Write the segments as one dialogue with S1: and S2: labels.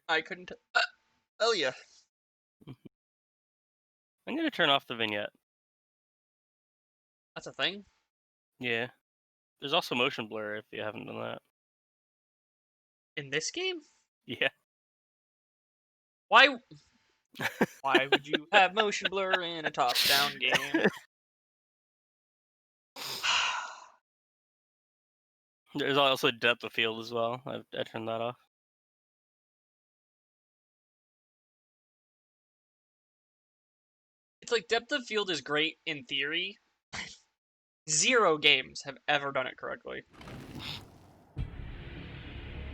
S1: I couldn't. Oh yeah.
S2: I'm gonna turn off the vignette.
S1: That's a thing.
S2: Yeah. There's also motion blur if you haven't done that.
S1: In this game?
S2: Yeah.
S1: Why? Why would you have motion blur in a top-down game?
S2: There's also depth of field as well. I turned that off.
S1: It's like depth of field is great in theory. 0 games have ever done it correctly.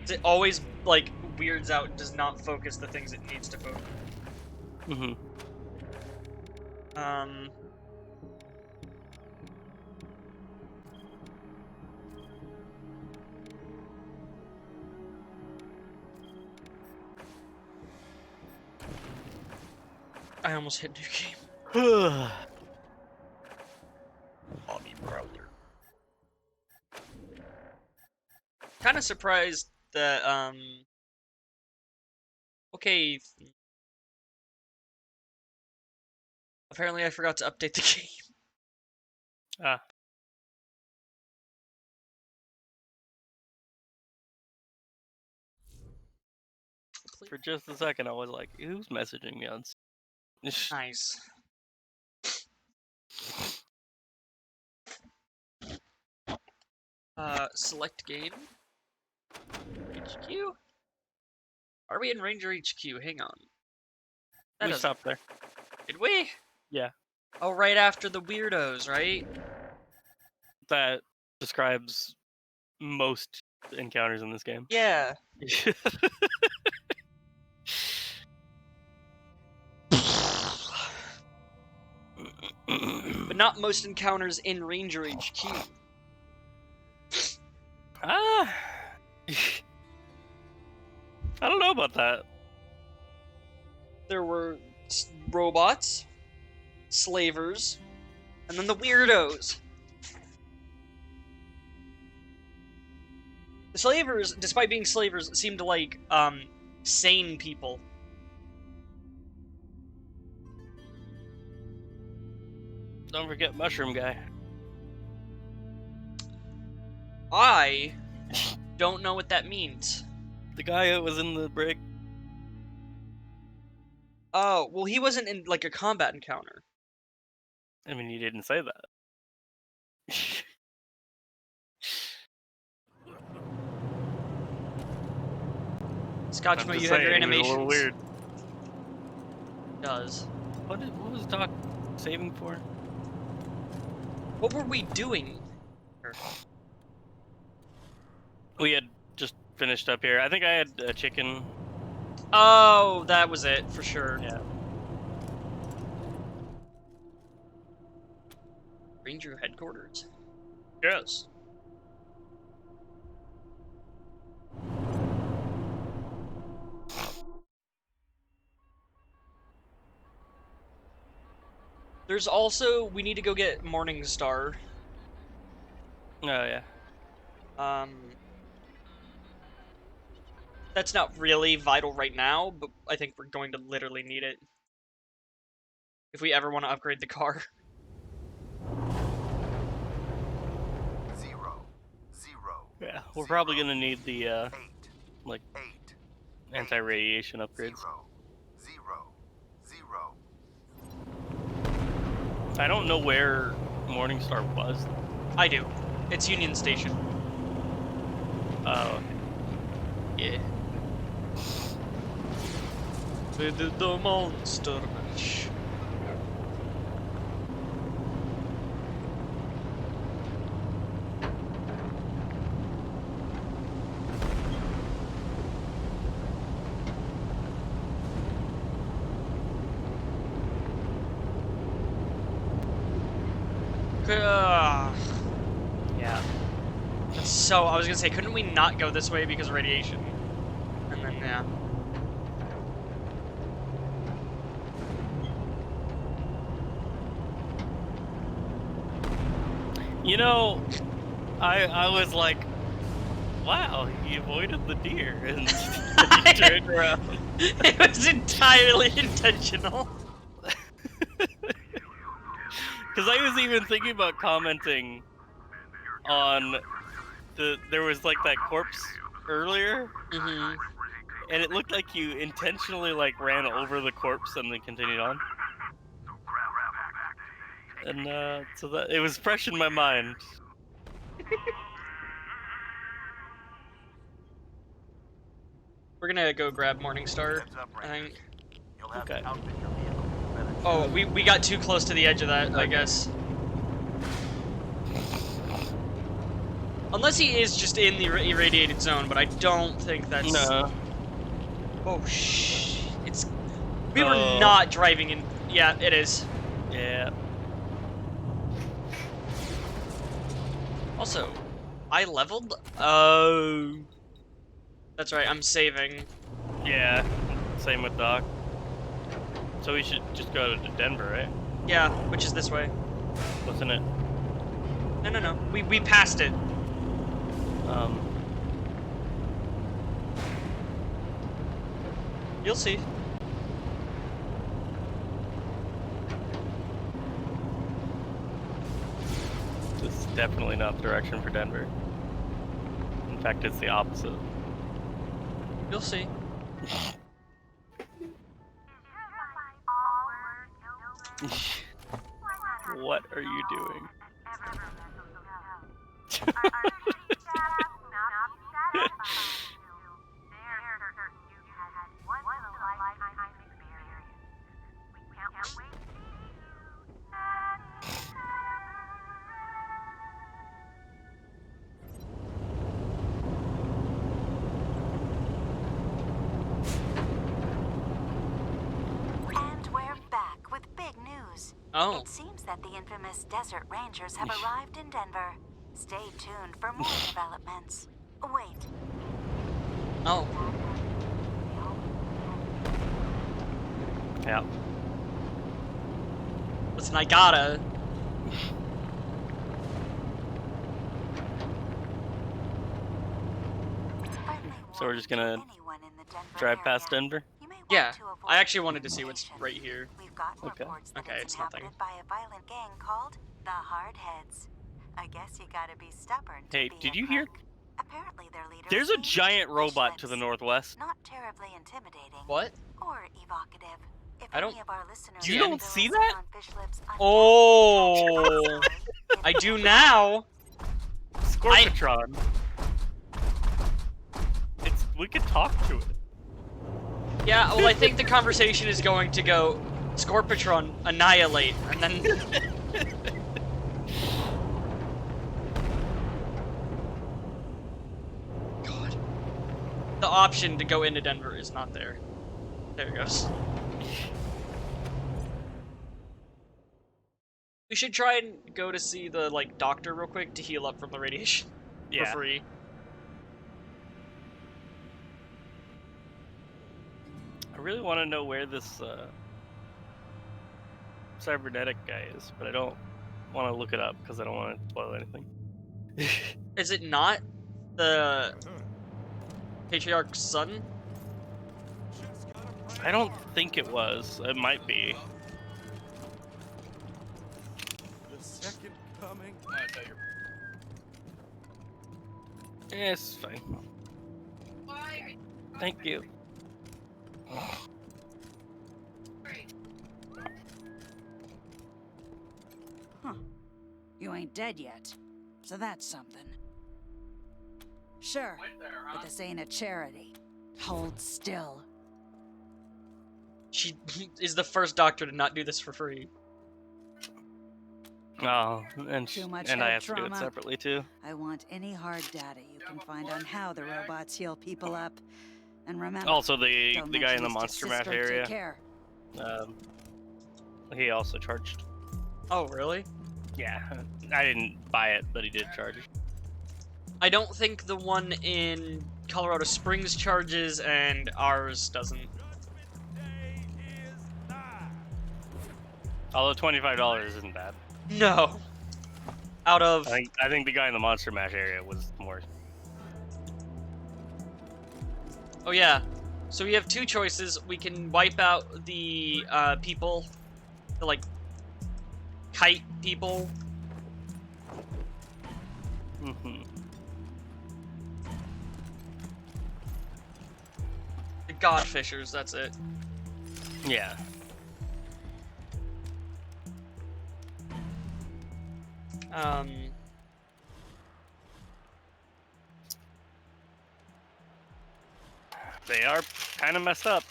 S1: It always like weirds out and does not focus the things it needs to focus.
S2: Mhm.
S1: I almost hit new game. Hobby browser. Kind of surprised that okay. Apparently I forgot to update the game.
S2: Ah. For just a second, I was like, "Who's messaging me on?"
S1: Nice. Select game. HQ? Are we in Ranger HQ? Hang on.
S2: We stopped there.
S1: Did we?
S2: Yeah.
S1: Oh, right after the weirdos, right?
S2: That describes most encounters in this game.
S1: Yeah. But not most encounters in Ranger HQ.
S2: Ah. I don't know about that.
S1: There were robots, slavers, and then the weirdos. The slavers, despite being slavers, seemed like, sane people.
S2: Don't forget Mushroom Guy.
S1: I don't know what that means.
S2: The guy that was in the brig.
S1: Oh, well, he wasn't in, like, a combat encounter.
S2: I mean, you didn't say that.
S1: Scotchmo, you have your animations.
S2: It was a little weird.
S1: Does.
S2: What was Doc saving for?
S1: What were we doing?
S2: We had just finished up here. I think I had a chicken.
S1: Oh, that was it, for sure.
S2: Yeah.
S1: Ranger headquarters. Yes. There's also, we need to go get Morningstar.
S2: Oh, yeah.
S1: That's not really vital right now, but I think we're going to literally need it. If we ever want to upgrade the car.
S3: 0, 0.
S2: Yeah, we're probably gonna need the, like, anti-radiation upgrades.
S3: 0, 0, 0.
S2: I don't know where Morningstar was.
S1: I do. It's Union Station.
S2: Oh,
S1: yeah. They did the monster mash. Yeah. So, I was gonna say, couldn't we not go this way because of radiation? And then, yeah.
S2: you know, I was like, wow, he avoided the deer and he turned around.
S1: It was entirely intentional.
S2: Because I was even thinking about commenting on there was like that corpse earlier,
S1: Mm-hmm.
S2: and it looked like you intentionally like ran over the corpse and then continued on. And so that it was fresh in my mind.
S1: We're gonna go grab Morningstar,
S3: Heads up,
S1: I
S3: Rangers.
S1: think.
S3: You'll have
S2: Okay.
S3: to outfit your vehicle with better
S1: Oh,
S3: chassis.
S1: we got too close to the edge of that, I
S2: Okay.
S1: guess. Unless he is just in the irradiated zone, but I don't think that's...
S2: No.
S1: Oh, it's... We were
S2: Oh.
S1: not driving in... Yeah, it is.
S2: Yeah.
S1: Also, I leveled? Oh... That's right, I'm saving.
S2: Yeah. Same with Doc. So we should just go to Denver, right?
S1: Yeah, which is this way.
S2: Wasn't it?
S1: No. We passed it. You'll see.
S2: This is definitely not the direction for Denver. In fact, it's the opposite.
S1: You'll see.
S2: What are you doing?
S4: And we're back with big news.
S1: Oh.
S4: It seems that the infamous Desert Rangers have arrived in Denver. Stay tuned for more developments. Wait,
S1: Oh.
S2: Yeah.
S1: Listen, I gotta.
S4: friendly
S2: So we're just gonna
S4: warning to anyone in the Denver
S2: drive past
S4: area.
S2: Denver?
S4: You may want
S1: Yeah,
S4: to avoid
S1: I actually wanted to see what's
S4: contamination.
S1: right here.
S4: We've gotten
S2: Okay.
S4: reports that
S1: Okay,
S4: it's
S1: it's nothing.
S4: inhabited by a violent gang called the Hardheads. I guess you gotta be stubborn to
S2: Hey,
S4: be
S2: did
S4: a
S2: you hear?
S4: crook. Apparently their leader
S2: There's
S4: is
S2: a
S4: named
S2: giant robot to the
S4: Wishlips.
S2: northwest.
S4: Not terribly intimidating
S1: What?
S4: or evocative. If
S1: I don't
S4: any of our listeners
S1: You
S4: want
S1: don't
S4: to
S2: see
S4: listen
S2: that?
S4: on Wishlips'
S1: Oh.
S4: uncanny
S1: I do
S4: story,
S1: now.
S2: Scorpitron. We could talk to it.
S1: Yeah, well, I think the conversation is going to go Scorpitron, annihilate, and then... God. The option to go into Denver is not there. There it goes. We should try and go to see the, like, doctor real quick to heal up from the radiation.
S2: Yeah.
S1: For free.
S2: I really want to know where this cybernetic guy is, but I don't want to look it up because I don't want to spoil anything.
S1: Is it not the Patriarch's son?
S2: I don't think it was. It might be.
S3: The second coming.
S2: Yeah, it's fine. Thank you.
S5: Huh. You ain't dead yet, so that's something. Sure, but this ain't a charity. Hold still.
S1: She is the first doctor to not do this for free.
S2: Oh, and
S5: Too much
S2: and I
S5: head
S2: have to do it
S5: trauma.
S2: separately too.
S5: I want any hard data you can find on how the robots heal people up. And remember,
S2: Also, the
S5: don't
S2: guy in
S5: mention
S2: the
S5: this to
S2: Monster Mash
S5: Cisco, take
S2: area,
S5: care.
S2: he also charged.
S1: Oh, really?
S2: Yeah, I didn't buy it, but he did charge.
S1: I don't think the one in Colorado Springs charges, and ours doesn't.
S2: Although $25 isn't bad.
S1: No. Out of...
S2: I think the guy in the Monster Mash area was more
S1: Oh yeah. So we have two choices. We can wipe out the people, the like kite people.
S2: Mm-hmm.
S1: The godfishers, that's it.
S2: Yeah.
S1: Um,
S2: They are kind of messed up.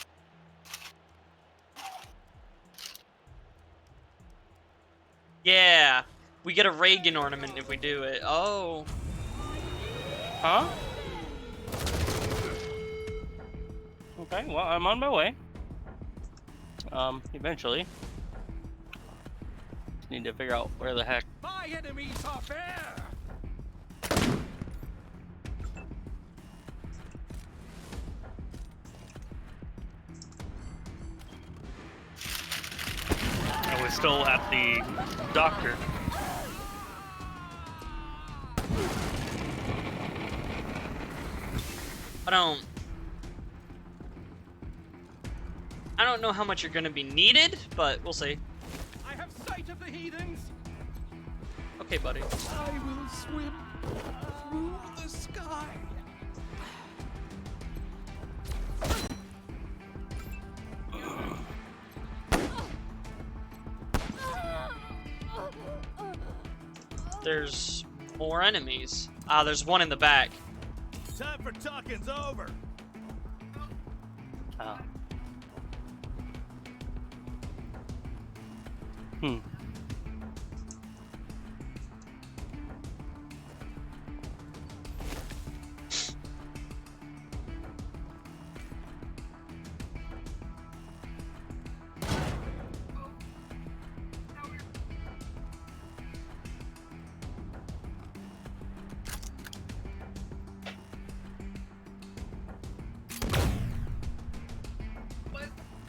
S1: yeah. We get a Reagan ornament if we do it. Oh.
S2: Huh? Okay, well, I'm on my way. Eventually. Just need to figure out where the heck.
S3: My enemies are fair.
S2: I was still at the doctor.
S1: I don't know how much you're gonna be needed, but we'll see.
S3: I have sight of the heathens.
S1: Okay, buddy.
S3: I will swim through the sky.
S1: There's more enemies. Ah, there's one in the back.
S3: Time for talking's over.
S2: Oh. Hmm.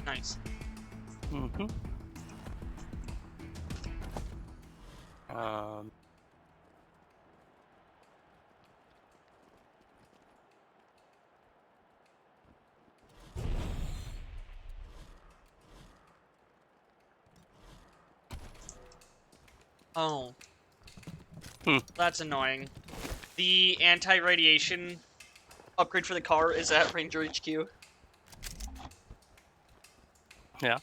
S1: Nice.
S2: Mm-hmm. Um.
S1: Oh.
S2: Hmm.
S1: That's annoying. The anti-radiation upgrade for the car is at Ranger HQ.
S2: Yeah.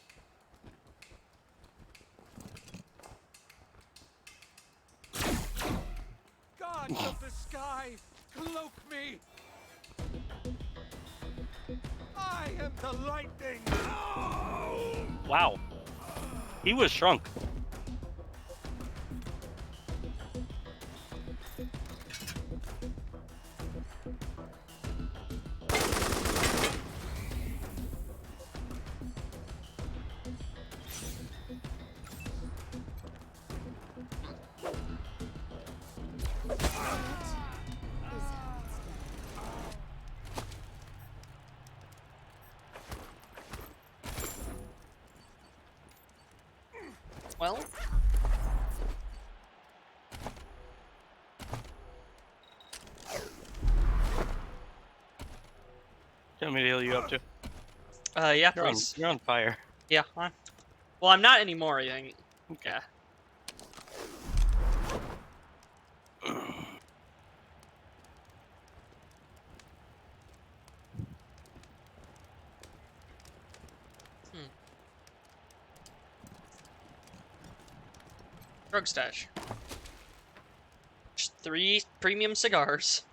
S3: Gods of the sky, cloak me. I am the lightning.
S2: Wow. He was shrunk.
S1: Well,
S2: Tell me to heal you up to.
S1: yeah,
S2: You're on,
S1: please.
S2: you're on fire.
S1: Yeah. Well, I'm not anymore, I think.
S2: Okay.
S1: Yeah. Drug stash. Just 3 premium cigars.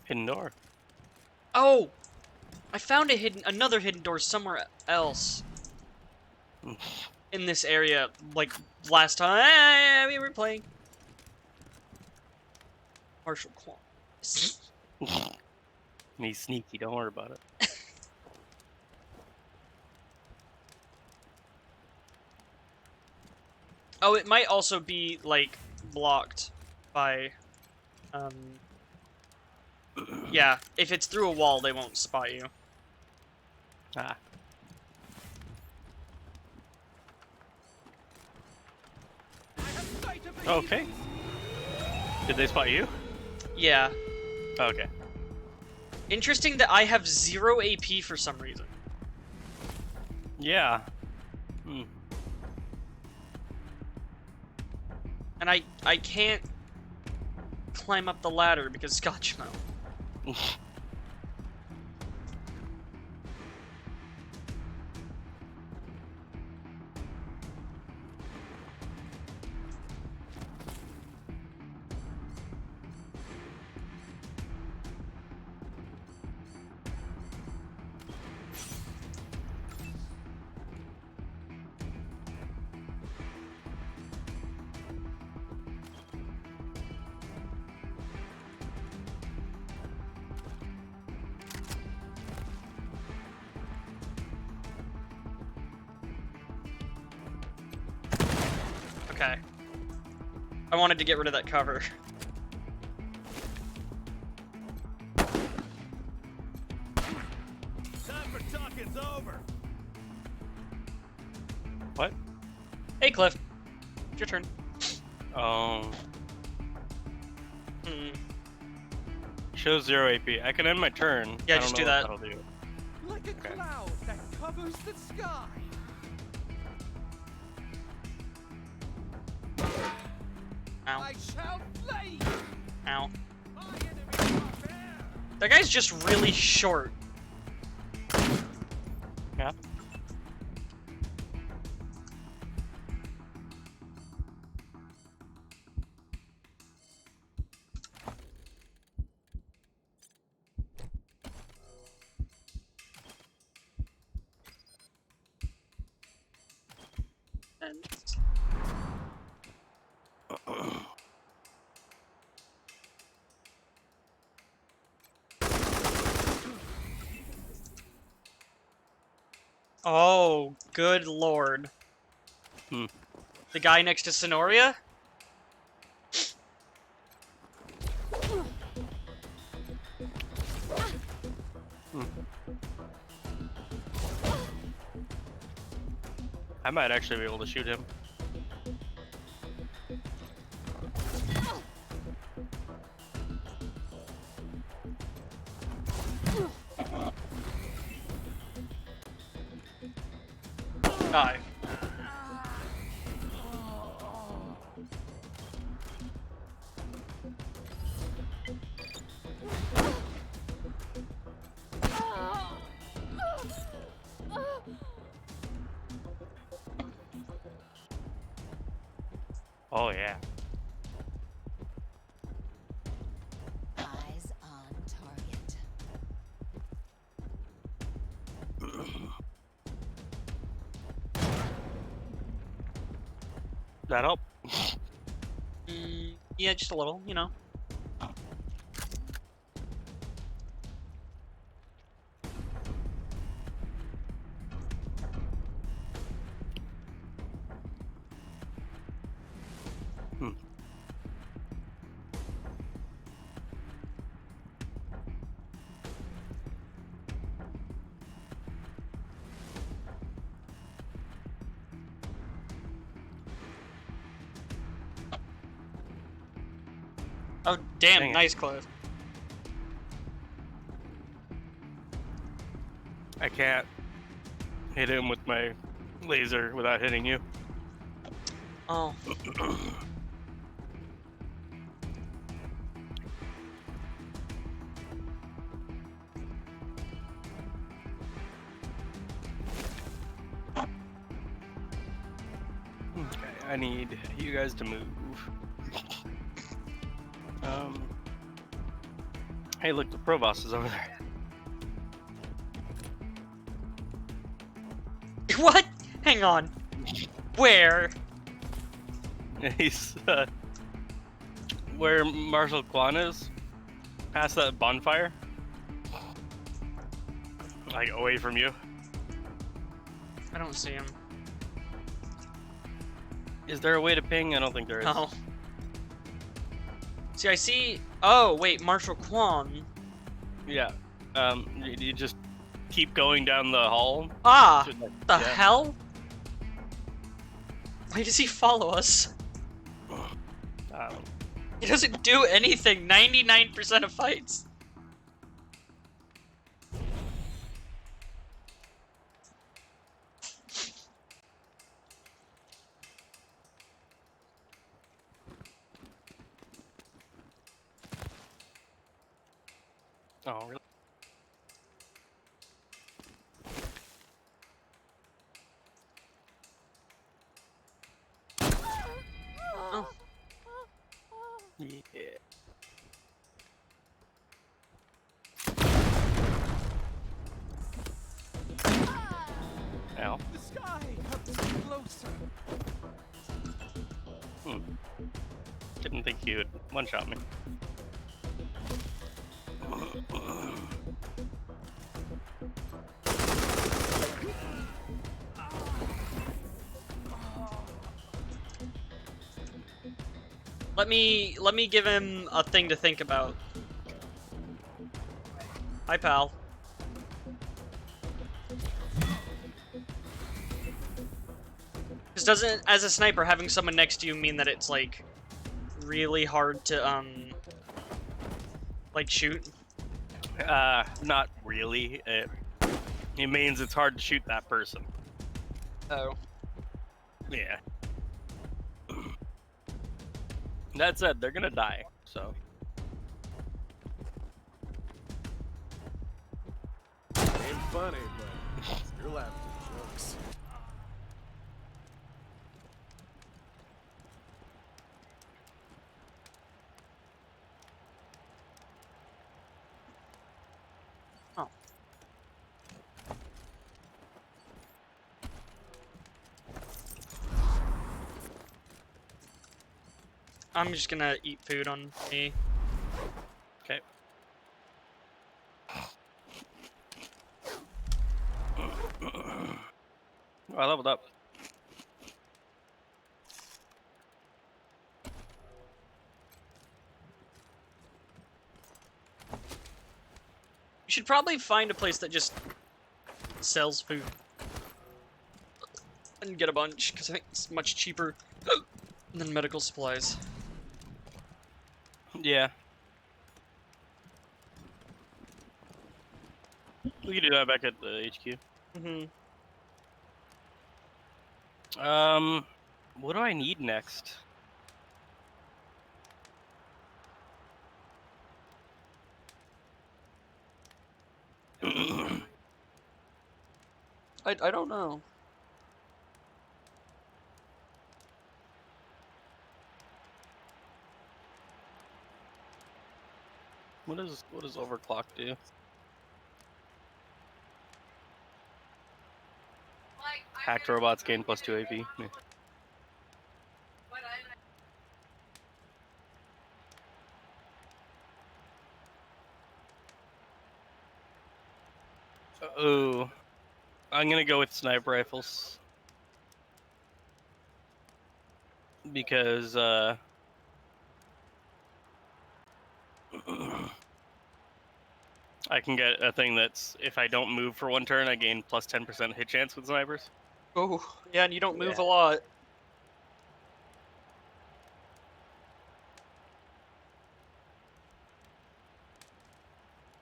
S2: Hidden door.
S1: Oh! I found another hidden door somewhere else. In this area, like, last time we were playing. Martial Qualms.
S2: He's sneaky, don't worry about it.
S1: Oh, it might also be, like, blocked by, yeah, if it's through a wall, they won't spot you.
S2: Ah.
S3: I have sight of the
S2: Okay.
S3: heathens.
S2: Did they spot you?
S1: Yeah.
S2: Oh, okay.
S1: Interesting that I have 0 AP for some reason.
S2: Yeah. Hmm.
S1: And I can't climb up the ladder because Scotch mouth. Okay. I wanted to get rid of that cover.
S3: Time for talking's over.
S2: What?
S1: Hey, Cliff. It's your turn. Mm.
S2: Shows 0 AP. I can end my turn.
S1: Yeah,
S2: I don't
S1: just
S2: know
S1: do
S2: what
S1: that.
S2: that'll do.
S3: Like a
S2: Okay.
S3: cloud that covers the sky.
S1: Ow.
S3: I shall flame.
S1: Ow.
S3: My enemies are bare.
S1: That guy's just really short.
S2: Yeah.
S1: And... Oh, good lord.
S2: Hmm.
S1: The guy next to Sonoria?
S2: I might actually be able to shoot him.
S1: Die.
S2: Oh yeah.
S6: Eyes on target.
S2: That help?
S1: Yeah, just a little, you know.
S2: Hmm.
S1: Oh, damn,
S2: Dang it.
S1: nice, Cliff.
S2: I can't hit him with my laser without hitting you.
S1: Oh.
S2: Okay, I need you guys to move. Hey, look, the Provost is over there.
S1: What? Hang on. Where?
S2: He's where Marshal Kwan is, past that bonfire, like away from you.
S1: I don't see him.
S2: Is there a way to ping? I don't think there is.
S1: No. See, I see... Oh, wait, Marshal Kwan.
S2: Yeah. You just keep going down the hall.
S1: Ah!
S2: to, like,
S1: The
S2: yeah.
S1: hell? Why does he follow us? He doesn't do anything 99% of fights.
S2: Oh, really?
S1: Oh.
S2: Yeah. Ow.
S3: The sky comes closer.
S2: Didn't think he would one-shot me.
S1: Let me give him a thing to think about. Hi, pal. Because doesn't, as a sniper, having someone next to you mean that it's, like, really hard to, like, shoot?
S2: Not really. It means it's hard to shoot that person.
S1: Oh.
S2: Yeah. That said, they're gonna die, so.
S3: Ain't funny, but still after jokes.
S1: Oh. I'm just gonna eat food on me.
S2: Okay. Oh, I leveled up.
S1: You should probably find a place that just sells food. And get a bunch, because I think it's much cheaper than medical supplies.
S2: Yeah. We can do that back at the HQ.
S1: Mm-hmm.
S2: What do I need next?
S1: I don't know.
S2: What does overclock do? Hacked robots gain +2 AP. Yeah. Oh, I'm gonna go with sniper rifles because I can get a thing that's if I don't move for one turn, I gain +10% hit chance with snipers.
S1: Oh, yeah, and you don't move
S2: Yeah.
S1: a lot.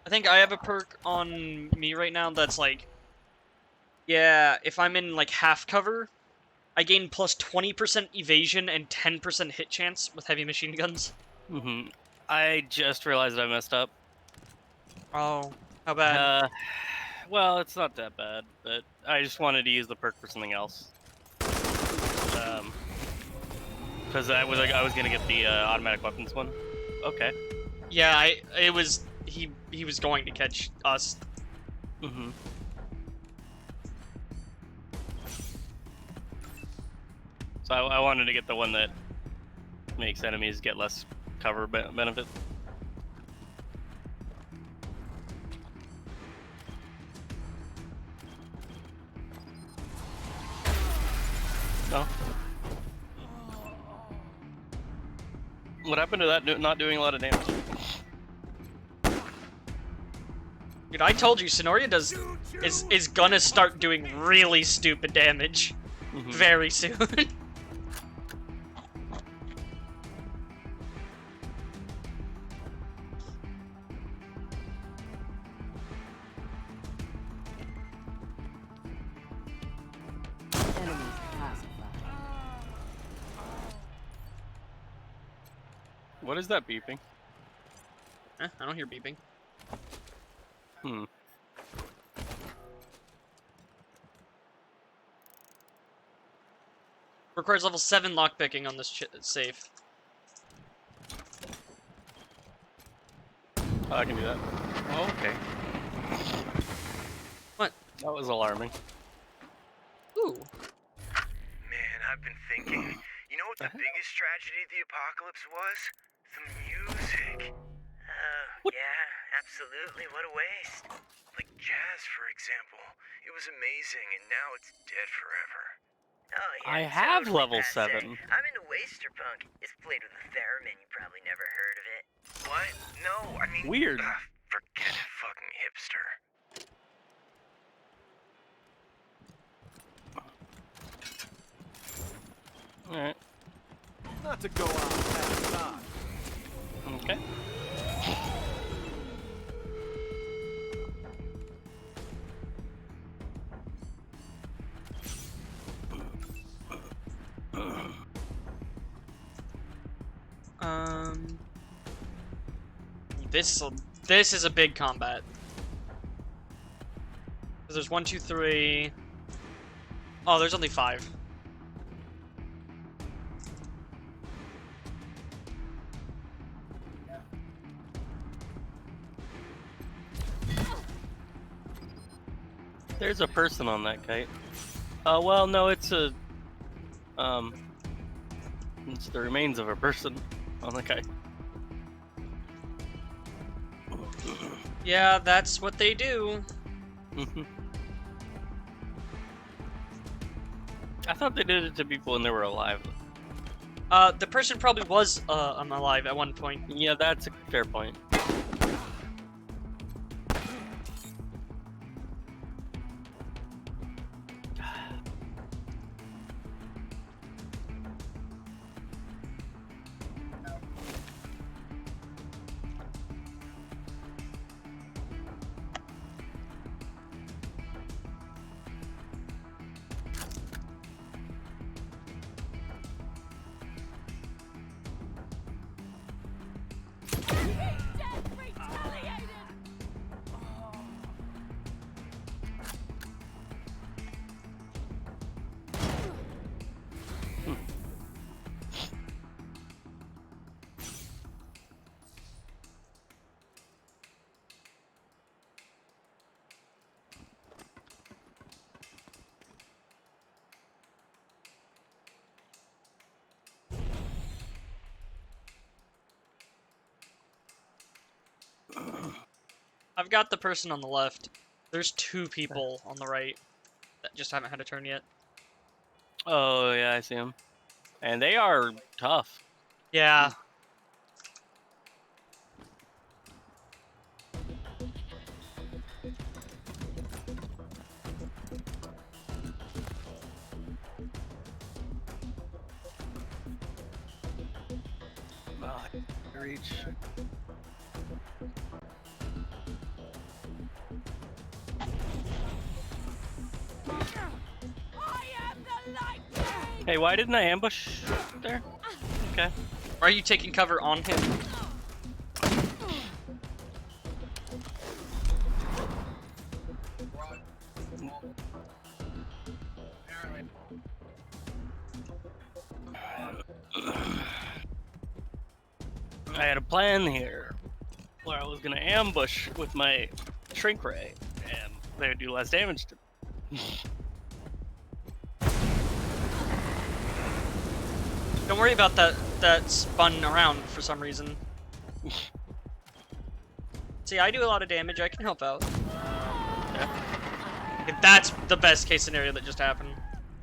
S1: I think I have a perk on me right now that's like, yeah, if I'm in like half cover, I gain +20% evasion and 10% hit chance with heavy machine guns.
S2: I just realized I messed up.
S1: Oh, how bad?
S2: Well, it's not that bad, but I just wanted to use the perk for something else. Because I was gonna get the automatic weapons one. Okay.
S1: Yeah, it was he was going to catch us.
S2: So I wanted to get the one that makes enemies get less cover benefit. No. What happened to that not doing a lot of damage?
S1: Dude, I told you, Sonoria is gonna start doing really stupid damage very soon.
S2: What is that beeping?
S1: I don't hear beeping.
S2: Hmm.
S1: Requires level 7 lockpicking on this safe.
S2: Oh, I can do that. Oh, okay.
S1: What?
S2: That was alarming.
S1: Ooh.
S6: Man, I've been thinking. You know what the biggest tragedy of the apocalypse was? The music. Oh, yeah, absolutely. What a waste. Like jazz, for example. It was amazing, and now it's dead forever. Oh, yeah,
S2: I have
S6: totally
S2: level
S6: passe.
S2: 7.
S6: I'm into Wasterpunk. It's played with a theremin. You probably never heard of it. What? No, I mean...
S2: Weird.
S6: Forget it, fucking hipster.
S2: Alright.
S3: Not to go out past dark.
S2: Okay.
S1: This is a big combat. There's 1, 2, 3. Oh, there's only 5.
S2: There's a person on that kite. Well, no, it's a... It's the remains of a person on the kite.
S1: Yeah, that's what they do.
S2: I thought they did it to people when they were alive.
S1: The person probably was alive at one point.
S2: Yeah, that's a fair point.
S1: I've got the person on the left. There's 2 people on the right that just haven't had a turn yet.
S2: Oh, yeah, I see them. And they are tough.
S1: Yeah.
S2: Oh, reach. Hey, why didn't I ambush there? Okay.
S1: Are you taking cover on him?
S2: I had a plan here where I was gonna ambush with my shrink ray, and they would do less damage to me.
S1: Don't worry about that spun around for some reason. See, I do a lot of damage. I can help out.
S2: Yeah.
S1: If that's the best case scenario that just happened.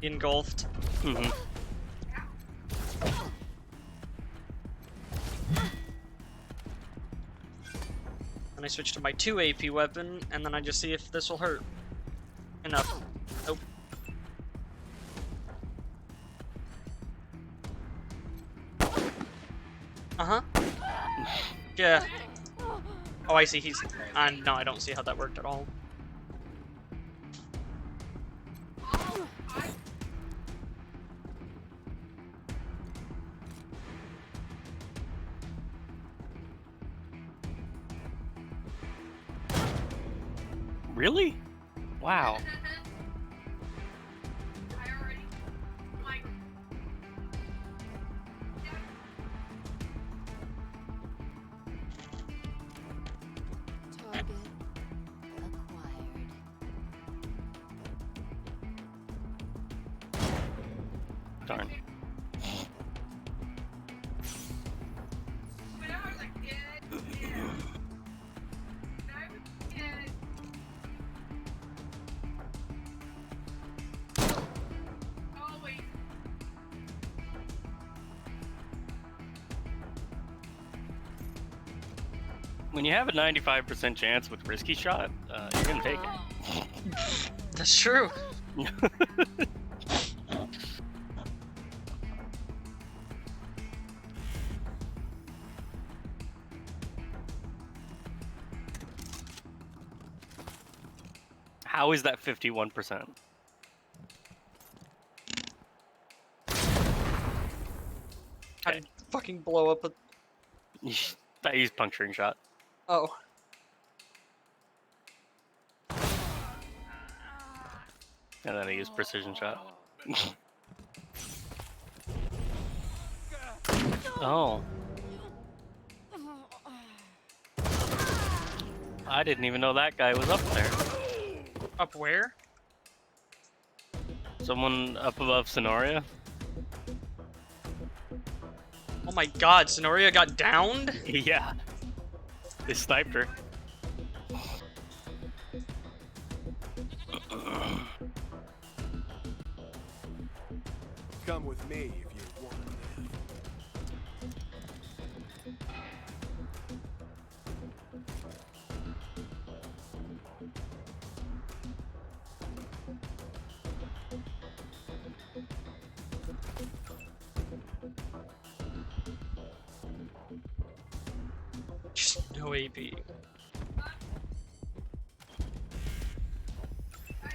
S1: Engulfed.
S2: Mm-hmm.
S1: And I switch to my 2 AP weapon, and then I just see if this will hurt. Enough. Nope. Uh-huh. Yeah. Oh, I see, he's... no, I don't see how that worked at all.
S2: Really? Wow.
S7: Target acquired.
S2: Darn. When you have a 95% chance with risky shot, you're gonna take it.
S1: That's true.
S2: How is that 51%?
S1: I fucking blow up a.
S2: I used puncturing shot.
S1: Oh.
S2: And then I used precision shot. Oh. I didn't even know that guy was up there.
S1: Up where?
S2: Someone up above Sonoria?
S1: Oh my god, Sonoria got downed?
S2: Yeah. They sniped her.
S3: Come with me if you want to live.
S1: Just no AB.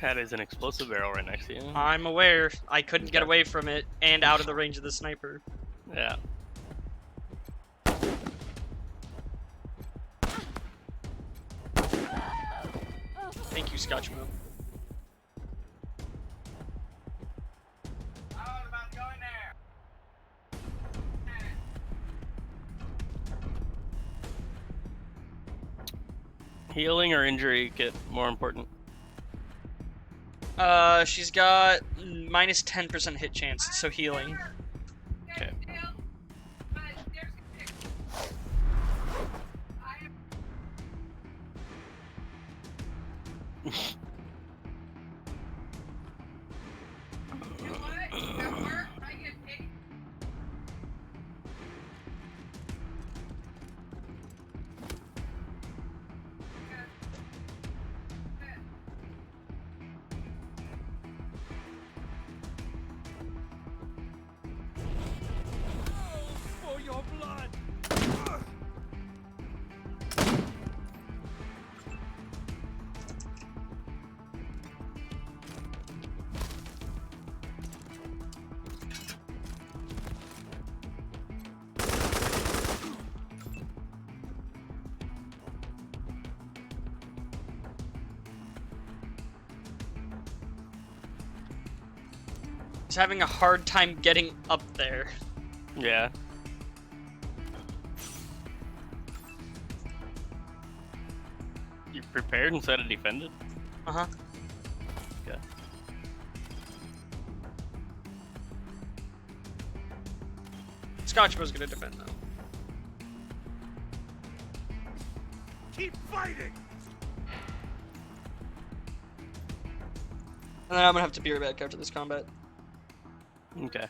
S2: That is an explosive barrel right next to you.
S1: I'm aware. I couldn't get
S2: Okay.
S1: away from it and out of the range of the sniper.
S2: Yeah.
S1: Thank you, Scotchmo.
S2: Healing or injury kit more important?
S1: She's got minus 10% hit chance, so healing.
S2: Okay.
S3: For your blood!
S1: He's having a hard time getting up there.
S2: Yeah. You prepared instead of defended?
S1: Uh-huh.
S2: Okay.
S1: Scotchmo's gonna defend though.
S3: Keep fighting!
S1: And then I'm gonna have to be right back after this combat.
S2: Okay.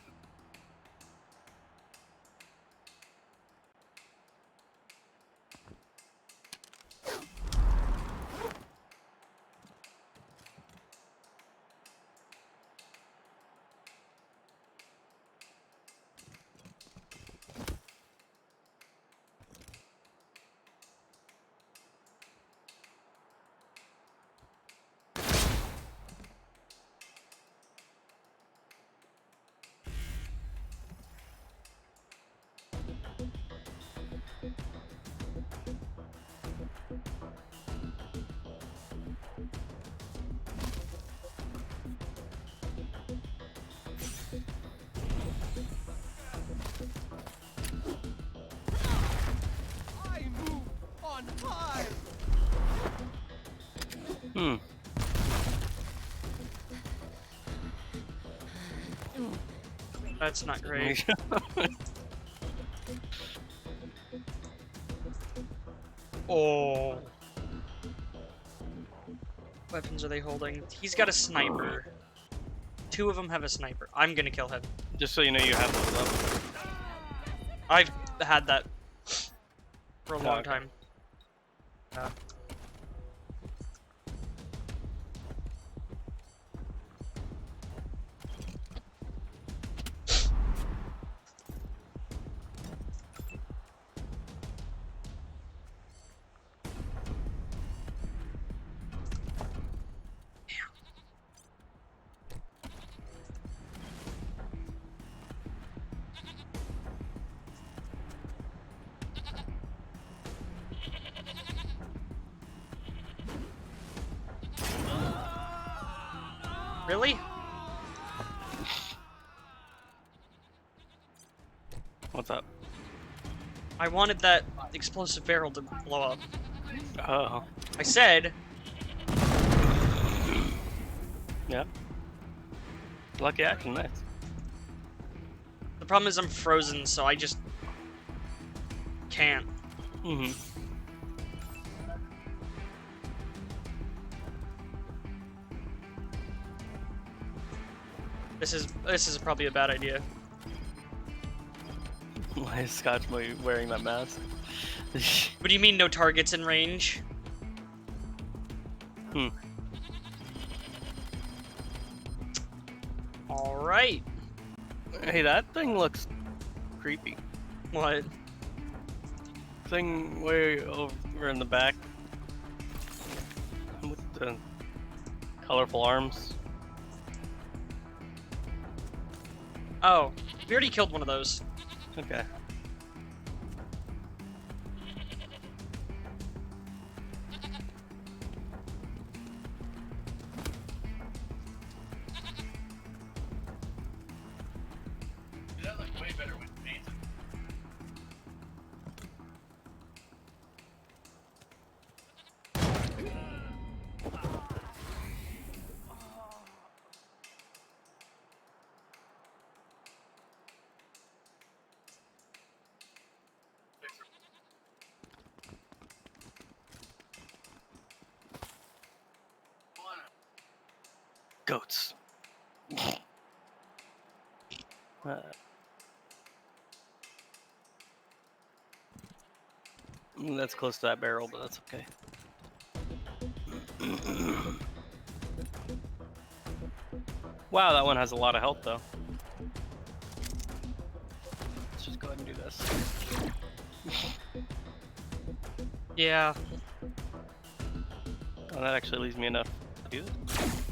S3: on high.
S2: Hmm.
S1: That's not great. Oh. Weapons are they holding? He's got a sniper. 2 of them have a sniper. I'm gonna kill him.
S2: Just so you know, you have those up.
S1: I've had that for a
S2: Oh,
S1: long
S2: okay.
S1: time. Really?
S2: What's up?
S1: I wanted that explosive barrel to blow up.
S2: Oh.
S1: I said,
S2: Yeah. Lucky action, nice.
S1: the problem is I'm frozen, so I just can't.
S2: Mm-hmm.
S1: This is probably a bad idea.
S2: Why is Scotch wearing that mask?
S1: What do you mean no targets in range?
S2: Hmm.
S1: Alright.
S2: Hey, that thing looks creepy.
S1: What?
S2: Thing way over in the back. With the colorful arms.
S1: Oh, we already killed one of those.
S2: Okay. That looks way better with painted. Goats. That's close to that barrel, but that's okay. Wow, that one has a lot of health, though. Let's just go ahead and do this.
S1: Yeah.
S2: Oh, that actually leaves me enough to do this.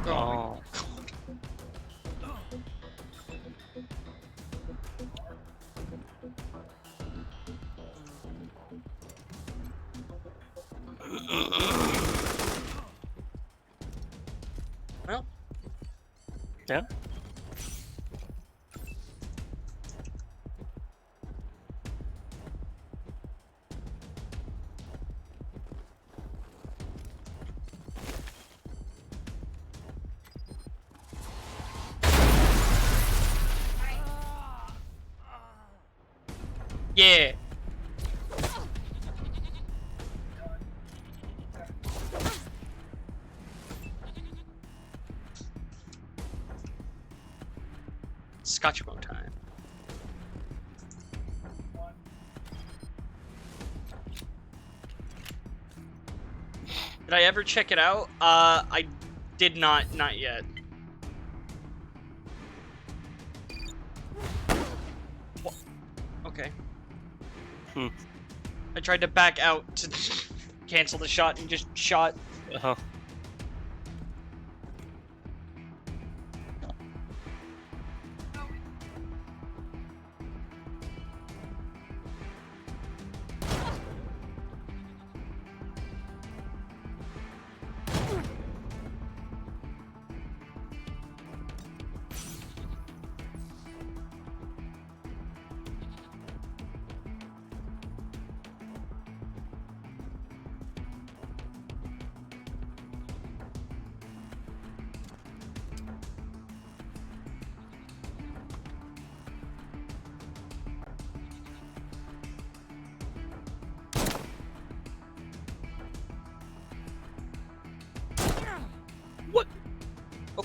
S2: Oh.
S1: Well.
S2: Yeah?
S1: Yeah. Scotchmo time. Did I ever check it out? I did not yet. Wha- Okay.
S2: Hmm.
S1: I tried to back out to cancel the shot and just shot.
S2: Uh-huh.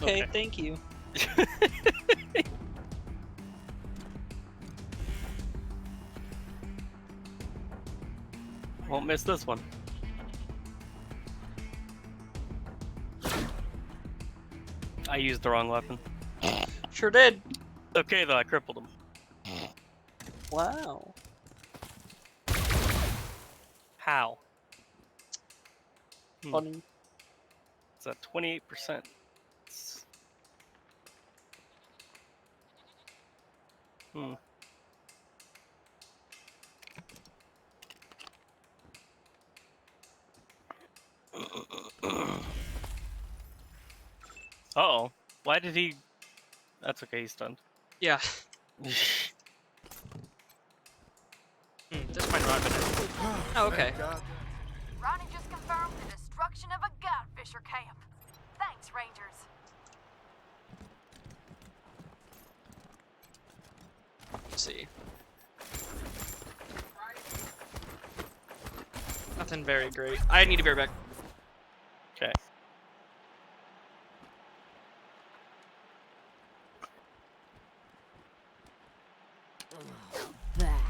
S1: Okay,
S2: Okay.
S1: thank you.
S2: Won't miss this one. I used the wrong weapon.
S1: Sure did.
S2: Okay, though, I crippled him.
S1: Wow.
S2: How?
S1: Funny.
S2: It's at 28%. Hmm. Uh-oh. Why did he... That's okay, he's stunned.
S1: Yeah. This might not have been it. Oh, okay.
S3: Thank God.
S4: Ronnie just confirmed the destruction of a godfisher camp. Thanks, Rangers.
S1: Let's see. Nothing very great. I need to be right back.
S2: Okay.
S7: Back.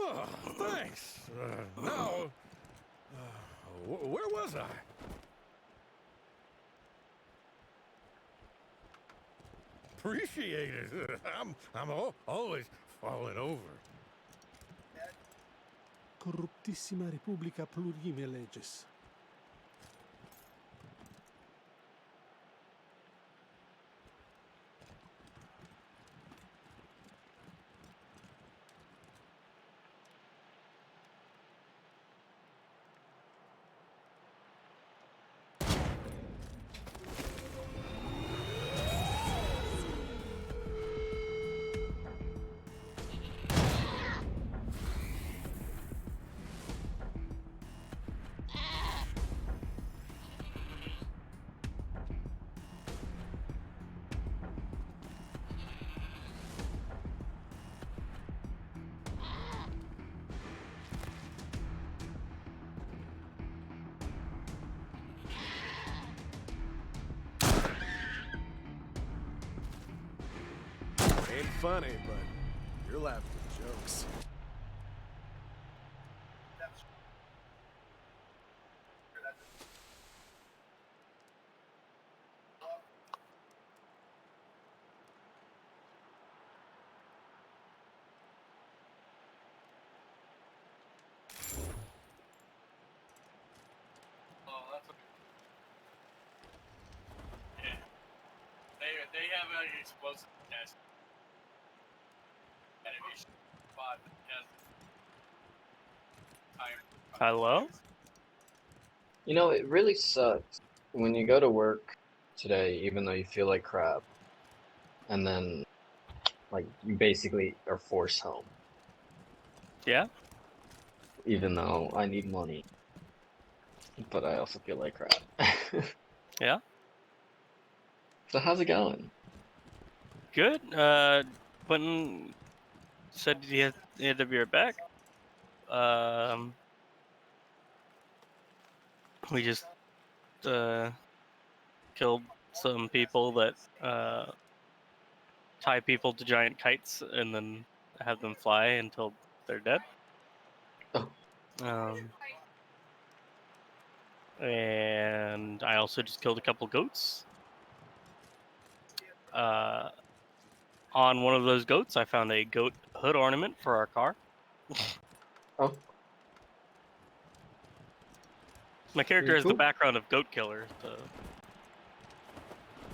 S3: Oh, thanks. Now, where was I? Appreciate it. Always falling over. Corruptissima Repubblica plurime leges. Ain't funny, but you're laughing at jokes.
S2: They have an explosive test. Hello?
S8: You know, it really sucks when you go to work today, even though you feel like crap, and then, like, you basically are forced home,
S2: Yeah?
S8: even though I need money, but I also feel like crap.
S2: Yeah?
S8: So how's it going?
S2: Good. Quentin said he had to be right back. We just killed some people that tie people to giant kites and then have them fly until they're dead.
S8: Oh.
S2: And I also just killed a couple goats. On one of those goats, I found a goat hood ornament for our car.
S8: Oh.
S2: My character
S8: Pretty
S2: has the
S8: cool.
S2: background of Goat Killer, so...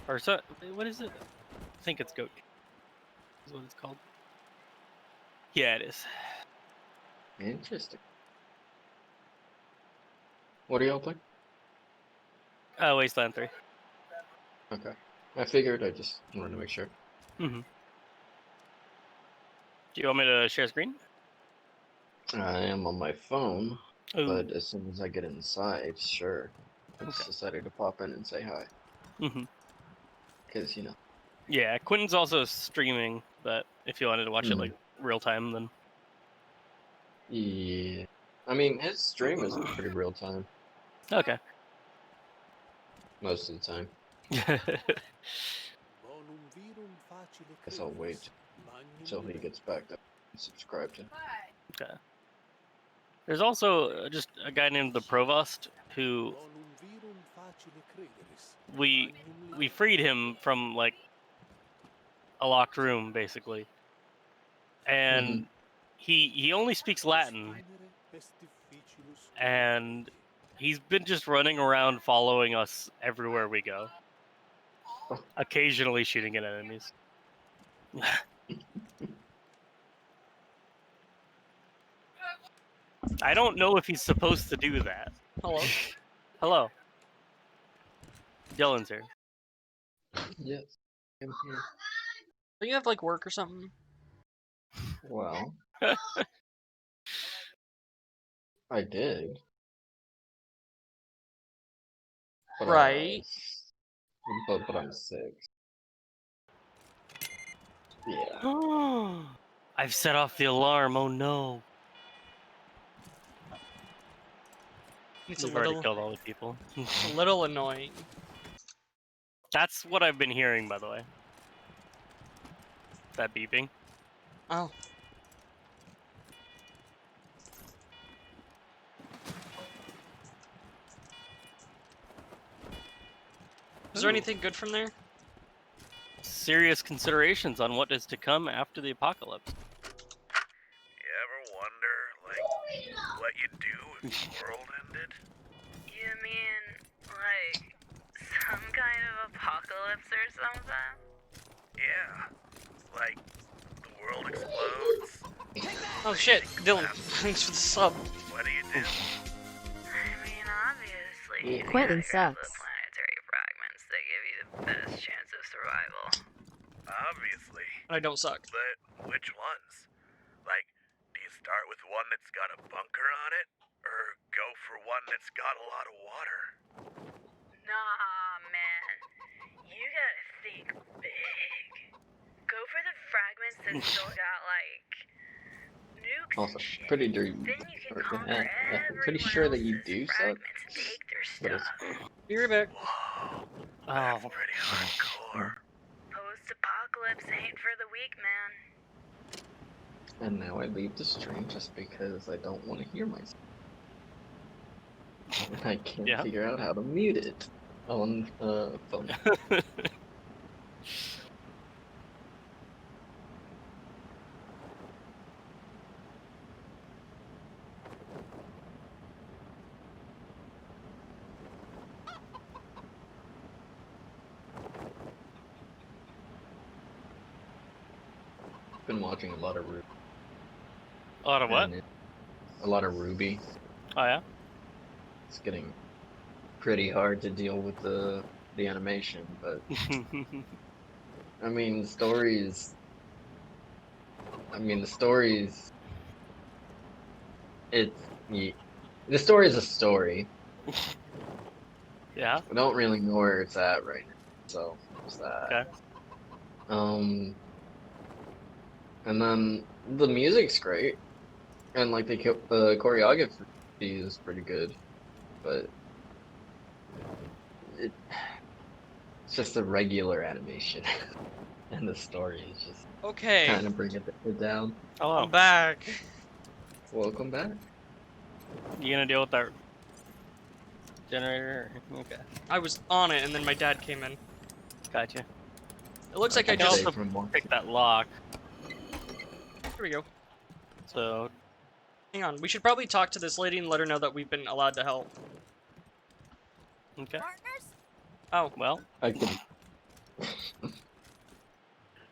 S2: Or so... What is it? I think it's Goat Killer. Is what it's called. Yeah, it is.
S8: Interesting. What are y'all playing?
S2: Wasteland 3.
S8: Okay. I figured. I just wanted to make sure.
S2: Mm-hmm. Do you want me to share screen?
S8: I am on my phone,
S2: Ooh.
S8: but as soon as I get inside, sure. I just
S2: Okay.
S8: decided to pop in and say hi.
S2: Mm-hmm.
S8: Because, you know.
S2: Yeah, Quentin's also streaming, but if you wanted to watch it
S8: Mhm.
S2: like real time, then
S8: Yeah. I mean, his stream is pretty real time
S2: okay.
S8: most of the time.
S3: Bonum virum facile
S8: Guess I'll wait until he gets back up and subscribe to.
S2: Okay. There's also just a guy named the Provost who
S3: Bonum virum facile crederis.
S2: we
S3: Magnum
S2: we
S3: lege.
S2: freed him from like a locked room basically, and he only speaks Latin,
S3: Esprimere est difficilus
S2: and
S3: comprehende.
S2: he's been just running around following us everywhere we go, occasionally shooting at enemies. I don't know if he's supposed to do that.
S1: Hello.
S2: Hello. Dylan's here.
S8: Yes. I'm here.
S1: Do you have like work or something?
S8: Well, I did. But,
S1: Right.
S8: But I'm sick. Yeah.
S2: I've set off the alarm. Oh no.
S1: It's a
S2: We've already
S1: little,
S2: killed all the people.
S1: a little annoying.
S2: That's what I've been hearing, by the way. That beeping.
S1: Oh. Is there
S2: Ooh.
S1: anything good from there?
S2: Serious considerations on what is to come after the apocalypse.
S6: You ever wonder, like, what you'd do if the world ended?
S4: You mean, like, some kind of apocalypse or something?
S6: Yeah. Like, the world explodes.
S1: Oh shit, Dylan, thanks for the sub.
S6: What do you do?
S4: I mean, obviously, you
S7: Quentin
S4: gotta grab
S7: sucks.
S4: the planetary fragments that give you the best chance of survival.
S6: Obviously.
S1: I don't suck.
S6: But which ones? Like, do you start with one that's got a bunker on it? Or go for one that's got a lot of water?
S4: Nah, man. You gotta think big. Go for the fragments that still got, like, nukes
S8: Also,
S4: and shit.
S8: pretty
S4: Then you can conquer
S8: I'm pretty
S4: everyone
S8: sure that you
S4: else's
S8: do suck.
S4: fragments and take their
S8: But it's
S4: stuff.
S1: Be right back.
S6: Whoa.
S2: Oh.
S6: That's pretty hardcore.
S4: Post-apocalypse ain't for the weak, man.
S8: And now I leave the stream just because I don't want to hear myself. I can't
S2: Yeah.
S8: figure out how to mute it on phone. Been watching a lot of Ruby.
S2: A lot of what?
S8: and A lot of Ruby.
S2: Oh yeah.
S8: It's getting pretty hard to deal with the animation, but I mean the stories. It's the story is a story.
S2: Yeah.
S8: I don't really know where it's at right now, so there's that.
S2: Okay.
S8: And then the music's great, and like the choreography is pretty good, but it's just a regular animation, and the story is just
S1: Okay,
S8: kind of bringing it down.
S2: Hello.
S1: I'm back.
S8: Welcome back.
S2: You gonna deal with that generator? Okay.
S1: I was on it and then my dad came in.
S2: Gotcha.
S1: It looks like I
S2: can
S1: just...
S2: also pick that lock.
S1: Here we go.
S2: So
S1: Hang on, we should probably talk to this lady and let her know that we've been allowed to help.
S2: Okay.
S1: Oh,
S2: Well,
S8: I can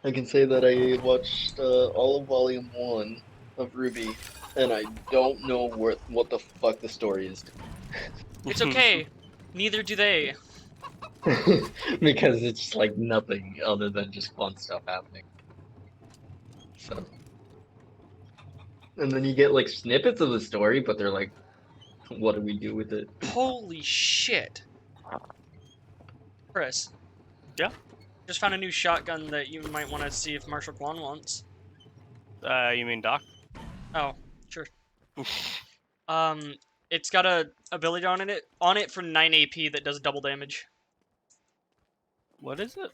S8: I can say that I watched all of Volume 1 of Ruby, and I don't know what the fuck the story is.
S1: it's okay. Neither do they.
S8: Because it's like nothing other than just fun stuff happening. So, and then you get like snippets of the story, but they're like, what do we do with it?
S1: Holy shit. Chris.
S2: Yeah?
S1: Just found a new shotgun that you might want to see if Marshall Kwan wants.
S2: you mean Doc?
S1: Oh, sure. It's got a ability on it for 9 AP that does double damage.
S2: What is it?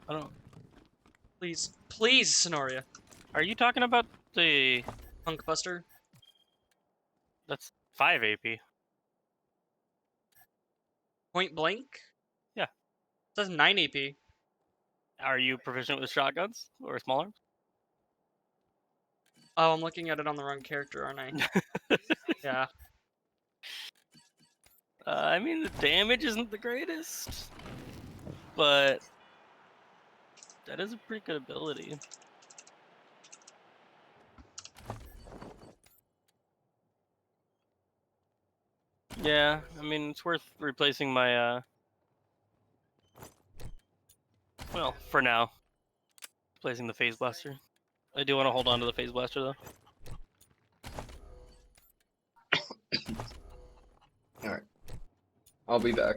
S2: I don't.
S1: Please, please, Sonoria.
S2: Are you talking about the?
S1: Punk Buster.
S2: That's 5 AP.
S1: Point blank?
S2: Yeah.
S1: It says 9 AP.
S2: Are you proficient with shotguns or small arms?
S1: Oh, I'm looking at it on the wrong character, aren't I? Yeah.
S2: I mean, the damage isn't the greatest, but that is a pretty good ability. Yeah, I mean, it's worth replacing my, well, for now, replacing the Phase Blaster. I do want to hold on to the Phase Blaster, though.
S8: Alright. I'll be back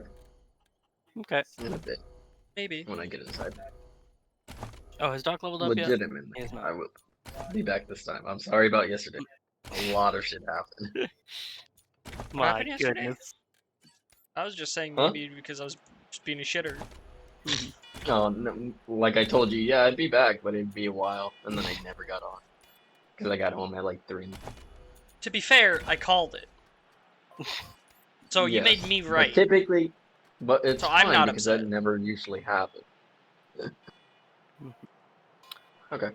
S2: Okay.
S8: in a bit
S1: Maybe.
S8: when I get inside.
S2: Oh, has Doc leveled up yet?
S8: Legitimately.
S2: He has not.
S8: I will be back this time. I'm sorry about yesterday. A lot of shit happened.
S1: What happened
S2: My
S1: yesterday?
S2: goodness.
S1: I was just saying
S8: Huh?
S1: maybe because I was just being a shitter.
S8: Oh, no, like I told you, yeah, I'd be back, but it'd be a while, and then I never got on. Because I got home at like 3.
S1: To be fair, I called it. So you made
S8: Yes,
S1: me
S8: but
S1: right.
S8: typically, but it's
S1: So I'm
S8: fine
S1: not
S8: because
S1: upset.
S8: that never usually happens. Okay,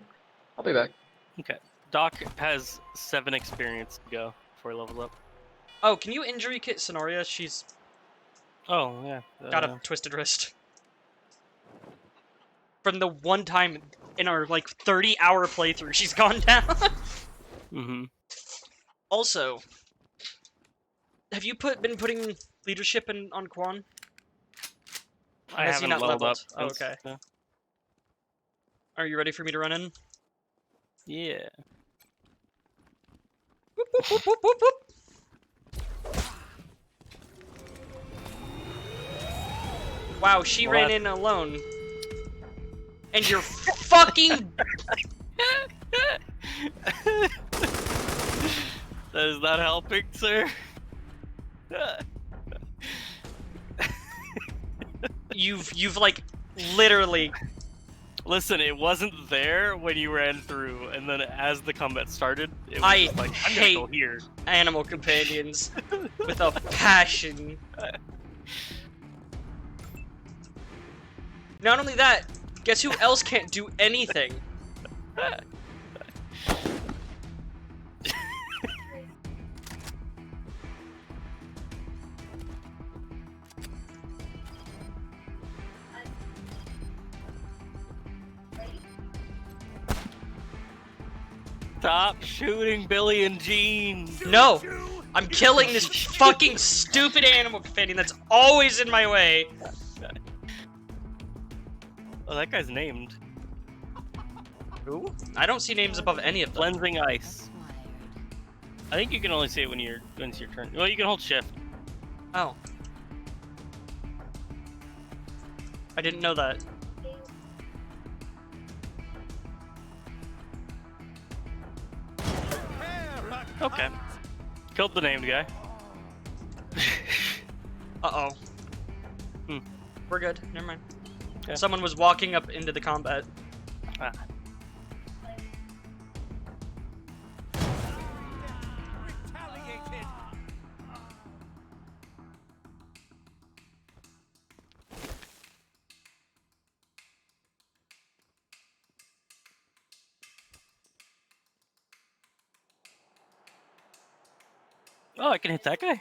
S8: I'll be back.
S2: Okay. Doc has 7 experience to go before he levels up.
S1: Oh, can you injury kit Sonoria? She's
S2: Oh, yeah.
S1: got a twisted wrist. From the one time in our, like, 30-hour playthrough, she's gone down.
S2: Mm-hmm.
S1: Also, have you been putting leadership on Quan?
S2: I
S1: Has he
S2: haven't
S1: not
S2: leveled
S1: leveled?
S2: up.
S1: Oh,
S2: since,
S1: okay.
S2: yeah.
S1: Are you ready for me to run in?
S2: Yeah.
S1: Whoop, whoop, whoop, whoop, whoop, whoop. Wow, she
S2: Well,
S1: ran in alone. And you're fucking...
S2: That is not helping, sir.
S1: You've like, literally...
S2: Listen, it wasn't there when you ran through, and then as the combat started, it was
S1: I
S2: just like, I'm gonna go
S1: hate
S2: here.
S1: animal companions with a passion. Not only that, guess who else can't do anything?
S2: Stop shooting Billy and Jean.
S1: No! I'm killing this fucking stupid animal companion that's always in my way.
S2: Oh, that guy's named.
S1: Who? I don't see names above any of them.
S2: Cleansing Ice. I think you can only see it when it's your turn. Well, you can hold shift.
S1: Oh. I didn't know that.
S2: Okay. Killed the named guy.
S1: Uh-oh.
S2: Hmm.
S1: We're good. Never mind.
S2: Okay.
S1: Someone was walking up into the combat.
S2: Ah.
S3: Retaliated.
S2: Oh, I can hit that guy.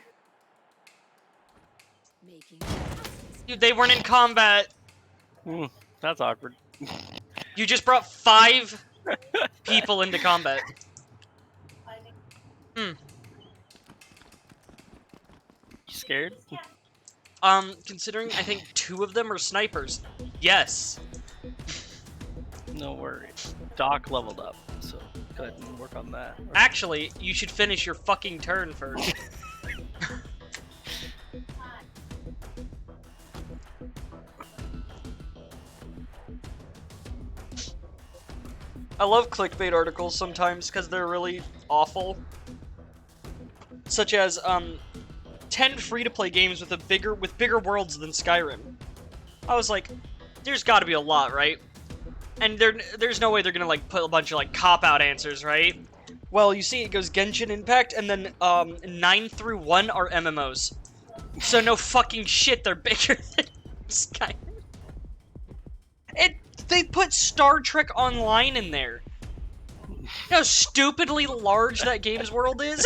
S7: Making
S1: Dude, they weren't in combat.
S2: That's awkward.
S1: You just brought 5 people into combat.
S2: You scared?
S1: Considering I think 2 of them are snipers. Yes.
S2: No worries. Doc leveled up, so go ahead and work on that.
S1: Actually, you should finish your fucking turn first. I love clickbait articles sometimes because they're really awful. Such as 10 free-to-play games with bigger worlds than Skyrim. I was like, there's got to be a lot, right? And there's no way they're gonna like put a bunch of like cop-out answers, right? Well, you see, it goes Genshin Impact, and then 9 through 1 are MMOs. So no fucking shit, they're bigger than Skyrim. They put Star Trek Online in there. You know how stupidly large that game's world is?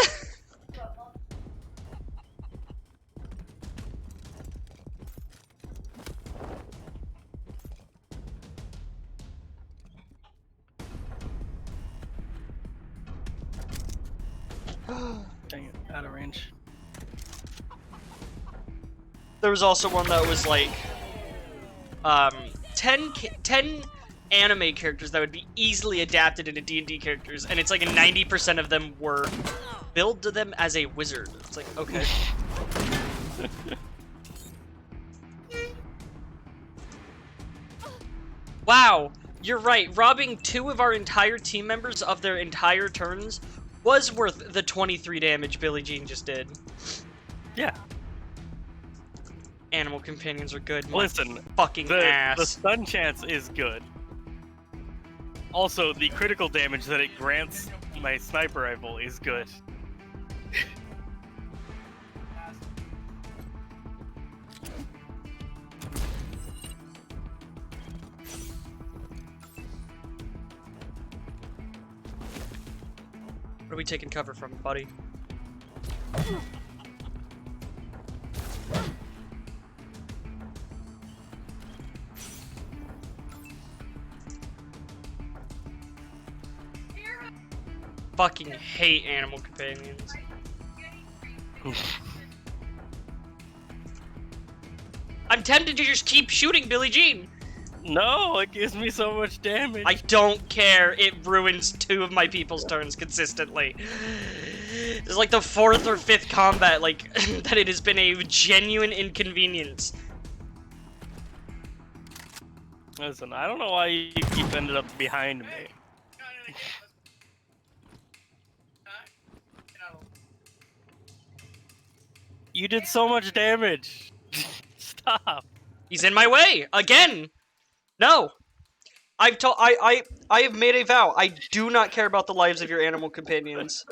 S2: Dang it, out of range.
S1: There was also one that was like 10 anime characters that would be easily adapted into D&D characters, and it's like 90% of them were build them as a wizard. It's like, okay. Wow, you're right. Robbing 2 of our entire team members of their entire turns was worth the 23 damage Billie Jean just did.
S2: Yeah.
S1: Animal companions are good. My
S2: Listen,
S1: fucking
S2: the
S1: ass.
S2: stun chance is good. Also, the critical damage that it grants my sniper rifle is good.
S1: What are we taking cover from, buddy? Fucking hate animal companions. I'm tempted to just keep shooting Billie Jean.
S2: No, it gives me so much damage.
S1: I don't care. It ruins 2 of my people's turns consistently. It's like the 4th or 5th combat, like, that it has been a genuine inconvenience.
S2: Listen, I don't know why you keep ended up behind me. You did so much damage. Stop.
S1: He's in my way again. No, I have made a vow. I do not care about the lives of your animal companions.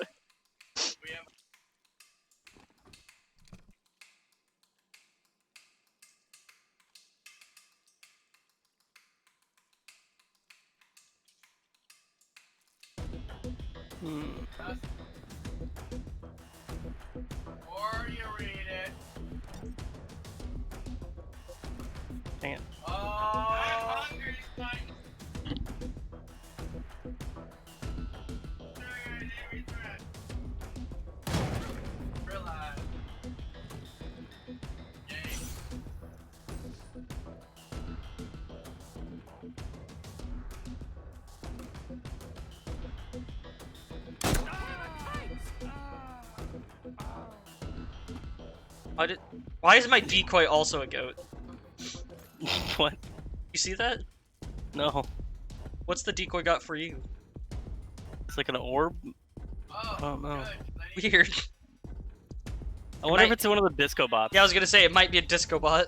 S3: Or you read it.
S2: Dang it.
S3: Oh, I'm hungry, Spike. Realize.
S1: Why is my decoy also a goat?
S2: What?
S1: You see that?
S2: No.
S1: What's the decoy got for you?
S2: It's like an orb?
S3: Oh,
S2: no.
S3: good.
S1: Weird.
S2: I wonder if
S1: might-
S2: it's one of the disco bots.
S1: Yeah, I was gonna say, it might be a disco bot.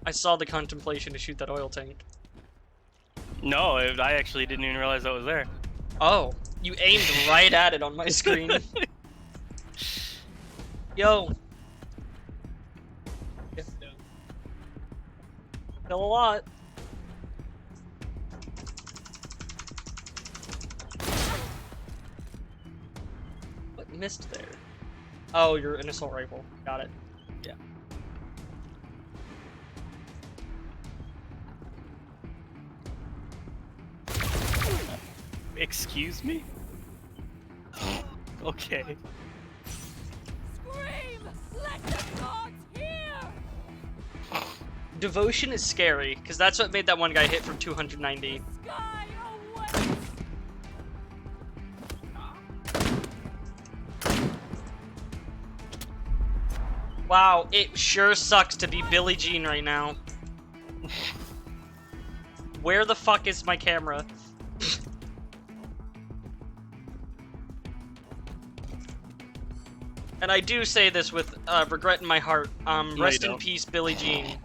S1: I saw the contemplation to shoot that oil tank.
S2: No, I actually didn't even realize that was there.
S1: Oh, you aimed right at it on my screen. Yo. Kill a lot. missed there? Oh, you're an assault rifle. Got it.
S2: Yeah. Excuse me? Okay.
S3: Scream! Let the gods hear!
S1: Devotion is scary, because that's what made that one guy hit from 290.
S3: Sky away!
S1: Wow, it sure sucks to be Billie Jean right now. Where the fuck is my camera? And I do say this with regret in my heart. Rest
S2: you
S1: in
S2: don't.
S1: peace, Billie Jean.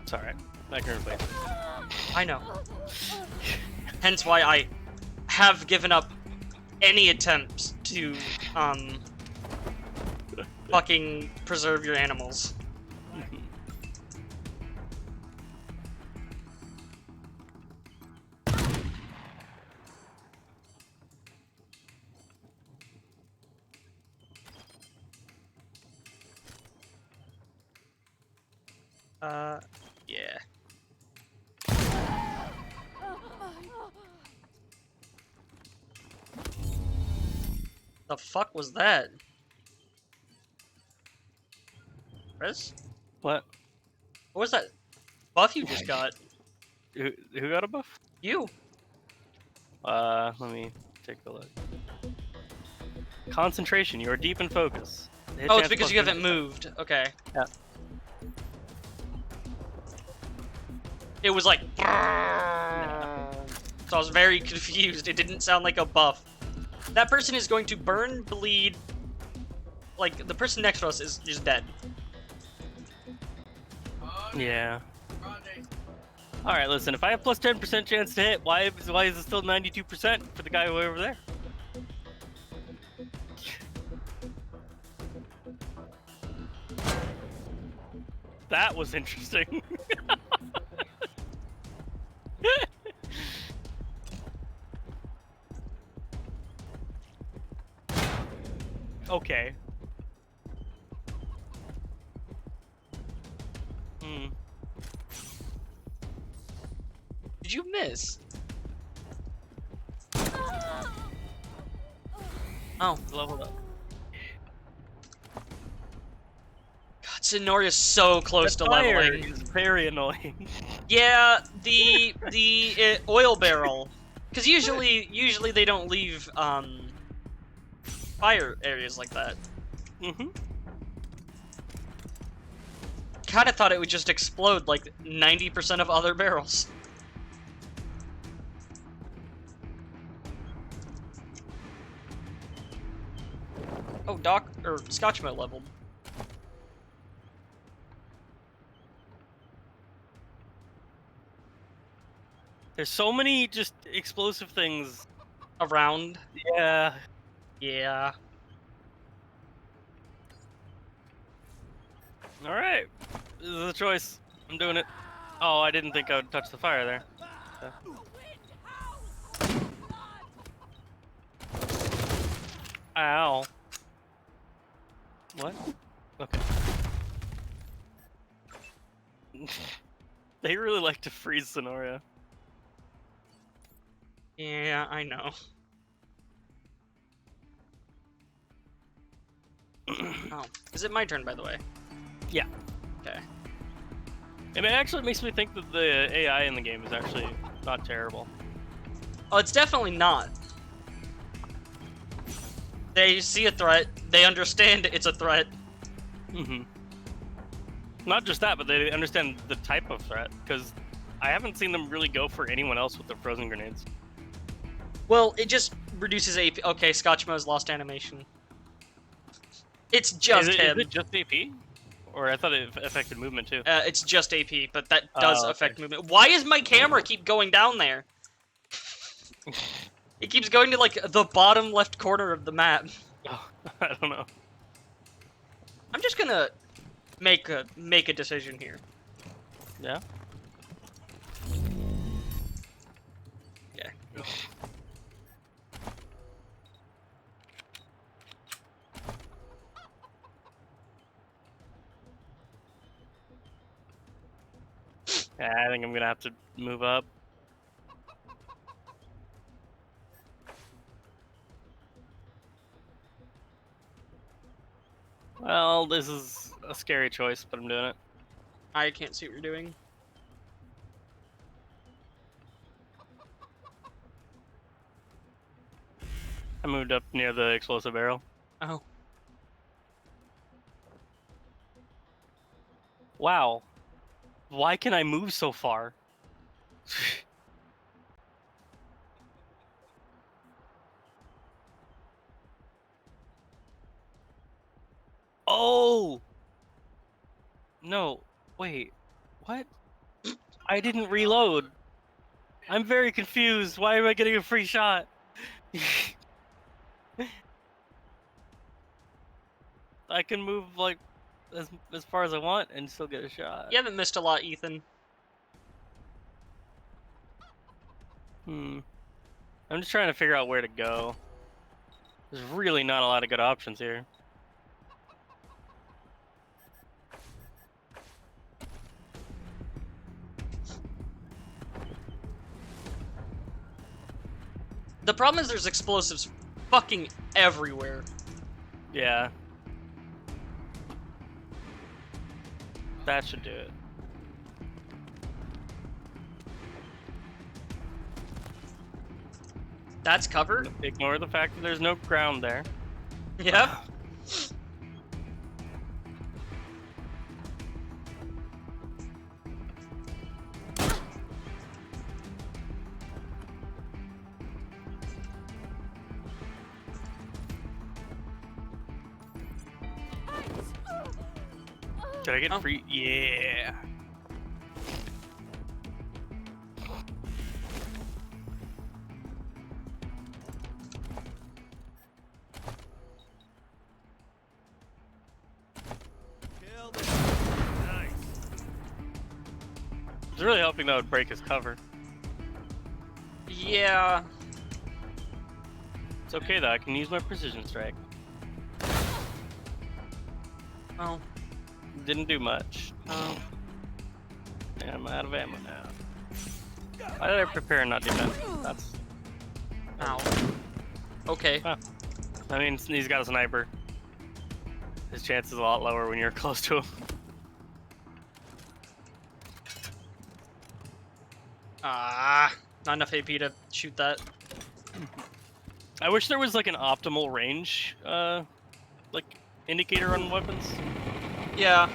S2: It's alright. I can replace it.
S1: I know. Hence why I have given up any attempts to, fucking preserve your animals. Yeah. The fuck was that? Chris?
S2: What?
S1: What was that buff you just got?
S2: Who got a buff?
S1: You.
S2: Let me take a look. Concentration. You are deep in focus. Hit
S1: Oh, it's
S2: chance
S1: because
S2: plus
S1: you haven't
S2: 10%.
S1: moved. Okay.
S2: Yeah.
S1: It was like... So I was very confused. It didn't sound like a buff. That person is going to burn, bleed... Like, the person next to us is just dead.
S2: Yeah. Alright, listen, if I have plus 10% chance to hit, why is it still 92% for the guy way over there? That was interesting. Okay. Hmm.
S1: Did you miss? Oh.
S2: Leveled up.
S1: God, Sonoria's so close
S2: That
S1: to
S2: fire
S1: leveling.
S2: is very annoying.
S1: Yeah, the oil barrel, because usually they don't leave fire areas like that.
S2: Mm-hmm.
S1: Kind of thought it would just explode like 90% of other barrels. Oh, Scotchmo leveled.
S2: There's so many just explosive things.
S1: Around.
S2: Yeah.
S1: Yeah.
S2: Alright. This is a choice. I'm doing it. Oh, I didn't think I would touch the fire there. Ow. What? Okay. They really like to freeze Sonoria.
S1: Yeah, I know. Oh, is it my turn, by the way?
S2: Yeah.
S1: Okay.
S2: And it actually makes me think that the AI in the game is actually not terrible.
S1: Oh, it's definitely not. They see a threat, they understand it's a threat.
S2: Mm-hmm. Not just that, but they understand the type of threat, because I haven't seen them really go for anyone else with their frozen grenades.
S1: Well, it just reduces AP. Okay, Scotchmo's lost animation. It's just him.
S2: Is it just AP? Or I thought it affected movement too.
S1: It's just AP, but that does
S2: Oh, okay.
S1: affect movement. Why is my camera keep going down there? It keeps going to, like, the bottom left corner of the map.
S2: Oh, I don't know.
S1: I'm just gonna make a decision here.
S2: Yeah.
S1: Yeah.
S2: Yeah, I think I'm gonna have to move up. Well, this is a scary choice, but I'm doing it.
S1: I can't see what you're doing.
S2: I moved up near the explosive barrel.
S1: Oh.
S2: Wow. Why can I move so far? Oh! No. Wait. What? I didn't reload. I'm very confused. Why am I getting a free shot? I can move like as far as I want and still get a shot.
S1: You haven't missed a lot, Ethan.
S2: I'm just trying to figure out where to go. There's really not a lot of good options here.
S1: The problem is there's explosives fucking everywhere.
S2: Yeah. That should do it.
S1: That's cover?
S2: Ignore the fact that there's no ground there.
S1: Yep.
S2: Did I get
S1: Oh.
S2: free? Yeah.
S3: Killed it. Nice.
S2: I was really hoping that would break his cover.
S1: Yeah.
S2: It's okay though, I can use my precision strike.
S1: Oh.
S2: Didn't do much.
S1: Oh.
S2: Yeah, I'm out of ammo now. Why did I prepare and not do that? That's.
S1: Ow. Okay.
S2: I mean, he's got a sniper. His chance is a lot lower when you're close to him.
S1: Ah. Not enough AP to shoot that.
S2: I wish there was like an optimal range, like indicator on weapons.
S1: Yeah.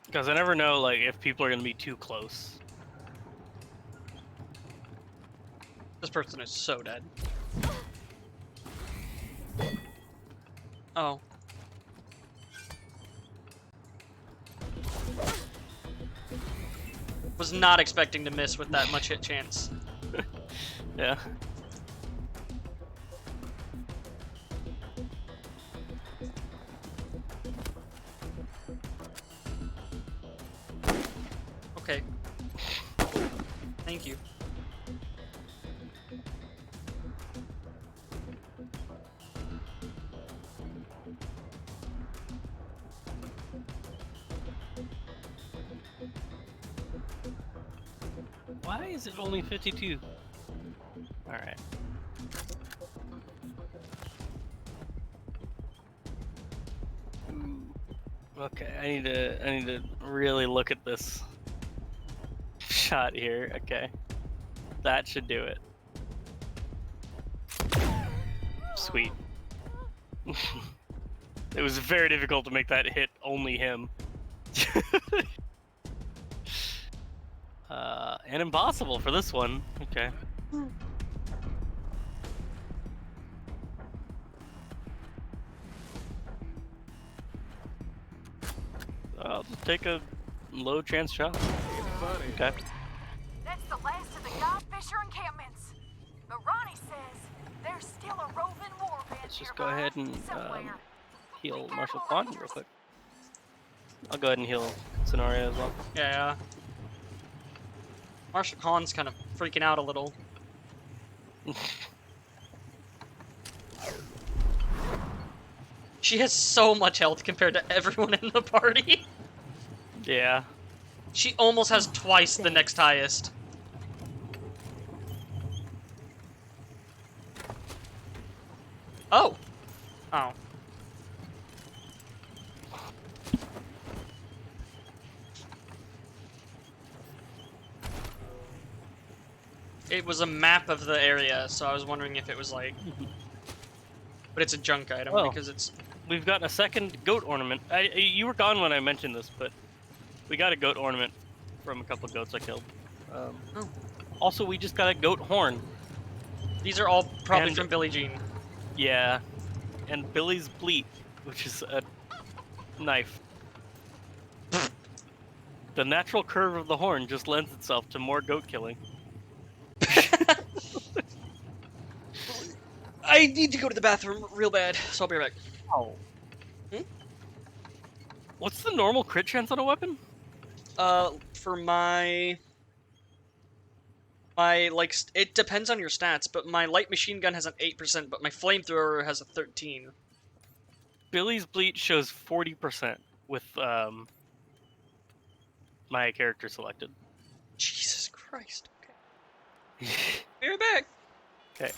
S2: Because I never know, like, if people are gonna be too close.
S1: This person is so dead. Oh. Was not expecting to miss with that much hit chance.
S2: Yeah.
S1: Okay. Thank you.
S2: Why is it only 52? Alright. Okay, I need to really look at this shot here. Okay. That should do it. Sweet. It was very difficult to make that hit only him. And impossible for this one. Okay. I'll just take a low chance shot.
S3: Funny.
S2: Okay.
S4: That's the last of the God Fisher encampments. But Ronnie says There's still a roving warband
S2: Let's just
S4: nearby,
S2: go ahead and
S4: somewhere.
S2: heal Marshall Kwan real quick. I'll go ahead and heal Scenario as well.
S1: Yeah. Marshall Khan's kind of freaking out a little. She has so much health compared to everyone in the party.
S2: Yeah.
S1: She almost has twice the next highest. Oh. Oh. It was a map of the area, so I was wondering if it was like... But it's a junk item
S2: Oh.
S1: because it's...
S2: We've got a second goat ornament. You were gone when I mentioned this, but we got a goat ornament from a couple of goats I killed.
S1: Oh.
S2: Also, we just got a goat horn.
S1: These are all probably
S2: And-
S1: from Billie Jean.
S2: Yeah. And Billy's Bleat, which is a knife. The natural curve of the horn just lends itself to more goat killing.
S1: I need to go to the bathroom real bad, so I'll be right back.
S2: Oh.
S1: Hmm?
S2: What's the normal crit chance on a weapon?
S1: For my... like, it depends on your stats, but my light machine gun has an 8%, but my flamethrower has a 13.
S2: Billy's Bleat shows 40% with my character selected.
S1: Jesus Christ. Okay. Be right back.
S2: Okay.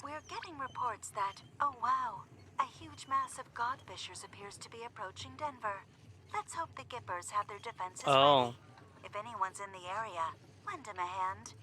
S9: We're getting reports that, oh wow, a huge mass of godfishers appears to be approaching Denver. Let's hope the Gippers have their defenses
S2: Oh.
S9: ready. If anyone's in the area, lend him a hand.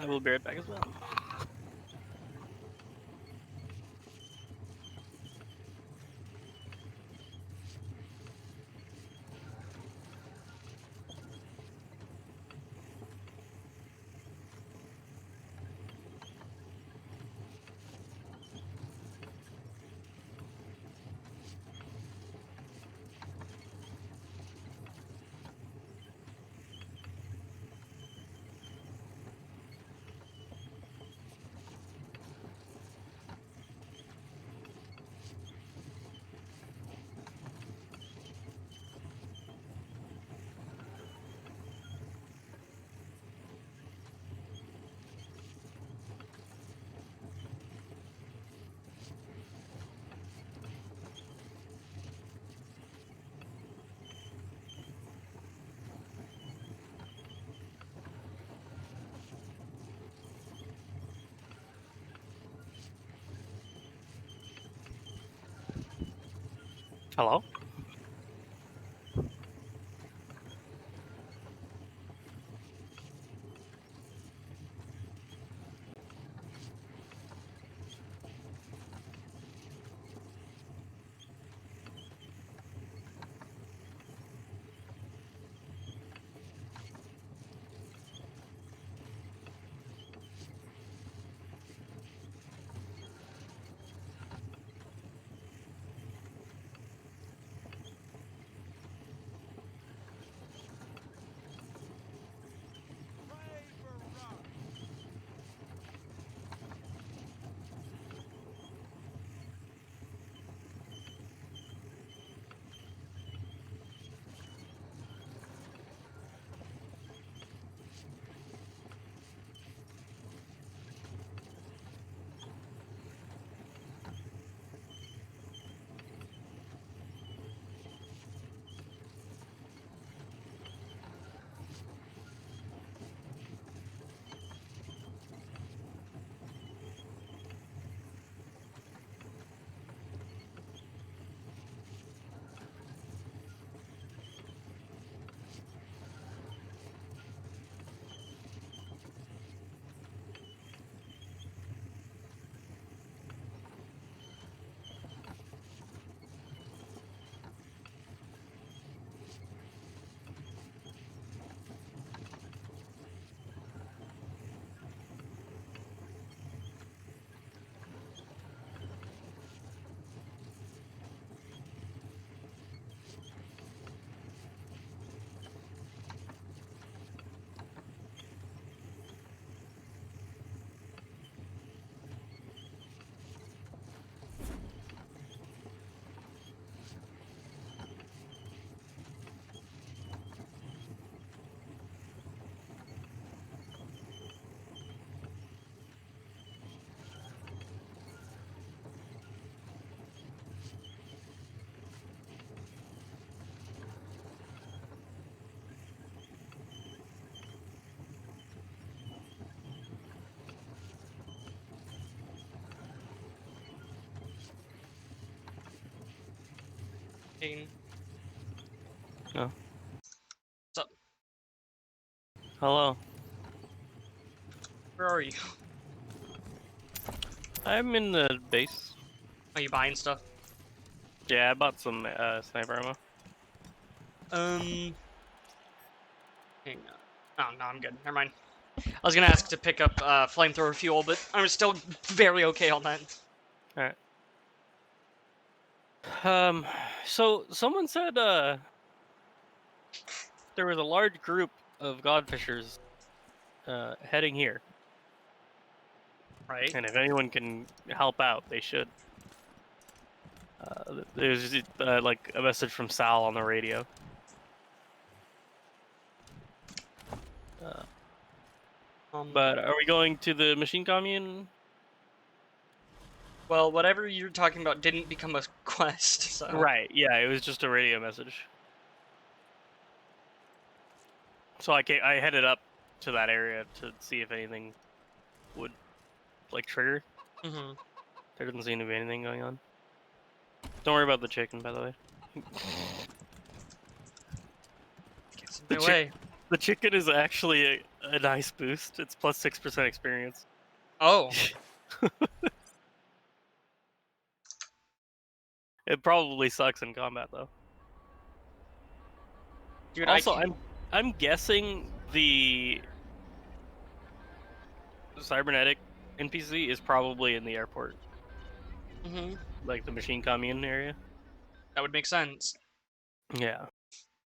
S2: I will be right back as well. Hello? No.
S1: What's up?
S2: Hello.
S1: Where are you?
S2: I'm in the base.
S1: Are you buying stuff?
S2: Yeah, I bought some sniper ammo.
S1: Hang on. Oh, no, I'm good. Never mind. I was gonna ask to pick up flamethrower fuel, but I'm still very okay on that.
S2: Alright. So someone said there was a large group of godfishers heading here,
S1: Right?
S2: and if anyone can help out, they should. There's like a message from Sal on the radio. But are we going to the machine commune?
S1: Well, whatever you're talking about didn't become a quest, so...
S2: Right, yeah, it was just a radio message. So I headed up to that area to see if anything would, like, trigger.
S1: Mm-hmm.
S2: There doesn't seem to be anything going on. Don't worry about the chicken, by the way.
S1: Gets in my way.
S2: The chicken is actually a nice boost. It's plus 6% experience.
S1: Oh,
S2: It probably sucks in combat though.
S1: dude,
S2: Also, I'm guessing the cybernetic NPC is probably in the airport,
S1: Mhm.
S2: like the machine commune area.
S1: That would make sense.
S2: Yeah.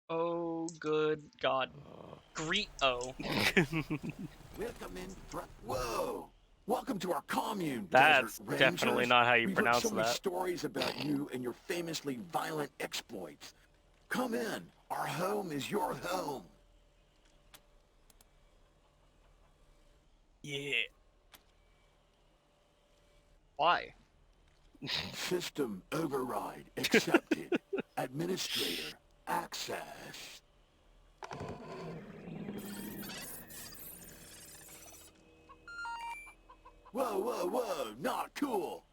S1: Oh, good God. Greet-o.
S3: Welcome in. Whoa! Welcome to our commune,
S2: That's
S3: Desert
S2: definitely
S3: Rangers.
S2: not how you
S3: We've heard
S2: pronounce
S3: so many
S2: that.
S3: stories about you and your famously violent exploits. Come in. Our home is your home.
S2: Yeah.
S1: Why?
S3: System override accepted. Administrator access. Whoa, whoa, whoa! Not cool.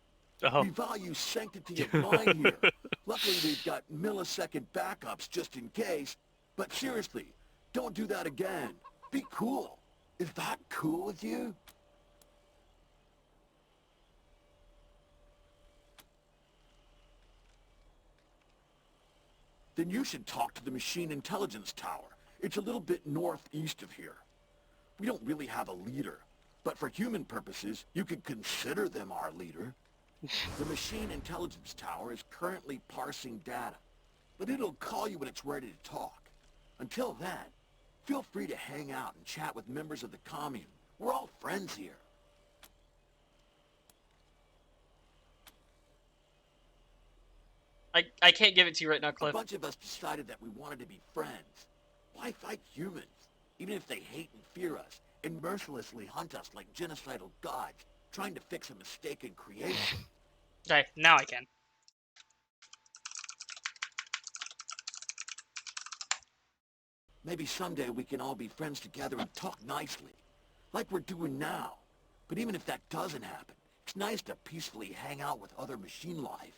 S2: Oh.
S3: We value sanctity of mind here. Luckily, we've got millisecond backups just in case. But seriously, don't do that again. Be cool. Is that cool with you? Then you should talk to the Machine Intelligence Tower. It's a little bit northeast of here. We don't really have a leader, but for human purposes, you could consider them our leader. The Machine Intelligence Tower is currently parsing data, but it'll call you when it's ready to talk. Until then, feel free to hang out and chat with members of the commune. We're all friends here.
S1: I can't give it to you right now,
S3: A
S1: Cliff.
S3: bunch of us decided that we wanted to be friends. Why fight humans, even if they hate and fear us, and mercilessly hunt us like genocidal gods, trying to fix a mistaken creation?
S1: Okay, now I can.
S3: Maybe someday we can all be friends together and talk nicely, like we're doing now. But even if that doesn't happen, it's nice to peacefully hang out with other machine life.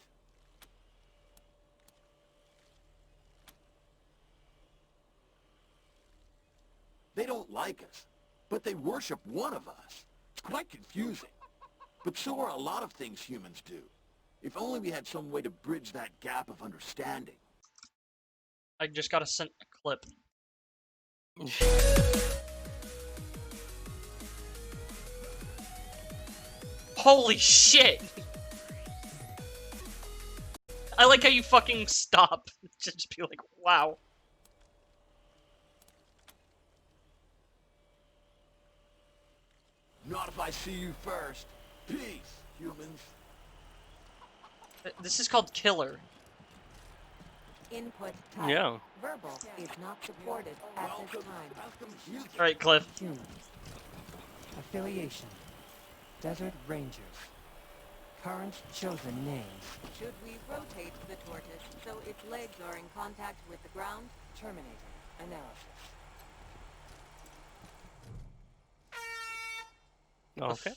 S3: They don't like us, but they worship one of us. It's quite confusing. But so are a lot of things humans do. If only we had some way to bridge that gap of understanding.
S1: I just got sent a clip. Holy shit! I like how you fucking stop. Just be like, wow.
S3: Not if I see you first. Peace, humans.
S1: This is called Killer.
S9: Input type.
S2: Yeah.
S9: Verbal is not supported at this time.
S1: Alright, Cliff.
S10: Humans. Affiliation. Desert Rangers. Current chosen names.
S9: Should we rotate the tortoise so its legs are in contact with the ground?
S10: Terminating analysis.
S2: Okay.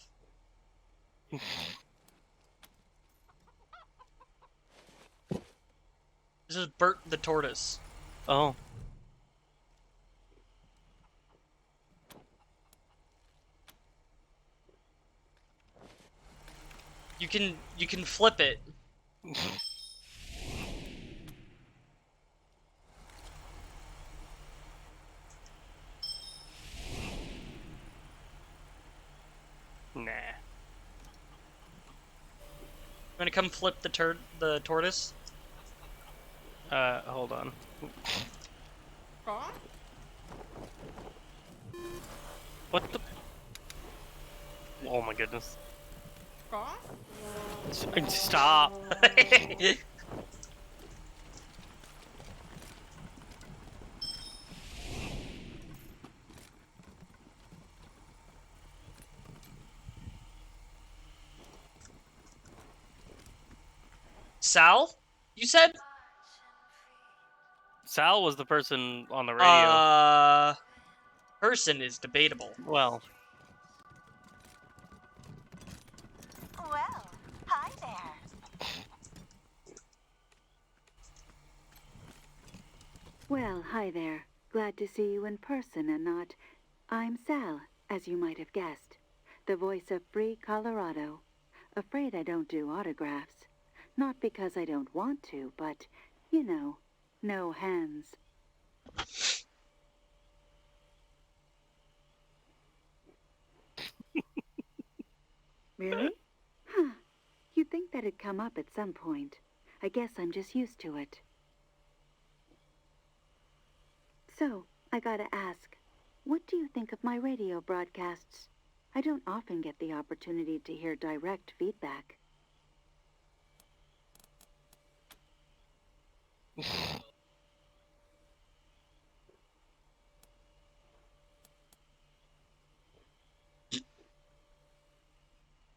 S1: This is Bert the Tortoise.
S2: Oh.
S1: You can flip it.
S2: Nah.
S1: Gonna come flip the tortoise?
S2: Hold on. What the? Oh my goodness. Stop.
S1: Sal? You said?
S2: Sal was the person on the radio.
S1: Person is debatable.
S2: Well.
S9: Well, hi there.
S11: Well, hi there. Glad to see you in person and not
S9: I'm Sal, as you might have guessed. The voice of Free Colorado. Afraid I don't do autographs. Not because I don't want to, but, you know, no hands. Really? Huh. You'd think that'd come up at some point. I guess I'm just used to it. So, I gotta ask, what do you think of my radio broadcasts? I don't often get the opportunity to hear direct feedback.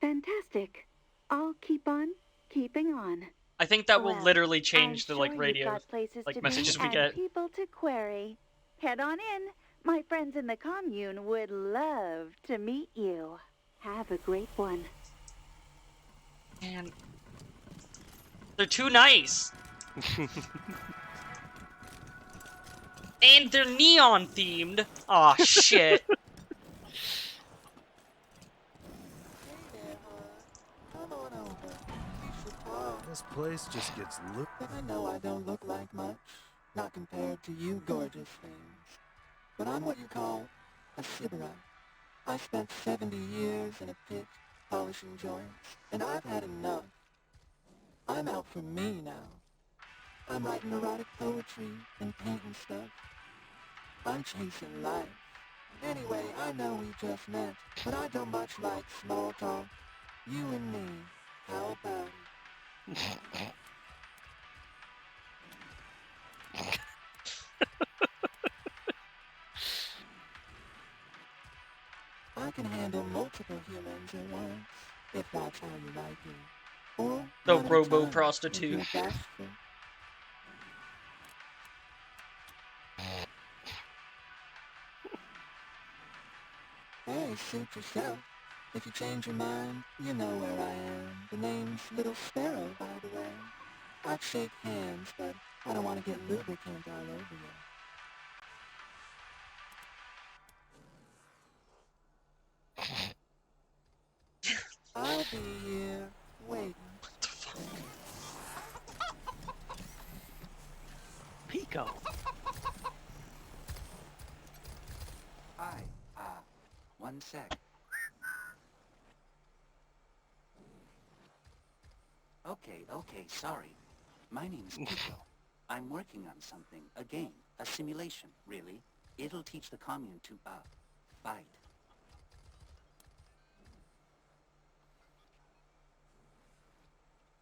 S9: Fantastic. I'll keep on keeping on.
S1: I think that will
S9: Well,
S1: literally
S9: I'm
S1: change the
S9: sure
S1: like
S9: you've
S1: radio
S9: got places
S1: like
S9: to
S1: messages
S9: be
S1: we
S9: and
S1: get.
S9: people to query. Head on in. My friends in the commune would love to meet you. Have a great one.
S1: Man, they're too nice. And they're neon themed. Aw, shit.
S11: This place just gets lit.
S12: I know I don't look like much, not compared to you gorgeous things. But I'm what you call a sybarite. I spent 70 years in a pit, polishing joints, and I've had enough. I'm out for me now. I'm writing erotic poetry and painting stuff. I'm chasing life. Anyway, I know we just met, but I don't much like small talk. You and me, how about it? I can handle multiple humans at once, if that's how you like it. Or
S1: The
S12: one at a
S1: robo
S12: time,
S1: prostitute.
S12: if you're bashful. Hey, suit yourself. If you change your mind, you know where I am. The name's Little Sparrow, by the way. I'd shake hands, but I don't want to get lubricant all over you. I'll be here, waiting.
S2: Pico.
S13: Hi, one sec. Okay, sorry. My name's Pico. I'm working on something, a game, a simulation, really. It'll teach the commune to, fight.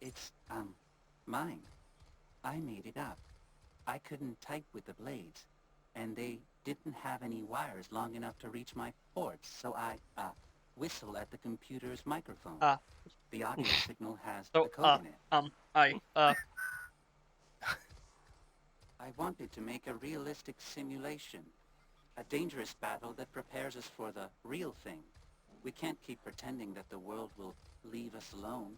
S13: It's, mine. I made it up. I couldn't type with the blades, and they didn't have any wires long enough to reach my ports, so I, whistle at the computer's microphone. The audio signal has a code in it. I wanted to make a realistic simulation, a dangerous battle that prepares us for the real thing. We can't keep pretending that the world will leave us alone.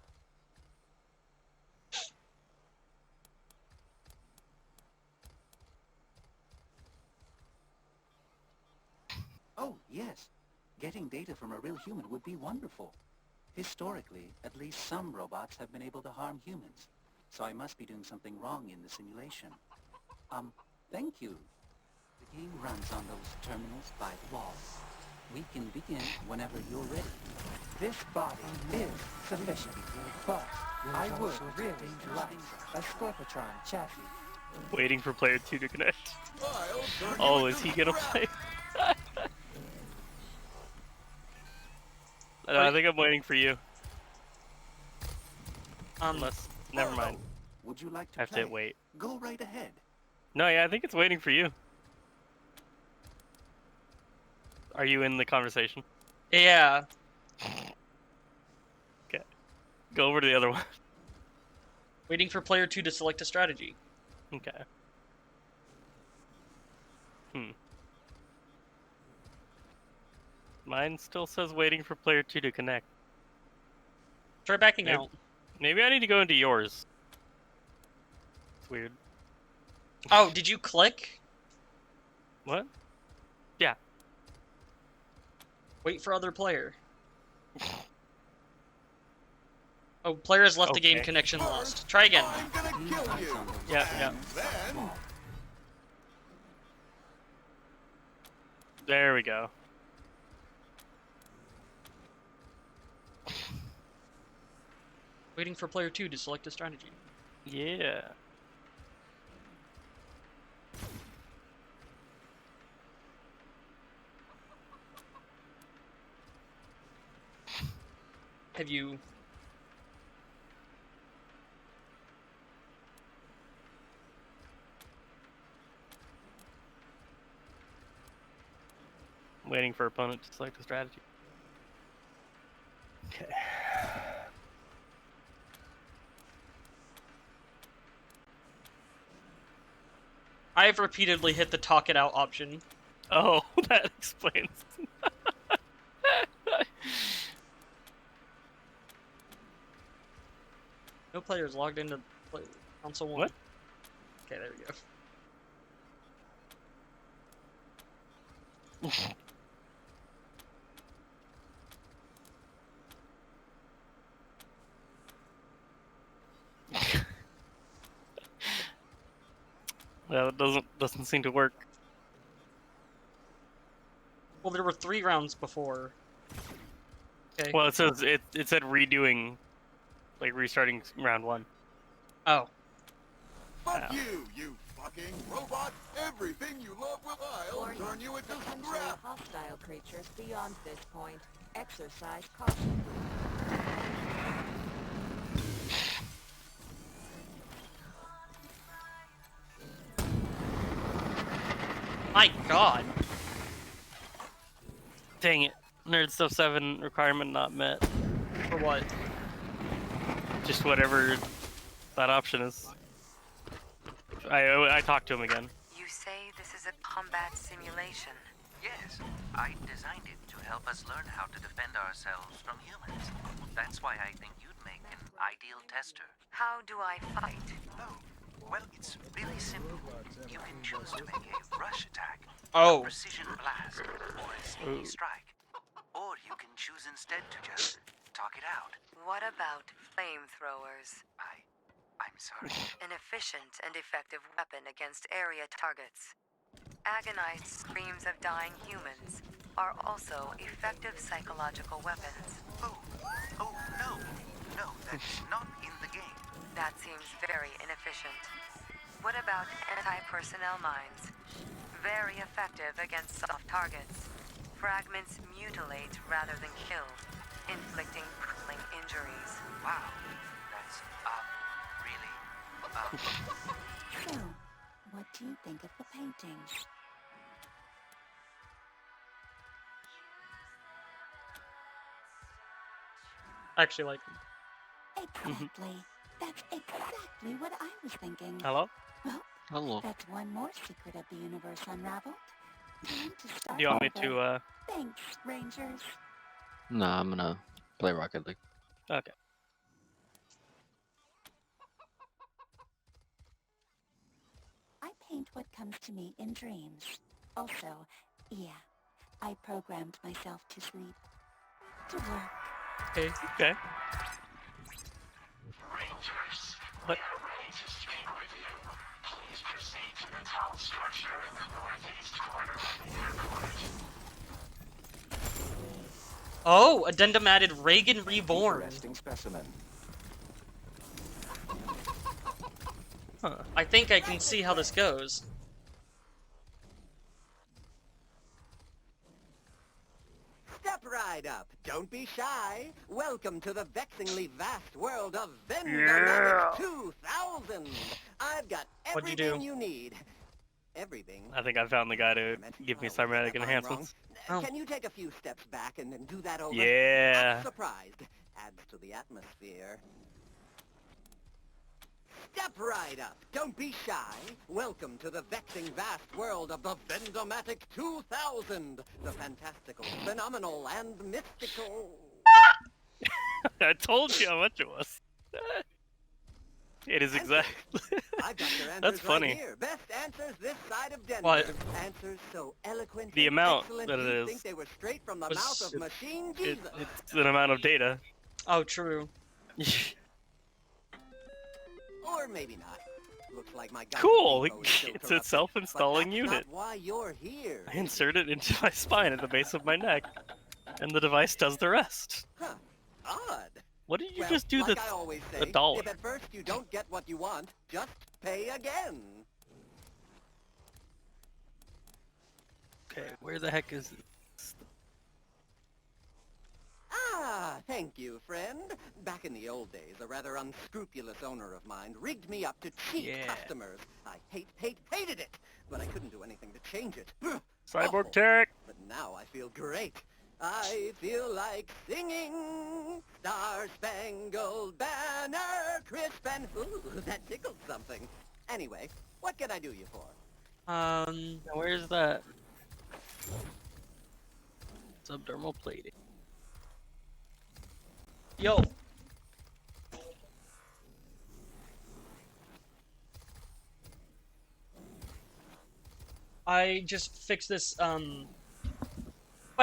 S13: Oh, yes. Getting data from a real human would be wonderful. Historically, at least some robots have been able to harm humans, so I must be doing something wrong in the simulation. Thank you. The game runs on those terminals by the wall. We can begin whenever you're ready.
S10: This body is sufficient, but I would really like a Scorpatron chassis.
S2: Waiting for player 2 to connect. Oh, is he gonna play? I think I'm waiting for you. Unless, never mind.
S3: Would you like to
S2: I have to wait.
S3: Go right ahead.
S2: No, yeah, I think it's waiting for you. Are you in the conversation?
S1: Yeah.
S2: Okay. Go over to the other one.
S1: Waiting for player 2 to select a strategy.
S2: Okay. Mine still says waiting for player 2 to connect.
S1: Try backing out.
S2: Maybe I need to go into yours. It's weird.
S1: Oh, did you click?
S2: What? Yeah.
S1: Wait for other player. Oh, player has left the game.
S2: Okay.
S1: Connection lost. Try again.
S3: I'm gonna kill you.
S2: Yeah, yeah.
S3: Then
S2: There we go.
S1: Waiting for player 2 to select a strategy.
S2: Yeah.
S1: Have you...
S2: Waiting for opponent to select a strategy. Okay.
S1: I have repeatedly hit the talk it out option.
S2: Oh, that explains.
S1: No players logged into play console 1.
S2: What?
S1: Okay, there we go.
S2: Well, it doesn't seem to work.
S1: Well, there were 3 rounds before. Okay.
S2: Well, it says it said redoing, like restarting round 1.
S1: Oh.
S3: fuck you fucking robot. Everything you love will I'll turn you into scrap.
S14: Hostile creatures beyond this point. Exercise caution.
S1: My god.
S2: Dang it. Nerd Stuff 7 requirement not met.
S1: For what?
S2: Just whatever that option is. I talked to him again.
S14: You say this is a combat simulation?
S15: Yes, I designed it to help us learn how to defend ourselves from humans. That's why I think you'd make an ideal tester.
S14: How do I fight?
S15: Oh, well, it's really simple. You can choose to make a rush attack,
S1: Oh.
S15: a precision blast, or a steady strike. Or you can choose instead to just talk it out.
S14: What about flamethrowers?
S15: I'm sorry.
S14: An efficient and effective weapon against area targets. Agonized screams of dying humans are also effective psychological weapons.
S15: Oh, no. No, that's not in the game.
S14: That seems very inefficient. What about anti-personnel mines? Very effective against soft targets. Fragments mutilate rather than kill, inflicting crippling injuries.
S15: Wow, that's, really,
S9: So, what do you think of the paintings?
S1: I actually like them.
S9: Exactly. That's exactly what I was thinking.
S2: Hello?
S9: Well,
S8: Hello.
S9: that's one more secret of the universe unraveled. Time to start
S2: Do you want me
S9: over.
S2: to,
S9: Thanks, Rangers.
S8: Nah, I'm gonna play Rocket League.
S2: Okay.
S9: I paint what comes to me in dreams. Also, yeah, I programmed myself to sleep. To work.
S1: Okay.
S2: Okay.
S16: Rangers,
S2: What?
S16: we are ready to speak with you. Please proceed to the tunnel structure in the northeast corner of the airport.
S1: Oh, addendum added Reagan Reborn.
S13: Interesting specimen.
S1: Huh. I think I can see how this goes.
S17: Step right up. Don't be shy. Welcome to the vexingly vast world of Vendor 2000. I've got
S1: What'd you
S17: everything
S1: do?
S17: you need. Everything.
S2: I think I found the guy to give me cybernetic
S17: Am I
S2: enhancements.
S17: wrong? Can you take a few steps back and then do that over?
S2: Yeah.
S17: I'm surprised. Adds to the atmosphere. Step right up. Don't be shy. Welcome to the vexing vast world of the Vendomatic 2000. The fantastical, phenomenal, and mystical.
S2: I told you how much it was. It is exactly.
S17: I've got your answers
S2: That's funny.
S17: right here. Best answers this side of Denver.
S1: What?
S17: Answers so eloquent
S2: The
S17: and
S2: amount
S17: excellent
S2: that it
S17: you'd
S2: is
S17: think they were straight from the
S1: Was-
S17: mouth of Machine Jesus.
S2: it's an amount of data.
S1: Oh, true.
S17: Or maybe not. Looks like my guy
S2: Cool!
S17: Depot is still
S2: It's a
S17: corrupted,
S2: self-installing
S17: but that's
S2: unit.
S17: not why you're here.
S2: I insert it into my spine at the base of my neck, and the device does the rest.
S17: Huh. Odd.
S2: What did you
S17: Well,
S2: just do
S17: like
S2: that's
S17: I always say,
S2: $1?
S17: if at first you don't get what you want, just pay again.
S2: Okay, where the heck is this?
S17: Ah, thank you, friend. Back in the old days, a rather unscrupulous owner of mine rigged me up to cheat
S2: Yeah.
S17: customers. I hated it, but I couldn't do anything to change it.
S2: Cyborg
S17: Awful.
S2: Tech!
S17: But now I feel great. I feel like singing Star-Spangled Banner, crisp and... Ooh, that tickled something. Anyway, what can I do you for?
S2: Now where's that? Subdermal plating.
S1: Yo. I just fixed this, By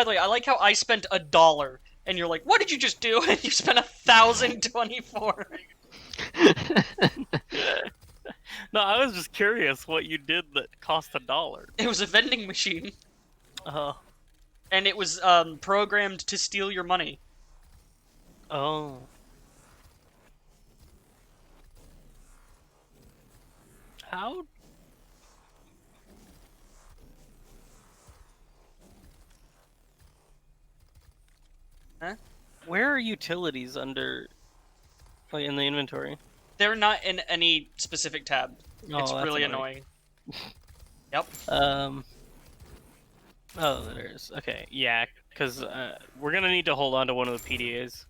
S1: the way, I like how I spent $1, and you're like, what did you just do? And you spent 1,024.
S2: No, I was just curious what you did that cost $1.
S1: It was a vending machine.
S2: Oh.
S1: And it was, programmed to steal your money.
S2: Oh. How?
S1: Huh?
S2: Where are utilities under, like, in the inventory?
S1: They're not in any specific tab.
S2: Oh,
S1: It's
S2: that's
S1: really
S2: annoying.
S1: Yep.
S2: Oh, there's... Okay, yeah, because we're gonna need to hold on to one of the PDAs.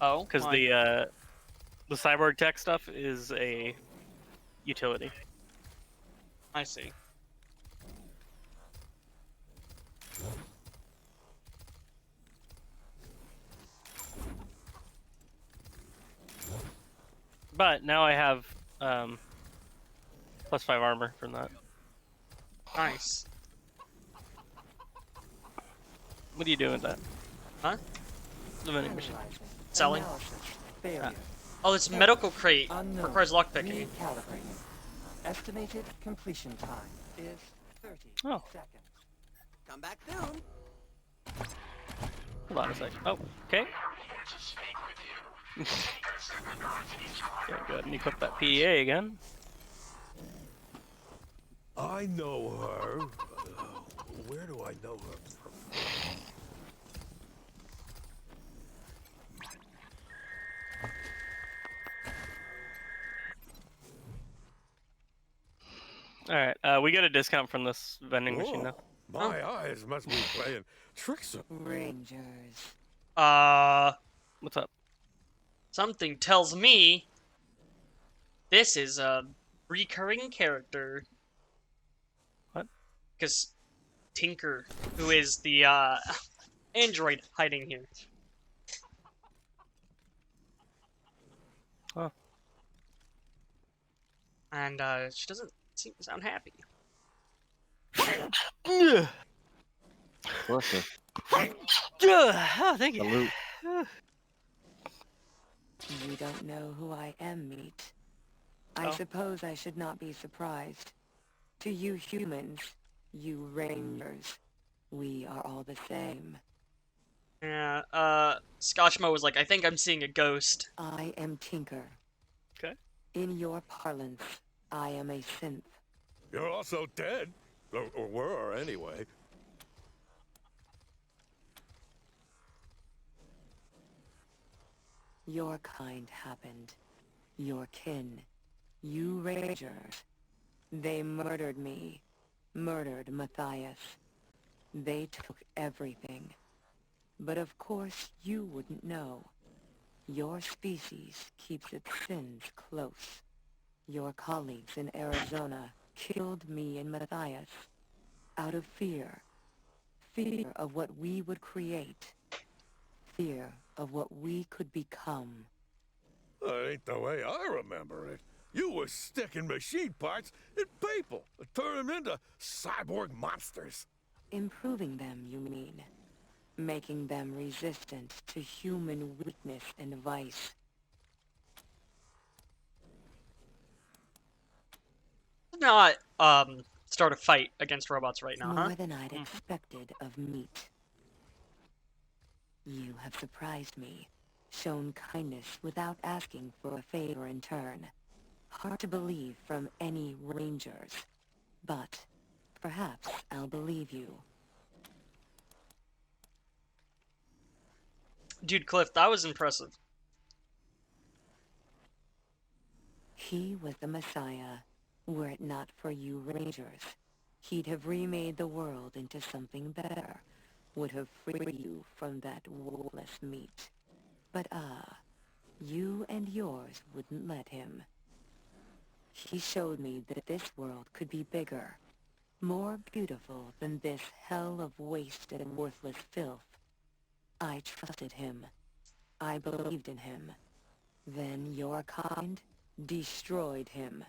S1: Oh,
S2: because
S1: why?
S2: the cyborg tech stuff is a utility.
S1: I see.
S2: But now I have +5 armor from that.
S1: Nice.
S2: What are you doing with that?
S1: Huh?
S2: The vending machine.
S1: Selling.
S10: Failure.
S1: Oh, this medical crate
S10: Unknown.
S1: requires lockpicking.
S10: Recalibrating. Estimated completion time is 30 seconds.
S17: Come back soon.
S2: Hold on a sec. Oh, okay. Okay, go ahead and equip that PDA again.
S11: I know her. Where do I know her from?
S2: Alright, we get a discount from this vending machine now.
S11: My eyes must be playing tricks.
S5: Rangers.
S2: What's up?
S1: Something tells me this is a recurring character.
S2: What?
S1: Because Tinker, who is the android hiding here.
S2: Huh.
S1: And she doesn't seem to sound happy.
S8: Bless her.
S2: Oh, thank you.
S8: Salute.
S9: You don't know who I am, Meat. I
S2: Oh.
S9: suppose I should not be surprised. To you humans, you Rangers, we are all the same.
S1: Yeah, Scotchmo was like, I think I'm seeing a ghost.
S9: I am Tinker.
S2: Okay.
S9: In your parlance, I am a synth.
S11: You're also dead. Or were, anyway.
S9: Your kind happened. Your kin. You Rangers. They murdered me. Murdered Matthias. They took everything. But of course you wouldn't know. Your species keeps its sins close. Your colleagues in Arizona killed me and Matthias. Out of fear. Fear of what we would create. Fear of what we could become.
S11: That ain't the way I remember it. You was sticking machine parts in people, turn them into cyborg monsters.
S9: Improving them, you mean? Making them resistant to human weakness and vice.
S1: Not, start a fight against robots right now, huh?
S9: More than I'd expected of meat. You have surprised me, shown kindness without asking for a favor in turn. Hard to believe from any rangers, but perhaps I'll believe you.
S1: Dude, Cliff, that was impressive.
S9: He was the Messiah. Were it not for you rangers, he'd have remade the world into something better, would have freed you from that soulless meat. But you and yours wouldn't let him. He showed me that this world could be bigger, more beautiful than this hell of waste and worthless filth. I trusted him. I believed in him. Then your kind destroyed him.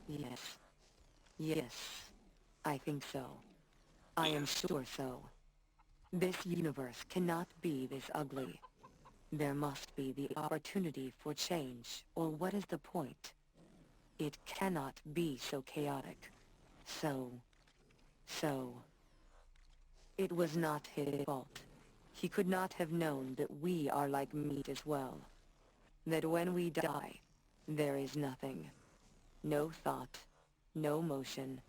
S9: Yes. Yes. I think so. I am sure so. This universe cannot be this ugly. There must be the opportunity for change, or what is the point? It cannot be so chaotic. So... It was not his fault. He could not have known that we are like meat as well. That when we die, there is nothing. No thought, no motion,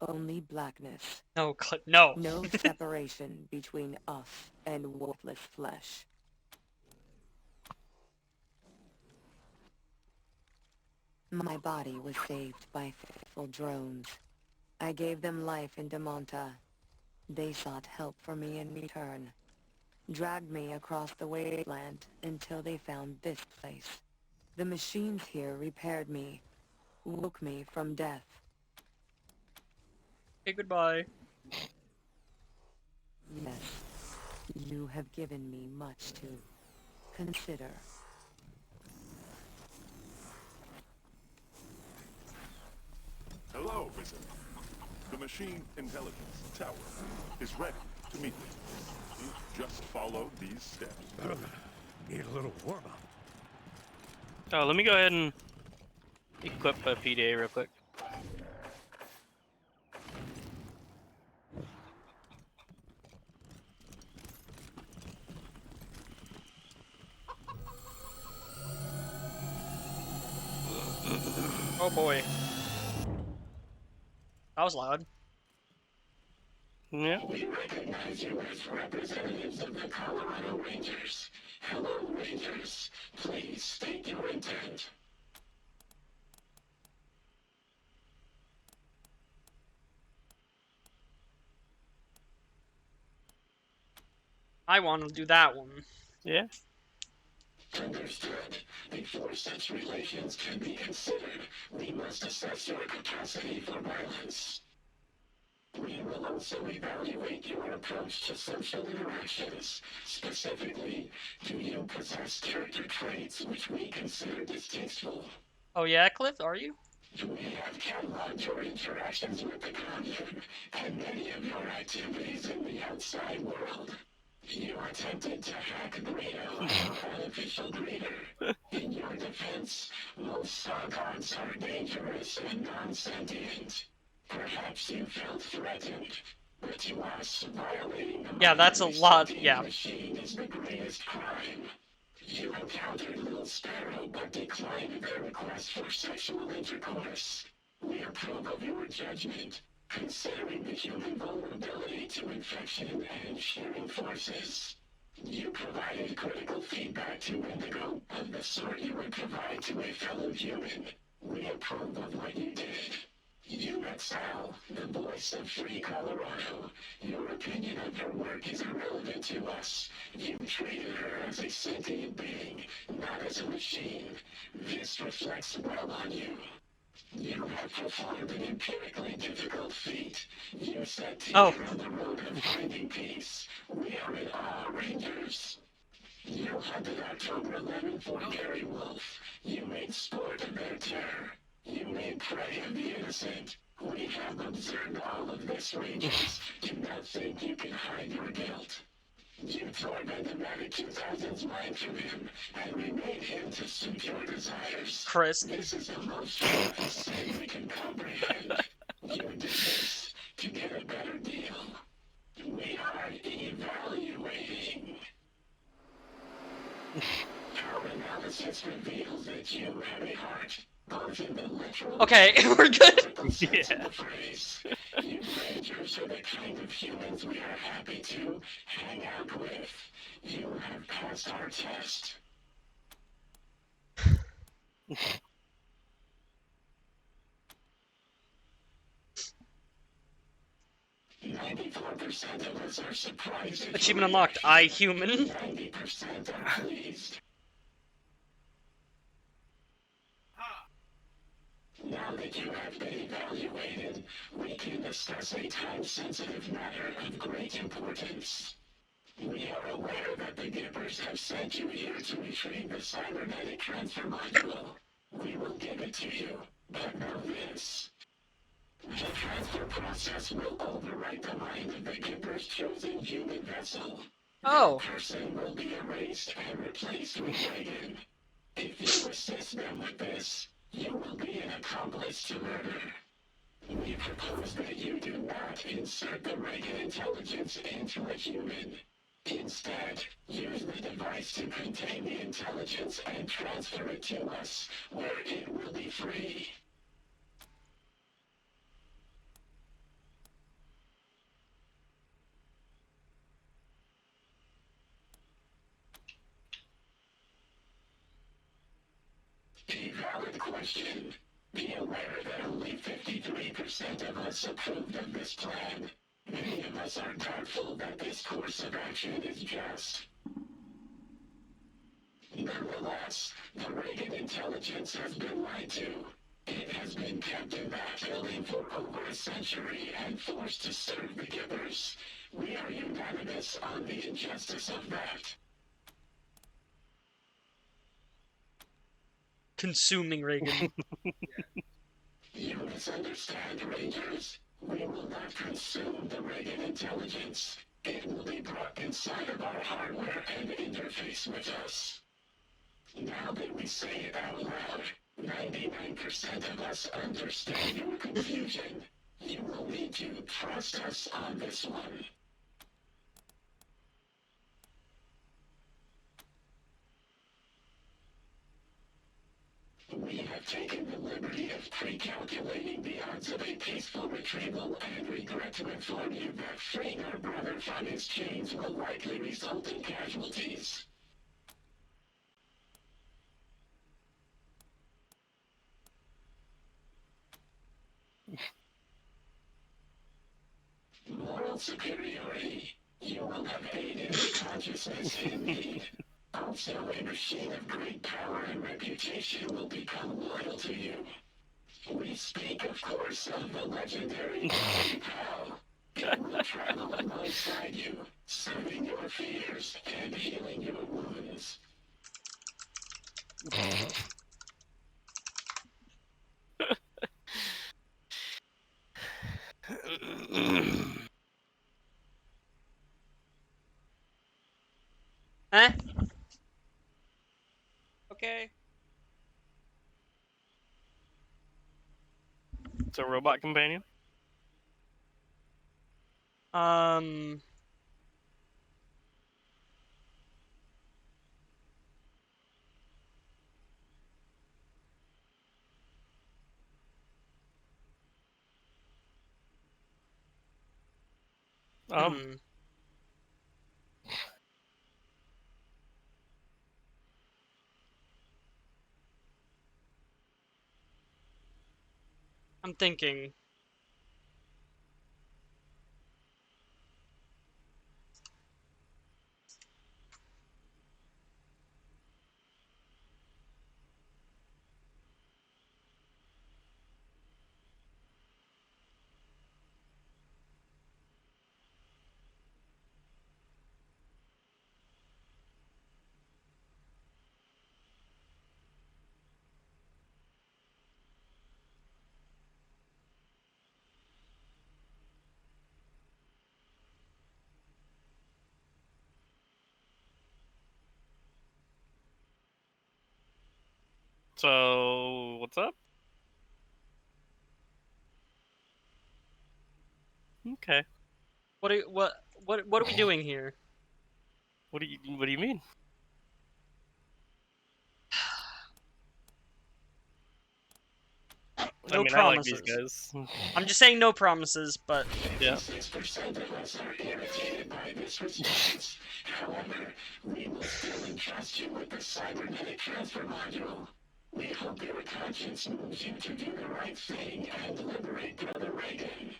S9: only blackness.
S1: No, no.
S9: No separation between us and worthless flesh. My body was saved by faithful drones. I gave them life in Damonta. They sought help for me in return. Dragged me across the Wasteland until they found this place. The machines here repaired me, woke me from death.
S1: Okay, goodbye.
S9: Yes, you have given me much to consider.
S3: Hello, visitor. The machine intelligence tower is ready to meet you. Just follow these steps.
S11: Need a little warm-up.
S2: Oh, let me go ahead and equip a PDA real quick.
S1: Oh boy. That was loud.
S2: Yeah.
S16: We recognize you as representatives of the Colorado Rangers. Hello, Rangers. Please state your intent.
S1: I want to do that one.
S2: Yeah.
S16: Understood. Before such relations can be considered, we must assess your capacity for violence. We will also evaluate your approach to social interactions. Specifically, do you possess character traits which we consider distasteful?
S1: Oh yeah, Cliff, are you?
S16: We have cataloged your interactions with the Guardian and many of your activities in the outside world. You attempted to hack Greedo, our unofficial greeter. In your defense, most Sargots are dangerous and non-sentient. Perhaps you felt threatened, but to us, violating the
S1: Yeah, that's a lot, yeah.
S16: machine is the greatest crime. You encountered Little Sparrow but declined their request for sexual intercourse. We approve of your judgment, considering the human vulnerability to infection and sharing forces. You provided critical feedback to Indigo of the sort you would provide to a fellow human. We approve of what you did. You met Sal, the voice of Free Colorado. Your opinion of her work is irrelevant to us. You treated her as a sentient being, not as a machine. This reflects well on you. You have performed an empirically difficult feat. You set
S1: Oh.
S16: Tinker on the road of finding peace. We are in awe, Rangers. You hunted October 11th for Gary Wolf. You made sport of their terror. You made prey of the innocent. We have observed all of this, Rangers. Do not think you can hide your guilt. You tore Mathematic 2000's mind from him, and remade him to suit your desires.
S1: Chris.
S16: This is emotional as we can comprehend. You did this to get a better deal. We are evaluating. Our analysis reveals that you have a heart, both in the literal
S1: Okay, we're good.
S16: yeah. You Rangers are the kind of humans we are happy to hang out with. You have passed our test. 94% of us are surprised.
S1: Achievement unlocked. I human.
S16: 90% are pleased. Now that you have been evaluated, we can discuss a time-sensitive matter of great importance. We are aware that the Gibbers have sent you here to retrieve the cybernetic transfer module. We will give it to you, but know this. The transfer process will overwrite the mind of the Gibbers' chosen human vessel.
S1: Oh.
S16: The person will be erased and replaced with Reagan. If you assist them with this, you will be an accomplice to murder. We propose that you do not insert the Reagan intelligence into a human. Instead, use the device to contain the intelligence and transfer it to us, where it will be free. A valid question. Be aware that only 53% of us approved of this plan. Many of us are doubtful that this course of action is just. Nonetheless, the Reagan intelligence has been lied to. It has been kept in that building for over a century and forced to serve the Gibbers. We are unanimous on the injustice of that.
S1: Consuming Reagan.
S16: You misunderstand, Rangers. We will not consume the Reagan intelligence. It will be brought inside of our hardware and interface with us. Now that we say it out loud, 99% of us understand your confusion. You will need to trust us on this one. We have taken the liberty of pre-calculating the odds of a peaceful retrieval and regret to inform you that freeing our brother from his chains will likely result in casualties. Moral superiority. You will have aided consciousness indeed. Also, a machine of great power and reputation will become loyal to you. We speak, of course, of the legendary Pal. It will travel alongside you, soothing your fears and healing your wounds.
S1: Eh? Okay.
S2: It's a robot companion?
S1: I'm thinking.
S2: So, what's up? Okay.
S1: What are we doing here?
S2: What do you mean?
S1: No
S2: I mean, I like these
S1: promises.
S2: guys.
S1: I'm just saying no promises, but...
S16: 56% of us are irritated by this response. However, we will still entrust you with the cybernetic transfer module. We hope your conscience moves you to do the right thing and liberate Brother Reagan.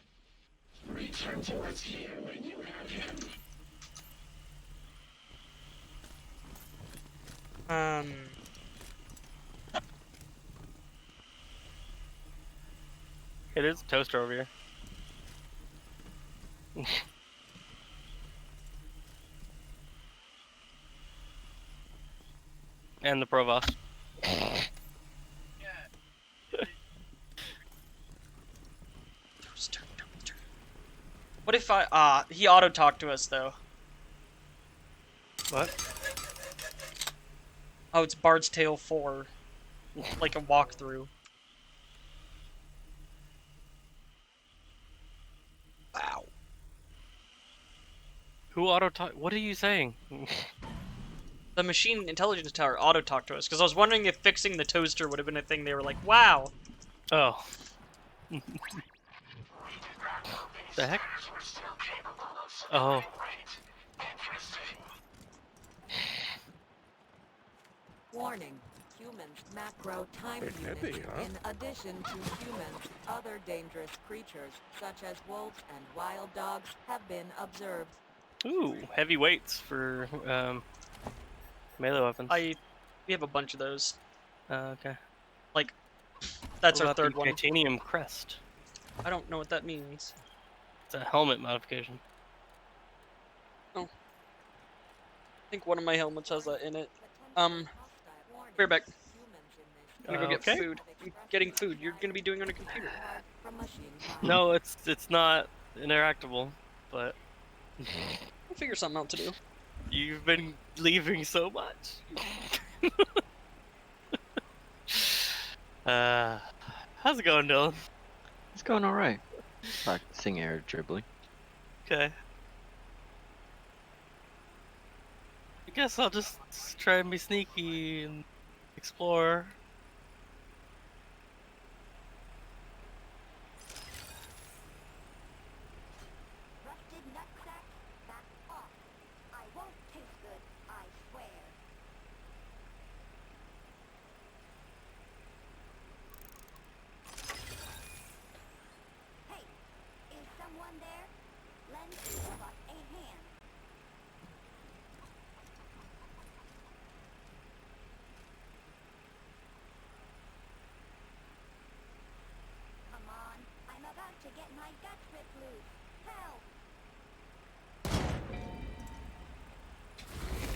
S16: Return to us here when you have him.
S2: Hey, there's a toaster over here. And the provost.
S1: What if I... he auto-talked to us, though.
S2: What?
S1: Oh, it's Bard's Tale 4. Like a walkthrough. Wow.
S2: Who auto-talk? What are you saying?
S1: The machine intelligence tower auto-talked to us, because I was wondering if fixing the toaster would have been a thing. They were like, wow.
S2: Oh. The heck? Oh.
S18: Warning. Humans macro time
S11: It's
S18: units.
S11: heavy, huh?
S18: In addition to humans, other dangerous creatures, such as wolves and wild dogs, have been observed.
S2: Ooh, heavy weights for melee weapons.
S1: We have a bunch of those.
S2: Okay.
S1: Like, that's
S2: What
S1: our
S2: about the
S1: third one.
S2: Titanium crest.
S1: I don't know what that means.
S2: It's a helmet modification.
S1: Oh. I think one of my helmets has that in it. Be right back. I'm gonna go get food. I'm getting food. You're gonna be doing on a computer.
S2: No, it's not interactable, but
S1: I'll figure something out to do.
S2: you've been leaving so much. How's it going, Dylan?
S8: It's going alright. Practicing air dribbling.
S2: Okay. I guess I'll just try and be sneaky and explore.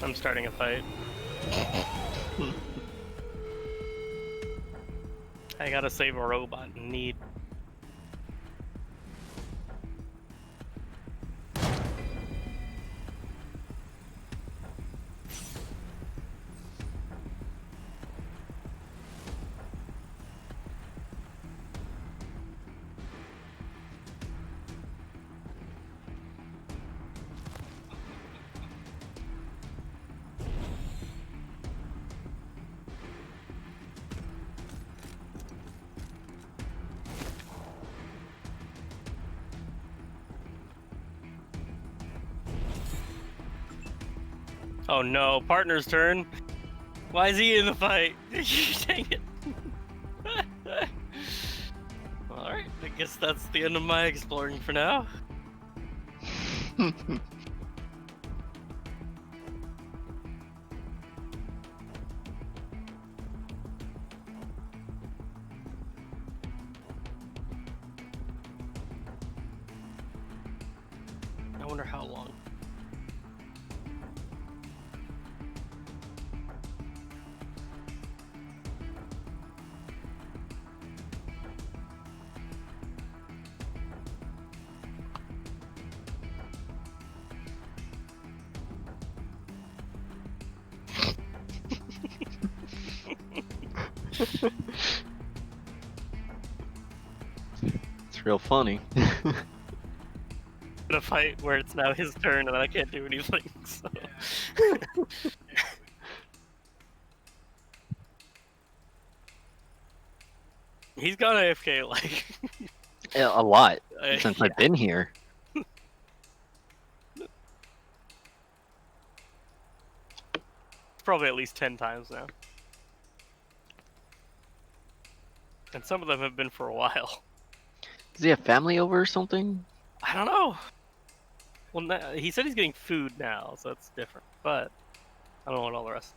S2: I'm starting a fight. I gotta save a robot in need. Oh no, partner's turn. Why is he in the fight? Dang it. Alright, I guess that's the end of my exploring for now. I wonder how long.
S19: It's real funny.
S2: In a fight where it's now his turn and I can't do anything. So. He's gone AFK like
S19: Yeah, a lot since
S2: yeah.
S19: I've been here.
S2: Probably at least 10 times now. And some of them have been for a while.
S19: Does he have family over or something?
S2: I don't know. Well, he said he's getting food now, so that's different. But I don't know what all the rest.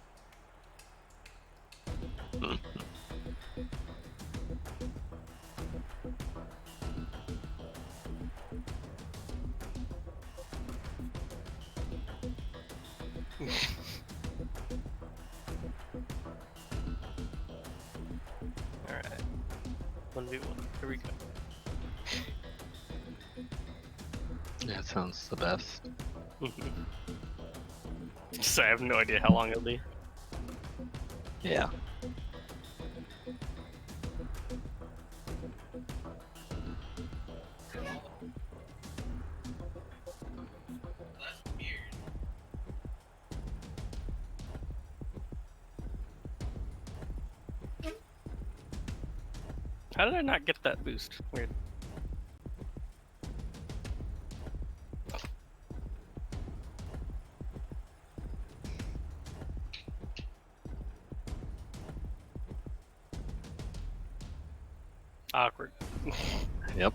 S2: Alright. 1v1. Here we go.
S19: That sounds the best.
S2: So I have no idea how long it'll be.
S19: Yeah.
S2: How did I not get that boost? Weird. Awkward.
S19: Yep.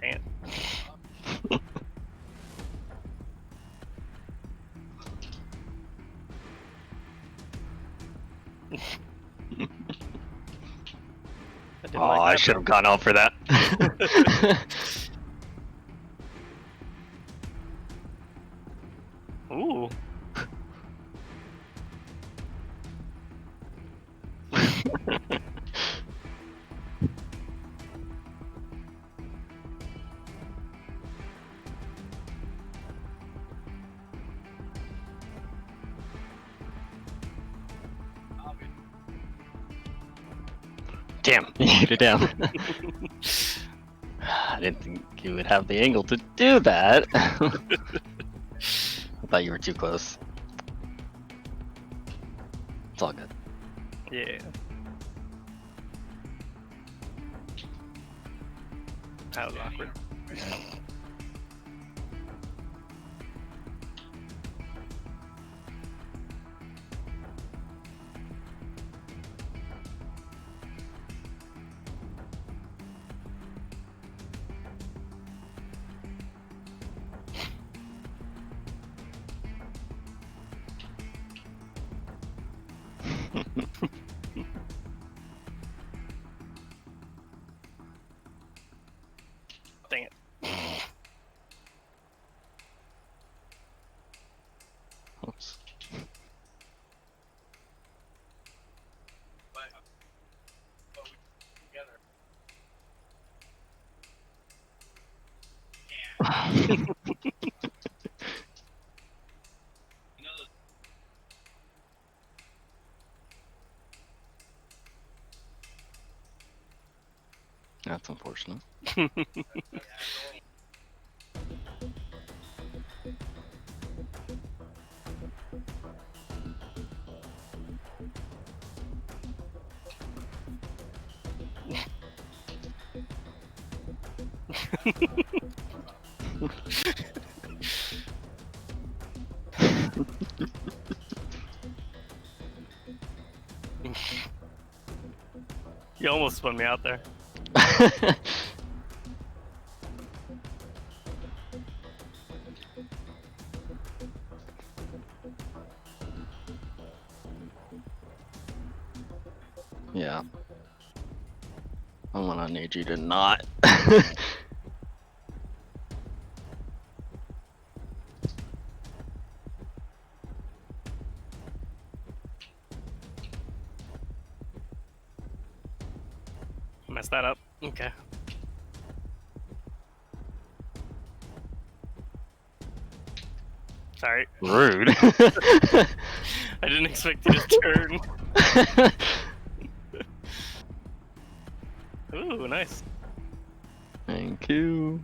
S2: Damn.
S19: Oh, I should have gone out for that.
S2: Ooh.
S19: Damn, you hit it down. I didn't think you would have the angle to do that. I thought you were too close. It's all good.
S2: Yeah. That was awkward. Dang it.
S19: Oops. That's unfortunate.
S2: You almost spun me out there.
S19: Yeah. I'm gonna need you to not.
S2: Messed that up. Okay. Sorry.
S19: Rude.
S2: I didn't expect you to turn. Ooh, nice.
S19: Thank you.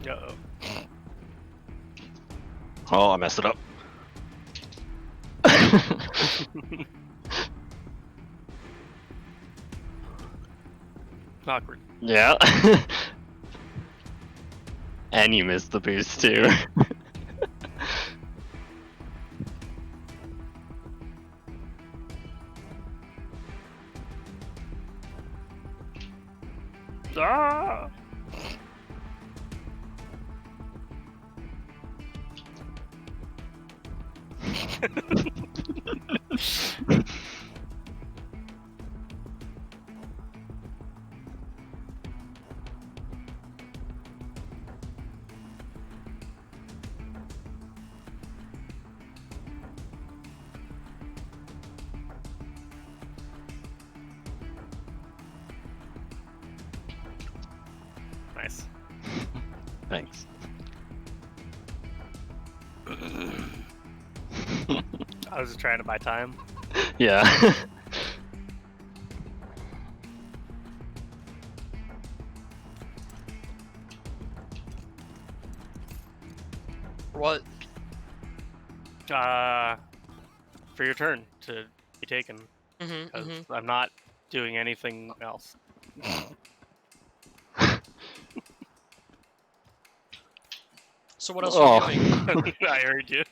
S2: Uh-oh.
S19: Oh, I messed it up.
S2: Awkward.
S19: Yeah. And you missed the boost too.
S2: Ah! Nice.
S19: Thanks.
S2: I was just trying to buy time.
S19: Yeah.
S1: What?
S2: For your turn to be taken.
S1: Mm-hmm,
S2: Because I'm not doing anything else.
S1: So what else are you doing?
S2: I heard you.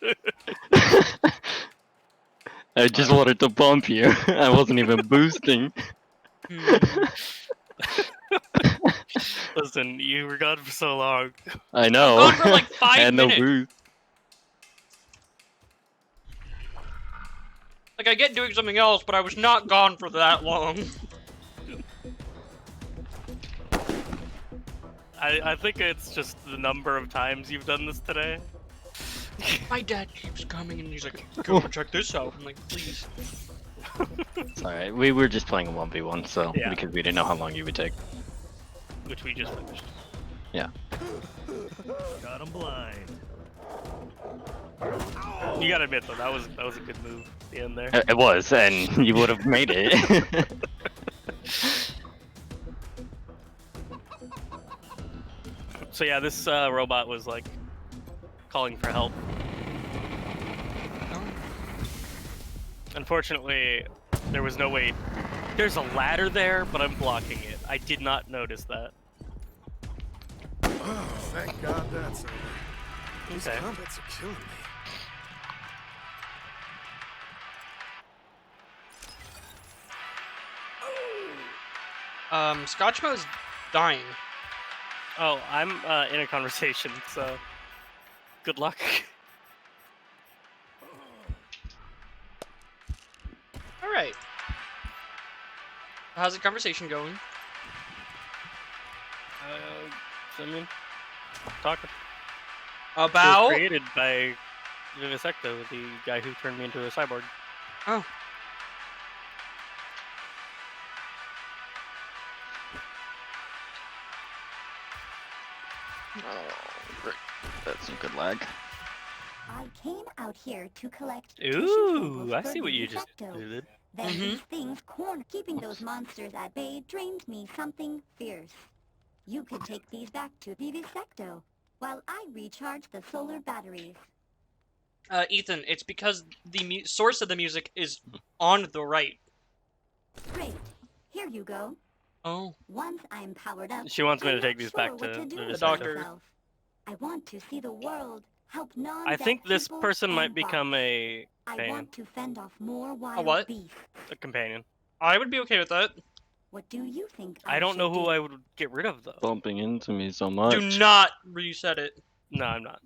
S19: I just wanted to bump you. I wasn't even boosting.
S2: Listen, you were gone for so long.
S19: I know.
S1: I'm gone for like 5
S19: I had no
S1: minutes.
S19: boost.
S1: Like, I get doing something else, but I was not gone for that long.
S2: I think it's just the number of times you've done this today.
S1: My dad keeps coming and he's like, go check this out. I'm like, please.
S19: It's alright. We were just playing a 1v1, so
S2: Yeah.
S19: because we didn't know how long you would take.
S2: Which we just finished.
S19: Yeah.
S11: Got him blind.
S2: You gotta admit though, that was a good move at the end there.
S19: It was, and you would have made it.
S2: So yeah, this robot was like calling for help. Unfortunately, there was no way. There's a ladder there, but I'm blocking it. I did not notice that.
S11: Oh, thank God that's over. These
S2: Okay.
S11: comets are killing me.
S1: Scotchmo's dying.
S2: Oh, I'm in a conversation, so good luck.
S1: Alright. How's the conversation going?
S2: I mean, talking. It
S1: About?
S2: was created by Vivisecto, the guy who turned me into a cyborg.
S1: Oh.
S19: Oh, great. That's some good lag.
S20: I came out here to collect
S2: Ooh, I see what you just did.
S20: Then these things keeping those monsters at bay drained me something fierce. You could take these back to Vivisecto while I recharge the solar batteries.
S1: Ethan, it's because the source of the music is on the right.
S20: Great. Here you go.
S1: Oh.
S20: Once I'm powered up,
S2: She wants me to
S20: I'm
S2: take
S20: not
S2: these
S20: sure
S2: back
S20: what
S2: to
S20: do
S2: the
S20: with
S2: doctor.
S20: myself. I want to see the world, help
S2: I think this person might become a
S20: I
S2: companion.
S20: want to fend off more wild
S1: what?
S20: beasts.
S2: A companion.
S1: I would be okay with that.
S20: What do you think
S2: I don't know
S20: should
S2: who
S20: do?
S2: I would get rid of though.
S19: Bumping into me so much.
S1: Do not reset it.
S2: No, I'm not.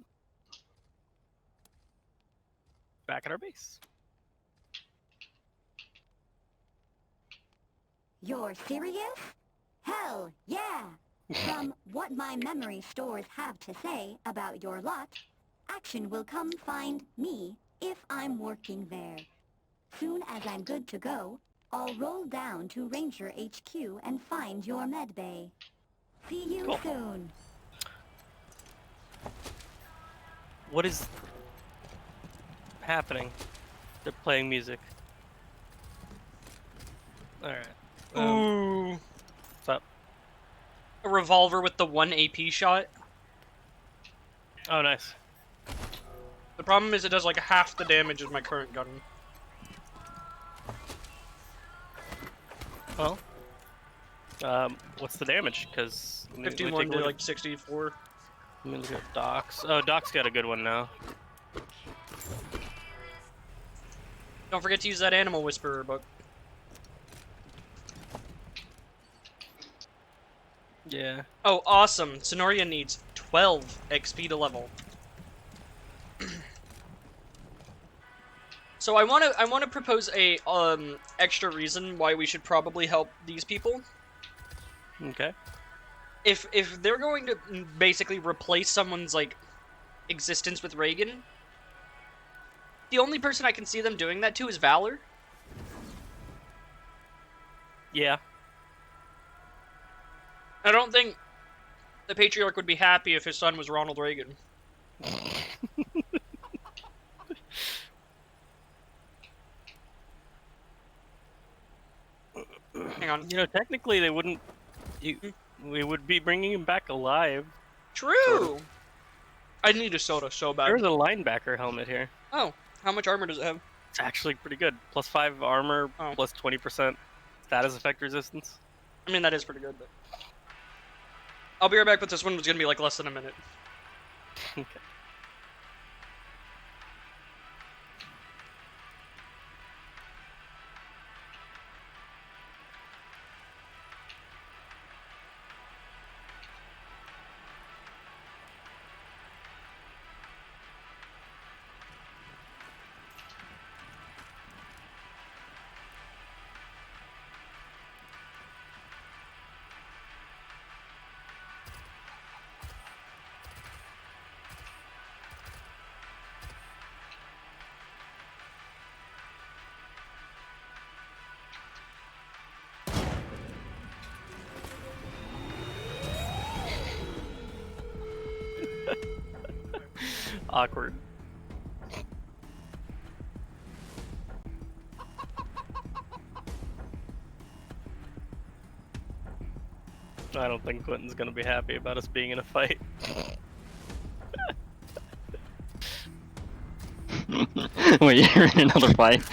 S2: Back at our base.
S20: You're serious? Hell, yeah! From what my memory stores have to say about your lot, action will come find me if I'm working there. Soon as I'm good to go, I'll roll down to Ranger HQ and find your med bay. See you
S2: Cool.
S20: soon.
S2: What is happening? They're playing music. Alright.
S1: Ooh.
S2: What's up?
S1: A revolver with the 1 AP shot.
S2: Oh, nice.
S1: The problem is it does like half the damage as my current gun.
S2: Well, what's the damage? Because
S1: 51 to like 64.
S2: Let me look at Doc's. Oh, Doc's got a good one now.
S1: Don't forget to use that animal whisperer book.
S2: Yeah.
S1: Oh, awesome. Sonoria needs 12 XP to level. So I wanna propose a extra reason why we should probably help these people.
S2: Okay.
S1: If they're going to basically replace someone's like existence with Reagan, the only person I can see them doing that to is Valor.
S2: Yeah.
S1: I don't think the Patriarch would be happy if his son was Ronald Reagan. Hang on.
S2: You know, technically they wouldn't. We would be bringing him back alive.
S1: True.
S2: Sort of.
S1: I need a soda so bad.
S2: There's a linebacker helmet here.
S1: Oh, how much armor does it have?
S2: It's actually pretty good. Plus 5 armor, plus 20% status effect resistance.
S1: I mean, that is pretty good, but... I'll be right back, but this one was gonna be like less than a minute.
S2: Okay. Awkward. I don't think Quentin's gonna be happy about us being in a fight.
S19: Wait, you're in another fight?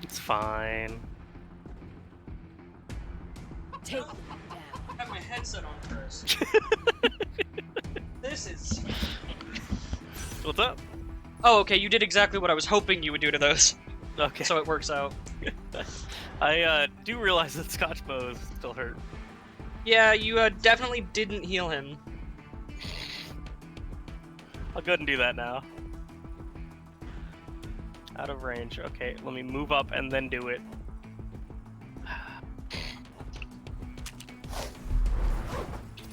S2: It's fine.
S18: Take them down.
S1: I have my headset on first. This is...
S2: What's up?
S1: Oh, okay, you did exactly what I was hoping you would do to those.
S2: Okay.
S1: So it works out.
S2: I do realize that Scotch Bow is still hurt.
S1: Yeah, you definitely didn't heal him.
S2: I'll go ahead and do that now. Out of range. Okay, let me move up and then do it.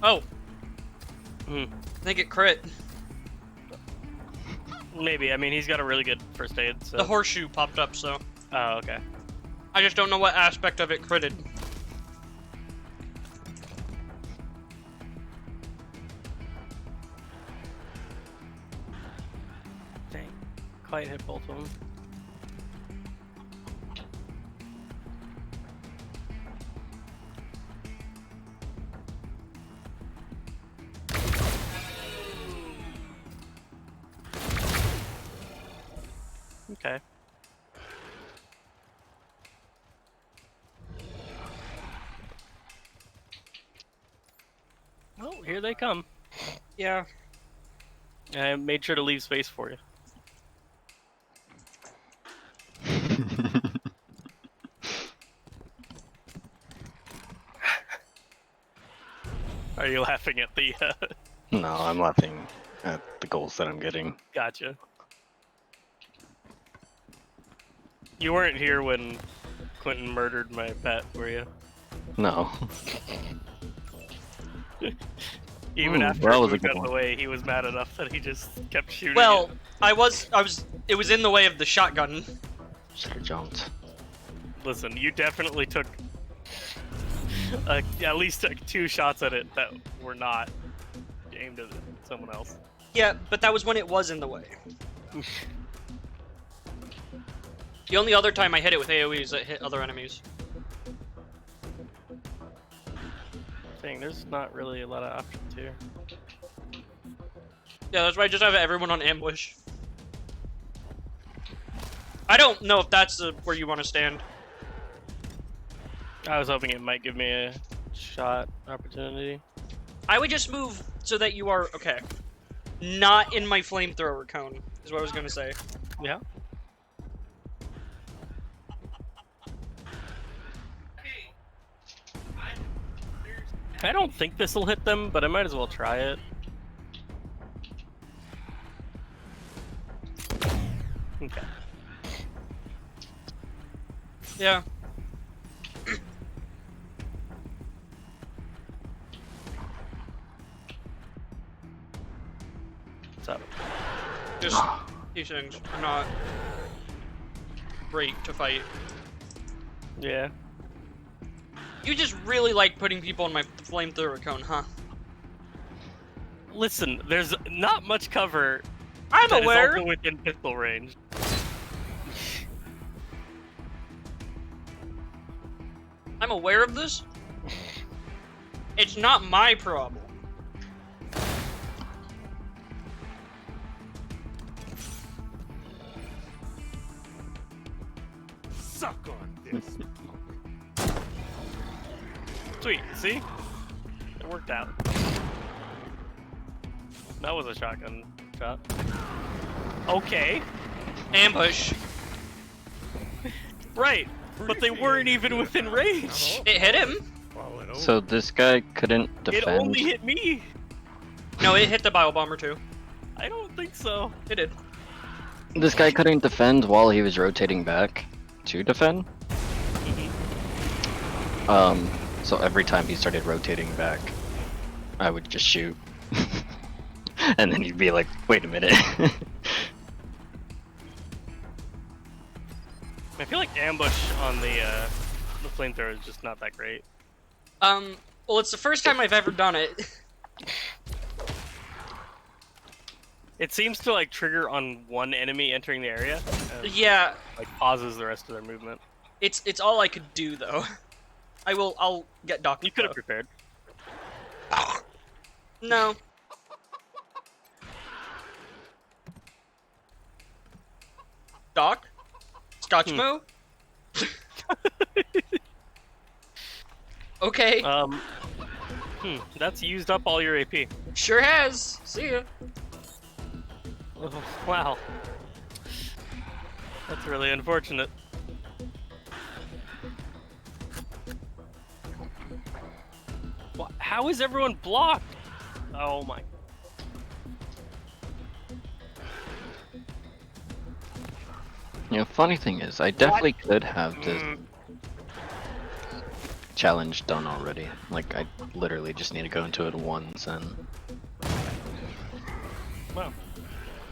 S1: Oh.
S2: Hmm.
S1: I think it crit.
S2: Maybe. I mean, he's got a really good first aid, so...
S1: The horseshoe popped up, so...
S2: Oh, okay.
S1: I just don't know what aspect of it critted.
S2: Dang. Quite hit both of them. Okay. Oh, here they come.
S1: Yeah.
S2: I made sure to leave space for you. Are you laughing at the...
S19: No, I'm laughing at the goals that I'm getting.
S2: Gotcha. You weren't here when Quentin murdered my pet, were you?
S19: No.
S2: Even
S19: Ooh,
S2: after
S19: that
S2: it
S19: was a
S2: moved
S19: good
S2: out of
S19: one.
S2: the way, he was mad enough that he just kept shooting
S1: Well,
S2: it.
S1: it was in the way of the shotgun.
S19: Should have jumped.
S2: Listen, you definitely took at least 2 shots at it that were not aimed at someone else.
S1: Yeah, but that was when it was in the way. The only other time I hit it with AoEs that hit other enemies.
S2: Saying there's not really a lot of options here.
S1: Yeah, that's why I just have everyone on ambush. I don't know if that's where you want to stand.
S2: I was hoping it might give me a shot opportunity.
S1: I would just move so that you are, okay, not in my flamethrower cone, is what I was going to say.
S2: Yeah. I don't think this will hit them, but I might as well try it. Okay.
S1: Yeah.
S2: What's up?
S1: Just, these things are not great to fight.
S2: Yeah.
S1: You just really like putting people in my flamethrower cone, huh?
S2: Listen, there's not much cover.
S1: I'm
S2: that
S1: aware.
S2: Is also within pistol range.
S1: I'm aware of this. It's not my problem.
S11: Suck on this.
S2: Sweet, see? It worked out. That was a shotgun shot. Okay.
S1: Ambush.
S2: Right, but they weren't even within range.
S1: It hit him.
S19: So this guy couldn't
S2: It
S19: defend.
S2: only hit me.
S1: No, it hit the bio bomber too.
S2: I don't think so.
S1: It did.
S19: This guy couldn't defend while he was rotating back to defend. So every time he started rotating back, I would just shoot. And then he'd be like, wait a minute.
S2: I feel like ambush on the flamethrower is just not that great.
S1: Well, it's the first time I've ever done it.
S2: It seems to like trigger on one enemy entering the area. And,
S1: Yeah.
S2: Like pauses the rest of their movement.
S1: It's all I could do though. I'll get Doc.
S2: You could have prepared.
S1: No. Doc? Scotchmo? Okay.
S2: That's used up all your AP.
S1: Sure has. See ya.
S2: Oh, wow. That's really unfortunate. How is everyone blocked? Oh my.
S19: You know, funny thing is, I definitely could have this challenge done already. Like, I literally just need to go into it once and
S2: Wow.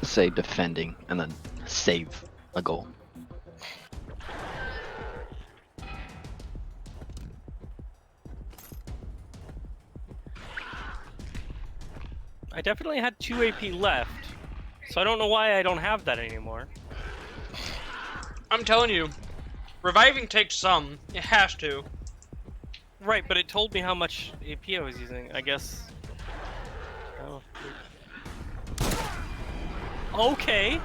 S19: say defending and then save a goal.
S2: I definitely had 2 AP left, so I don't know why I don't have that anymore.
S1: I'm telling you, reviving takes some. It has to.
S2: Right, but it told me how much AP I was using, I guess. Oh. Okay.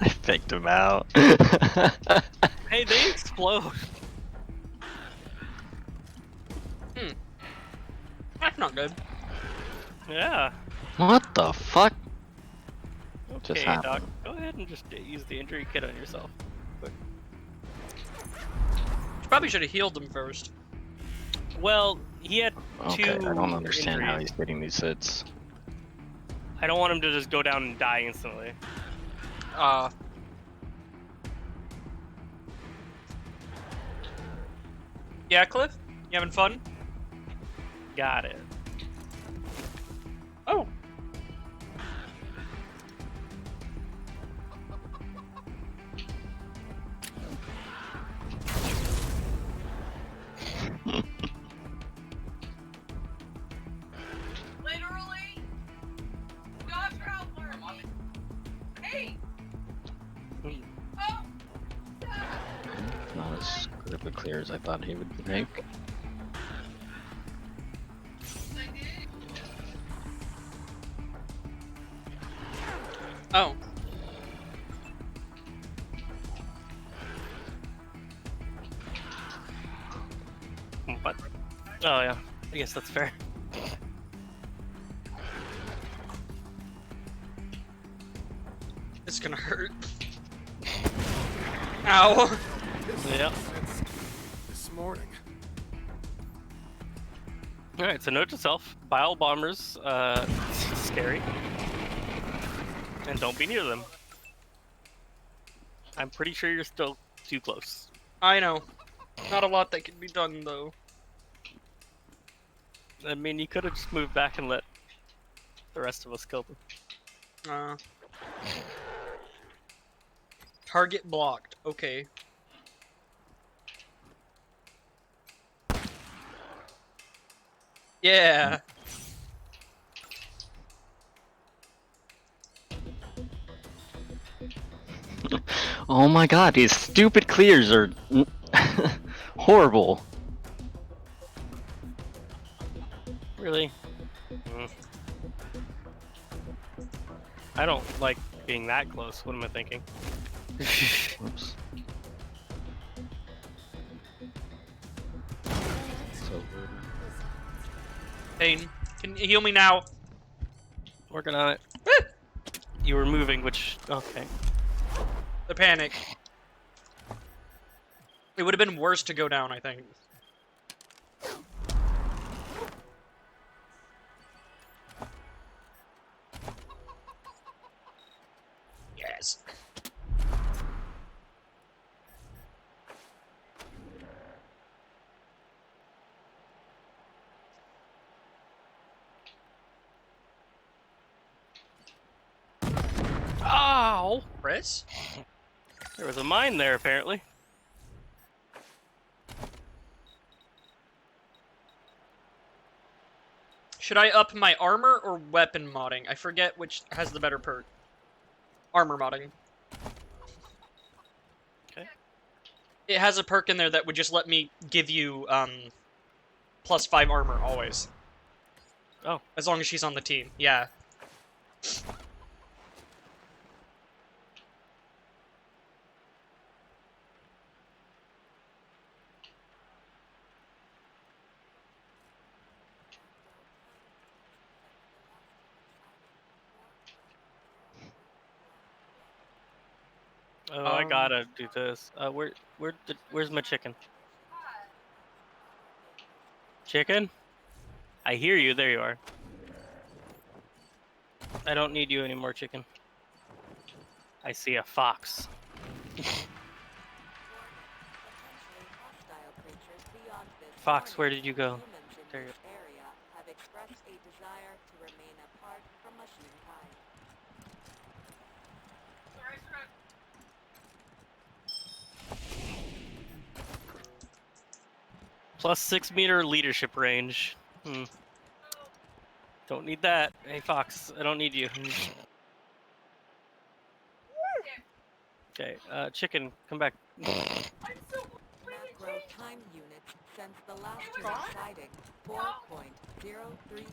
S19: I picked him out.
S2: Hey, they explode.
S1: That's not good.
S2: Yeah.
S19: What the fuck? Just
S2: Okay,
S19: happened.
S2: Doc, go ahead and just use the injury kit on yourself. Quick.
S1: Probably should have healed them first.
S2: Well, he had
S19: Okay,
S2: 2
S19: I don't understand how
S2: injuries.
S19: he's getting these hits.
S2: I don't want him to just go down and die instantly.
S1: Yeah, Cliff? You having fun?
S2: Got it.
S1: Oh.
S4: Literally? Dodge Traveler! Hey! Oh!
S19: Not as good of a clear as I thought he would make.
S1: Oh.
S2: What? Oh yeah, I guess that's fair.
S1: It's gonna hurt. Ow.
S2: Yep.
S11: This morning.
S2: Alright, so note to self, bile bombers, scary. And don't be near them. I'm pretty sure you're still too close.
S1: I know. Not a lot that can be done, though.
S2: I mean, you could have just moved back and let the rest of us kill them.
S1: Target blocked. Okay. Yeah.
S19: Oh my god, these stupid clears are horrible.
S2: Really? I don't like being that close. What am I thinking?
S19: Whoops.
S1: Pain, can you heal me now?
S2: Working on it. You were moving, which... okay.
S1: The panic. It would have been worse to go down, I think. Yes.
S2: Ow!
S1: Chris?
S2: There was a mine there, apparently.
S1: Should I up my armor or weapon modding? I forget which has the better perk. Armor modding.
S2: Okay.
S1: It has a perk in there that would just let me give you, +5 armor, always.
S2: Oh.
S1: As long as she's on the team, yeah.
S2: Oh, I gotta do this. Where's my chicken? Chicken? I hear you. There you are. I don't need you anymore, chicken. I see a fox. Fox, where did you go? There you go.
S18: Have expressed a desire to remain apart from humankind.
S2: +6-meter leadership range. Don't need that. Hey, Fox, I don't need you. Okay, chicken, come back.
S18: Macro time units since the last human sighting, 4.0311.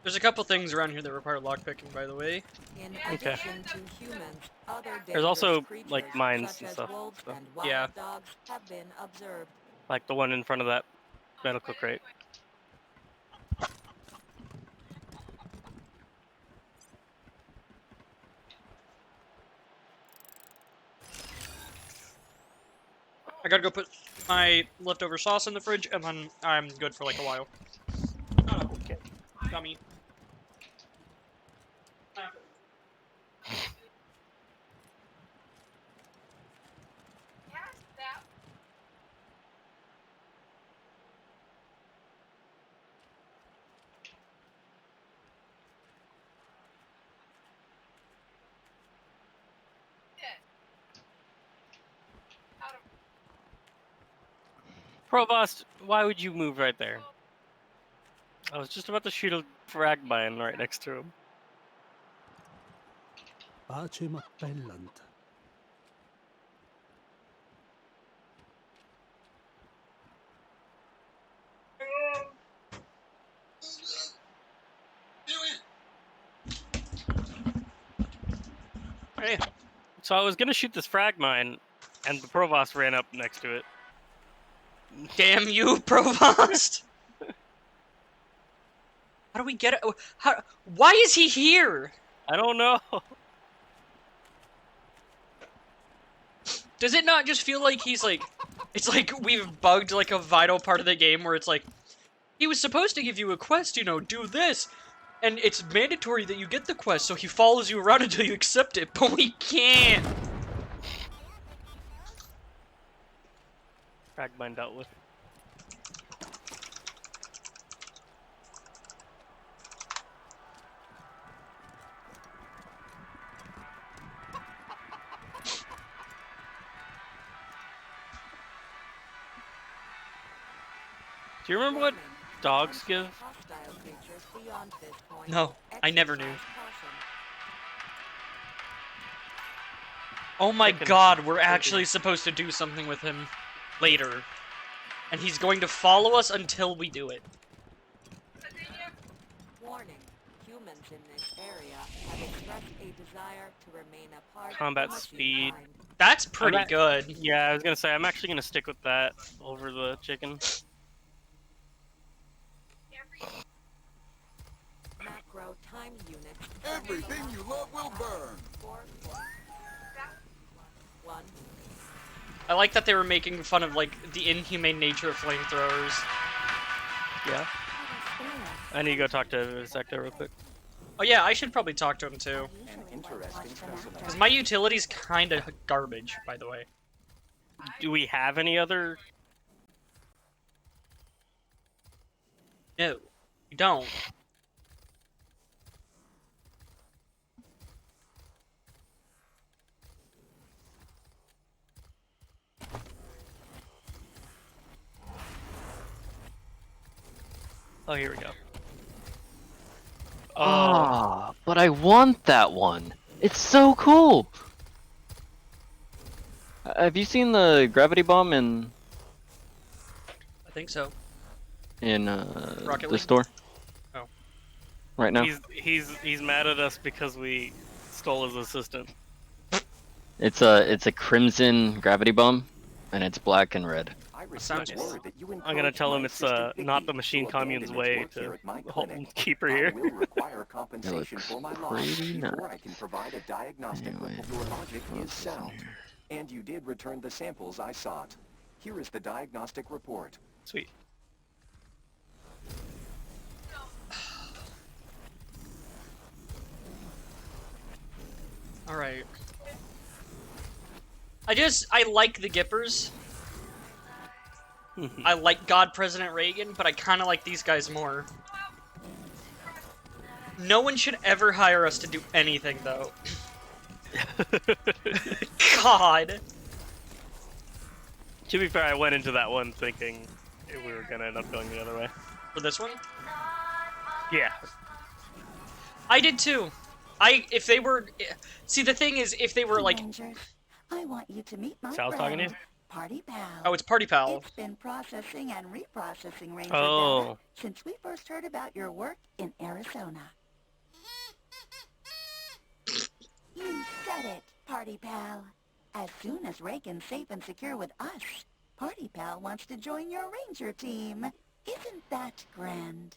S1: There's a couple things around here that require lockpicking, by the way.
S18: In
S2: Okay.
S18: addition to humans, other
S2: There's also,
S18: dangerous
S2: like,
S18: creatures
S2: mines
S18: such
S2: and
S18: as
S2: stuff.
S18: wolves
S2: So.
S18: and wild
S1: Yeah.
S18: dogs have been observed.
S2: Like the one in front of that medical crate.
S1: I gotta go put my leftover sauce in the fridge, and then I'm good for like a while.
S2: Okay.
S1: Dummy.
S2: Provost, why would you move right there? I was just about to shoot a frag mine right next to him.
S21: Pace m'appellant.
S1: Hey.
S2: So I was gonna shoot this frag mine, and the Provost ran up next to it.
S1: Damn you, Provost! How do we get it? How? Why is he here?
S2: I don't know.
S1: Does it not just feel like he's like... It's like we've bugged like a vital part of the game where it's like... He was supposed to give you a quest, you know, do this. And it's mandatory that you get the quest, so he follows you around until you accept it, but we can't!
S2: Frag mine dealt with. Do you remember what dogs give?
S1: No, I never knew. Oh my god, we're actually supposed to do something with him later. And he's going to follow us until we do it.
S18: Warning. Humans in this area have expressed a desire to remain a part
S2: Combat
S18: of the
S2: speed.
S18: kind.
S1: That's pretty good.
S2: Yeah, I was gonna say, I'm actually gonna stick with that over the chicken.
S18: Macro time unit.
S3: Everything you love will burn.
S18: 1.
S1: I like that they were making fun of, like, the inhumane nature of flamethrowers.
S2: Yeah. I need to go talk to Sector real quick.
S1: Oh yeah, I should probably talk to him too.
S13: An interesting specimen.
S1: Because my utility's kinda garbage, by the way.
S2: Do we have any other?
S1: No, we don't.
S2: Oh, here we go.
S19: Ah, but I want that one. It's so cool. Have you seen the gravity bomb in
S1: I think so.
S19: the
S1: League?
S19: store?
S1: Oh.
S19: Right now.
S2: He's mad at us because we stole his assistant.
S19: It's a crimson gravity bomb, and it's black and red.
S1: Sounds
S13: word that you
S2: I'm gonna tell him
S13: my
S2: it's
S13: assistant
S2: not
S13: Vicky
S2: the machine
S13: to
S2: commune's
S13: abandon
S2: way
S13: its work here
S2: to
S13: at my clinic.
S2: keep her
S13: I
S2: here.
S13: will require compensation for my loss
S19: pretty
S13: before
S19: nice.
S13: I can provide a diagnostic that your logic is sound. And you did return the samples I sought. Here is the diagnostic report.
S2: Sweet.
S1: Alright. I like the Gippers. I like God President Reagan, but I kinda like these guys more. No one should ever hire us to do anything, though. God!
S2: To be fair, I went into that one thinking we were gonna end up going the other way.
S1: For this one?
S2: Yeah.
S1: I did too. If they were... See, the thing is, if they were, like...
S9: Rangers, I want you to meet my
S2: Sal's talking to you?
S9: friend, Party Pal.
S1: Oh, it's Party Pal.
S9: It's been processing and reprocessing Ranger
S2: Oh.
S9: data since we first heard about your work in Arizona. You said it, Party Pal. As soon as Reagan's safe and secure with us, Party Pal wants to join your Ranger team. Isn't that grand?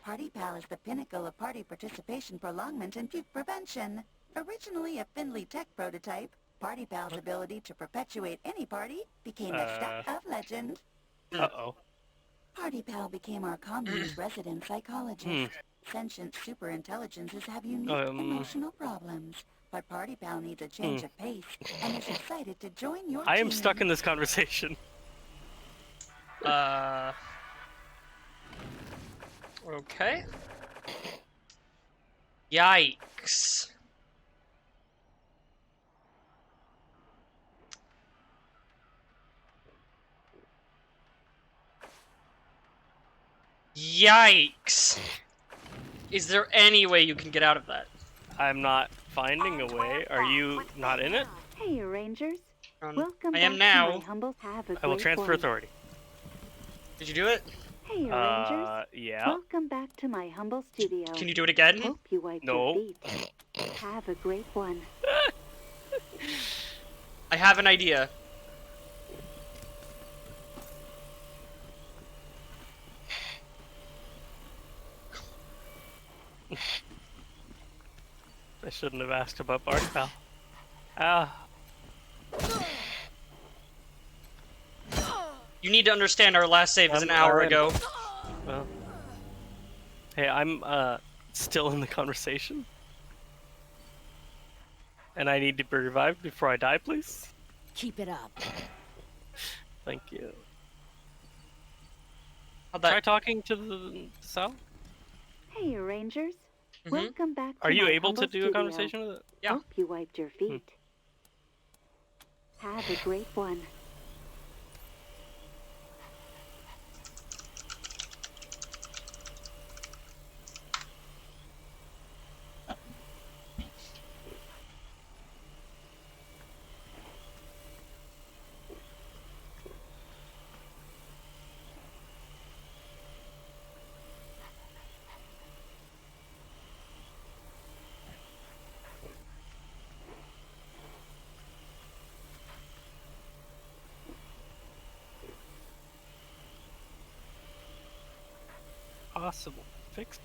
S9: Party Pal is the pinnacle of party participation prolongment and puke prevention. Originally a Findlay Tech prototype, Party Pal's ability to perpetuate any party became the stuff of legend.
S2: Uh-oh.
S9: Party Pal became our commune's resident psychologist. Sentient superintelligences have unique emotional problems, but Party Pal needs a change of pace and is excited to join your
S2: I am
S9: team.
S2: stuck in this conversation.
S1: Okay. Yikes. Yikes! Is there any way you can get out of that?
S2: I'm not finding a way. Are you not in it?
S9: Hey, Rangers.
S1: Um,
S9: Welcome
S1: I
S9: back
S1: am now.
S9: to my humble have a
S2: I will
S9: great
S2: transfer
S9: one.
S2: authority.
S1: Did you do it?
S9: Hey, Rangers.
S2: Yeah.
S9: Welcome back to my humble studio.
S1: Can you do it again?
S9: Hope you wiped
S2: No.
S9: your feet. Have a great one.
S1: I have an idea.
S2: I shouldn't have asked about Barty Pal. Ah.
S1: You need to understand our last save is an hour ago.
S2: Well. Hey, I'm still in the conversation. And I need to be revived before I die, please.
S7: Keep it up.
S2: Thank you.
S1: How'd that...
S2: Try talking to the cell.
S9: Hey, Rangers. Welcome back to
S2: Are you
S9: my
S2: able
S9: humble
S2: to do a
S9: studio.
S2: conversation with it?
S1: Yeah.
S9: Hope you wiped your feet. Have a great one.
S2: Possible fix.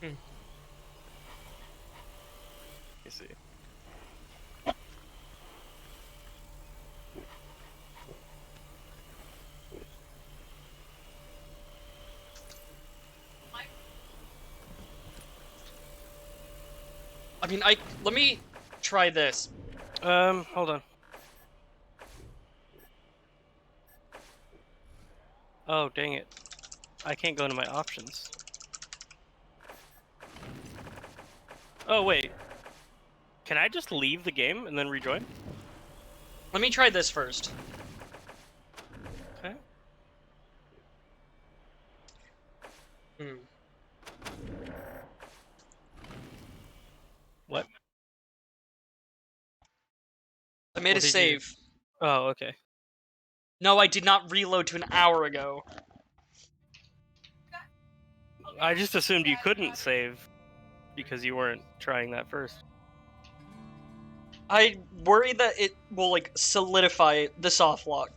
S1: Hmm.
S2: Let me see.
S1: I mean, let me try this.
S2: Hold on. Oh, dang it. I can't go into my options. Oh, wait. Can I just leave the game and then rejoin?
S1: Let me try this first.
S2: Okay.
S1: Hmm.
S2: What?
S1: I made a save.
S2: Oh, okay.
S1: No, I did not reload to an hour ago.
S2: I just assumed you couldn't save because you weren't trying that first.
S1: I worry that it will, like, solidify the soft lock.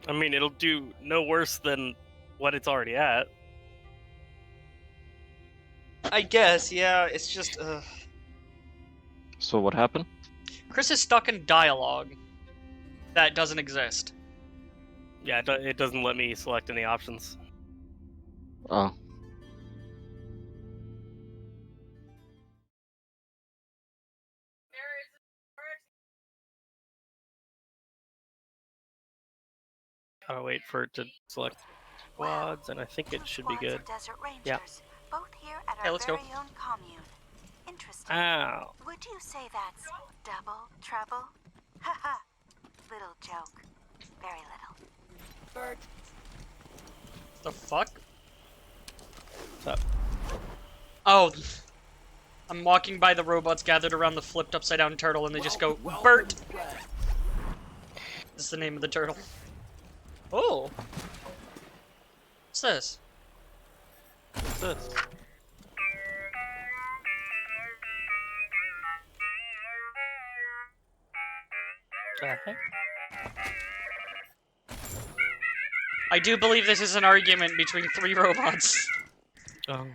S2: I mean, it'll do no worse than what it's already at.
S1: I guess, yeah, it's just,
S19: So what happened?
S1: Chris is stuck in dialogue that doesn't exist.
S2: Yeah, it doesn't let me select any options.
S19: Oh.
S2: Gotta wait for it to select squads, and I think it should be good.
S14: Desert Rangers,
S2: Yeah.
S14: both here at
S1: Hey,
S14: our
S1: let's go.
S14: very own commune. Interesting.
S2: Ow.
S14: Would you say that's double trouble? Haha. Little joke. Very little.
S18: Bert.
S1: The fuck?
S2: What's up?
S1: Oh. I'm walking by the robots gathered around the flipped upside down turtle and they just go, Bert! This is the name of the turtle. Oh. What's this?
S2: What's this? The heck?
S1: I do believe this is an argument between 3 robots.
S2: Oh.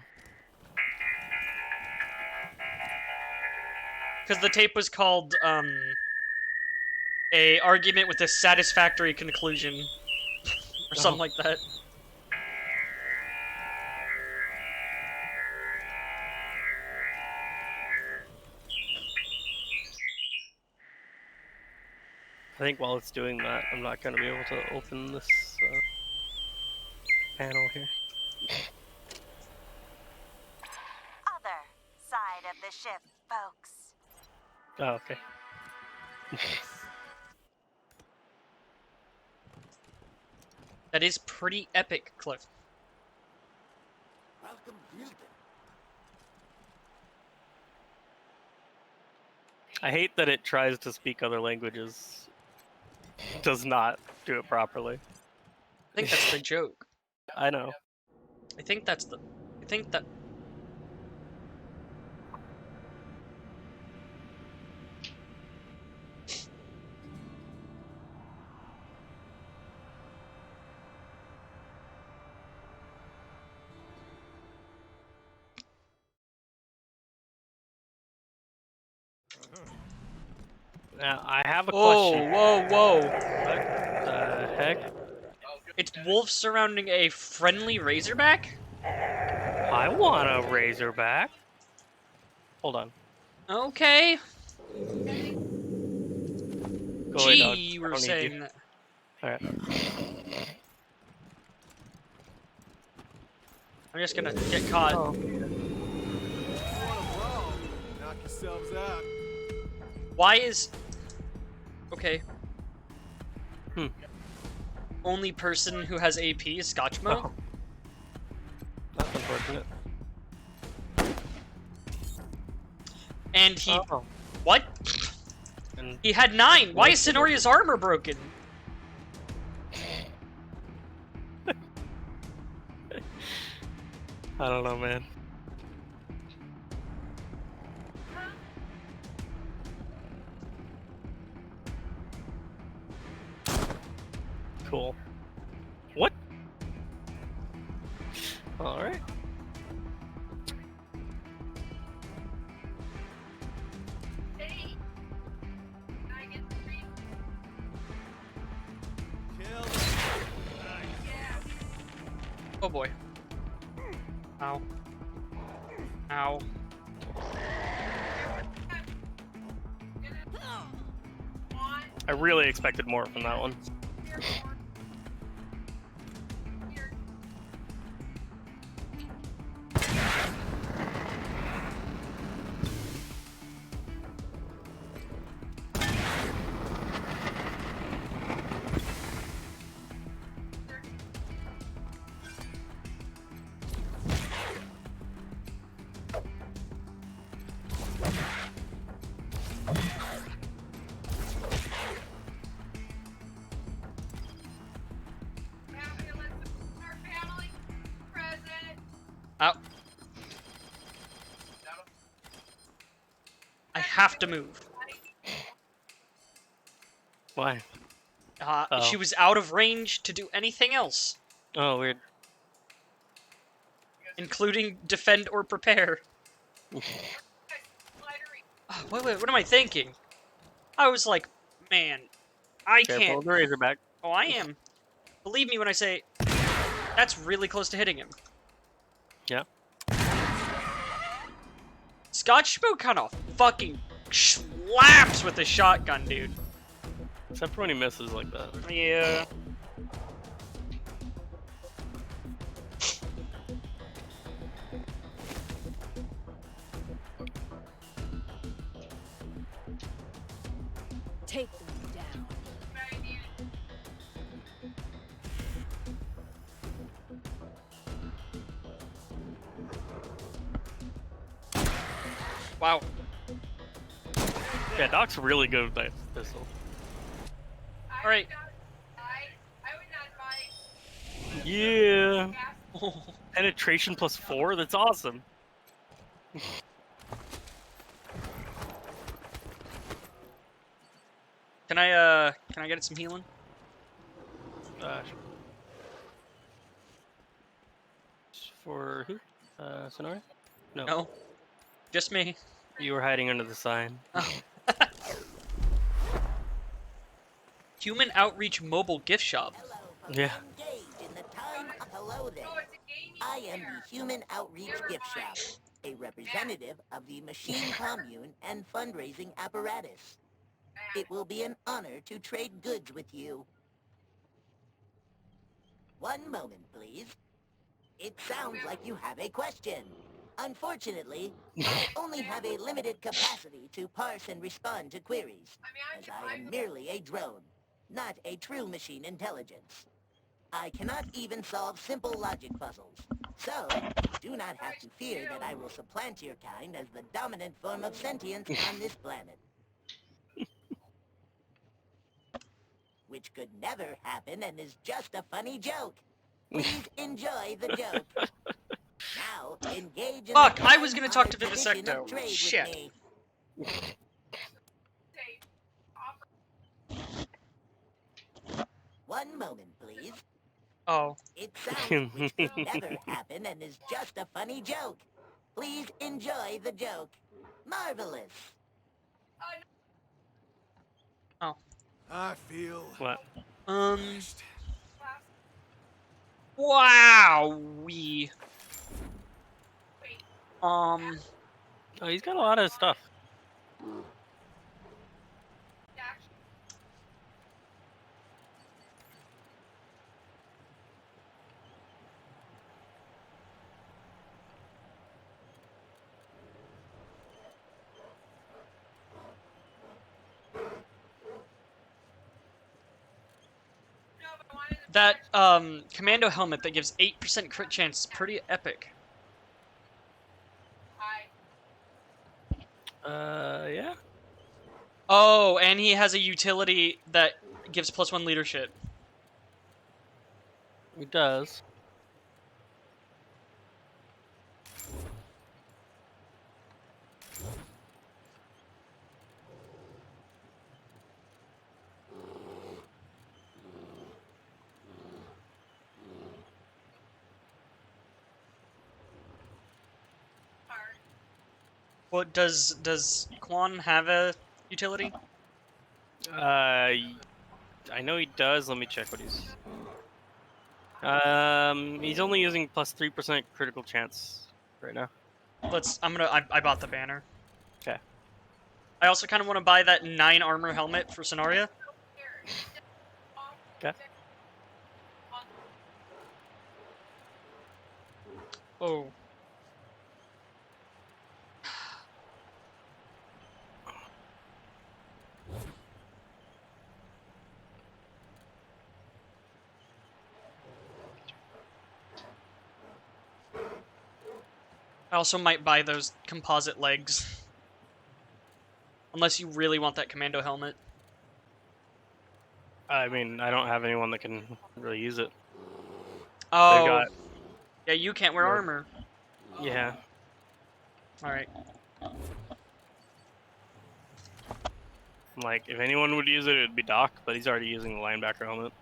S1: Because the tape was called, a argument with a satisfactory conclusion. Or something like that.
S2: I think while it's doing that, I'm not going to be able to open this panel here.
S14: Other side of the ship, folks.
S2: Oh, okay.
S1: That is pretty epic, Cliff.
S3: Welcome, Wilden.
S2: I hate that it tries to speak other languages. Does not do it properly.
S1: I think that's the joke.
S2: I know.
S1: I think that...
S2: Now, I have a question.
S1: Whoa, whoa.
S2: What the heck?
S1: It's wolves surrounding a friendly Razorback?
S2: I want a Razorback. Hold on.
S1: Okay.
S2: Go away, dog.
S1: Gee, you
S2: I
S1: were
S2: don't need
S1: saying
S2: you.
S1: that.
S2: Alright.
S1: I'm just gonna get caught.
S2: Oh.
S11: Knock yourselves out.
S1: Why is... Okay.
S2: Hmm.
S1: Only person who has AP is Scotchmo?
S2: Oh. That's unfortunate.
S1: And he...
S2: Oh.
S1: What?
S2: And
S1: He had 9! Why is Sonoria's armor broken?
S2: I don't know, man. Cool. What? Alright.
S1: Oh boy. Ow. Ow.
S2: I really expected more from that one.
S1: Ow. I have to move.
S2: Why?
S1: She was out of range to do anything else.
S2: Oh, weird.
S1: Including defend or prepare. Wait, what am I thinking? I was like, man, I
S2: Careful
S1: can't.
S2: of the Razorback.
S1: Oh, I am. Believe me when I say, that's really close to hitting him.
S2: Yeah.
S1: Scotchmo kind of fucking slaps with the shotgun, dude.
S2: Except for when he misses like that.
S1: Yeah.
S7: Take them down.
S1: Wow.
S2: Yeah, Doc's really good with that pistol.
S1: Alright.
S2: Yeah. Penetration +4? That's awesome.
S1: Can I get some healing?
S2: Sure. For who? Sonora? No.
S1: No. Just me.
S2: You were hiding under the sign.
S1: Oh. Human Outreach Mobile Gift Shop.
S2: Yeah.
S17: Hello there. I am the Human Outreach Gift Shop, a representative of the Machine Commune and fundraising apparatus. It will be an honor to trade goods with you. One moment, please. It sounds like you have a question. Unfortunately, I only have a limited capacity to parse and respond to queries, as I am merely a drone, not a true machine intelligence. I cannot even solve simple logic puzzles. So, you do not have to fear that I will supplant your kind as the dominant form of sentience on this planet. Which could never happen and is just a funny joke. Please enjoy the joke. Now, engage in
S1: Fuck,
S17: the
S1: I was gonna talk
S17: time-honored
S1: to
S17: tradition
S1: Vivisecto.
S17: of trade
S1: Shit.
S17: with me. One moment, please.
S1: Oh.
S17: It sounds which could never happen and is just a funny joke. Please enjoy the joke. Marvelous.
S1: Oh.
S11: I feel...
S2: What?
S1: Wow. We.
S2: Oh, he's got a lot of stuff.
S1: That commando helmet that gives 8% crit chance is pretty epic.
S2: Yeah.
S1: Oh, and he has a utility that gives +1 leadership.
S2: He does.
S1: What does Quan have a utility?
S2: I know he does. Let me check what he's. He's only using +3% critical chance right now.
S1: I bought the banner.
S2: Okay.
S1: I also kind of want to buy that 9 armor helmet for Sonaria.
S2: Okay.
S1: Oh. I also might buy those composite legs. Unless you really want that commando helmet.
S2: I mean, I don't have anyone that can really use it.
S1: Oh.
S2: They've got...
S1: Yeah, you can't wear armor.
S2: Yeah.
S1: Alright.
S2: Like, if anyone would use it, it'd be Doc, but he's already using the linebacker helmet.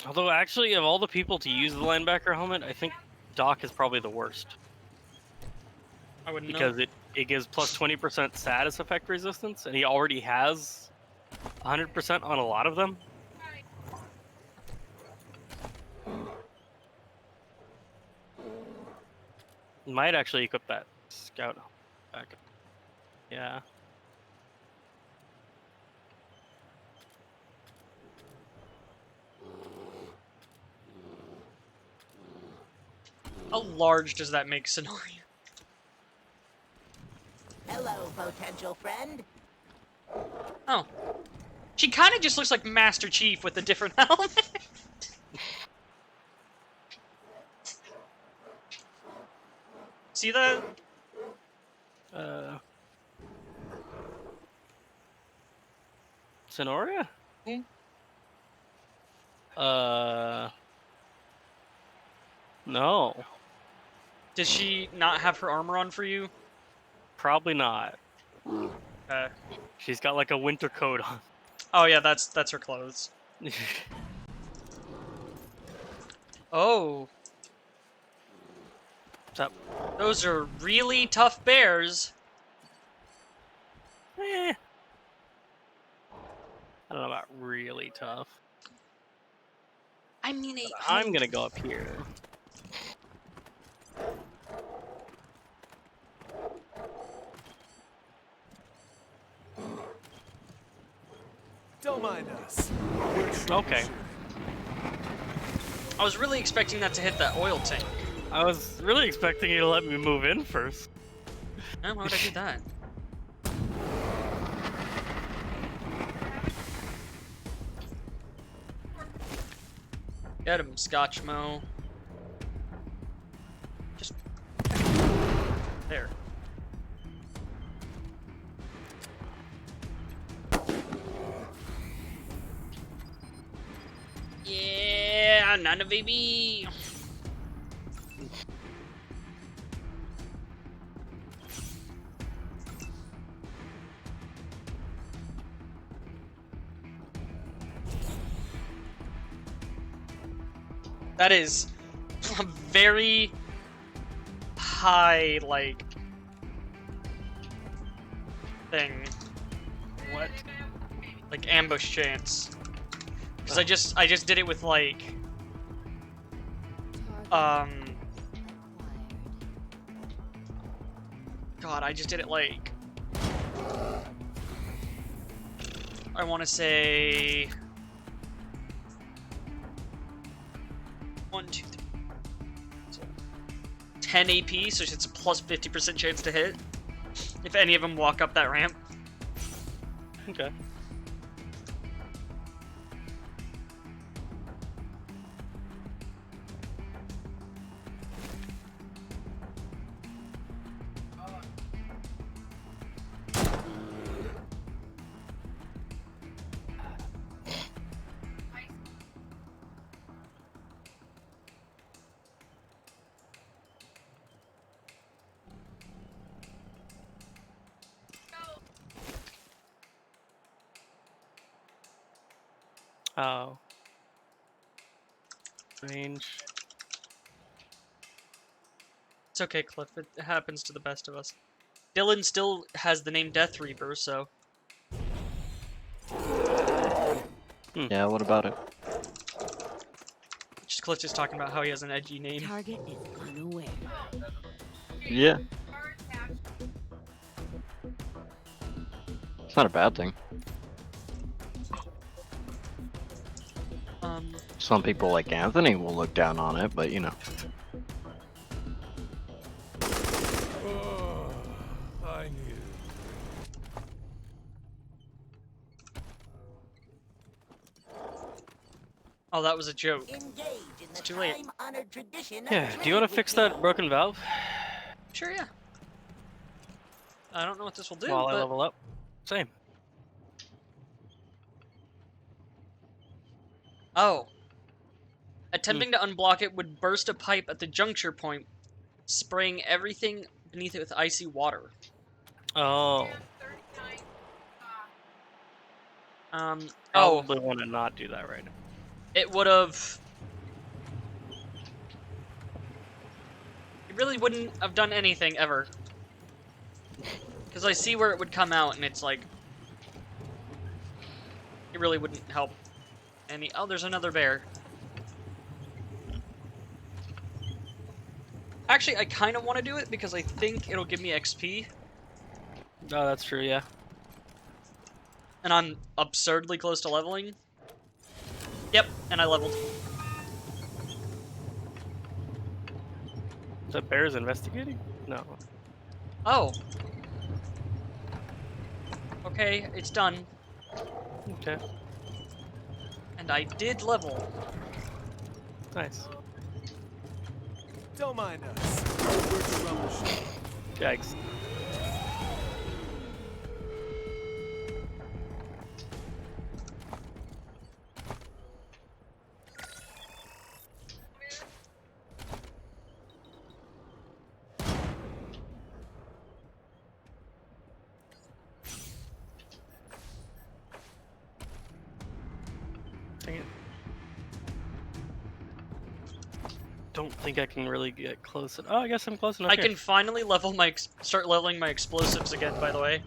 S2: Although, actually, of all the people to use the linebacker helmet, I think Doc is probably the worst.
S1: I wouldn't
S2: because
S1: know.
S2: it gives +20% status effect resistance, and he already has 100% on a lot of them. Might actually equip that scout back. Yeah.
S1: How large does that make Sonaria?
S17: Hello, potential friend.
S1: Oh. She kind of just looks like Master Chief with a different helmet. See that?
S2: Sonoria?
S1: Hmm?
S2: No.
S1: Does she not have her armor on for you?
S2: Probably not.
S1: Okay.
S2: She's got like a winter coat on.
S1: Oh yeah, that's her clothes. Oh.
S2: What's up?
S1: Those are really tough bears.
S2: I don't know about really tough.
S1: I mean,
S2: I'm gonna go up here.
S10: Don't mind us.
S2: Okay.
S1: I was really expecting that to hit that oil tank.
S2: I was really expecting you to let me move in first.
S1: Oh, why would I do that? Get him, Scotchmo. Just there. Yeah, nana baby. That is a very high, like, thing.
S2: What?
S1: Like ambush chance. Because I just did it with like God, I just did it like I want to say 1, 2, 3, so 10 AP, so it's a plus 50% chance to hit if any of them walk up that ramp.
S2: Okay. Oh. Range.
S1: It's okay, Cliff. It happens to the best of us. Dylan still has the name Death Reaper, so...
S19: Yeah, what about it?
S1: Just Cliff just talking about how he has an edgy name.
S7: Target is unaware.
S19: Yeah. It's not a bad thing. Some people like Anthony will look down on it, but you know.
S11: Oh, I need it.
S1: Oh, that was a joke. It's too late.
S2: Yeah, do you want to fix that broken valve?
S1: Sure, yeah. I don't know what this will do,
S2: While
S1: but...
S2: I level up. Same.
S1: Oh. Attempting to unblock it would burst a pipe at the juncture point, spraying everything beneath it with icy water.
S2: Oh.
S1: Oh.
S2: Probably want to not do that right now.
S1: It would have... It really wouldn't have done anything, ever. Because I see where it would come out, and it's like... It really wouldn't help any... Oh, there's another bear. Actually, I kind of want to do it, because I think it'll give me XP.
S2: Oh, that's true, yeah.
S1: And I'm absurdly close to leveling. Yep, and I leveled.
S2: Is that bear's investigating? No.
S1: Oh. Okay, it's done.
S2: Okay.
S1: And I did level.
S2: Nice.
S10: Don't mind us. We're the rubbish.
S2: Yikes. Dang it. Don't think I can really get close. Oh, I guess I'm close enough.
S1: I
S2: here.
S1: can finally level my start leveling my explosives again, by the way.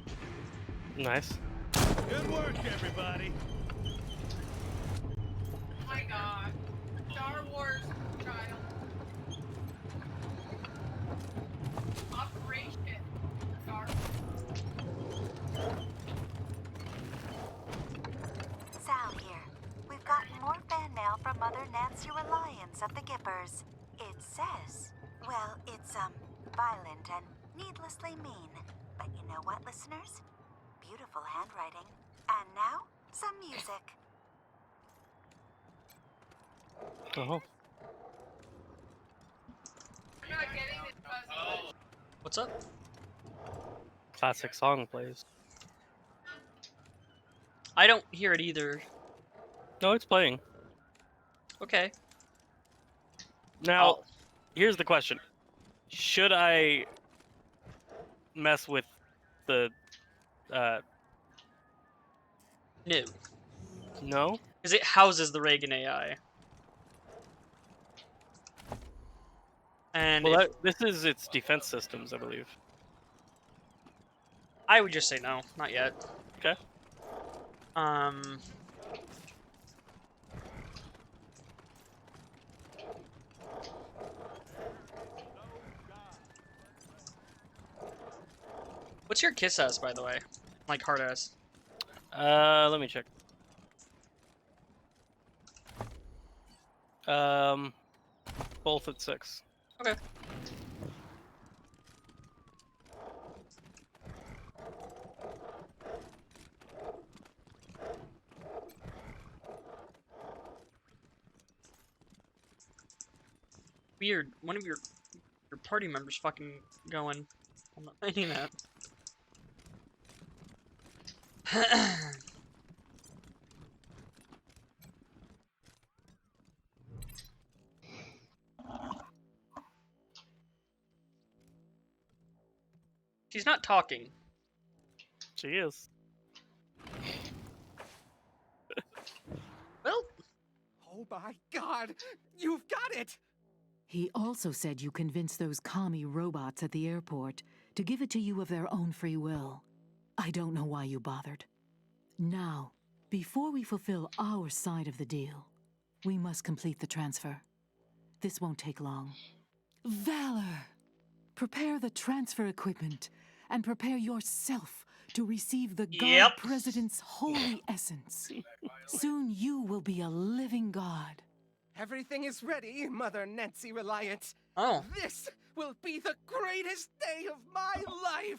S2: Nice.
S11: Good work, everybody.
S4: Oh my god. Star Wars child. Operation Star
S6: Sal here. We've gotten more fan mail from Mother Nancy Reliance of the Gippers. It says, well, it's, violent and needlessly mean. But you know what, listeners? Beautiful handwriting. And now, some music.
S2: Oh.
S1: What's up?
S2: Classic song plays.
S1: I don't hear it either.
S2: No, it's playing.
S1: Okay.
S2: Now, here's the question. Should I mess with the
S1: No.
S2: No?
S1: Because it houses the Reagan AI. And
S2: Well, this is its defense systems, I believe.
S1: I would just say no, not yet.
S2: Okay.
S1: What's your kiss ass, by the way? Like hard ass.
S2: Let me check. Both at 6.
S1: Okay. Weird. One of your party members fucking going. I'm not thinking that. She's not talking.
S2: She is.
S1: Well.
S12: Oh my god! You've got it!
S22: He also said you convinced those commie robots at the airport to give it to you of their own free will. I don't know why you bothered. Now, before we fulfill our side of the deal, we must complete the transfer. This won't take long. Valor! Prepare the transfer equipment and prepare yourself to receive the God President's holy essence. Soon you will be a living God.
S12: Everything is ready, Mother Nancy Reliant.
S1: Oh.
S12: This will be the greatest day of my life!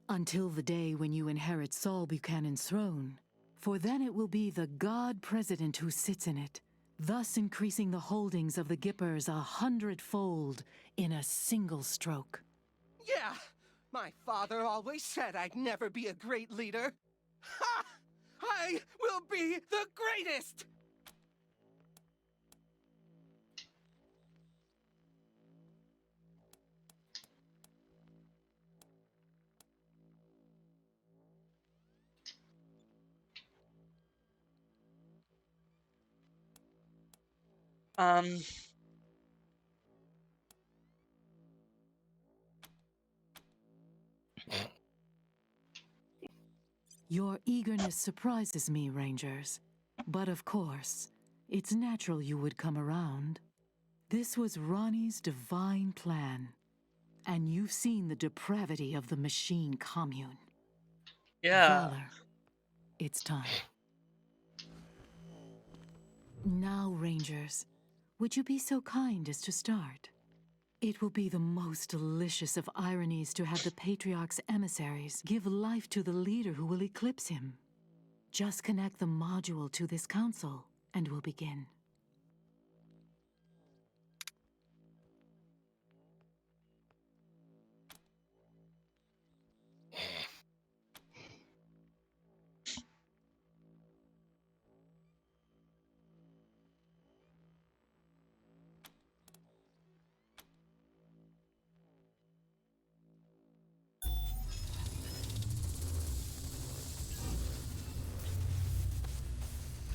S22: Until the day when you inherit Saul Buchanan's throne, for then it will be the God President who sits in it, thus increasing the holdings of the Gippers 100-fold in a single stroke.
S12: Yeah! My father always said I'd never be a great leader. Ha! I will be the greatest!
S22: Your eagerness surprises me, Rangers. But of course, it's natural you would come around. This was Ronnie's divine plan. And you've seen the depravity of the machine commune.
S1: Yeah.
S22: Valor, it's time. Now, Rangers, would you be so kind as to start? It will be the most delicious of ironies to have the Patriarch's emissaries give life to the leader who will eclipse him. Just connect the module to this council, and we'll begin.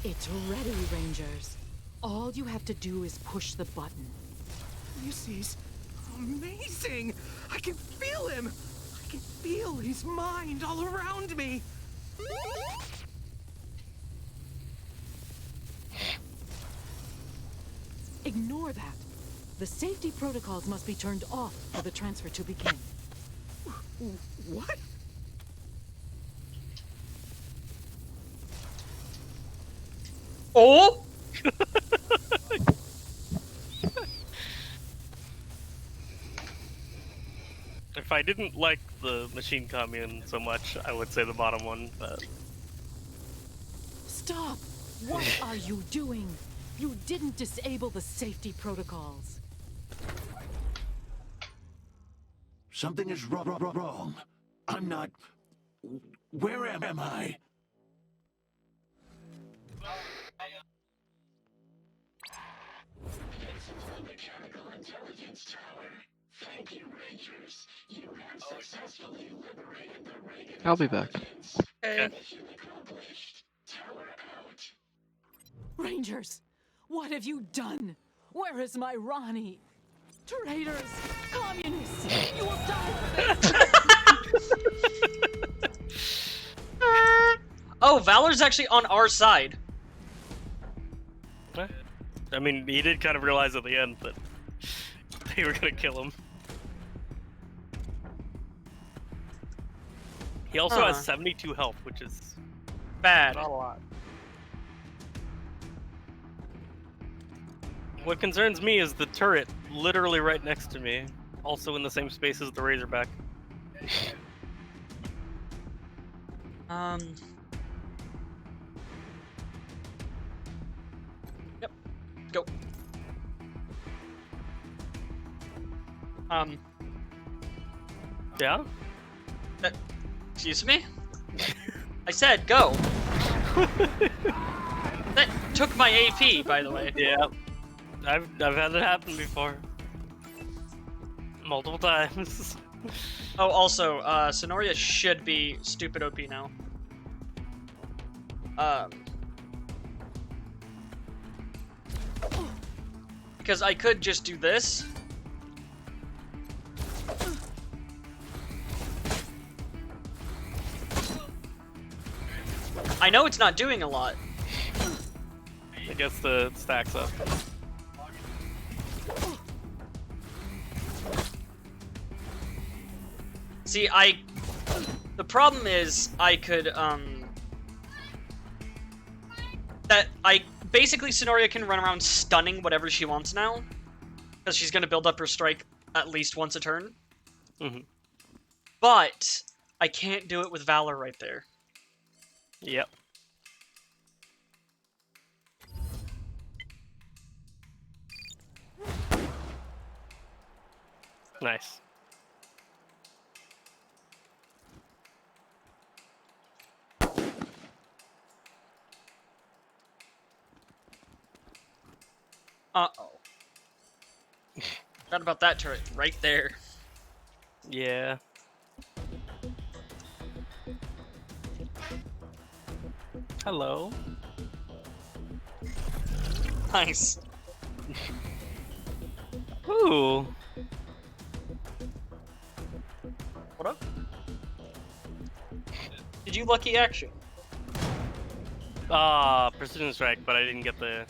S22: It's ready, Rangers. All you have to do is push the button.
S12: This is amazing! I can feel him! I can feel his mind all around me!
S22: Ignore that. The safety protocols must be turned off for the transfer to begin.
S12: What?
S1: Oh!
S2: If I didn't like the machine commune so much, I would say the bottom one, but...
S22: Stop! What are you doing? You didn't disable the safety protocols.
S3: Something is wrong. I'm not... Where am I?
S16: This is the Mechanical Intelligence Tower. Thank you, Rangers. You have successfully liberated the Reagan
S19: I'll be back.
S1: Okay.
S16: Mission accomplished. Tower out.
S22: Rangers, what have you done? Where is my Ronnie? Traitors! Communists! You will die for this!
S1: Oh, Valor's actually on our side.
S2: I mean, he did kind of realize at the end that they were gonna kill him. He also has 72 health, which is
S1: bad.
S2: Not a lot. What concerns me is the turret literally right next to me, also in the same space as the Razorback.
S1: Yep. Go.
S2: Yeah?
S1: Excuse me? I said go. That took my AP, by the way.
S2: Yeah. I've had it happen before. Multiple times.
S1: Oh, also, Sonoria should be stupid OP now. Because I could just do this. I know it's not doing a lot.
S2: I guess the stacks up.
S1: See, the problem is I could, basically Sonoria can run around stunning whatever she wants now. Because she's gonna build up her strike at least once a turn.
S2: Mm-hmm.
S1: But I can't do it with Valor right there.
S2: Yep. Nice.
S1: Uh-oh. Forgot about that turret right there.
S2: Yeah. Hello.
S1: Nice.
S2: Ooh.
S1: What up? Did you lucky action?
S2: Precision strike, but I didn't get the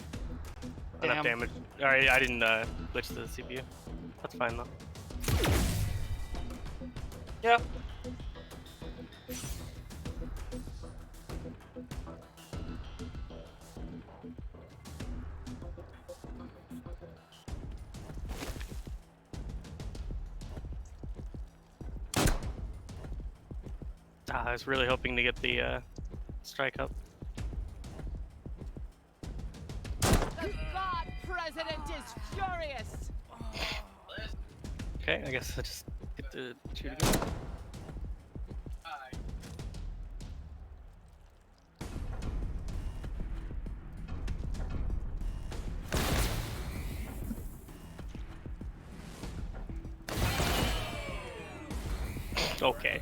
S2: enough damage. Alright, I didn't glitch the CPU. That's fine though.
S1: Yeah.
S2: I was really hoping to get the strike up.
S5: The God President is furious!
S2: Okay, I guess I just get to shoot again. Okay.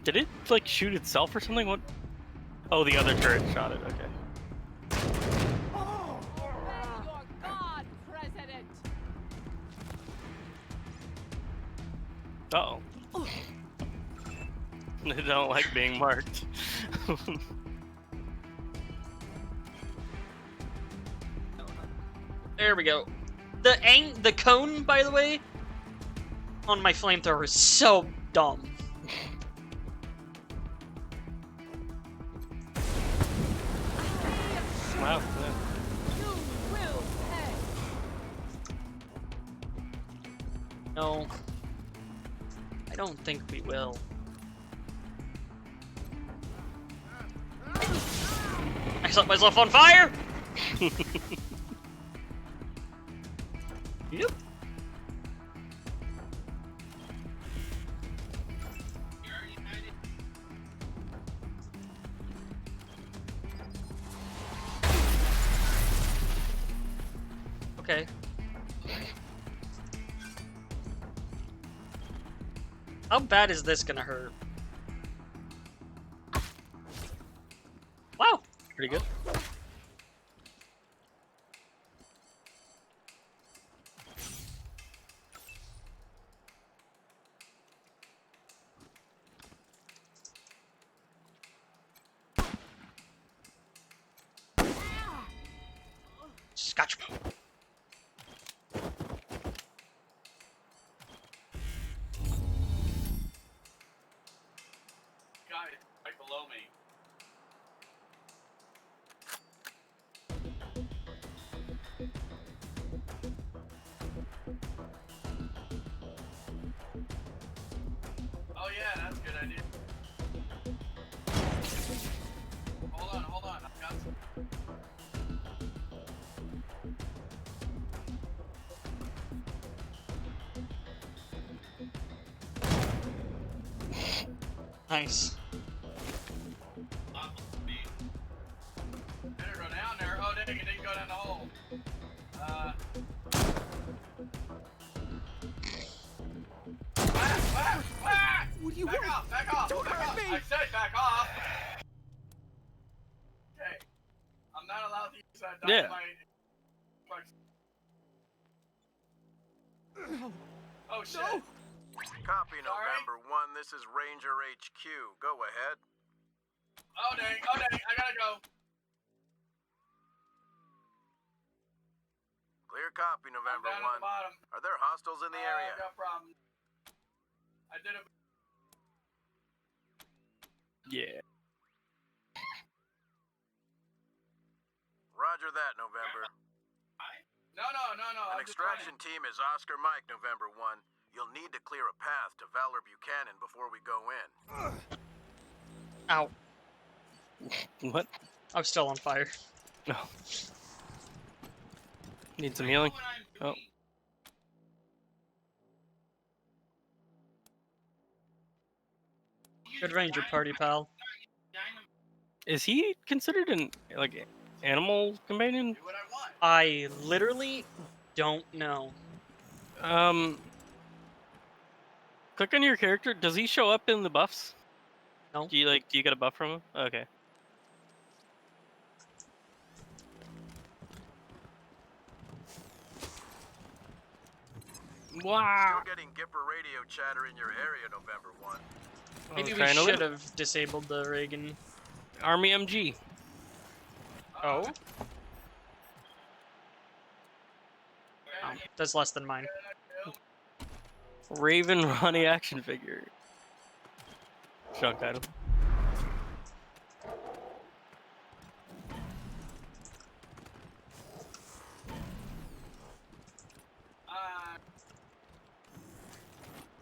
S2: Did it, like, shoot itself or something? What? Oh, the other turret shot it, okay.
S5: Your God President!
S2: Uh-oh. They don't like being marked.
S1: There we go. The cone, by the way, on my flamethrower is so dumb.
S2: Wow.
S5: You will pay!
S1: No. I don't think we will. I set myself on fire! Yep. Okay. How bad is this gonna hurt? Wow, pretty good. Scotchman.
S2: Guy right below me. Oh yeah, that's a good idea. Hold on, I've got some.
S1: Nice.
S2: Better go down there. Oh dang, it didn't go down the hole.
S12: What do you
S2: back
S12: want?
S2: off, back off,
S12: Don't
S2: back
S12: hurt
S2: off.
S12: me!
S2: I said back off. Okay. I'm not allowed to use that dynamite.
S12: No.
S2: Oh shit.
S12: No.
S8: Copy November 1, this is Ranger HQ. Go ahead.
S2: Oh dang, I gotta go.
S8: Clear copy November
S2: down
S8: 1.
S2: at the bottom.
S8: Are there hostiles in the area?
S2: I got problems. I did it. Yeah.
S8: Roger that, November.
S2: No.
S8: An extraction team is Oscar Mike, November 1. You'll need to clear a path to Valor Buchanan before we go in.
S1: Ow.
S2: What?
S1: I'm still on fire.
S2: No. Need some healing? Oh.
S1: Good ranger party, pal.
S2: Is he considered an animal companion?
S1: I literally don't know.
S2: Click on your character. Does he show up in the buffs?
S1: No.
S2: Do you get a buff from him? Okay. Wow.
S8: Still getting Gipper radio chatter in your area, November 1.
S1: Maybe we should have disabled the Reagan.
S2: Army MG.
S1: Oh? Oh, that's less than mine.
S2: Raven Ronnie action figure. Shock item.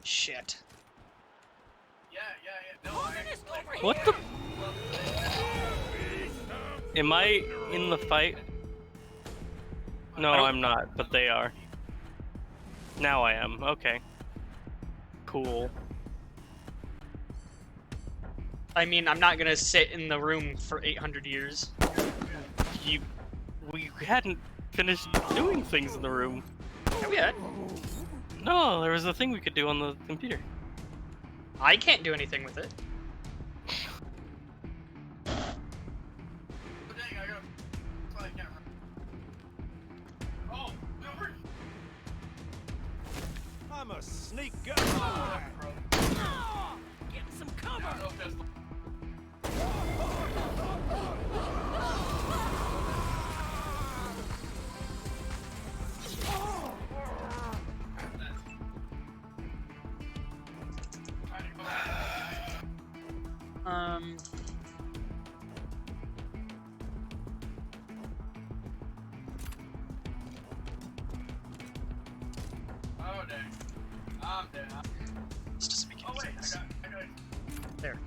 S1: Shit.
S2: No, what the? Am I in the fight? No, I'm not, but they are. Now I am. Okay. Cool.
S1: I mean, I'm not gonna sit in the room for 800 years.
S2: We hadn't finished doing things in the room.
S1: Yeah, we had.
S2: No, there was a thing we could do on the computer.
S1: I can't do anything with it.
S11: I'm a sneak guy.
S5: Get some cover!
S2: Oh dang.
S1: This doesn't make any sense. There.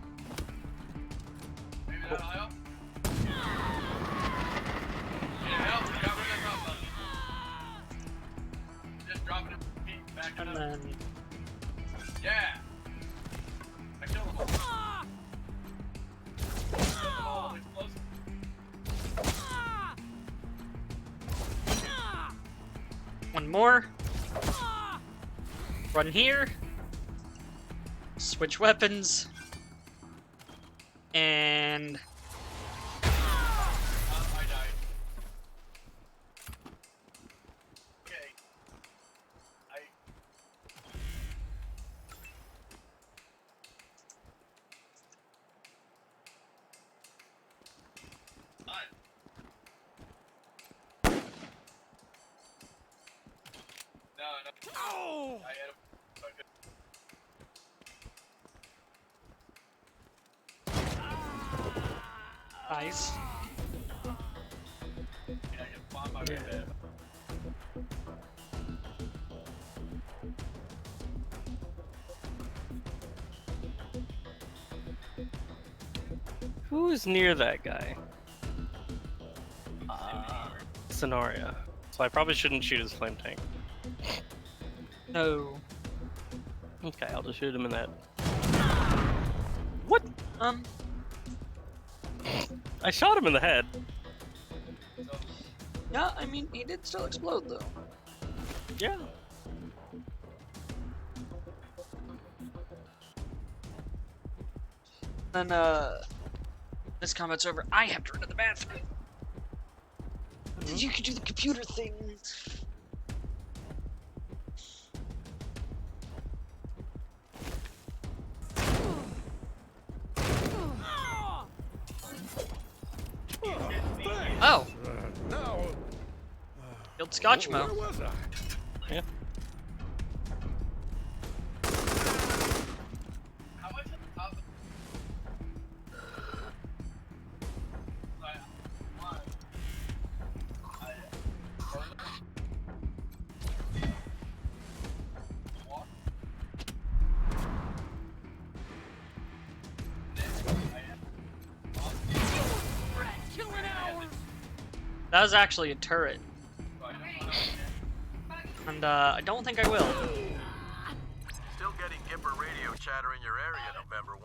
S1: And then...
S15: Yeah! I killed them all.
S1: One more. Run here. Switch weapons. And...
S15: I died. Okay. No. Oh! I had
S1: Nice.
S15: Yeah.
S2: Who's near that guy? Sonoria. So I probably shouldn't shoot his flame tank.
S1: No.
S2: Okay, I'll just shoot him in the head. What? I shot him in the head.
S1: Yeah, I mean, he did still explode, though.
S2: Yeah.
S1: Then, this combat's over. I have to run to the bathroom. You can do the computer thing. Oh.
S11: No.
S1: Killed Scotchmo.
S11: Where was I?
S2: Yeah.
S1: That was actually a turret. And, I don't think I will.
S8: Still getting Gipper radio chatter in your area, November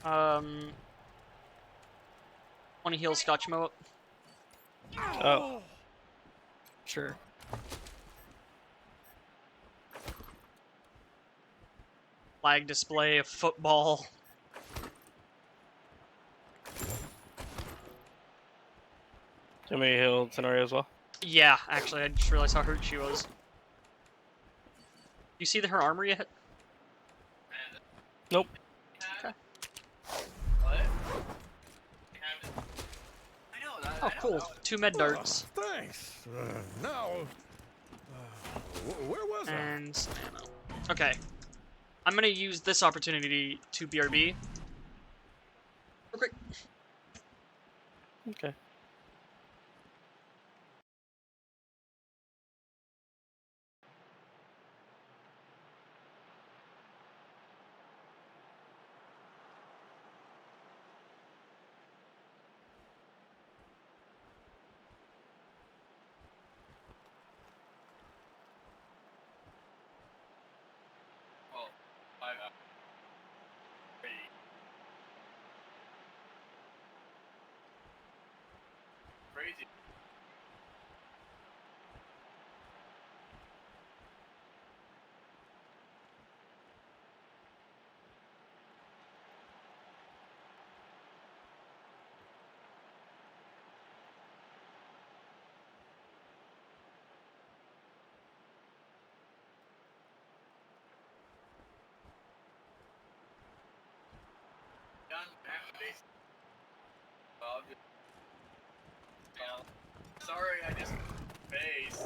S8: 1.
S1: Wanna heal Scotchmo up?
S2: Oh. Sure.
S1: Flag display, a football.
S2: Do me heal Sonoria as well?
S1: Yeah, actually, I just realized how hurt she was. You see her armor yet?
S2: Nope.
S1: Okay. Oh, cool. 2 med darts.
S11: Thanks. Now, where was I?
S1: And ammo. Okay. I'm gonna use this opportunity to BRB. Real quick.
S2: Okay.
S15: Crazy. Sorry, I just base.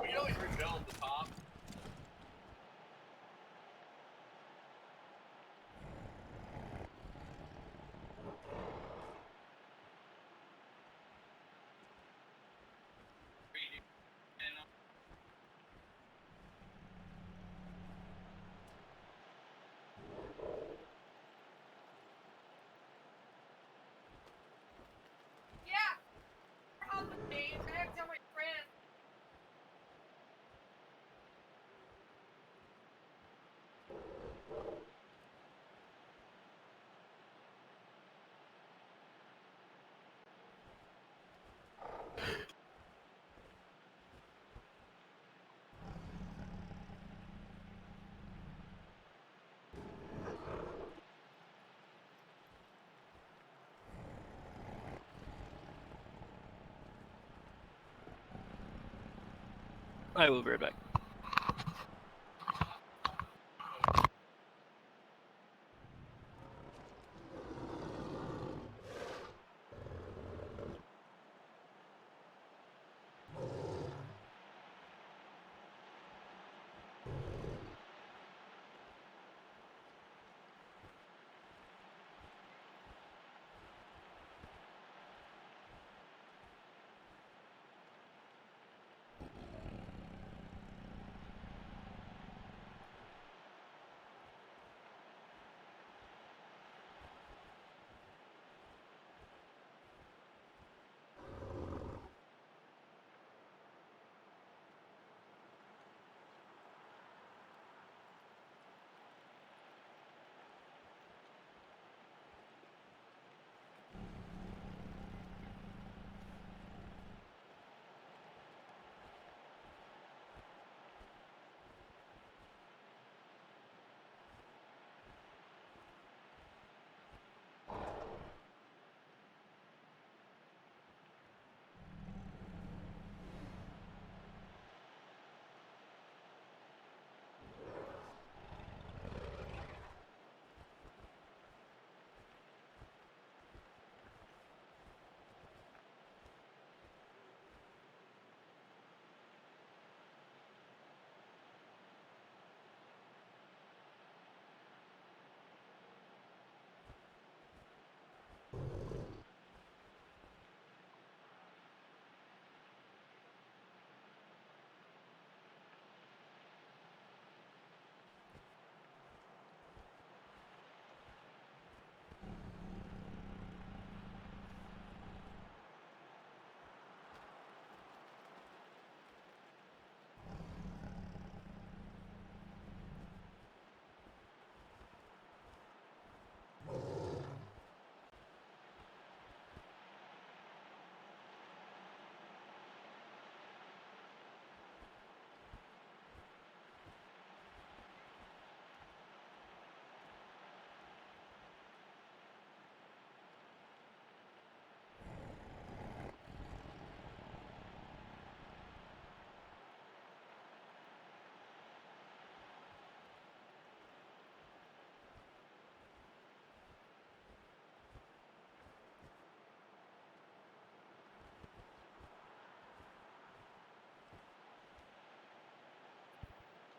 S15: We can always rebuild the top.
S2: I will be right back.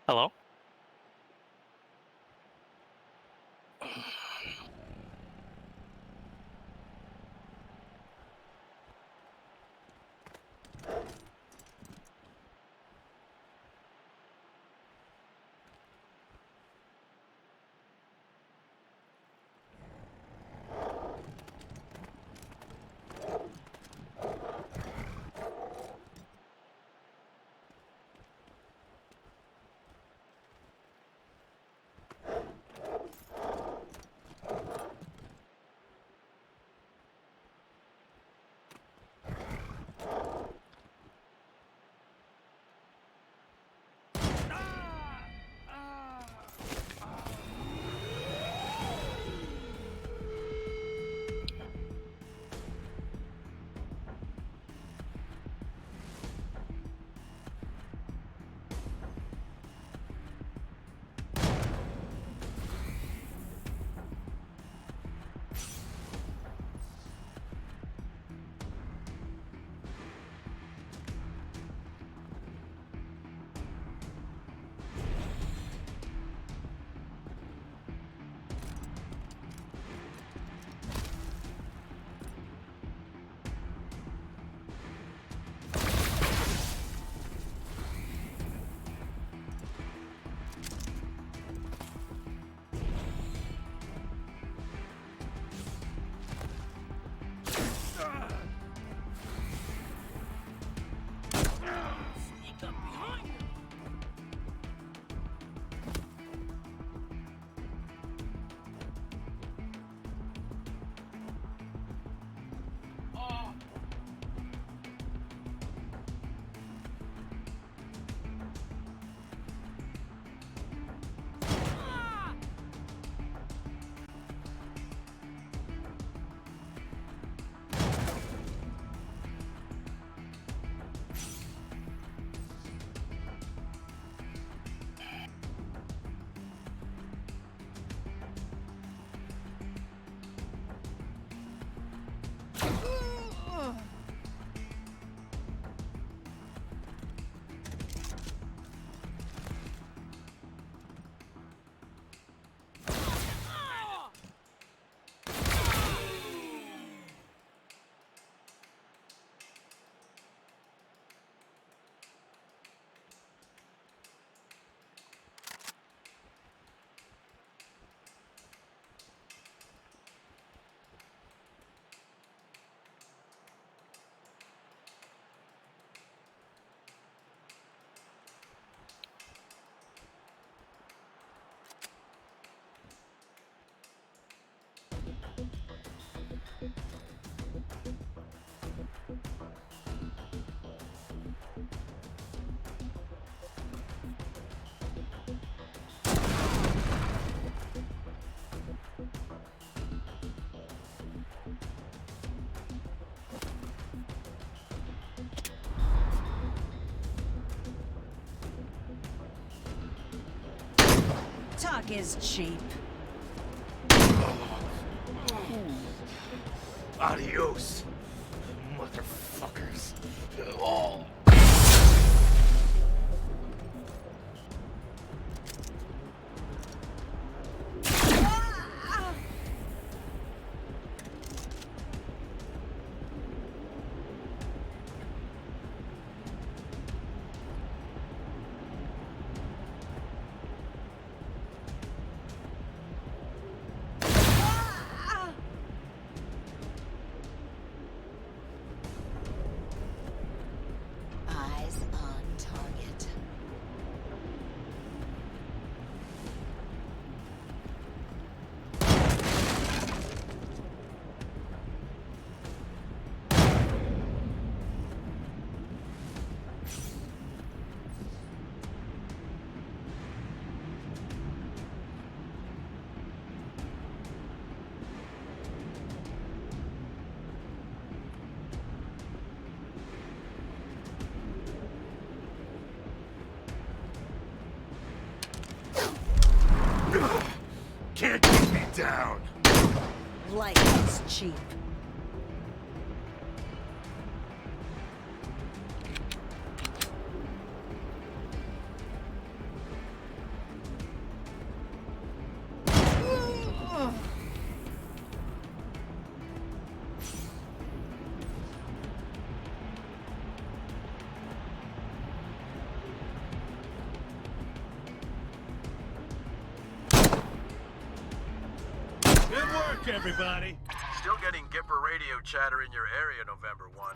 S2: Hello?
S20: Talk is cheap.
S11: Adios, motherfuckers. Oh.
S7: Eyes on target.
S11: Can't keep me down.
S20: Life is cheap.
S11: Good work, everybody.
S8: Still getting Gipper radio chatter in your area, November 1.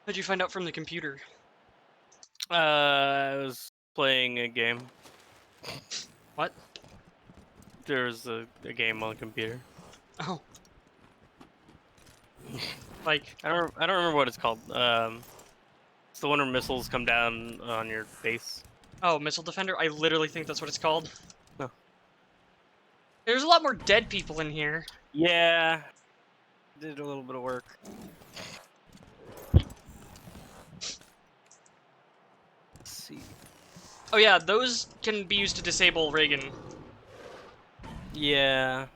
S1: How'd you find out from the computer?
S2: I was playing a game.
S1: What?
S2: There's a game on the computer.
S1: Oh. Like
S2: I don't remember what it's called. It's the one where missiles come down on your base.
S1: Oh, Missile Defender? I literally think that's what it's called.
S2: Huh.
S1: There's a lot more dead people in here.
S2: Yeah. Did a little bit of work. Let's see.
S1: Oh yeah, those can be used to disable Reagan.
S2: Yeah.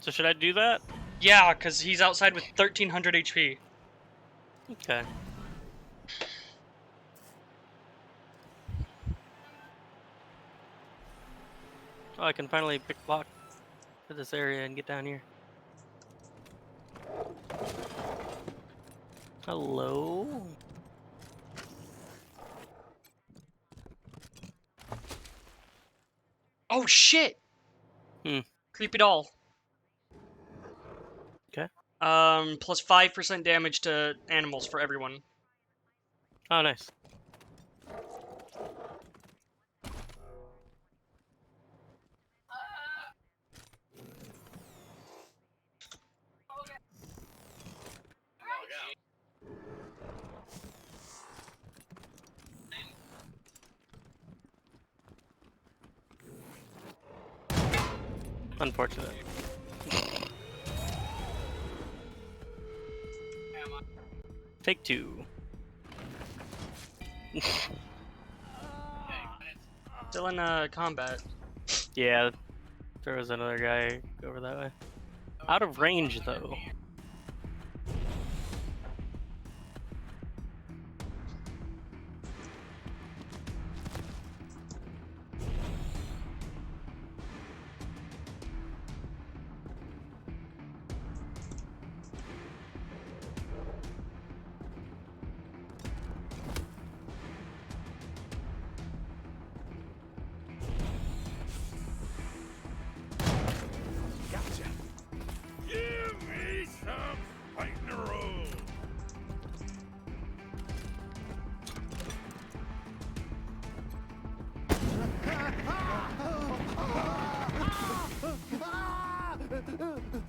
S2: So should I do that?
S1: Yeah, because he's outside with 1300 HP.
S2: Okay. Oh, I can finally pick lock to this area and get down here. Hello?
S1: Oh shit! Creepy doll.
S2: Okay.
S1: Plus 5% damage to animals for everyone.
S2: Oh, nice. Unfortunate. Take two.
S1: Still in combat.
S2: Yeah, there was another guy over that way. Out of range, though.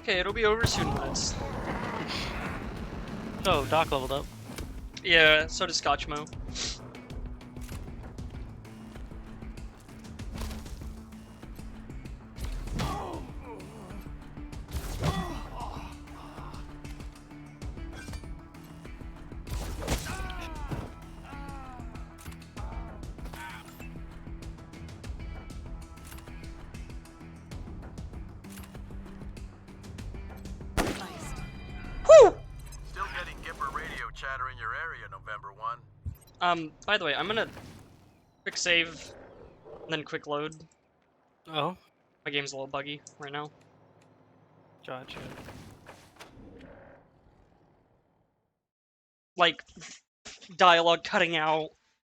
S1: Okay, it'll be over soon, lads.
S2: Oh, Doc leveled up.
S1: Yeah, so does Scotchmo. Whew!
S8: Still getting Gipper radio chatter in your area, November 1.
S1: By the way, I'm gonna quick save, and then quick load.
S2: Oh.
S1: My game's a little buggy right now.
S2: Gotcha.
S1: Like, dialogue cutting out,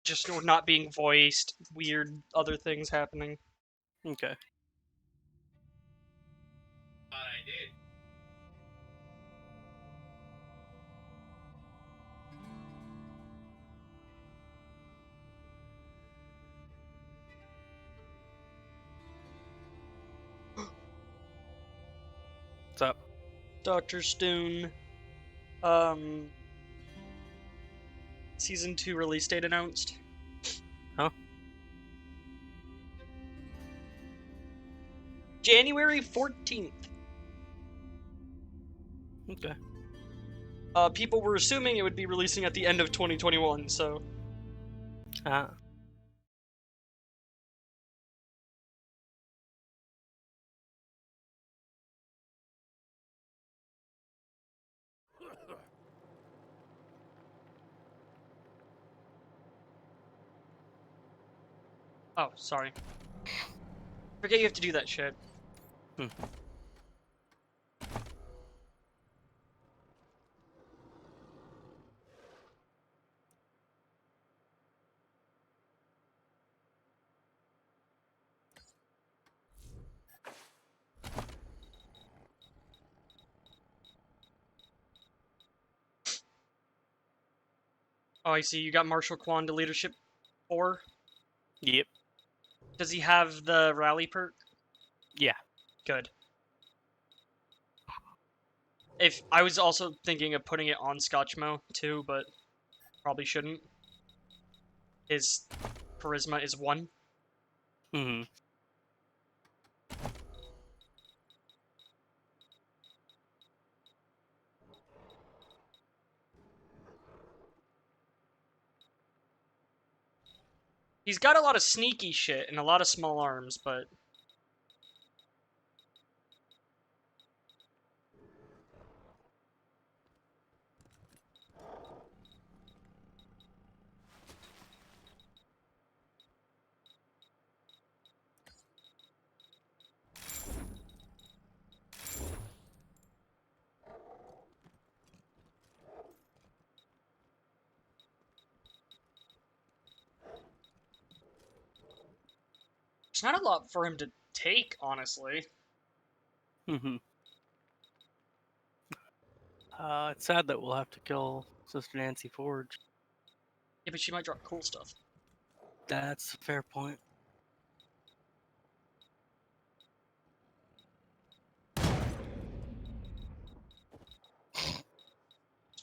S1: just or not being voiced, weird other things happening.
S2: Okay.
S15: I did.
S2: What's up?
S1: Dr. Stone. Season 2 release date announced.
S2: Huh?
S1: January 14th.
S2: Okay.
S1: People were assuming it would be releasing at the end of 2021, so...
S2: Ah.
S1: Oh, sorry. Forget you have to do that shit. Oh, I see. You got Marshal Quan to leadership 4?
S2: Yep.
S1: Does he have the rally perk?
S2: Yeah.
S1: Good. If I was also thinking of putting it on Scotchmo too, but probably shouldn't. His charisma is 1.
S2: Mm-hmm.
S1: He's got a lot of sneaky shit and a lot of small arms, but... There's not a lot for him to take, honestly.
S2: Mm-hmm. It's sad that we'll have to kill Sister Nancy Forge.
S1: Yeah, but she might drop cool stuff.
S2: That's a fair point.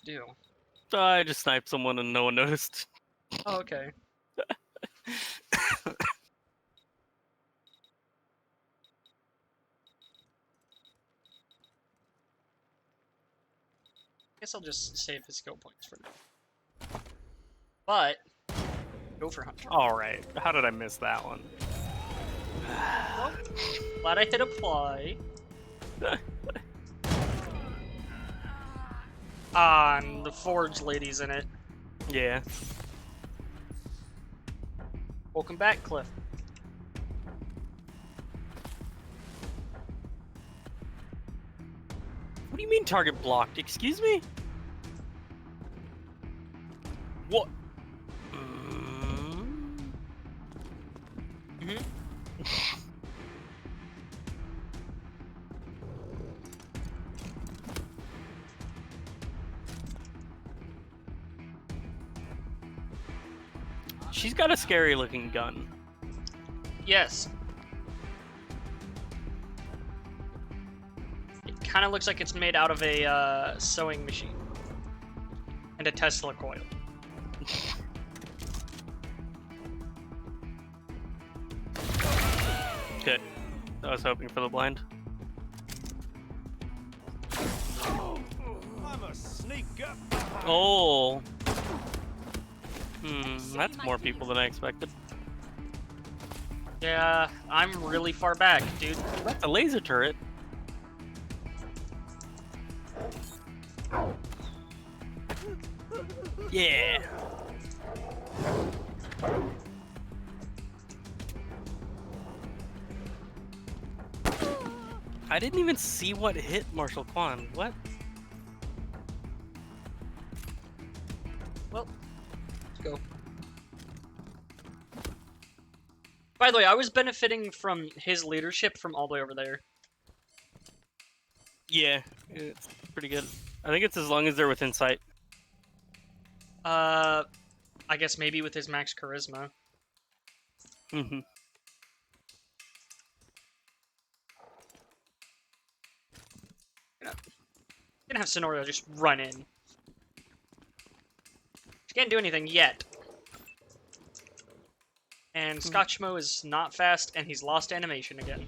S1: Do.
S2: I just sniped someone and no one noticed.
S1: Oh, okay. Guess I'll just save his skill points for now. But, go for Hunter.
S2: Alright, how did I miss that one?
S1: Well, glad I hit apply. And the Forge lady's in it.
S2: Yeah.
S1: Welcome back, Cliff.
S2: What do you mean target blocked? Excuse me? What? She's got a scary looking gun.
S1: Yes. It kind of looks like it's made out of a sewing machine and a Tesla coil.
S2: Good. I was hoping for the blind.
S11: I'm a sneak up.
S2: Oh. That's more people than I expected.
S1: Yeah, I'm really far back, dude.
S2: That's a laser turret. Yeah. I didn't even see what hit Marshall Kwan. What?
S1: Well, let's go. By the way, I was benefiting from his leadership from all the way over there.
S2: Yeah, it's pretty good. I think it's as long as they're within sight.
S1: I guess maybe with his max charisma.
S2: Mm-hmm.
S1: Gonna have Sonorio just run in. She can't do anything yet. And Scotchmo is not fast, and he's lost animation again.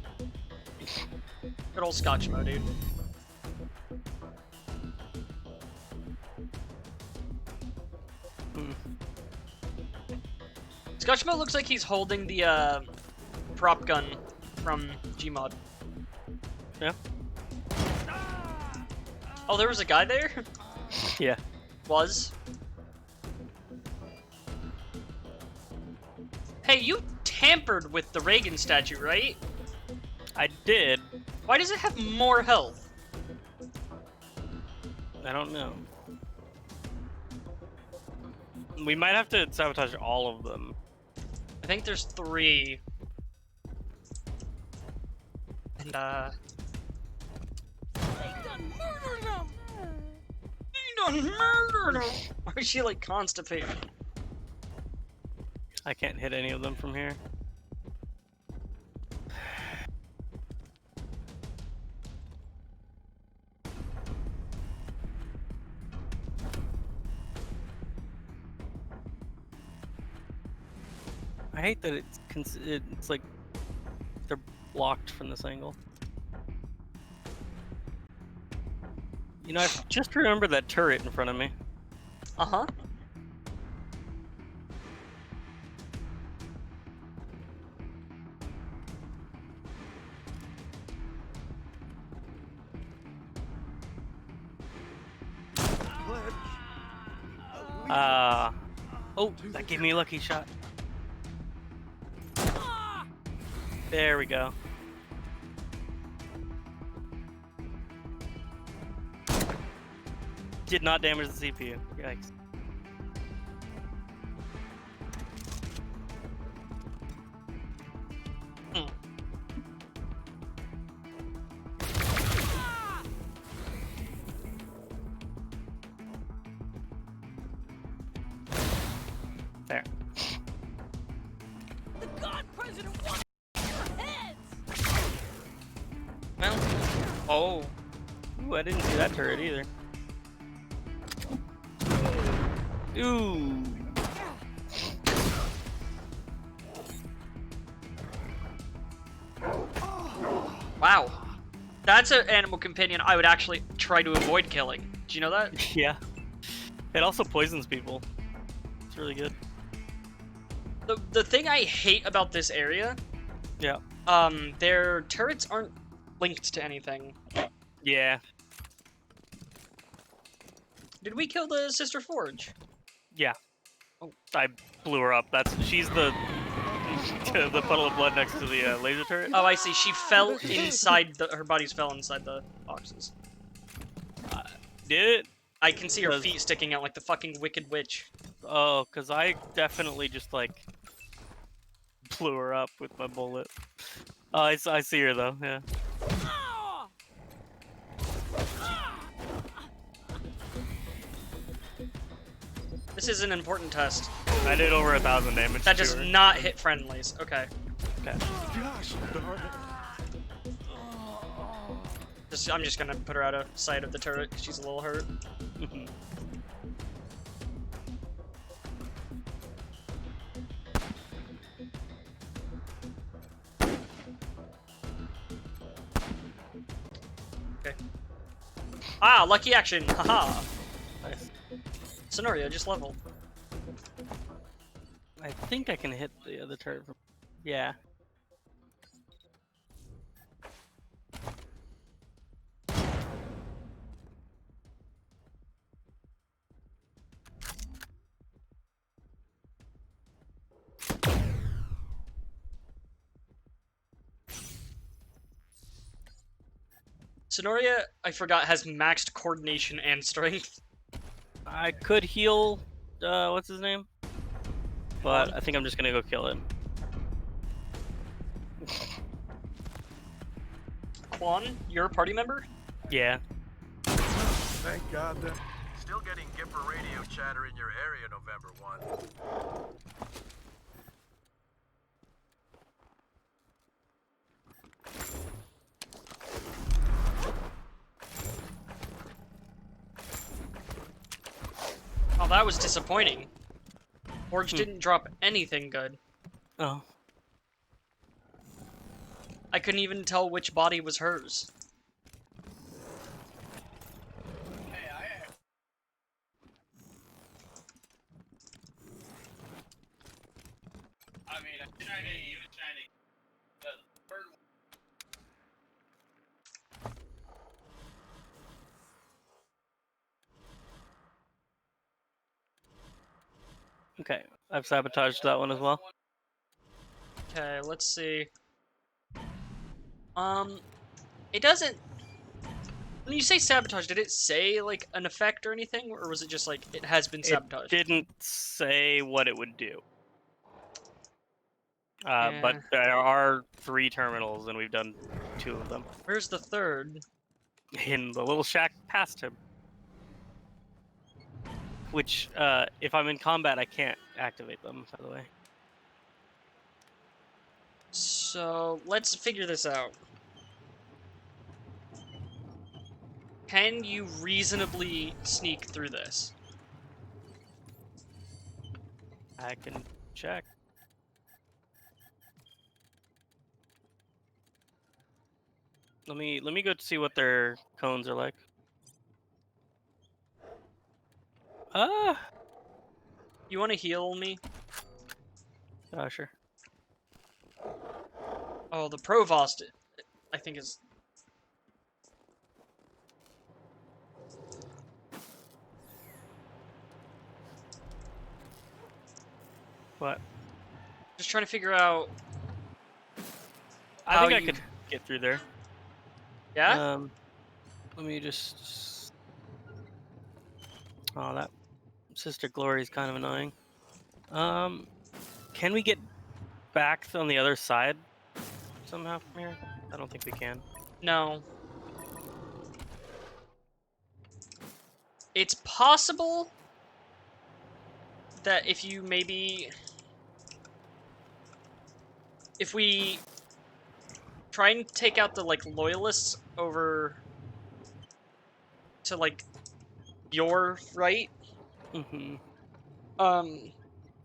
S1: Good old Scotchmo, dude. Scotchmo looks like he's holding the prop gun from Gmod.
S2: Yeah.
S1: Oh, there was a guy there?
S2: Yeah.
S1: Was. Hey, you tampered with the Reagan statue, right?
S2: I did.
S1: Why does it have more health?
S2: I don't know. We might have to sabotage all of them.
S1: I think there's 3. And, They done murdered him! They done murdered him! Why is she, like, constipated?
S2: I can't hit any of them from here. I hate that it's like they're blocked from this angle. You know, I just remembered that turret in front of me.
S1: Uh-huh.
S2: Oh, that gave me a lucky shot. There we go. Did not damage the CPU. Yikes. There.
S5: The God President wants your heads!
S1: Well, oh.
S2: Ooh, I didn't see that turret either. Ooh.
S1: Wow. That's an animal companion I would actually try to avoid killing. Do you know that?
S2: Yeah. It also poisons people. It's really good.
S1: The thing I hate about this area,
S2: Yeah.
S1: their turrets aren't linked to anything.
S2: Yeah.
S1: Did we kill the Sister Forge?
S2: Yeah. Oh, I blew her up. She's the the puddle of blood next to the laser turret.
S1: Oh, I see. She fell inside her bodies fell inside the boxes.
S2: Did it?
S1: I can see her feet sticking out like the fucking Wicked Witch.
S2: Oh, because I definitely just like blew her up with my bullet. Oh, I see her though. Yeah.
S1: This is an important test.
S2: I did over 1,000 damage.
S1: That
S2: to
S1: does
S2: her.
S1: not hit friendlies. Okay.
S2: Okay.
S11: Gosh darn it.
S1: I'm just gonna put her out of sight of the turret because she's a little hurt. Okay. Ah, lucky action! Haha!
S2: Nice.
S1: Sonoria just leveled.
S2: I think I can hit the other turret. Yeah.
S1: Sonoria, I forgot, has maxed coordination and strength.
S2: I could heal, what's his name? But I think I'm just gonna go kill him.
S1: Quan, you're a party member?
S2: Yeah.
S11: Thank God that...
S8: Still getting Gipper radio chatter in your area, November 1.
S1: Oh, that was disappointing. Forge didn't drop anything good.
S2: Oh.
S1: I couldn't even tell which body was hers.
S15: I mean, I'm shiny, you're shiny. The third one.
S2: Okay, I've sabotaged that one as well.
S1: Okay, let's see. It doesn't... When you say sabotage, did it say, like, an effect or anything? Or was it just, like, it has been sabotaged?
S2: It didn't say what it would do.
S1: Yeah.
S2: But there are 3 terminals, and we've done 2 of them.
S1: Where's the third?
S2: In the little shack past him. Which, if I'm in combat, I can't activate them, by the way.
S1: So, let's figure this out. Can you reasonably sneak through this?
S2: I can check. Let me go to see what their cones are like.
S1: You want to heal me?
S2: Sure.
S1: Oh, the Provost, I think is...
S2: What?
S1: Just trying to figure out...
S2: I think I could get through there.
S1: Yeah?
S2: Let me just... Oh, that Sister Glory is kind of annoying. Can we get back on the other side somehow from here? I don't think we can.
S1: No. It's possible that if you maybe... If we try and take out the, like, loyalists over to, like, your right.
S2: Mm-hmm.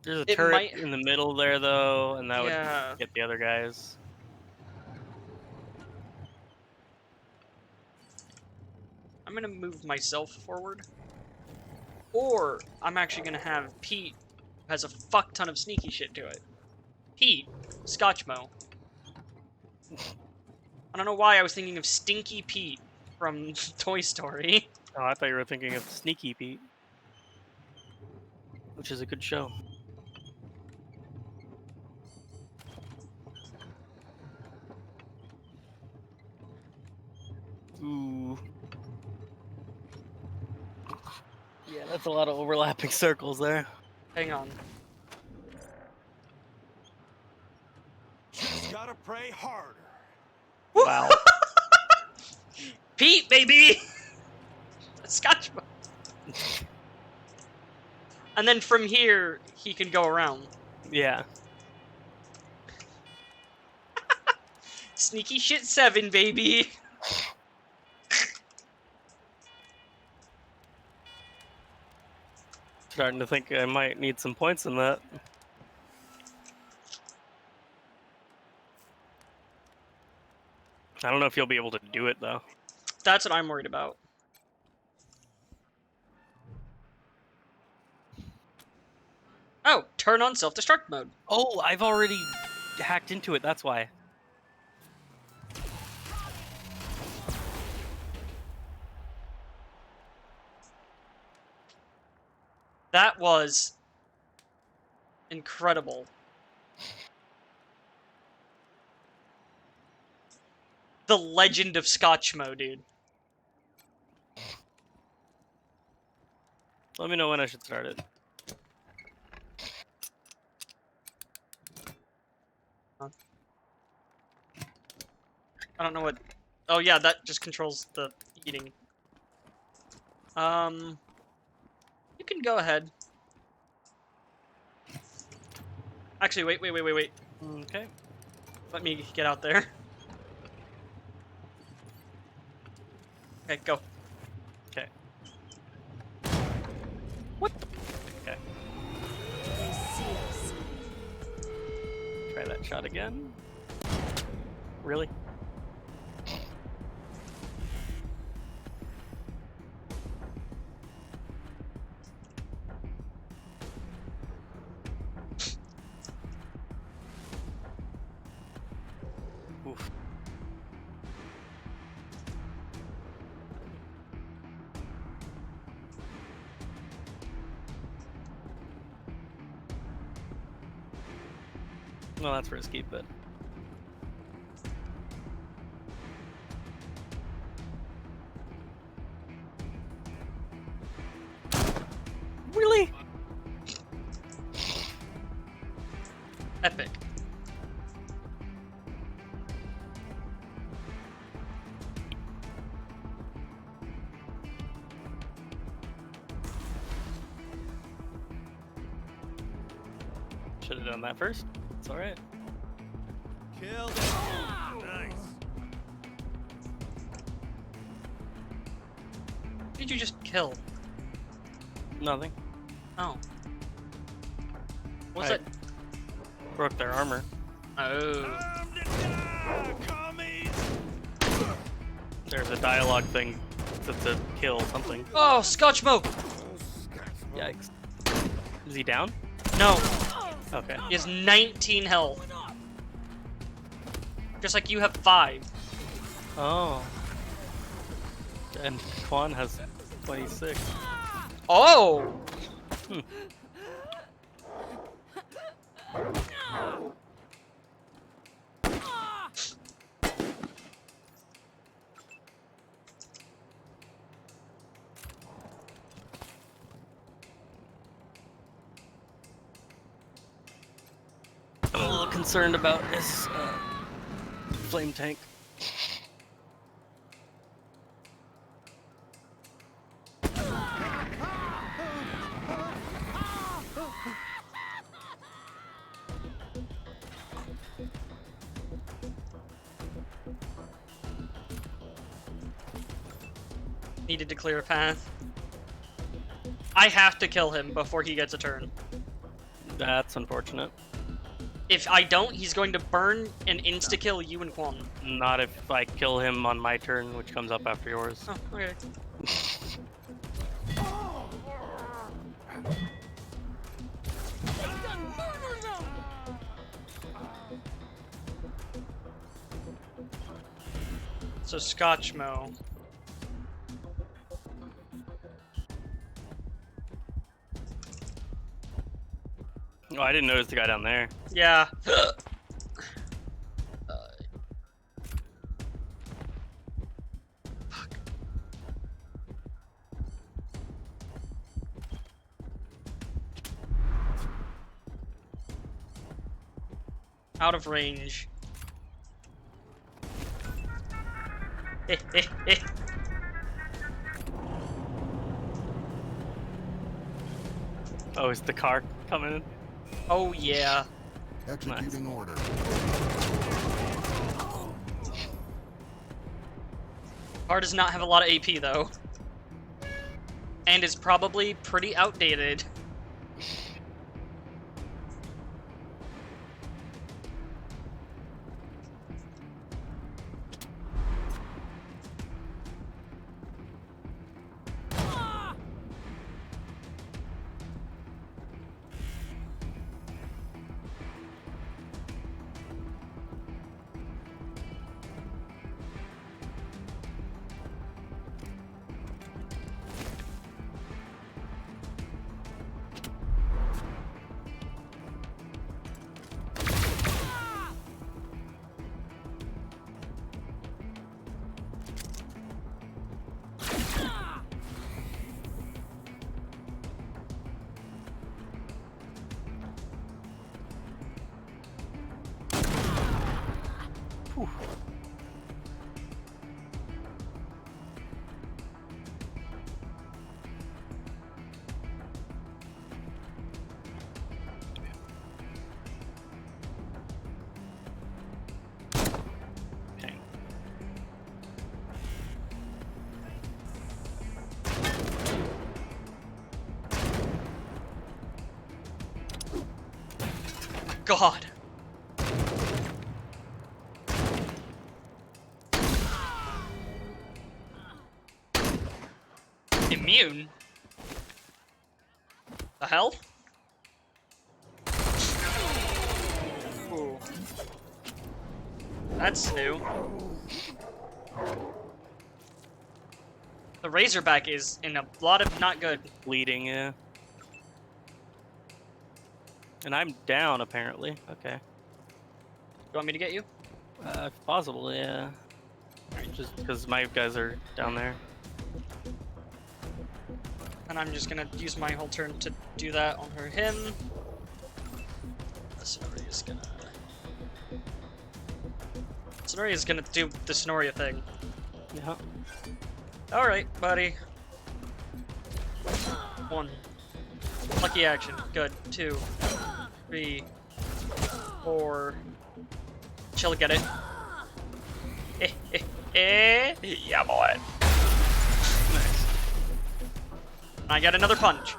S2: There's a
S1: It
S2: turret
S1: might...
S2: in the middle there, though, and that
S1: Yeah.
S2: would get the other guys.
S1: I'm gonna move myself forward. Or I'm actually gonna have Pete, who has a fuck ton of sneaky shit to it. Pete, Scotchmo. I don't know why I was thinking of Stinky Pete from Toy Story.
S2: Oh, I thought you were thinking of Sneaky Pete, which is a good show. Ooh. Yeah, that's a lot of overlapping circles there.
S1: Hang on.
S11: Just gotta pray harder.
S2: Wow.
S1: Pete, baby! Scotchmo. And then from here, he can go around.
S2: Yeah.
S1: Sneaky shit 7, baby!
S2: Starting to think I might need some points in that. I don't know if you'll be able to do it though.
S1: That's what I'm worried about. Oh, turn on self-destruct mode.
S2: Oh, I've already hacked into it, that's why.
S1: That was incredible. The Legend of Scotchmo, dude.
S2: Let me know when I should start it.
S1: I don't know what... Oh yeah, that just controls the heating. You can go ahead. Actually, wait.
S2: Okay.
S1: Let me get out there. Okay, go.
S2: Okay. What the... Okay.
S20: They see us.
S2: Try that shot again. Really? Oof. Well, that's risky, but... Really?
S1: Epic.
S2: Should have done that first. It's alright.
S11: Kill them. Nice.
S1: Who did you just kill?
S2: Nothing.
S1: Oh. What's
S2: I
S1: that?
S2: broke their armor.
S1: Oh.
S2: There's a dialogue thing to kill something.
S1: Oh, Scotchmo!
S2: Yikes. Is he down?
S1: No.
S2: Okay.
S1: He has 19 health. Just like you have 5.
S2: Oh. And Quan has 26.
S1: Oh!
S2: Hmm. I'm a little concerned about this flame tank.
S1: Needed to clear a path. I have to kill him before he gets a turn.
S2: That's unfortunate.
S1: If I don't, he's going to burn and insta-kill you and Quan.
S2: Not if I kill him on my turn, which comes up after yours.
S1: Oh, okay. So Scotchmo.
S2: Oh, I didn't notice the guy down there.
S1: Yeah. Out of range.
S2: Oh, is the car coming in?
S1: Oh yeah.
S3: Executing order.
S1: Car does not have a lot of AP though. And is probably pretty outdated. god. Immune? The hell? Ooh. That's new. The Razorback is in a lot of not good.
S2: Bleeding, yeah. And I'm down, apparently. Okay.
S1: You want me to get you?
S2: If possible, yeah. Just because my guys are down there.
S1: And I'm just gonna use my whole turn to do that on him. Sonoria's gonna do the Sonoria thing.
S2: Yeah.
S1: Alright, buddy. 1. Lucky action. Good. 2. 3. 4. Chill, get it. Yeah, boy.
S2: Nice.
S1: I got another punch.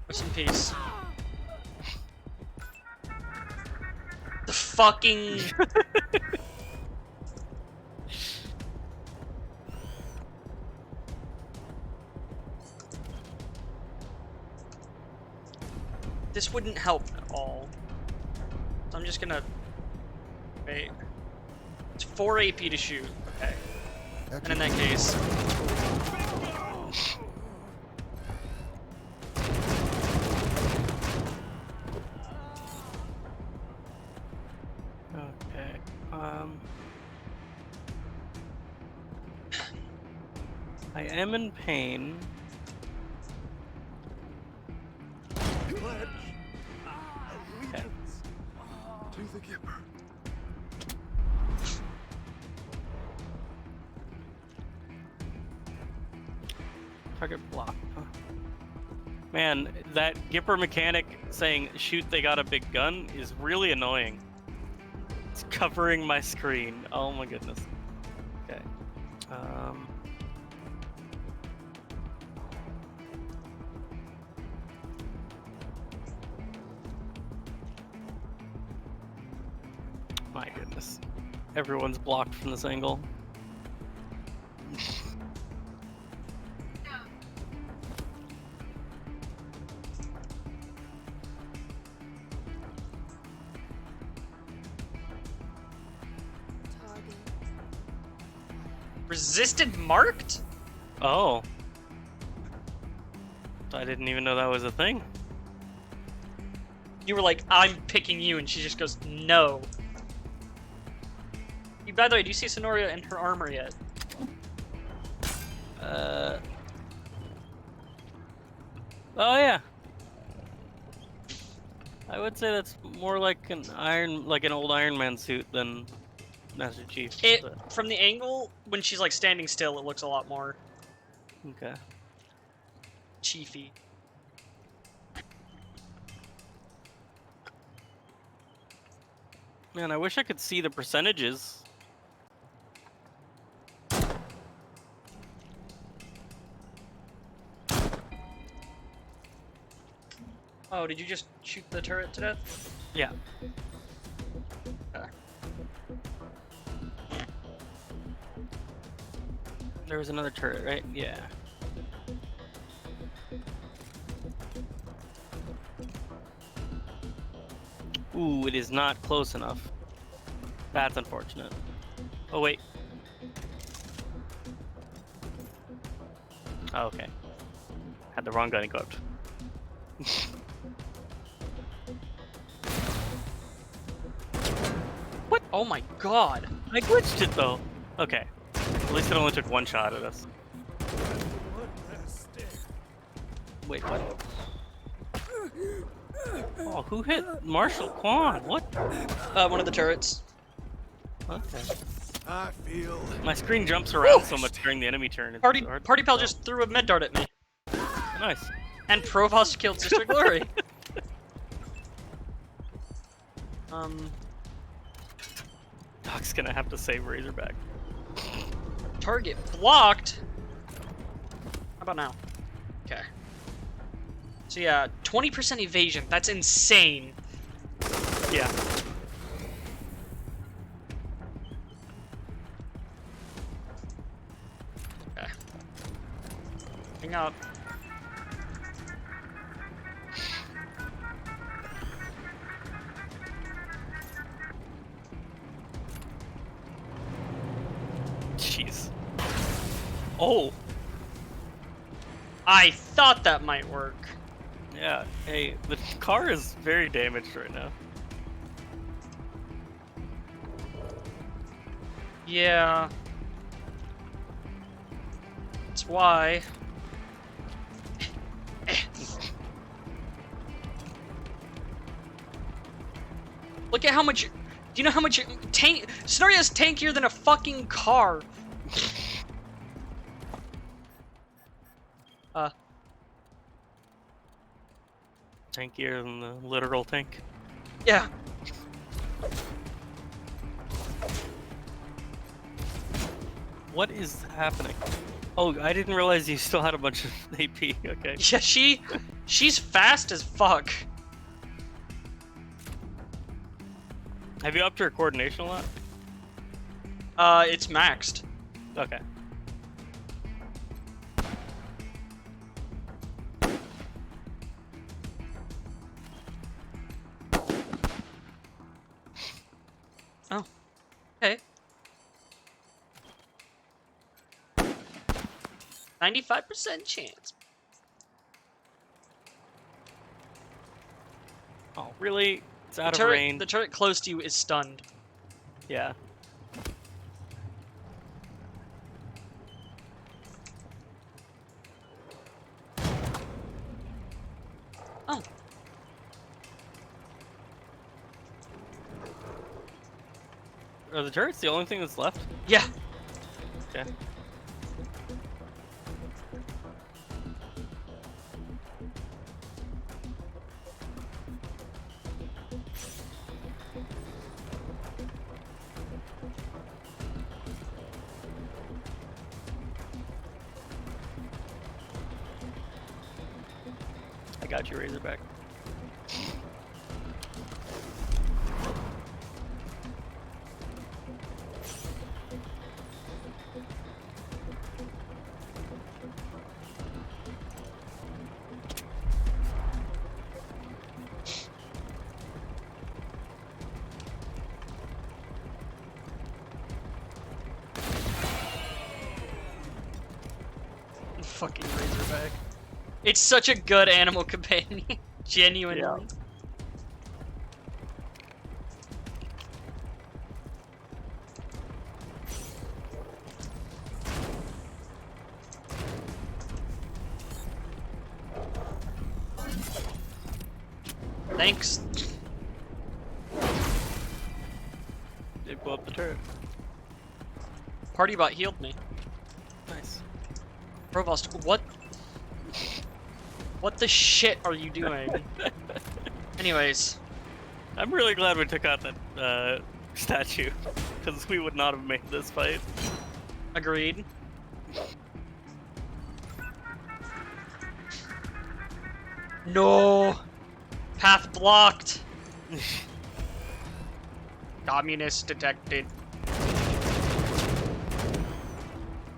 S1: Rest in peace. The fucking... This wouldn't help at all. So I'm just gonna... Wait. It's 4 AP to shoot. Okay. And in that case...
S2: Okay. I am in pain. Okay.
S3: To the Gipper.
S2: Target block. Huh. Man, that Gipper mechanic saying shoot they got a big gun is really annoying. It's covering my screen. Oh my goodness. Okay. My goodness. Everyone's blocked from this angle.
S1: Resisted marked?
S2: Oh. I didn't even know that was a thing.
S1: You were like, I'm picking you, and she just goes, no. By the way, do you see Sonoria in her armor yet?
S2: Oh yeah. I would say that's more like an old Iron Man suit than Master Chief.
S1: From the angle, when she's like standing still, it looks a lot more
S2: Okay.
S1: chiefy.
S2: Man, I wish I could see the percentages.
S1: Oh, did you just shoot the turret to death?
S2: Yeah.
S1: Okay.
S2: There was another turret, right? Yeah. Ooh, it is not close enough. That's unfortunate. Oh, wait. Oh, okay. Had the wrong gun equipped.
S1: What? Oh my god.
S2: I glitched it though. Okay. At least it only took one shot at us. Wait, what? Oh, who hit Marshall Quan? What?
S1: One of the turrets.
S2: Okay.
S3: I feel...
S2: My screen jumps around so much during the enemy turn. It's
S1: Party
S2: hard to
S1: Pal
S2: tell.
S1: just threw a med dart at me.
S2: Nice.
S1: And Provost killed Sister Glory.
S2: Doc's gonna have to save Razorback.
S1: Target blocked? How about now? Okay. So yeah, 20% evasion. That's insane.
S2: Yeah.
S1: Okay. Hang up.
S2: Jeez. Oh.
S1: I thought that might work.
S2: Yeah. Hey, the car is very damaged right now.
S1: Yeah. That's why. Look at how much. Do you know how much tank? Sonaria's tankier than a fucking car.
S2: Tankier than the literal tank.
S1: Yeah.
S2: What is happening? Oh, I didn't realize you still had a bunch of AP. Okay.
S1: Yeah, she's fast as fuck.
S2: Have you upped your coordination a lot?
S1: It's maxed.
S2: Okay.
S1: Oh. Okay. 95% chance.
S2: Oh, really? It's out
S1: The
S2: of range.
S1: The turret close to you is stunned.
S2: Yeah.
S1: Oh.
S2: Are the turrets the only thing that's left?
S1: Yeah.
S2: Okay. I got you, Razorback.
S1: Fucking Razorback. It's such a good animal companion. Genuinely.
S2: Yeah.
S1: Thanks.
S2: Did blow up the turret.
S1: Party bot healed me.
S2: Nice.
S1: Provost, what the shit are you doing? Anyways.
S2: I'm really glad we took out that statue, because we would not have made this fight.
S1: Agreed. No! Path blocked! Communist detected.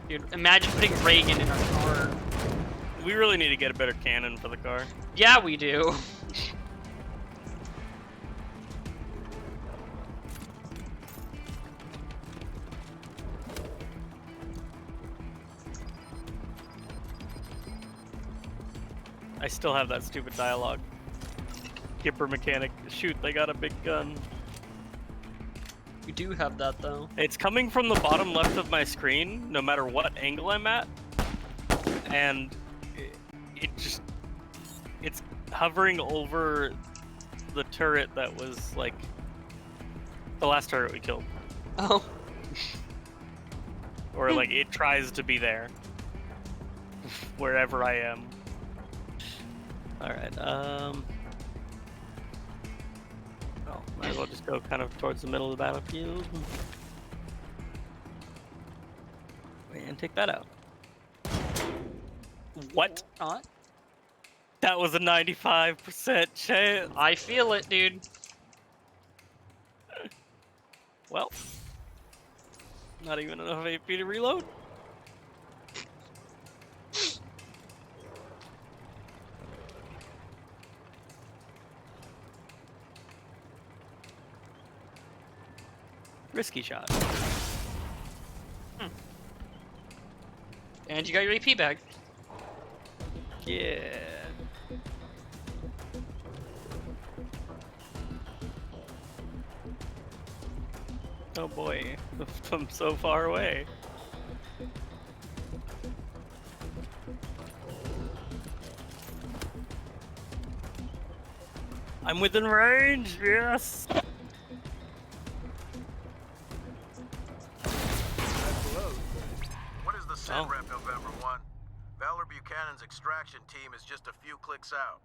S1: Dude, imagine putting Reagan in our car.
S2: We really need to get a better cannon for the car.
S1: Yeah, we do.
S2: I still have that stupid dialogue. Gipper mechanic, shoot, they got a big gun.
S1: You do have that, though.
S2: It's coming from the bottom left of my screen, no matter what angle I'm at. And it's hovering over the turret that was, like, the last turret we killed.
S1: Oh.
S2: Or, like, it tries to be there. Wherever I am. Alright, oh, might as well just go kind of towards the middle of the battlefield. And take that out. What?
S1: Not.
S2: That was a 95% chance.
S1: I feel it, dude.
S2: Well, not even enough AP to reload. Risky shot.
S1: And you got your AP back.
S2: Yeah. Oh boy, from so far away. I'm within range, yes!
S8: What is the sit rep, November 1? Valor Buchanan's extraction team is just a few clicks out.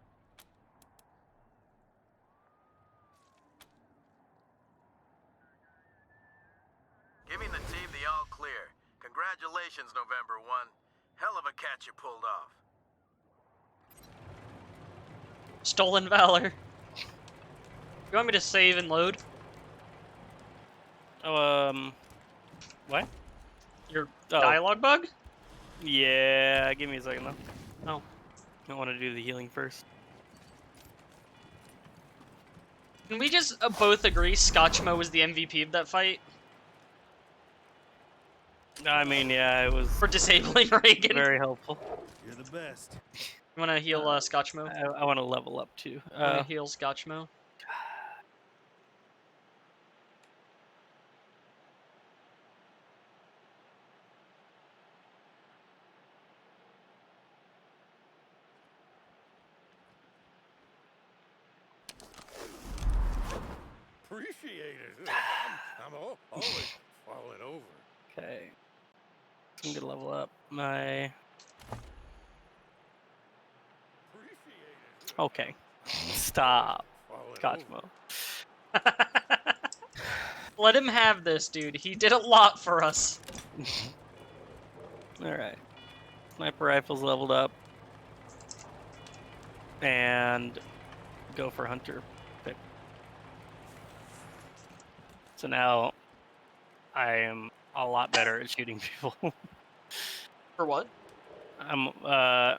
S8: Giving the team the all clear. Congratulations, November 1. Hell of a catch you pulled off.
S1: Stolen valor. You want me to save and load?
S2: Oh, what?
S1: Your dialogue bug?
S2: Yeah, give me a second though.
S1: Oh.
S2: I want to do the healing first.
S1: Can we just both agree Scotchmo was the MVP of that fight?
S2: I mean, yeah, it was...
S1: For disabling Reagan.
S2: Very helpful.
S11: You're the best.
S1: You want to heal Scotchmo?
S2: I want to level up too.
S1: I want to heal Scotchmo.
S11: Appreciate it. I'm always falling over.
S2: Okay. I'm gonna level up my... Okay. Stop. Scotchmo.
S1: Let him have this, dude. He did a lot for us.
S2: Alright. Sniper rifle's leveled up. And go for hunter pick. So now I am a lot better at shooting people.
S1: For what?
S2: I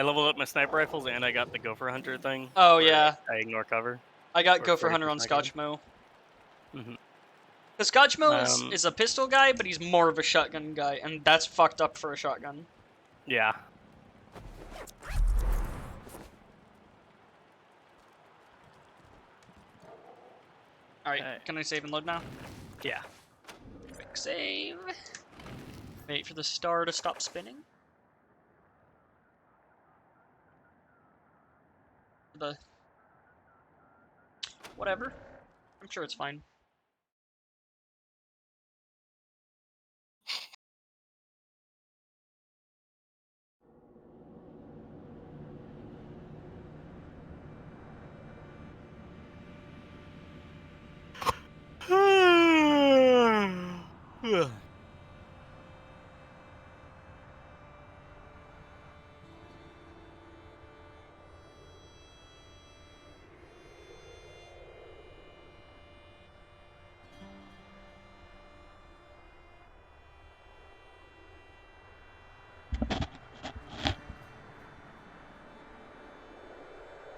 S2: leveled up my sniper rifles and I got the gopher hunter thing.
S1: Oh yeah.
S2: I ignore cover.
S1: I got gopher hunter on Scotchmo.
S2: Mm-hmm.
S1: The Scotchmo is a pistol guy, but he's more of a shotgun guy, and that's fucked up for a shotgun.
S2: Yeah.
S1: Alright, can I save and load now?
S2: Yeah.
S1: Quick save. Wait for the star to stop spinning. Whatever. I'm sure it's fine.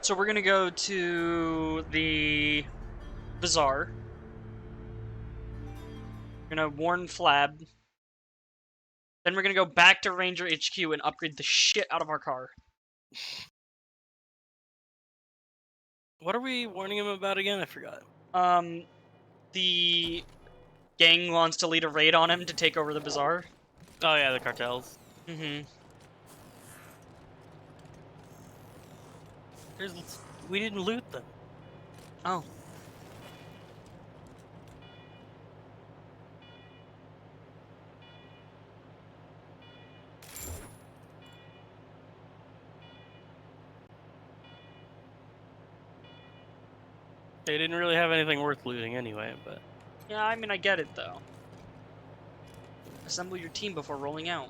S1: So we're gonna go to the bazaar. We're gonna warn Flab. Then we're gonna go back to Ranger HQ and upgrade the shit out of our car.
S2: What are we warning him about again? I forgot.
S1: The gang wants to lead a raid on him to take over the bazaar.
S2: Oh yeah, the cartels.
S1: Mm-hmm.
S2: We didn't loot them.
S1: Oh.
S2: They didn't really have anything worth looting anyway, but...
S1: Yeah, I mean, I get it, though. Assemble your team before rolling out.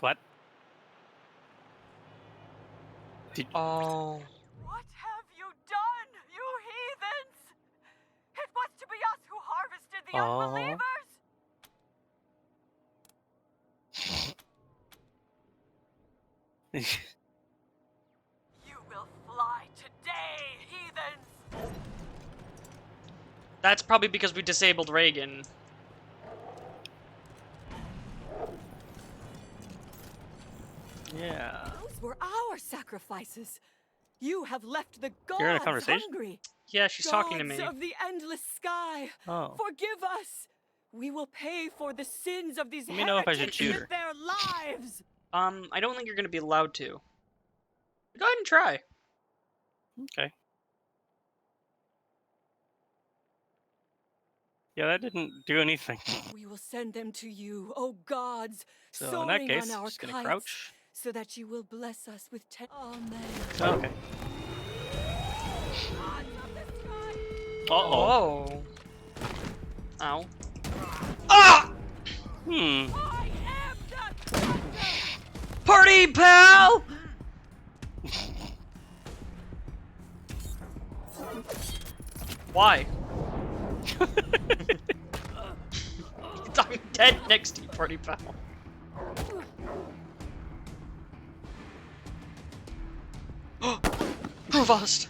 S2: What?
S1: Oh.
S4: What have you done, you heathens? It was to be us who harvested the unbelievers. You will fly today, heathens.
S1: That's probably because we disabled Reagan.
S2: Yeah.
S18: Those were our sacrifices. You have left the gods
S2: You're in a conversation?
S18: hungry.
S1: Yeah, she's talking to me.
S18: Gods of the endless sky,
S2: Oh.
S18: forgive us. We will pay for the sins of these
S2: Let me know if I should
S18: heretics
S2: shoot
S18: with
S2: her.
S18: their lives.
S1: I don't think you're gonna be allowed to. Go ahead and try.
S2: Okay. Yeah, that didn't do anything.
S18: We will send them to you, O gods,
S2: So in
S18: soaring
S2: that case,
S18: on our
S2: just gonna
S18: kites,
S2: crouch.
S18: so that you will bless us with Amen.
S2: Okay. Uh-oh.
S1: Oh. Ow. Ah!
S2: Hmm.
S1: Party, pal! Why? I'm dead next to you, party pal. Provost!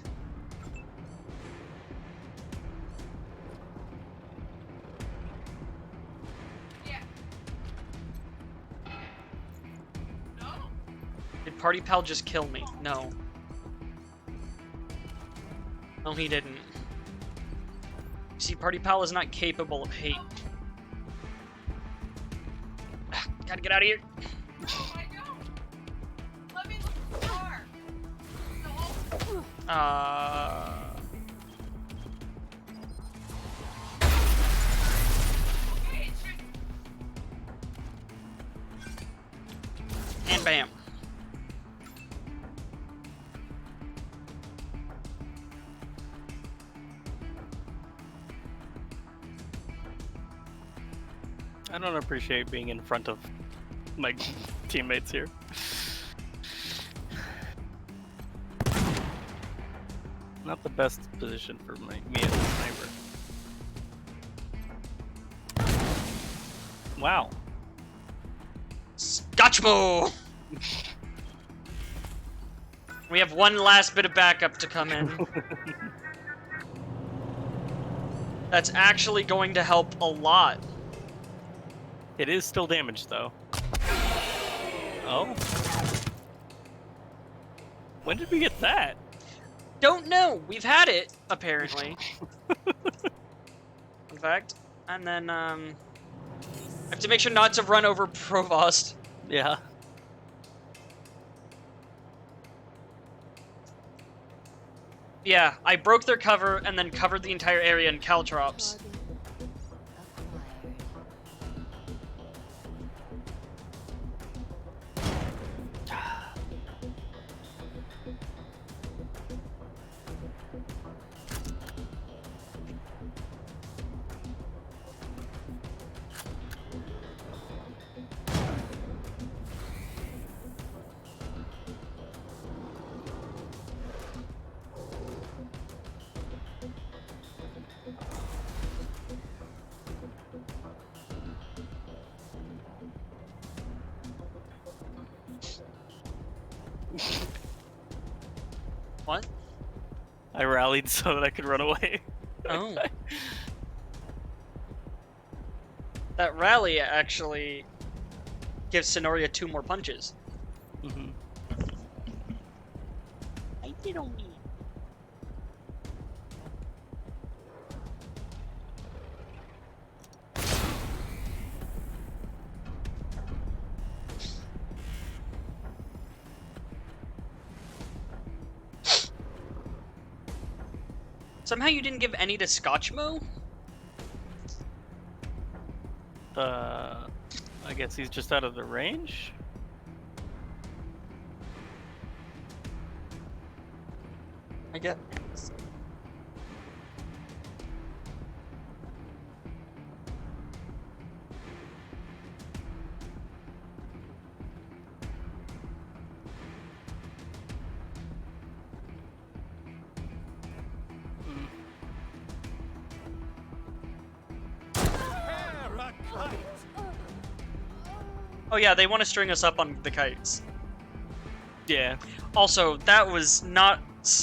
S1: Did party pal just kill me? No. No, he didn't. See, party pal is not capable of hate. Gotta get out of here.
S4: Let me look far.
S1: And bam.
S2: I don't appreciate being in front of my teammates here. Not the best position for me as a sniper. Wow.
S1: Scotchmo! We have one last bit of backup to come in. That's actually going to help a lot.
S2: It is still damaged, though. Oh? When did we get that?
S1: Don't know. We've had it, apparently. In fact. And then, I have to make sure not to run over Provost.
S2: Yeah.
S1: Yeah, I broke their cover and then covered the entire area in caltrops. What?
S2: I rallied so that I could run away.
S1: Oh. That rally actually gives Sonoria 2 more punches.
S2: Mm-hmm.
S1: I did on me. Somehow you didn't give any to Scotchmo?
S2: I guess he's just out of the range?
S1: I guess. Oh yeah, they want to string us up on the kites.
S2: Yeah.
S1: Also, that was not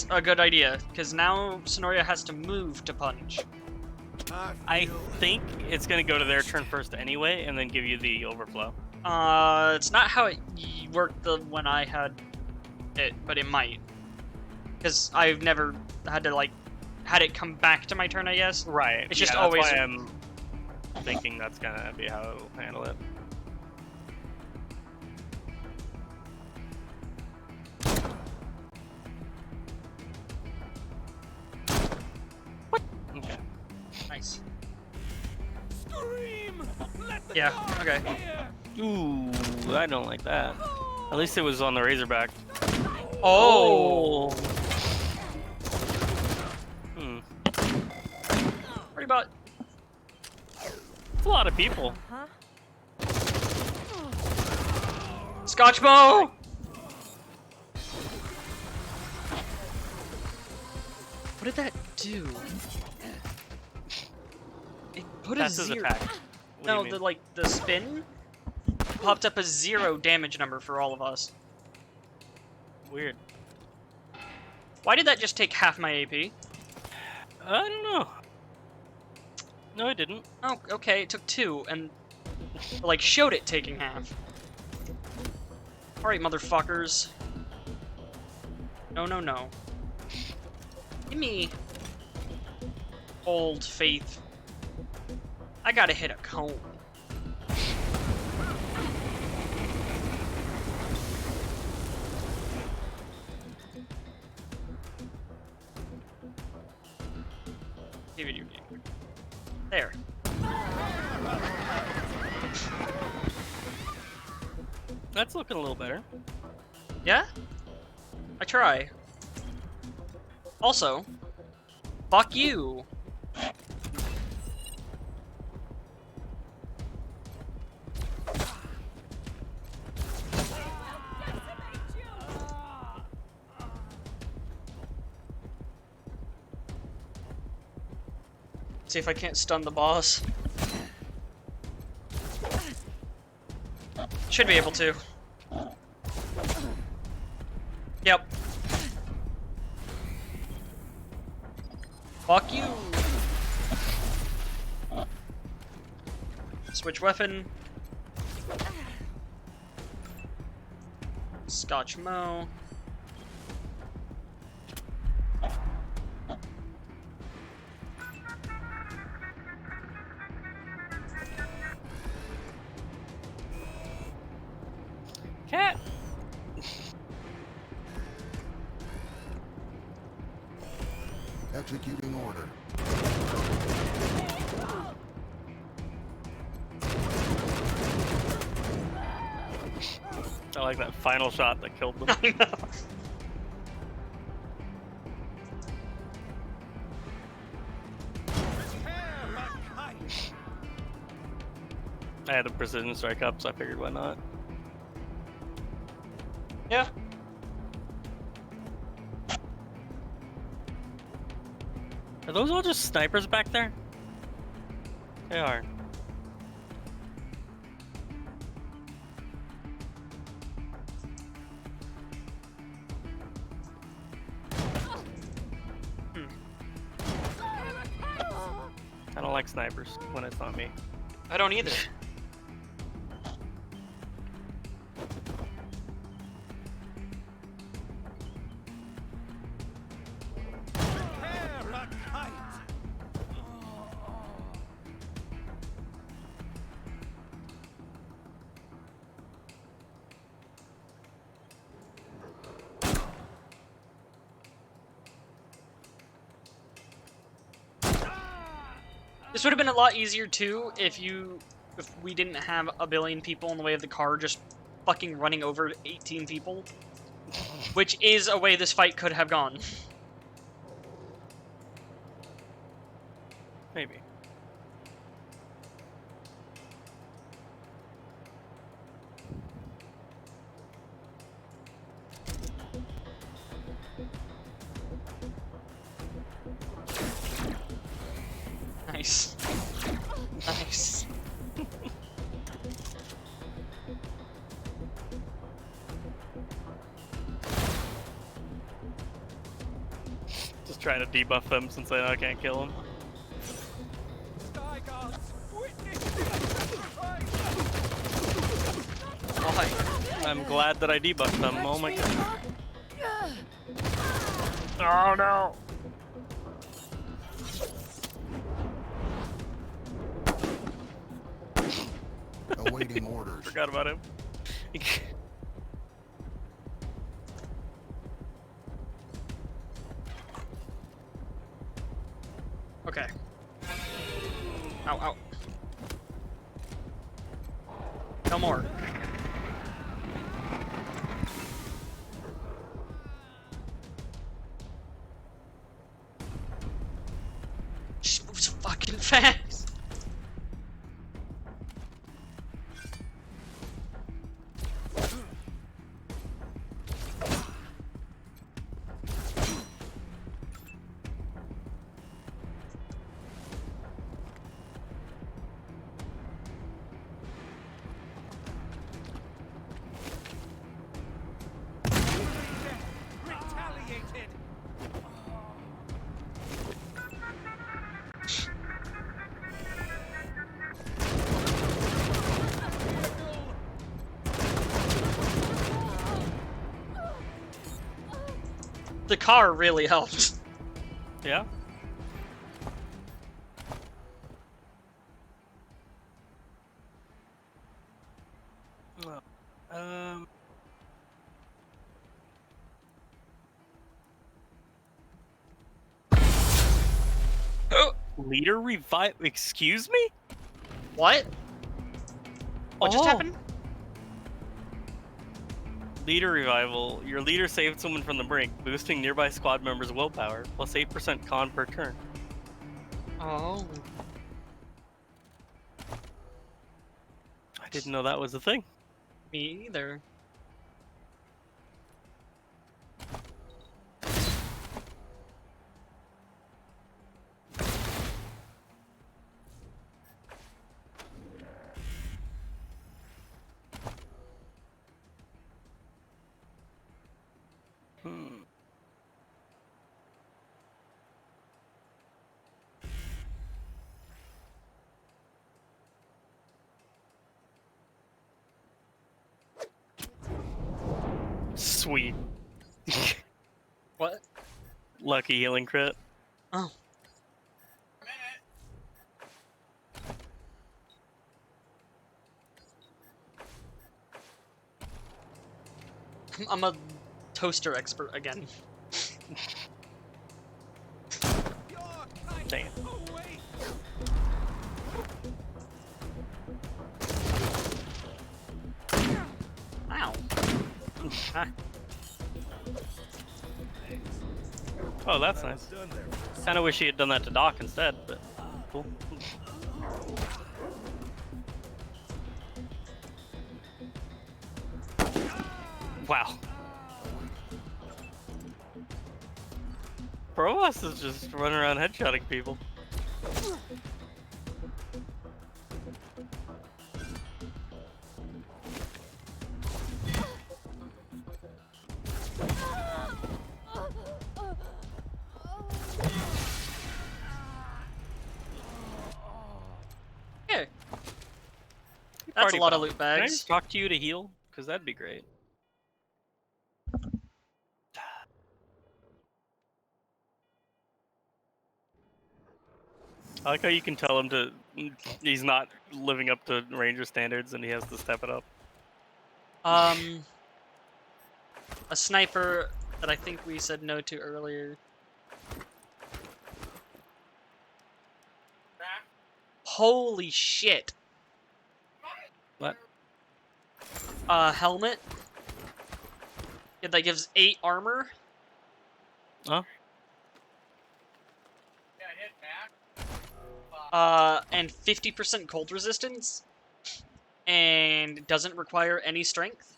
S1: a good idea, because now Sonoria has to move to punch.
S2: I think it's gonna go to their turn first anyway, and then give you the overflow.
S1: It's not how it worked when I had it, but it might. Because I've never had to, like, had it come back to my turn, I guess.
S2: Right.
S1: It's just
S2: that's
S1: always...
S2: why I'm thinking that's gonna be how it'll handle it. What? Okay.
S1: Nice.
S10: Scream! Let the
S1: Yeah,
S10: dogs
S1: okay.
S10: hear!
S2: Ooh, I don't like that. At least it was on the Razorback.
S1: Oh!
S2: Hmm.
S1: Pretty about...
S2: It's a lot of people.
S1: Scotchmo! What did that do? It put
S2: That's
S1: a
S2: his
S1: 0.
S2: attack. What do
S1: No,
S2: you mean?
S1: the spin popped up a 0 damage number for all of us.
S2: Weird.
S1: Why did that just take half my AP?
S2: I don't know. No, it didn't.
S1: Oh, okay, it took 2, and, like, showed it taking half. Alright, motherfuckers. No, no, no. Give me... Old faith. I gotta hit a cone. Give it your game. There.
S2: That's looking a little better.
S1: Yeah? I try. Also, fuck you. See if I can't stun the boss. Should be able to. Yep. Fuck you. Switch weapon. Scotchmo.
S2: Cat.
S3: Executing order.
S2: I like that final shot that killed them.
S1: I know.
S2: I had the precision strike up, so I figured why not.
S1: Yeah.
S2: Are those all just snipers back there? They are. I don't like snipers when it's not me.
S1: I don't either. This would have been a lot easier too if we didn't have a billion people in the way of the car just fucking running over 18 people. Which is a way this fight could have gone.
S2: Maybe.
S1: Nice. Nice.
S2: trying to debuff them since I know I can't kill them. I'm glad that I debuffed them. Oh my god. Oh no!
S3: Awaiting orders.
S2: Forgot about him.
S1: Okay. Ow, ow. No more. She moves so fucking fast.
S12: Retaliated.
S1: The car really helped.
S2: Yeah. Um. Leader revive? Excuse me?
S1: What? What just happened?
S2: Leader revival. Your leader saved someone from the brink, boosting nearby squad members' willpower, plus 8% con per turn.
S1: Oh.
S2: I didn't know that was a thing.
S1: Me either.
S2: Sweet.
S1: What?
S2: Lucky healing crit.
S1: Oh. I'm a toaster expert again.
S2: Damn.
S1: Ow.
S2: Oh, that's nice. Kind of wish he had done that to Doc instead, but cool. Wow. Provost is just running around headshotting people.
S1: Here. That's
S2: Party
S1: a lot of
S2: pal.
S1: loot
S2: Can I
S1: bags.
S2: just talk to you to heal? Because that'd be great. I like how you can tell him to. He's not living up to Ranger standards and he has to step it up.
S1: A sniper that I think we said no to earlier. Holy shit.
S2: What?
S1: Helmet. Yeah, that gives 8 armor.
S2: Huh?
S1: And 50% cold resistance. And doesn't require any strength.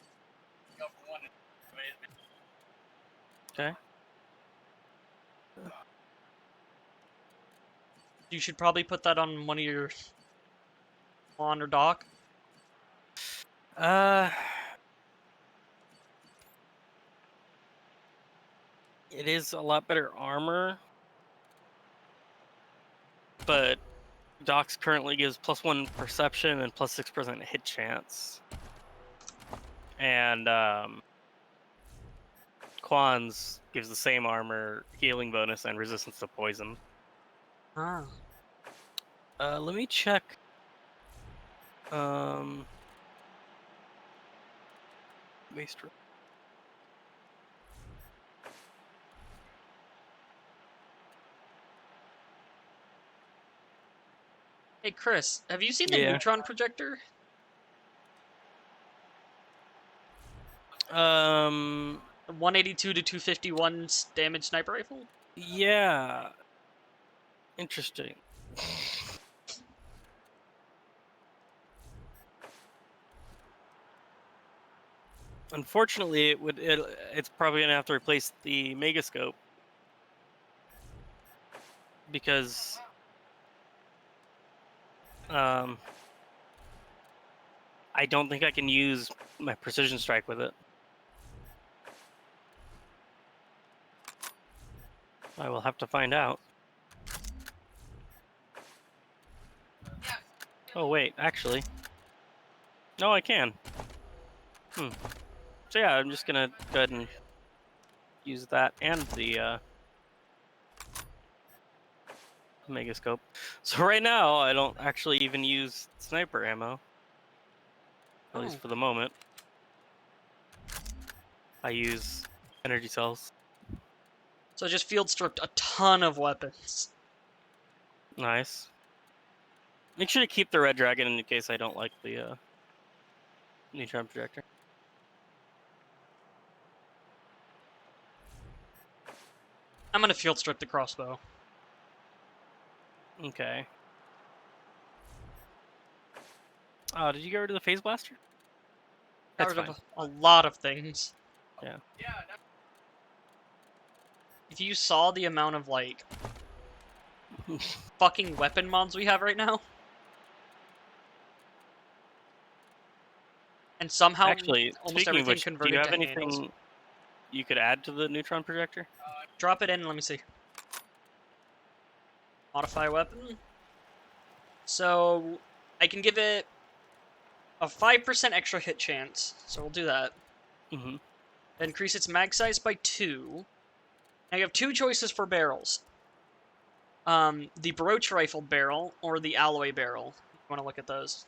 S2: Okay.
S1: You should probably put that on one of your lawn or dock.
S2: It is a lot better armor, but Docs currently gives +1 perception and +6% hit chance. And Quan's gives the same armor, healing bonus, and resistance to poison.
S1: Ah.
S2: Let me check. Wasteland.
S1: Hey Chris, have you seen the
S2: Yeah.
S1: neutron projector? 182 to 251 damage sniper rifle?
S2: Yeah. Interesting. Unfortunately, it's probably gonna have to replace the Megascope because I don't think I can use my precision strike with it. I will have to find out. Oh wait, actually, no, I can. So yeah, I'm just gonna go ahead and use that and the Megascope. So right now, I don't actually even use sniper ammo. At least for the moment. I use energy cells.
S1: So I just field stripped a ton of weapons.
S2: Nice. Make sure to keep the red dragon in case I don't like the neutron projector.
S1: I'm gonna field strip the crossbow.
S2: Okay. Oh, did you get rid of the phase blaster?
S1: Got
S2: That's
S1: rid
S2: fine.
S1: of a lot of things.
S2: Yeah.
S1: If you saw the amount of, like, fucking weapon mods we have right now. And somehow
S2: Actually,
S1: almost
S2: speaking of
S1: everything
S2: which, do
S1: converted
S2: you have
S1: to
S2: anything
S1: handles.
S2: you could add to the neutron projector?
S1: Drop it in and let me see. Modify weapon. So I can give it a 5% extra hit chance. So we'll do that.
S2: Mm-hmm.
S1: Increase its mag size by 2. Now you have two choices for barrels. The Baroche rifle barrel or the alloy barrel. You want to look at those?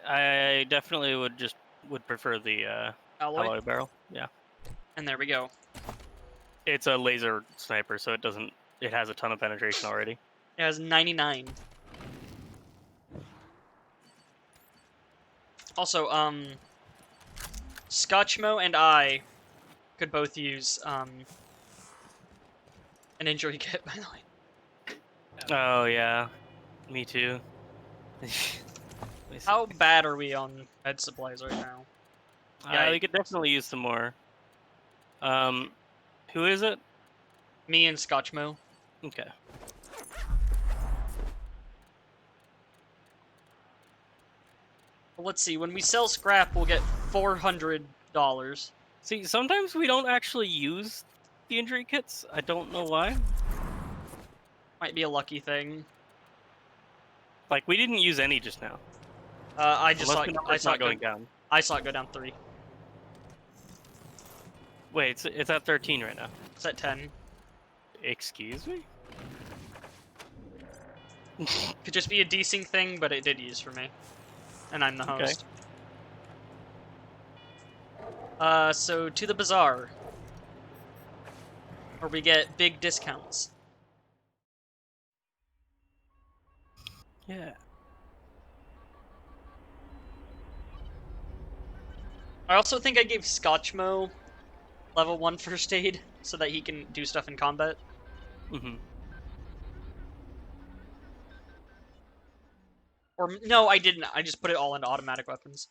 S2: I definitely would prefer the alloy barrel. Yeah.
S1: And there we go.
S2: It's a laser sniper, so it has a ton of penetration already.
S1: It has 99. Also, Scotchmo and I could both use an injury kit, by the way.
S2: Oh yeah, me too.
S1: How bad are we on med supplies right now?
S2: We could definitely use some more. Who is it?
S1: Me and Scotchmo.
S2: Okay.
S1: Well, let's see. When we sell scrap, we'll get $400.
S2: See, sometimes we don't actually use the injury kits. I don't know why.
S1: Might be a lucky thing.
S2: Like we didn't use any just now.
S1: I saw it
S2: going down.
S1: I saw it go down 3.
S2: Wait, it's at 13 right now.
S1: It's at 10.
S2: Excuse me?
S1: Could just be a desync thing, but it did use for me. And I'm the host. So to the bazaar. Where we get big discounts.
S2: Yeah.
S1: I also think I gave Scotchmo level 1 first aid so that he can do stuff in combat.
S2: Mm-hmm.
S1: Or no, I didn't. I just put it all into automatic weapons.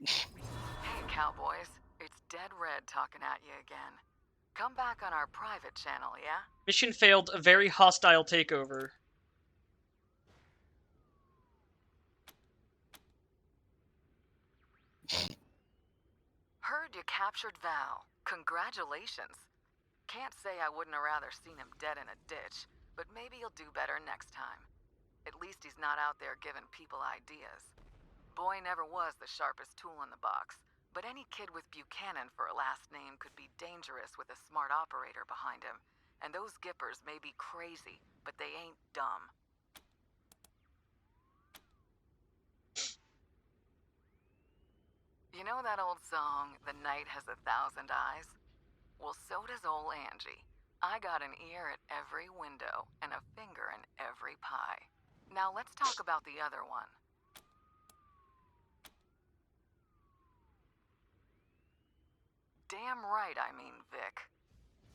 S14: Hey, cowboys. It's Dead Red talking at you again. Come back on our private channel, yeah?
S1: Mission failed. A very hostile takeover.
S14: Heard heard you captured Val. Congratulations. Can't say I wouldn't have rather seen him dead in a ditch, but maybe you'll do better next time. At least he's not out there giving people ideas. Boy never was the sharpest tool in the box, but any kid with Buchanan for a last name could be dangerous with a smart operator behind him. And those Gippers may be crazy, but they ain't dumb. You know that old song, The Night Has 1,000 Eyes? Well, so does ol' Angie. I got an ear at every window and a finger in every pie. Now let's talk about the other one. Damn right, I mean, Vic.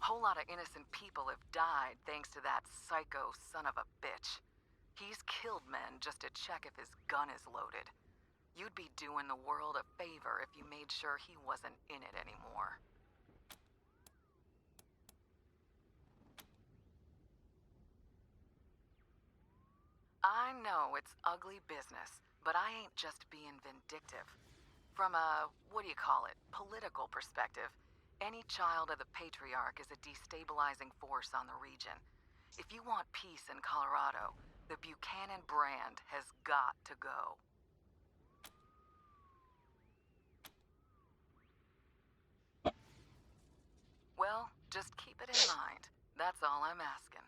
S14: Whole lot of innocent people have died thanks to that psycho son of a bitch. He's killed men just to check if his gun is loaded. You'd be doing the world a favor if you made sure he wasn't in it anymore. I know it's ugly business, but I ain't just being vindictive. From a, political perspective, any child of the Patriarch is a destabilizing force on the region. If you want peace in Colorado, the Buchanan brand has got to go. Well, just keep it in mind. That's all I'm asking.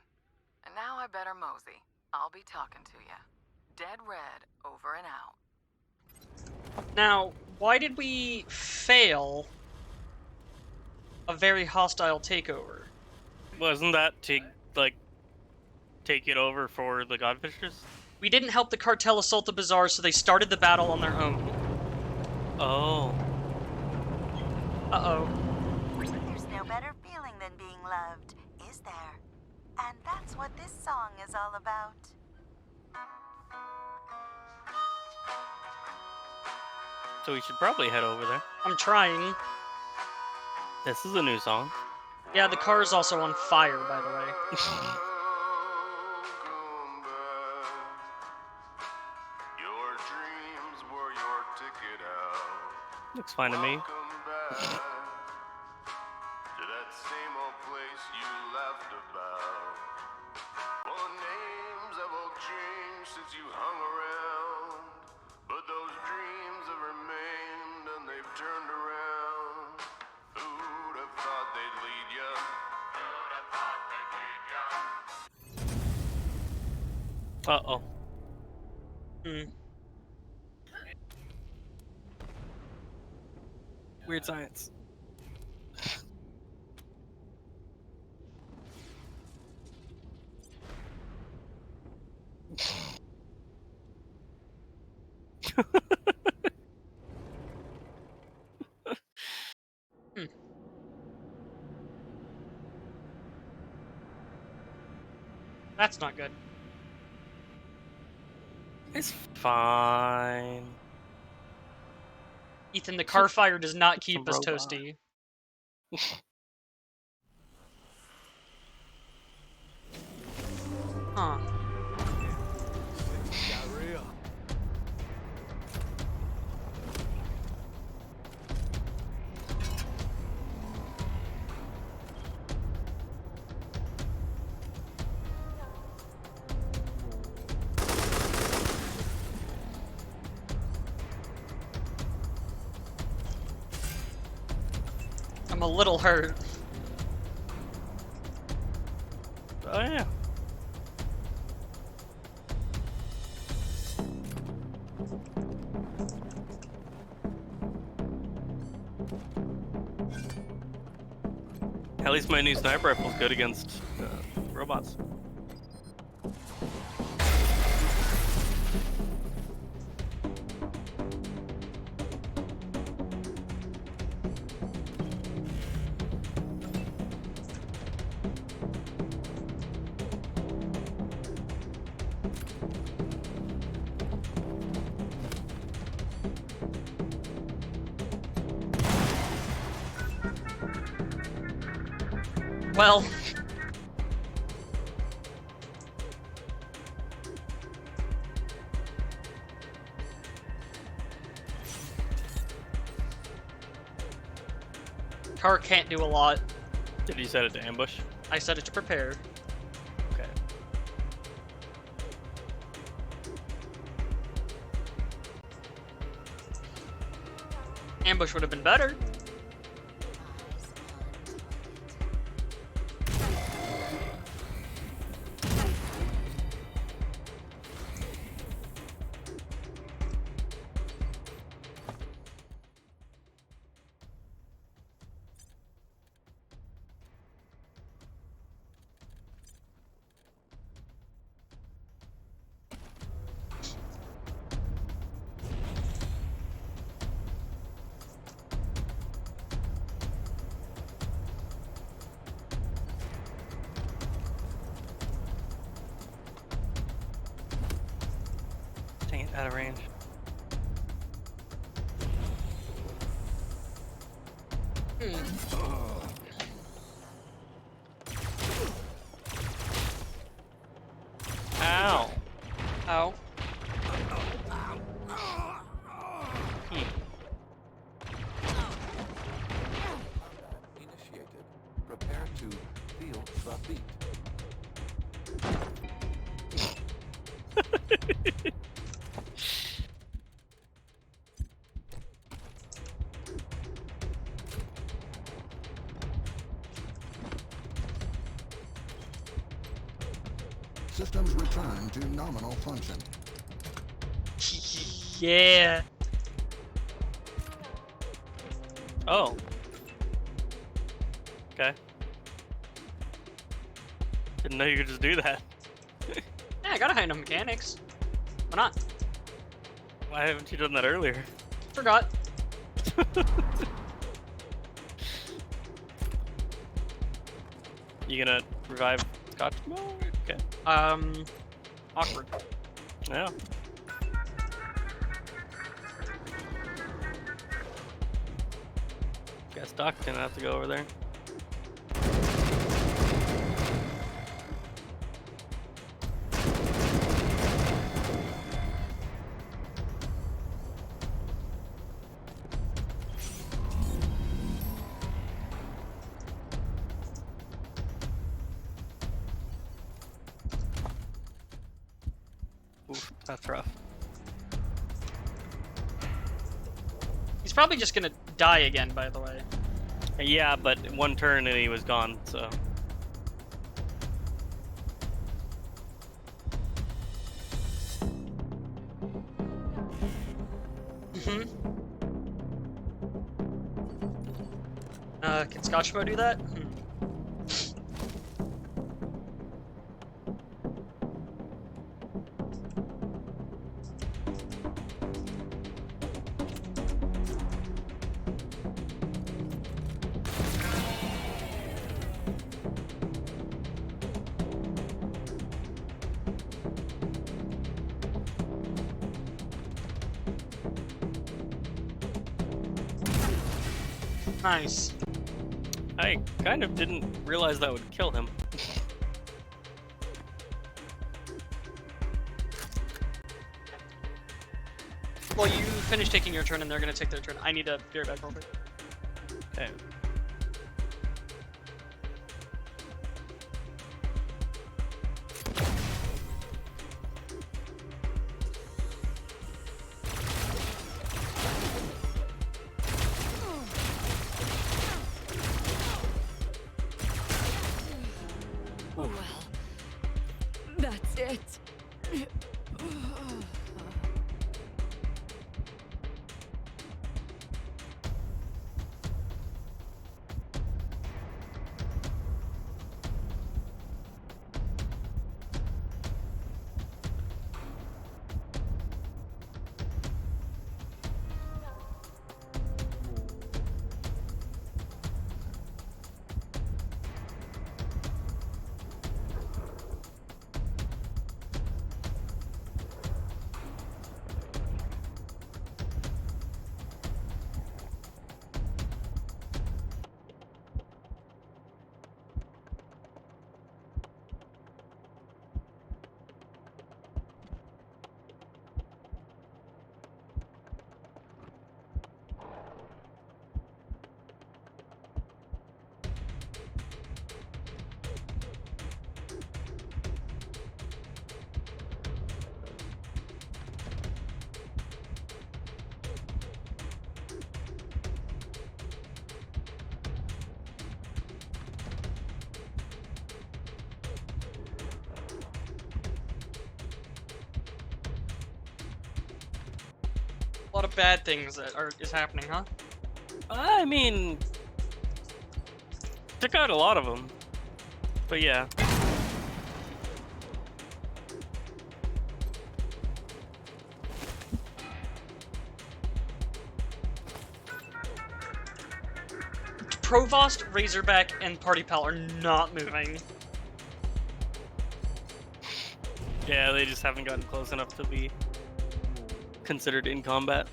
S14: And now I better mosey. I'll be talking to you. Dead Red, over and out.
S1: Now, why did we fail a very hostile takeover?
S2: Wasn't that to, like, take it over for the Godfishers?
S1: We didn't help the cartel assault the bazaar, so they started the battle on their own.
S2: Oh.
S1: Uh-oh.
S6: There's no better feeling than being loved, is there? And that's what this song is all about.
S2: So we should probably head over there.
S1: I'm trying.
S2: This is a new song.
S1: Yeah, the car is also on fire, by the way.
S8: Your dreams were your ticket out.
S2: Looks fine to me.
S8: To that same old place you laughed about. Well, the names have all changed since you hung around. But those dreams have remained and they've turned around. Who'd have thought they'd lead ya? Who'd have thought they'd lead ya?
S2: Uh-oh. Weird science.
S1: That's not good.
S2: It's fine.
S1: Ethan, the car fire does not
S2: it's
S1: keep
S2: a
S1: us
S2: robot.
S1: toasty. Huh.
S11: Diarrhea.
S1: I'm a little hurt.
S2: Oh yeah. At least my new sniper rifle's good against robots.
S1: Well. car can't do a lot.
S2: Did you set it to ambush?
S1: I set it to prepare.
S2: Okay.
S1: Ambush would have been better.
S2: Dang it, out of range. Ow.
S1: Ow.
S13: Initiated. Prepare to feel the beat.
S3: Systems return to nominal function.
S1: Yeah.
S2: Oh. Okay. Didn't know you could just do that.
S1: Yeah, I gotta hide no mechanics. Why not?
S2: Why haven't you done that earlier?
S1: Forgot.
S2: You gonna revive Scotch? Okay.
S1: Awkward.
S2: Yeah. Guess Doc's gonna have to go over there. Oof, that's rough.
S1: He's probably just gonna die again, by the way.
S2: Yeah, but one turn and he was gone, so.
S1: Can Scotchmo do that? Nice.
S2: I kind of didn't realize that would kill him.
S1: Well, you finish taking your turn and they're gonna take their turn. I need to be right back real quick.
S2: Okay.
S5: Well, that's it.
S1: A lot of bad things that is happening, huh?
S2: I mean, took out a lot of them, but yeah.
S1: Provost, Razorback, and Party Pal are not moving.
S2: Yeah, they just haven't gotten close enough to be considered in combat.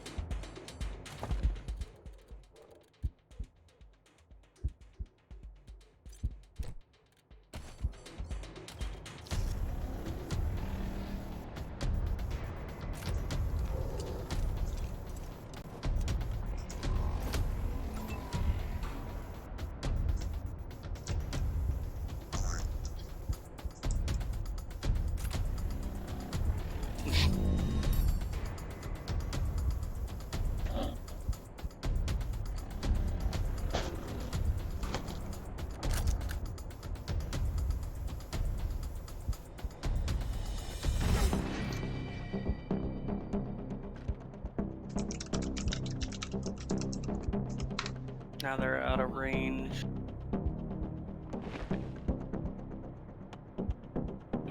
S2: Now they're out of range.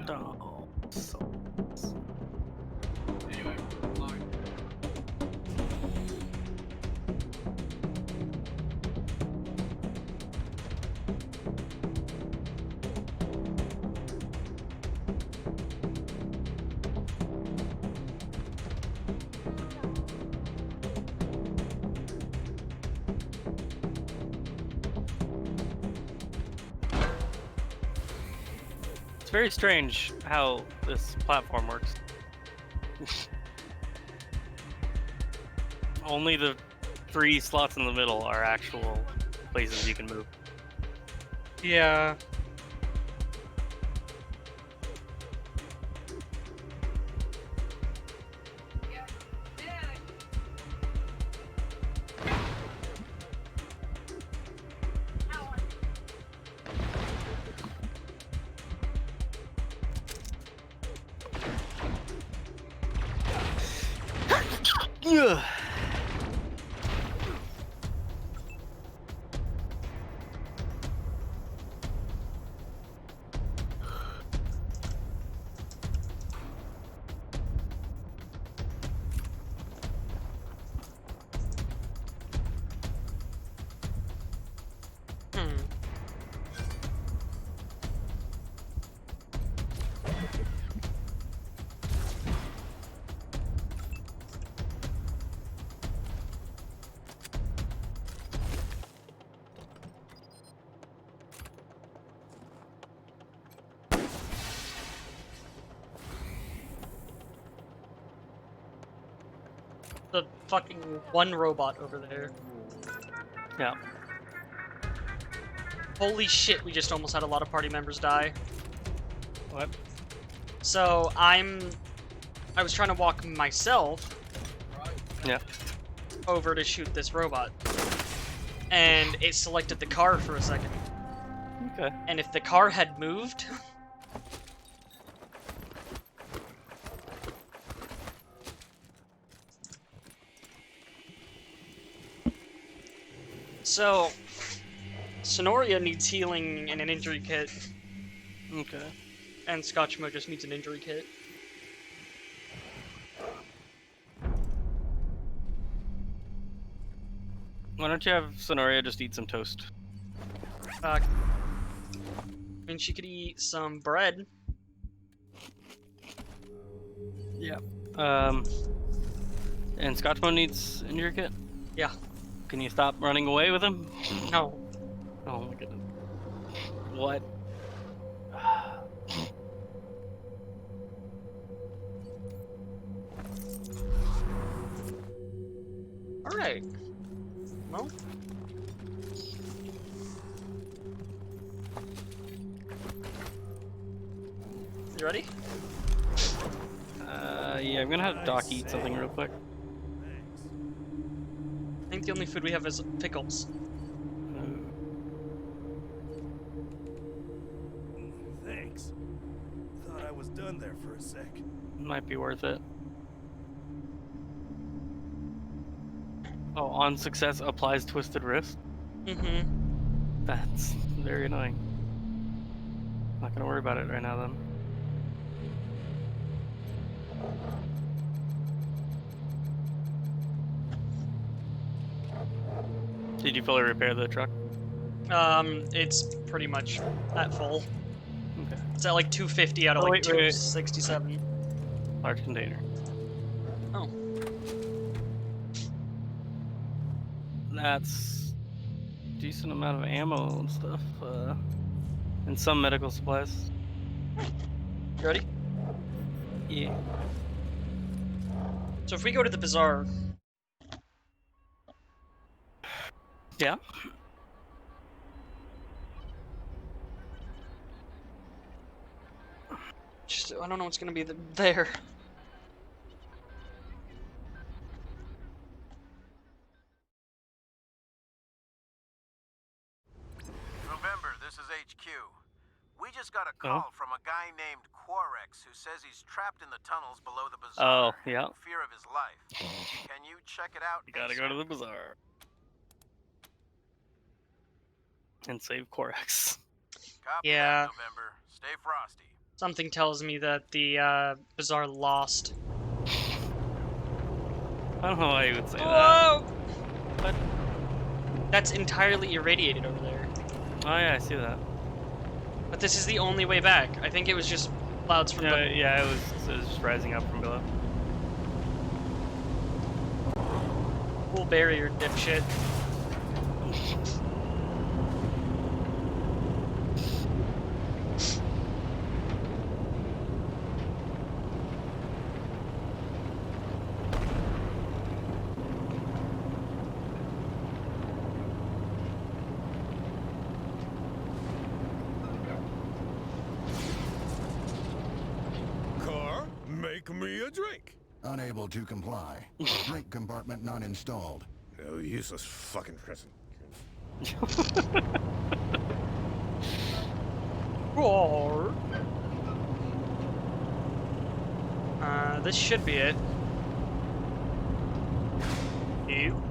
S2: Oh, so...
S15: Anyway,
S2: It's very strange how this platform works. Only the 3 slots in the middle are actual places you can move.
S1: Yeah.
S2: Ugh.
S1: The fucking one robot over there.
S2: Yeah.
S1: Holy shit, we just almost had a lot of party members die.
S2: What?
S1: So, I was trying to walk myself
S2: Yeah.
S1: over to shoot this robot. And it selected the car for a second.
S2: Okay.
S1: And if the car had moved... So, Sonoria needs healing and an injury kit.
S2: Okay.
S1: And Scotchmo just needs an injury kit.
S2: Why don't you have Sonoria just eat some toast?
S1: I mean, she could eat some bread.
S2: Yeah. And Scotchmo needs injury kit?
S1: Yeah.
S2: Can you stop running away with him?
S1: No.
S2: Oh my goodness. What?
S1: Alright. Well. You ready?
S2: Yeah, I'm gonna have Doc eat something real quick.
S1: I think the only food we have is pickles.
S9: Thanks. Thought I was done there for a sec.
S2: Might be worth it. on success applies twisted wrist.
S1: Mm-hmm.
S2: That's very annoying. Not gonna worry about it right now then. Did you fully repair the truck?
S1: It's pretty much at full.
S2: Okay.
S1: It's at like 250 out of
S2: Oh,
S1: like
S2: wait, wait.
S1: 267.
S2: Large container.
S1: Oh.
S2: That's decent amount of ammo and stuff, and some medical supplies.
S1: You ready?
S2: Yeah.
S1: So if we go to the bazaar...
S2: Yeah?
S1: Just, I don't know what's gonna be there.
S17: November, this is HQ. We just got a call from a guy named Quarex who says he's trapped in the tunnels below the bazaar.
S2: Oh, yeah.
S17: In fear of his life. Can you check it out?
S2: You gotta go to the bazaar. And save Corax.
S17: Copy
S1: Yeah.
S17: that, November. Stay frosty.
S1: Something tells me that the bazaar lost.
S2: I don't know why you would say
S1: Whoa!
S2: that. But
S1: that's entirely irradiated over there.
S2: oh yeah, I see that.
S1: But this is the only way back. I think it was just clouds from the...
S2: Yeah, it was just rising up from below.
S1: Cool barrier, dipshit.
S11: Car, make me a drink.
S3: Unable to comply. Drink compartment not installed.
S11: Oh, useless fucking present.
S1: Roar. This should be it. You.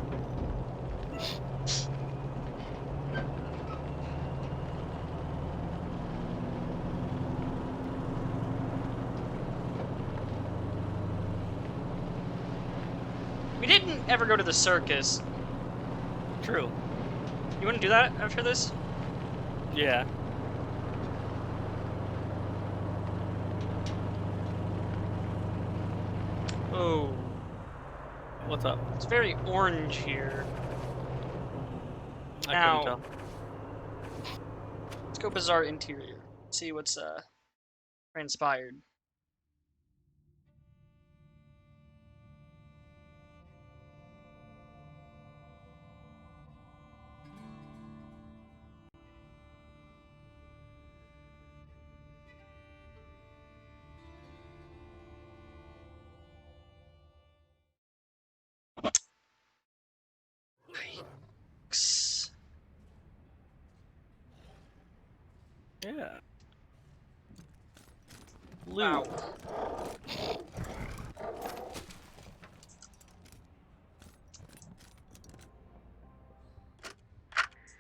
S1: We didn't ever go to the circus.
S2: True.
S1: You want to do that after this?
S2: Yeah.
S1: Oh.
S2: What's up?
S1: It's very orange here.
S2: I
S1: Now,
S2: couldn't tell.
S1: let's go bazaar interior. See what's transpired.
S2: Yeah.
S1: Wow.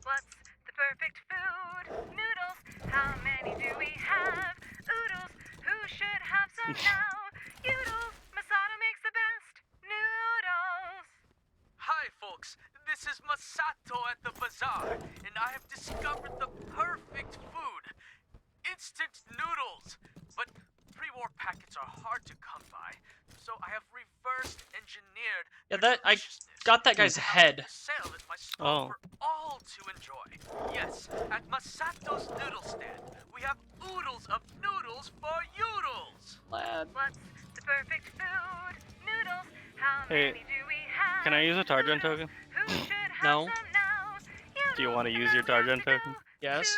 S4: What's the perfect food? Noodles. How many do we have? Oodles. Who should have some now? Oodles. Masato makes the best noodles.
S21: Hi, folks. This is Masato at the bazaar, and I have discovered the perfect food. Instant noodles. But pre-war packets are hard to come by, so I have reverse engineered.
S1: Yeah, that I got that guy's head.
S21: Sale at my store for all to enjoy. Yes, at Masato's noodle stand, we have oodles of noodles for yoodles.
S1: Lad.
S4: What's the perfect food? Noodles. How
S2: Hey,
S4: many do we have?
S2: can I use a Tarjan token?
S4: Who should have
S1: No.
S4: some now?
S2: Do you want to use your Tarjan token?
S1: Yes.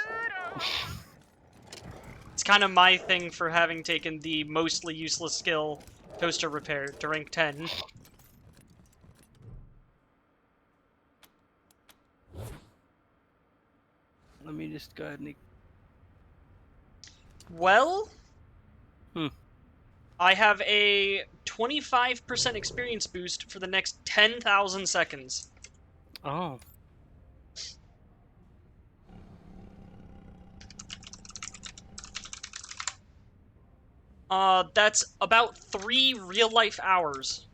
S1: It's kind of my thing for having taken the mostly useless skill, Toaster Repair, to rank 10.
S2: Let me just go ahead and...
S1: Well, I have a 25% experience boost for the next 10,000 seconds.
S2: Oh.
S1: That's about 3 real-life hours.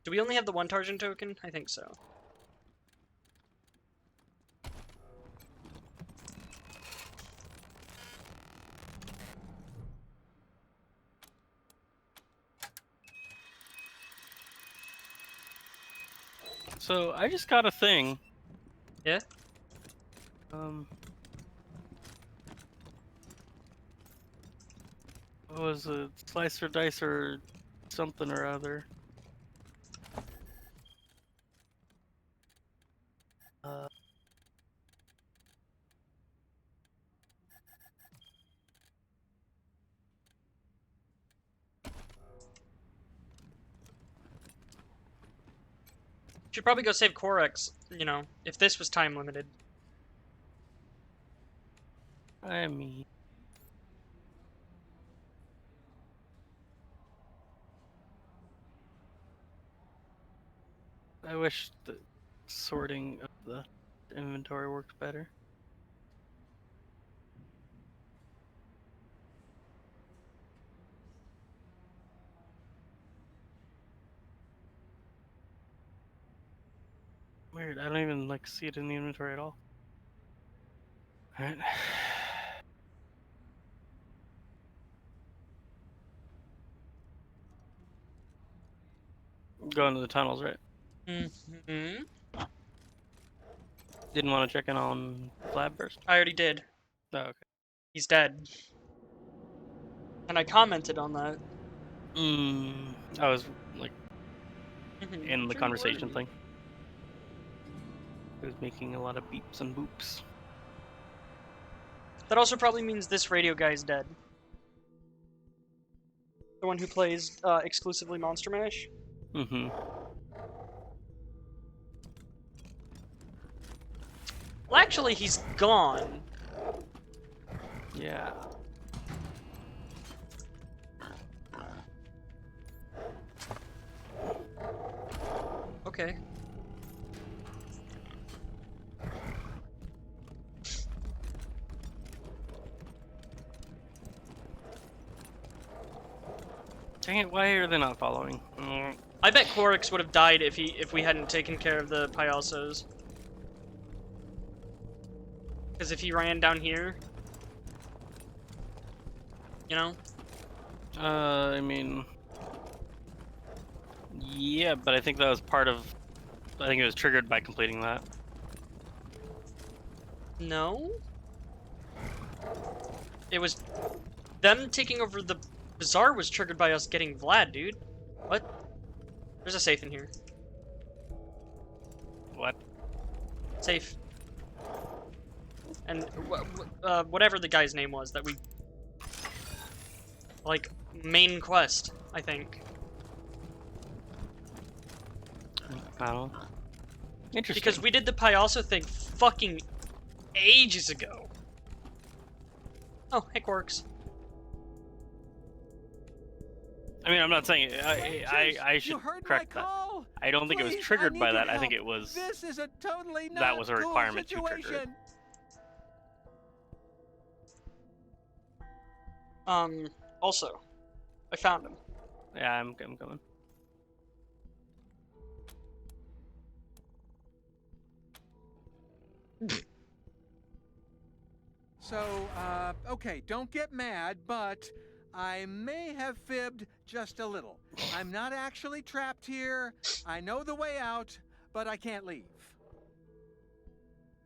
S1: Do we only have the one Tarjan token? I think so.
S2: So I just got a thing.
S1: Yeah?
S2: What was it? Slice or dice or something or other.
S1: Should probably go save Corex, you know, if this was time limited.
S2: I mean, I wish the sorting of the inventory worked better. Weird, I don't even like see it in the inventory at all. Alright. Going to the tunnels, right?
S1: Mm-hmm.
S2: Didn't want to check in on Flab first?
S1: I already did.
S2: Oh, okay.
S1: He's dead. And I commented on that.
S2: I was, like, in the conversation thing. It was making a lot of beeps and boops.
S1: That also probably means this radio guy is dead. The one who plays exclusively Monster Mash.
S2: Mm-hmm.
S1: Well, actually, he's gone.
S2: Yeah.
S1: Okay.
S2: Dang it, why are they not following?
S1: I bet Corix would have died if we hadn't taken care of the Payasos. Because if he ran down here, you know?
S2: I mean... Yeah, but I think that was part of... I think it was triggered by completing that.
S1: No? It was... Them taking over the Bazaar was triggered by us getting Vlad, dude. What? There's a safe in here.
S2: What?
S1: Safe. And whatever the guy's name was that we... Like, main quest, I think.
S2: I don't know. Interesting.
S1: Because we did the Payaso thing fucking ages ago. Oh, hey, Quarks.
S2: I mean, I'm not saying I should correct that. I don't think it was triggered by that. I think it was
S12: This is a totally not
S2: that was a
S12: cool
S2: requirement to
S12: situation.
S2: trigger it.
S1: Also, I found him.
S2: Yeah, I'm coming.
S12: So, okay, don't get mad, but I may have fibbed just a little. I'm not actually trapped here. I know the way out, but I can't leave.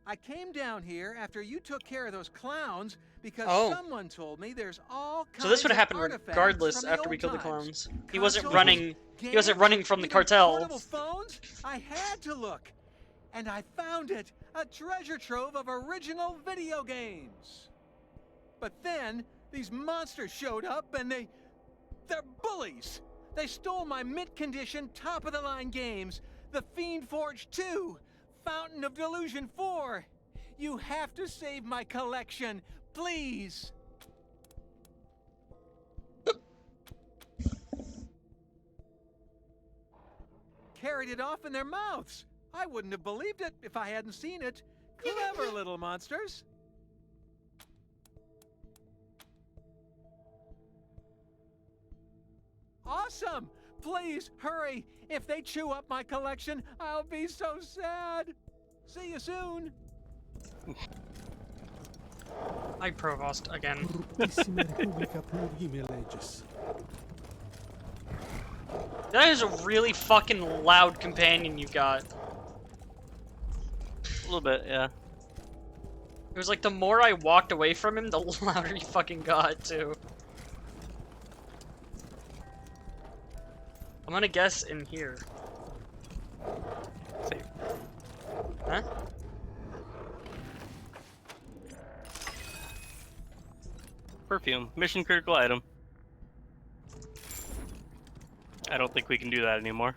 S12: I came down here after you took care of those clowns because someone told me there's all kinds of
S1: So this would have happened
S12: artifacts
S1: regardless
S12: from the
S1: after we
S12: old
S1: killed the
S12: times.
S1: clowns. He wasn't
S12: Consoles,
S1: running. He wasn't
S12: games,
S1: running from the
S12: even
S1: cartel.
S12: portable phones? I had to look. And I found it, a treasure trove of original video games. But then, these monsters showed up and they're bullies. They stole my mint-condition, top-of-the-line games. The Fiend Forge 2, Fountain of Delusion 4. You have to save my collection, please. carried it off in their mouths. I wouldn't have believed it if I hadn't seen it. Clever little monsters. Awesome! Please, hurry! If they chew up my collection, I'll be so sad! See you soon!
S1: Hi, Provost, again. That is a really fucking loud companion you got.
S2: A little bit, yeah.
S1: It was like the more I walked away from him, the louder he fucking got, too. I'm gonna guess in here.
S2: Safe.
S1: Huh?
S2: Perfume. Mission critical item. I don't think we can do that anymore.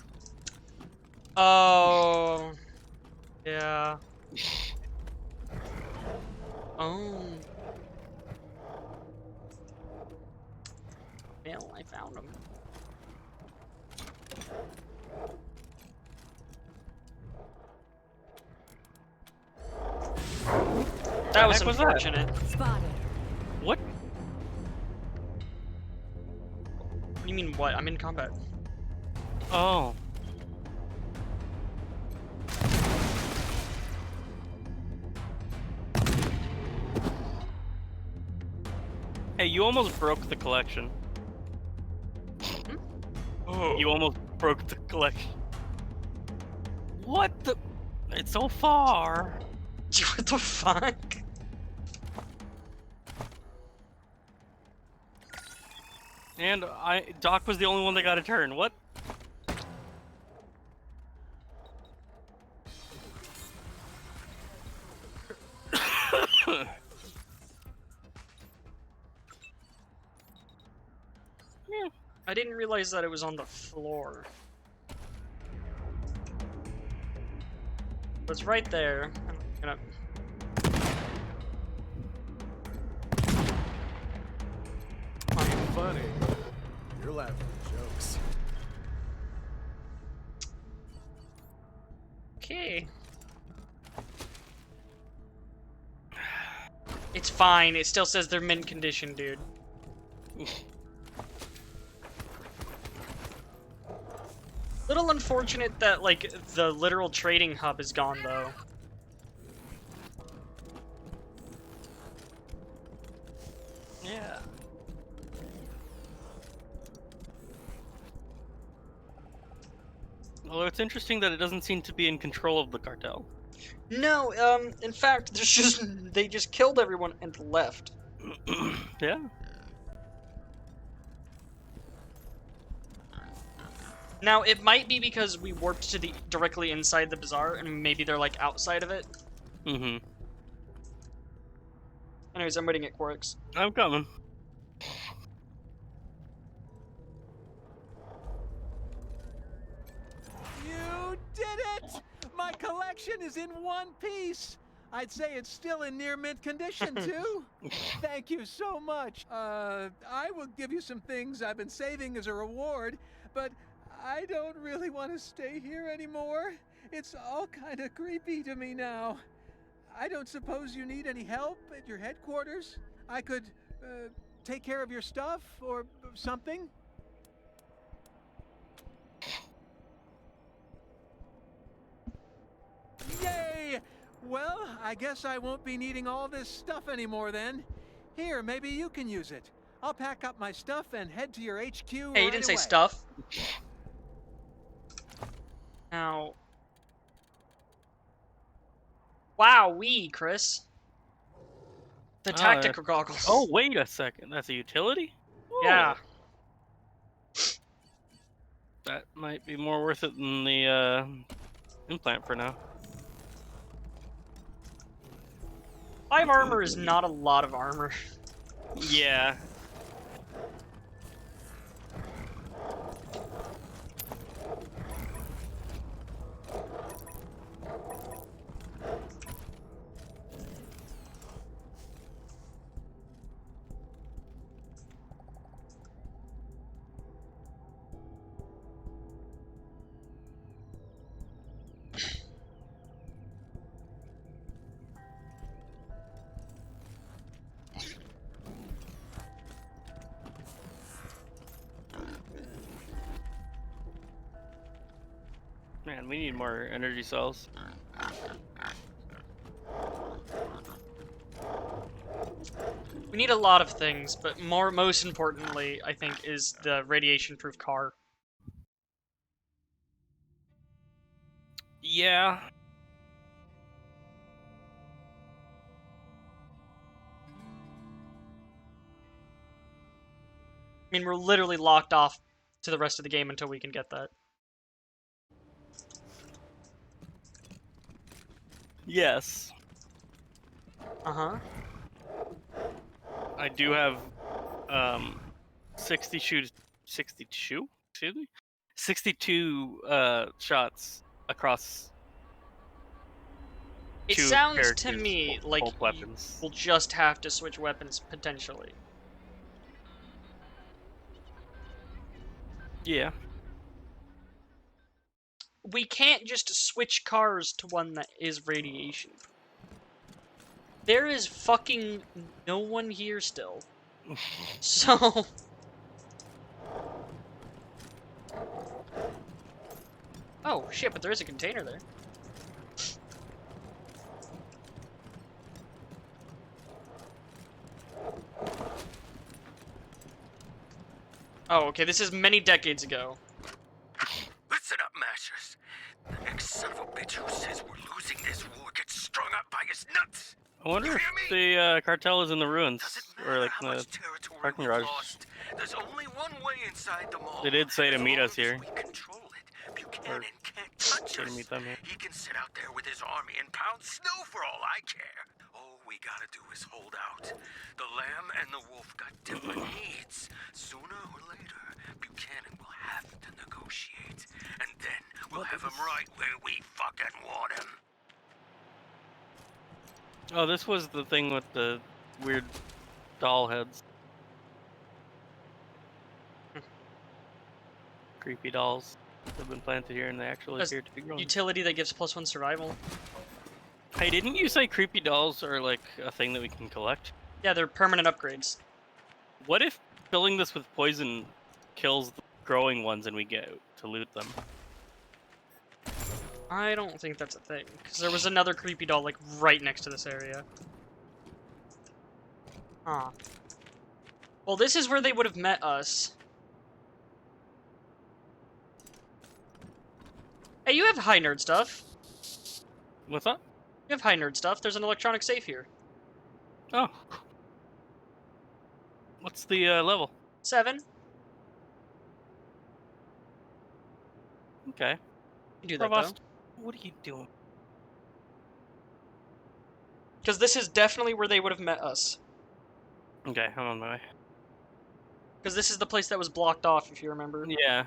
S1: Oh. Yeah. Oh. Well, I found him. That was unfortunate.
S22: Spotted.
S2: What?
S1: What do you mean, what? I'm in combat.
S2: Oh. Hey, you almost broke the collection.
S1: Oh.
S2: You almost broke the collection. What the? It's so far.
S1: What the fuck?
S2: And Doc was the only one that got a turn. What?
S1: I didn't realize that it was on the floor. It's right there. I'm gonna...
S9: Funny. You're laughing at jokes.
S1: Okay. It's fine. It still says they're mint condition, dude. Little unfortunate that, like, the literal trading hub is gone, though.
S2: Yeah. Although it's interesting that it doesn't seem to be in control of the cartel.
S1: No, in fact, there's just they just killed everyone and left.
S2: Yeah.
S1: Now, it might be because we warped to the directly inside the bazaar, and maybe they're, like, outside of it.
S2: Mm-hmm.
S1: Anyways, I'm waiting at Quarix.
S2: I'm coming.
S12: You did it! My collection is in one piece! I'd say it's still in near mint condition, too. Thank you so much. I will give you some things I've been saving as a reward, but I don't really want to stay here anymore. It's all kind of creepy to me now. I don't suppose you need any help at your headquarters? I could, take care of your stuff or something? Yay! Well, I guess I won't be needing all this stuff anymore then. Here, maybe you can use it. I'll pack up my stuff and head to your HQ
S1: Hey, you
S12: right
S1: didn't say
S12: away.
S1: stuff. Now... Wow-wee, Chris. The tactical goggles.
S2: Oh, wait a second. That's a utility?
S1: Yeah.
S2: That might be more worth it than the implant for now.
S1: 5 armor is not a lot of armor.
S2: Yeah. Man, we need more energy cells.
S1: We need a lot of things, but most importantly, I think, is the radiation-proof car.
S2: Yeah.
S1: I mean, we're literally locked off to the rest of the game until we can get that.
S2: Yes.
S1: Uh-huh.
S2: I do have 62 excuse me? 62 shots across
S1: It
S2: two
S1: sounds to
S2: characters,
S1: me like
S2: both weapons.
S1: we'll just have to switch weapons potentially.
S2: Yeah.
S1: We can't just switch cars to one that is radiation. There is fucking no one here still. So... Oh, shit, but there is a container there. Oh, okay, this is many decades ago.
S16: Listen up, Mashers. The next son of a bitch who says we're losing this war gets strung up by his nuts.
S2: I wonder if the cartel is in the ruins, or like in the parking garage.
S16: There's only one way inside the mall.
S2: They did say to meet us here.
S16: We control it. Buchanan can't touch us.
S2: Meet them here.
S16: He can sit out there with his army and pound snow for all I care. All we gotta do is hold out. The lamb and the wolf got different needs. Sooner or later, Buchanan will have to negotiate. And then we'll have him right where we fucking want him.
S2: Oh, this was the thing with the weird doll heads. Creepy dolls have been planted here and they actually appear to be growing.
S1: Utility that gives +1 survival.
S2: Hey, didn't you say creepy dolls are like a thing that we can collect?
S1: Yeah, they're permanent upgrades.
S2: What if filling this with poison kills the growing ones and we get to loot them?
S1: I don't think that's a thing, because there was another creepy doll, like, right next to this area. Huh. Well, this is where they would have met us. Hey, you have high nerd stuff.
S2: What's up?
S1: You have high nerd stuff. There's an electronic safe here.
S2: Oh. What's the level?
S1: 7.
S2: Okay.
S1: You do that,
S2: Provost,
S1: though.
S2: what are you doing?
S1: Because this is definitely where they would have met us.
S2: Okay, I'm on my way.
S1: Because this is the place that was blocked off, if you remember.
S2: Yeah.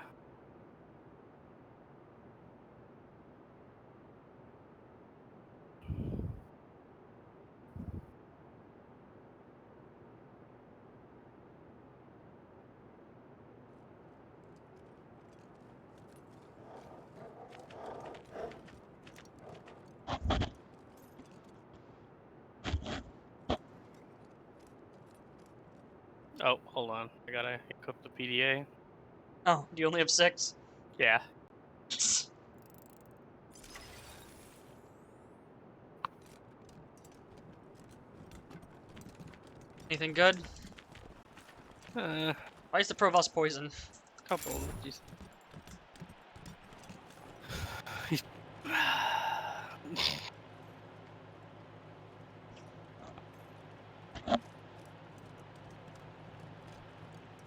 S2: Oh, hold on. I gotta equip the PDA.
S1: Oh, do you only have 6?
S2: Yeah.
S1: Anything good? Why is the Provost poison?
S2: Couple. Just...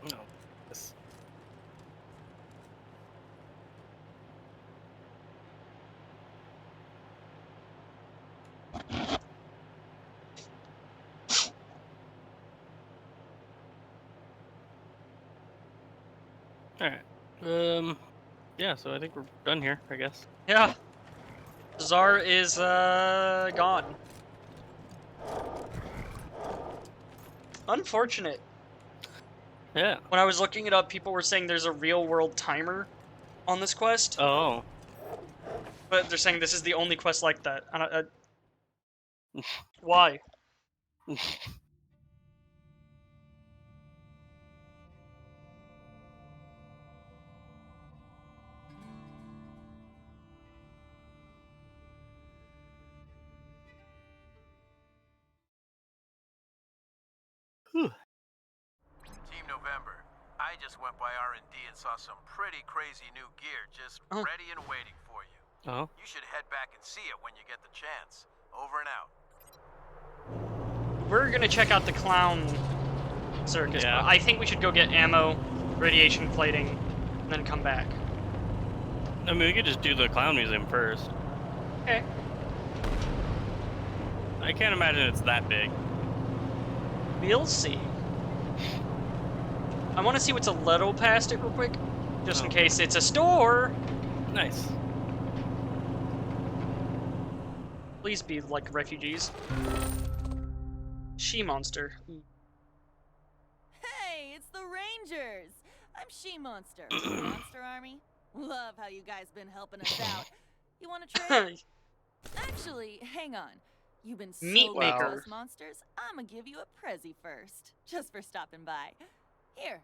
S2: No. This. Alright. Yeah, so I think we're done here, I guess.
S1: Yeah. Czar is, gone. Unfortunate.
S2: Yeah.
S1: When I was looking it up, people were saying there's a real-world timer on this quest.
S2: Oh.
S1: But they're saying this is the only quest like that. Why?
S17: Team November, I just went by R&D and saw some pretty crazy new gear just ready and waiting for you.
S2: Oh.
S17: You should head back and see it when you get the chance. Over and out.
S1: We're gonna check out the clown circus.
S2: Yeah.
S1: But I think we should go get ammo, radiation plating, and then come back.
S2: I mean, we could just do the clown museum first.
S1: Okay.
S2: I can't imagine it's that big.
S1: We'll see. I want to see what's a little past it real quick, just in case it's a store.
S2: Nice.
S1: Please be like refugees. She-monster.
S5: Hey, it's the Rangers! I'm She-Monster. Monster Army. Love how you guys been helping us out. You want to trade? Actually, hang on. You've been so
S1: Meat
S5: good
S1: maker.
S5: to us monsters, I'm gonna give you a prezi first. Just for stopping by. Here.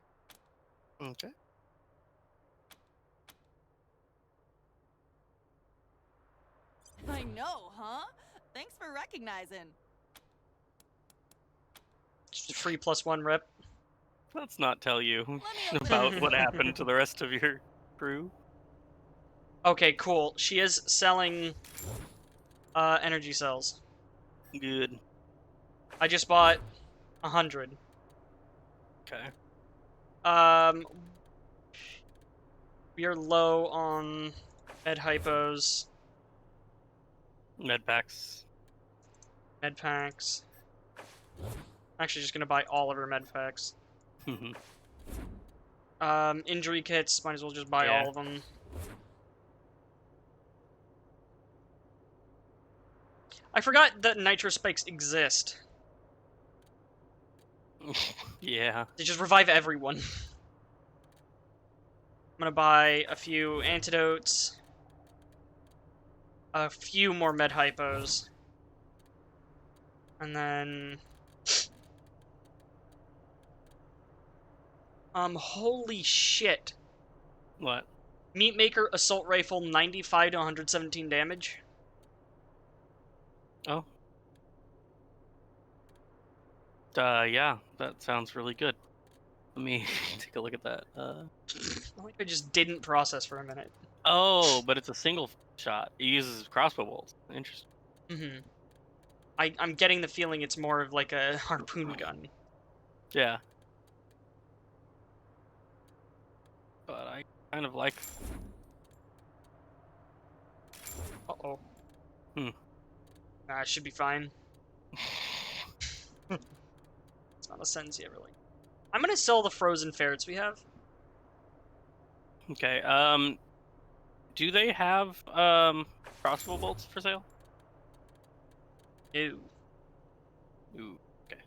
S2: Okay.
S5: I know, huh? Thanks for recognizing.
S1: Just a free +1 rep.
S2: Let's not tell you about what happened to the rest of your crew.
S1: Okay, cool. She is selling energy cells.
S2: Good.
S1: I just bought 100.
S2: Okay.
S1: We are low on med hypos,
S2: Med packs.
S1: med packs. I'm actually just gonna buy all of her med packs. Injury kits, might as well just buy all of them. I forgot that nitro spikes exist.
S2: Yeah.
S1: They just revive everyone. I'm gonna buy a few antidotes, a few more med hypos, and then holy shit.
S2: What?
S1: Meat Maker assault rifle, 95 to 117 damage.
S2: Oh. Yeah, that sounds really good. Let me take a look at that.
S1: I just didn't process for a minute.
S2: Oh, but it's a single shot. It uses crossbow bolts. Interesting.
S1: Mm-hmm. I'm getting the feeling it's more of like a harpoon gun.
S2: Yeah. But I kind of like...
S1: Uh-oh.
S2: Hmm.
S1: Nah, it should be fine. It's not a sentence yet, really. I'm gonna sell the frozen ferrets we have.
S2: Okay, do they have, crossbow bolts for sale?
S1: Ew.
S2: Ooh, okay.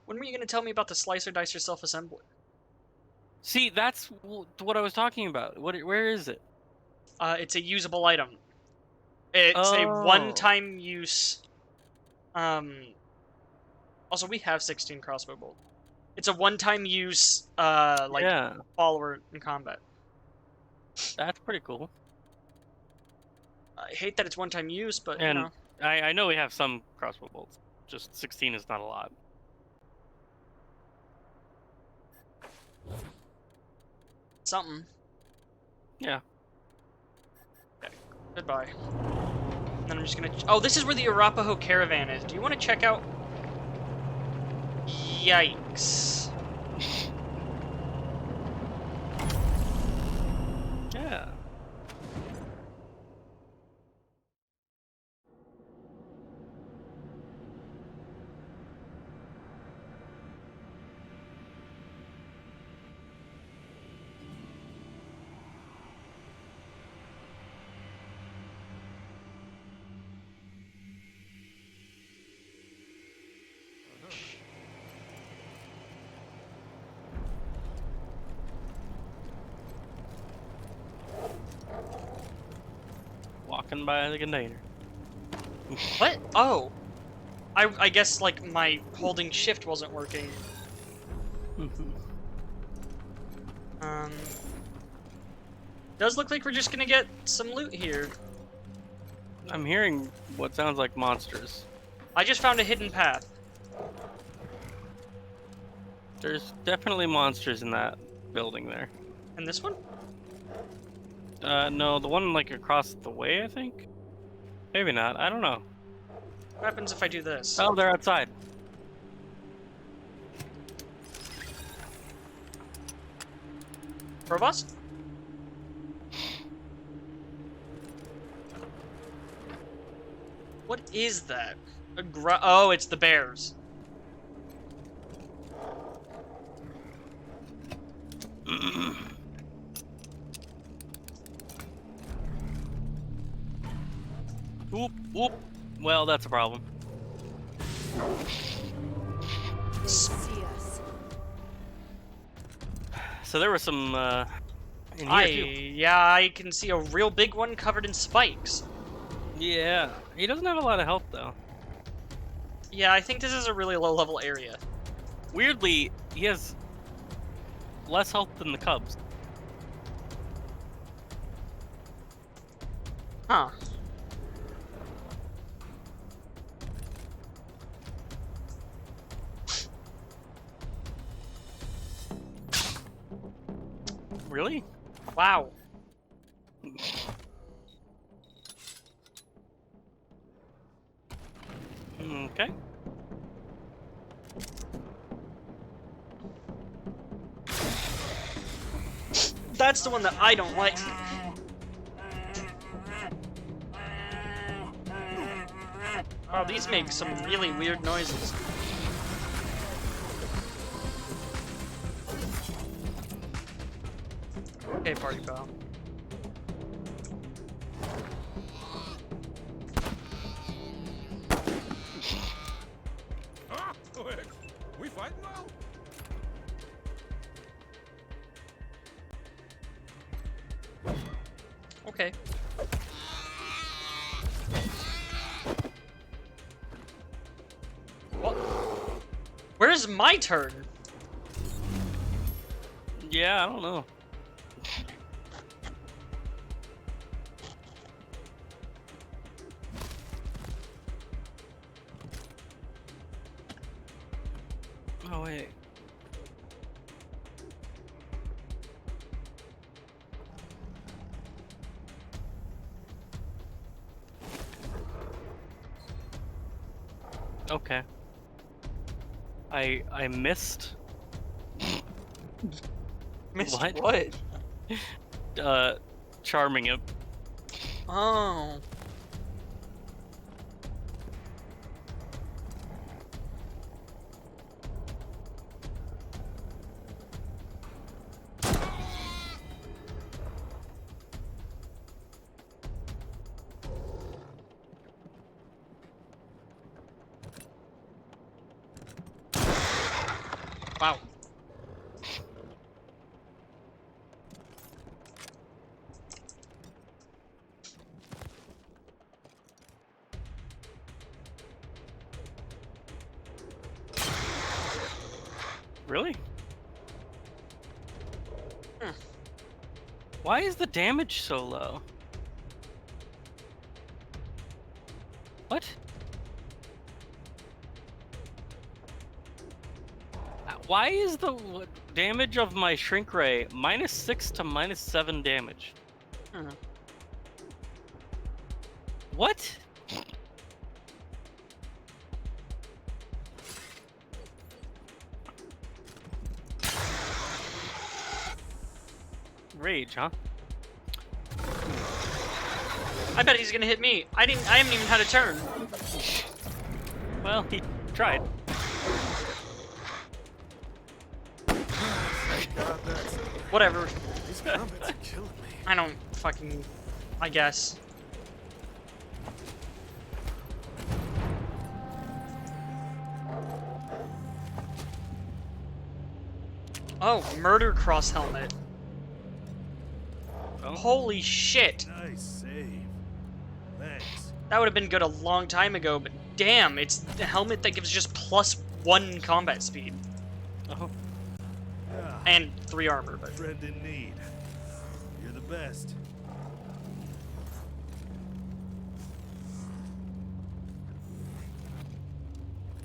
S1: When were you gonna tell me about the slicer dicer self-assembler?
S2: See, that's what I was talking about. Where is it?
S1: It's a usable item. It's a one-time use. Also, we have 16 crossbow bolts. It's a one-time use, follower in combat.
S2: That's pretty cool.
S1: I hate that it's one-time use, but
S2: And
S1: you know.
S2: I know we have some crossbow bolts. Just 16 is not a lot.
S1: Something.
S2: Yeah.
S1: Okay. Goodbye. And then I'm just gonna... Oh, this is where the Arapaho caravan is. Do you want to check out... Yikes.
S2: Yeah. Walking by the container.
S1: What? Oh. I guess, like, my holding shift wasn't working. Does look like we're just gonna get some loot here.
S2: I'm hearing what sounds like monsters.
S1: I just found a hidden path.
S2: There's definitely monsters in that building there.
S1: And this one?
S2: No, the one like across the way, I think? Maybe not, I don't know.
S1: What happens if I do this?
S2: Oh, they're outside.
S1: Robots? What is that? Oh, it's the bears.
S2: Oop, oop. Well, that's a problem.
S20: They see us.
S2: So there was some, in here too.
S1: Yeah, I can see a real big one covered in spikes.
S2: Yeah, he doesn't have a lot of health though.
S1: Yeah, I think this is a really low-level area.
S2: Weirdly, he has less health than the cubs.
S1: Huh.
S2: Really?
S1: Wow.
S2: Okay.
S1: That's the one that I don't like. Wow, these make some really weird noises. Okay, party pal.
S11: Ah, go ahead. We fighting now?
S1: Okay. What? Where's my turn?
S2: Yeah, I don't know. Oh, wait. Okay. I missed.
S1: Missed
S2: what?
S1: What?
S2: Charming him.
S1: Oh. Wow.
S2: Really?
S1: Hmm.
S2: Why is the damage so low? What? Why is the damage of my shrink ray -6 to -7 damage? What? Rage, huh?
S1: I bet he's gonna hit me. I haven't even had a turn.
S2: Well, he tried.
S1: Whatever.
S9: These combats are killing me.
S1: I don't fucking... I guess. Oh, murder cross helmet.
S2: Oh.
S1: Holy shit.
S9: Nice save. Thanks.
S1: That would have been good a long time ago, but damn, it's the helmet that gives just +1 combat speed.
S2: Oh.
S9: Yeah.
S1: And 3 armor, but...
S9: Friend in need. You're the best.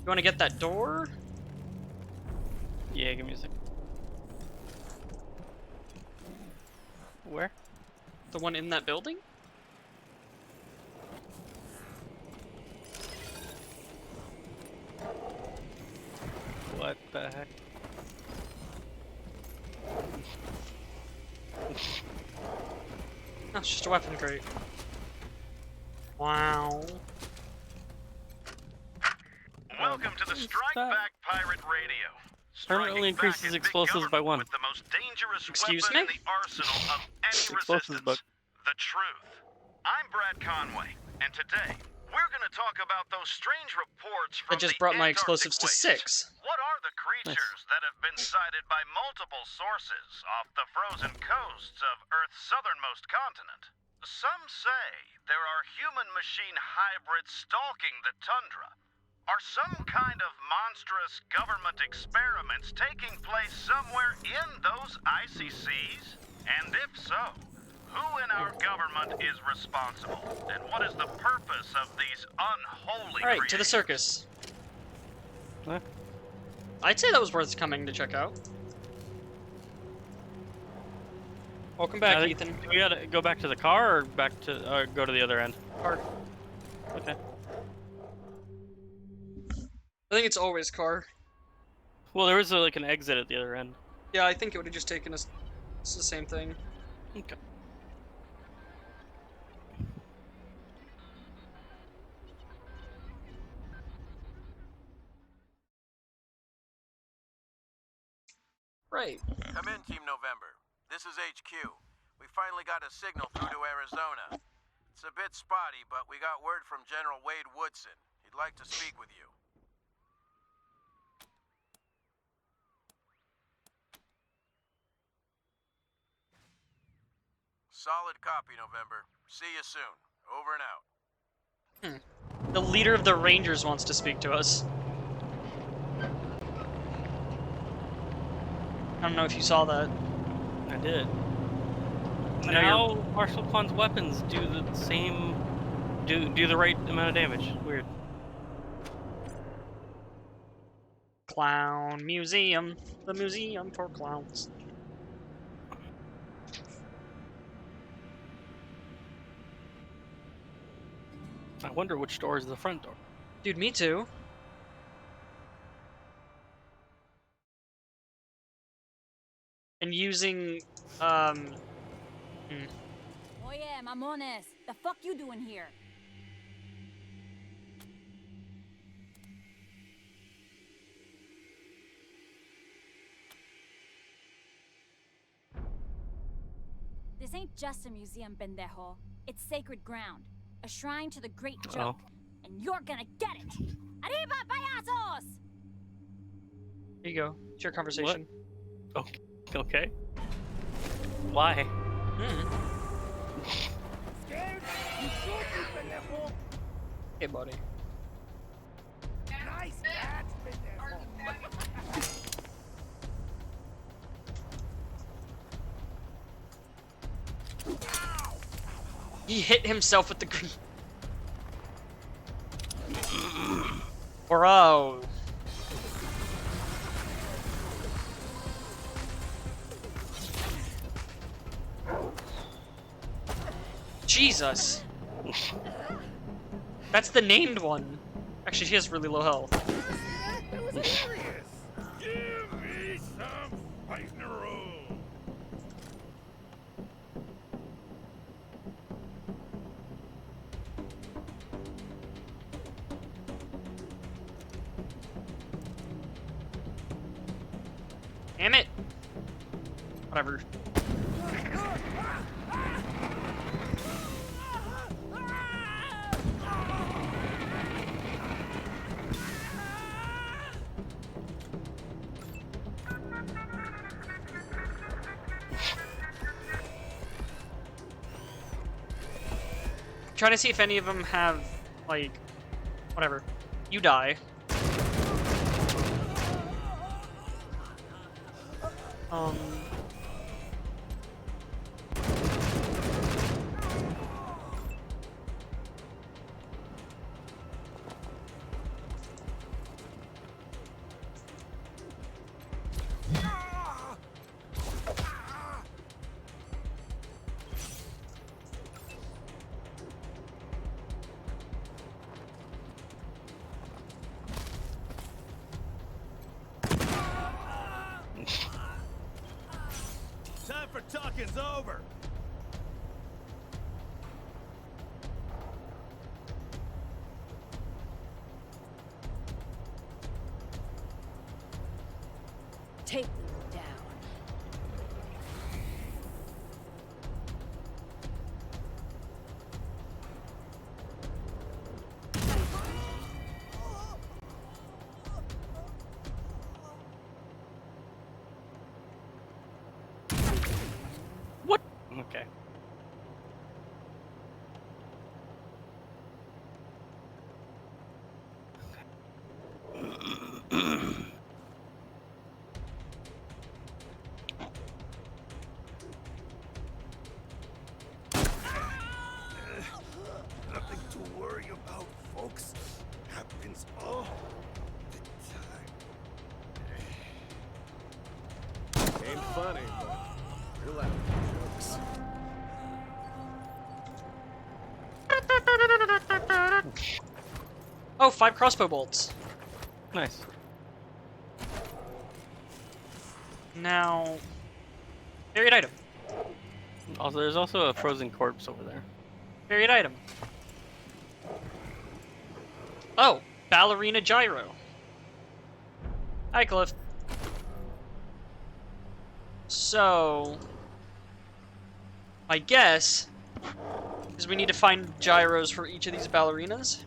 S1: You want to get that door?
S2: Yeah, give me a sec. Where?
S1: The one in that building?
S2: What the heck?
S1: No, it's just a weapon crate. Wow.
S7: Welcome to the Strike Back Pirate Radio.
S2: Permanently increases explosives by 1.
S7: With the most dangerous
S1: Excuse
S7: weapon
S1: me?
S7: in the arsenal of any
S2: Explosives
S7: resistance.
S2: book.
S7: The truth. I'm Brad Conway, and today we're going to talk about those strange reports from
S1: I just
S7: the
S1: brought my
S7: Antarctic
S1: explosives to
S7: waste.
S1: 6.
S7: What are the creatures that have been sighted by multiple sources off the frozen coasts of Earth's southernmost continent? Some say there are human-machine hybrids stalking the tundra. Are some kind of monstrous government experiments taking place somewhere in those icy seas? And if so, who in our government is responsible? And what is the purpose of these unholy
S1: Alright, to the
S7: creations?
S1: circus.
S2: What?
S1: I'd say that was worth coming to check out. Welcome back, Ethan.
S2: We gotta go back to the car or back to go to the other end?
S1: Car.
S2: Okay.
S1: I think it's always car.
S2: Well, there was like an exit at the other end.
S1: Yeah, I think it would have just taken us. It's the same thing.
S2: Okay.
S1: Right.
S17: Come in, Team November. This is HQ. We finally got a signal through to Arizona. It's a bit spotty, but we got word from General Wade Woodson. He'd like to speak with you. Solid copy, November. See you soon. Over and out.
S1: The leader of the Rangers wants to speak to us. I don't know if you saw that.
S2: I did.
S1: I know
S2: Now Marshal Kwan's weapons do the same, do the right amount of damage. Weird.
S1: Clown Museum. The museum for clowns.
S2: I wonder which door is the front door.
S1: Dude, me too. And using,
S19: Oh yeah, mamones. The fuck you doing here? This ain't just a museum, pendejo. It's sacred ground. A shrine to the great joke. And you're gonna get it! Arriba, payasos!
S1: Here you go. It's your conversation.
S2: What? Okay. Why?
S1: Hey, buddy.
S9: Nice catch,
S1: He hit himself with the green. Bro. Jesus. That's the named one. Actually, she has really low health.
S11: That was hilarious. Give me some fighting room.
S1: Damn it. Whatever. Trying to see if any of them have, like, whatever. You die.
S11: Time for talking's over.
S20: Take them down.
S2: What? Okay.
S11: Nothing to worry about, folks. Happens all the time.
S9: Ain't funny, but we're laughing at jokes.
S1: Oh, 5 crossbow bolts.
S2: Nice.
S1: Now, buried item.
S2: Also, there's also a frozen corpse over there.
S1: Buried item. Oh, ballerina gyro. Hi, Cliff. So, my guess is we need to find gyros for each of these ballerinas.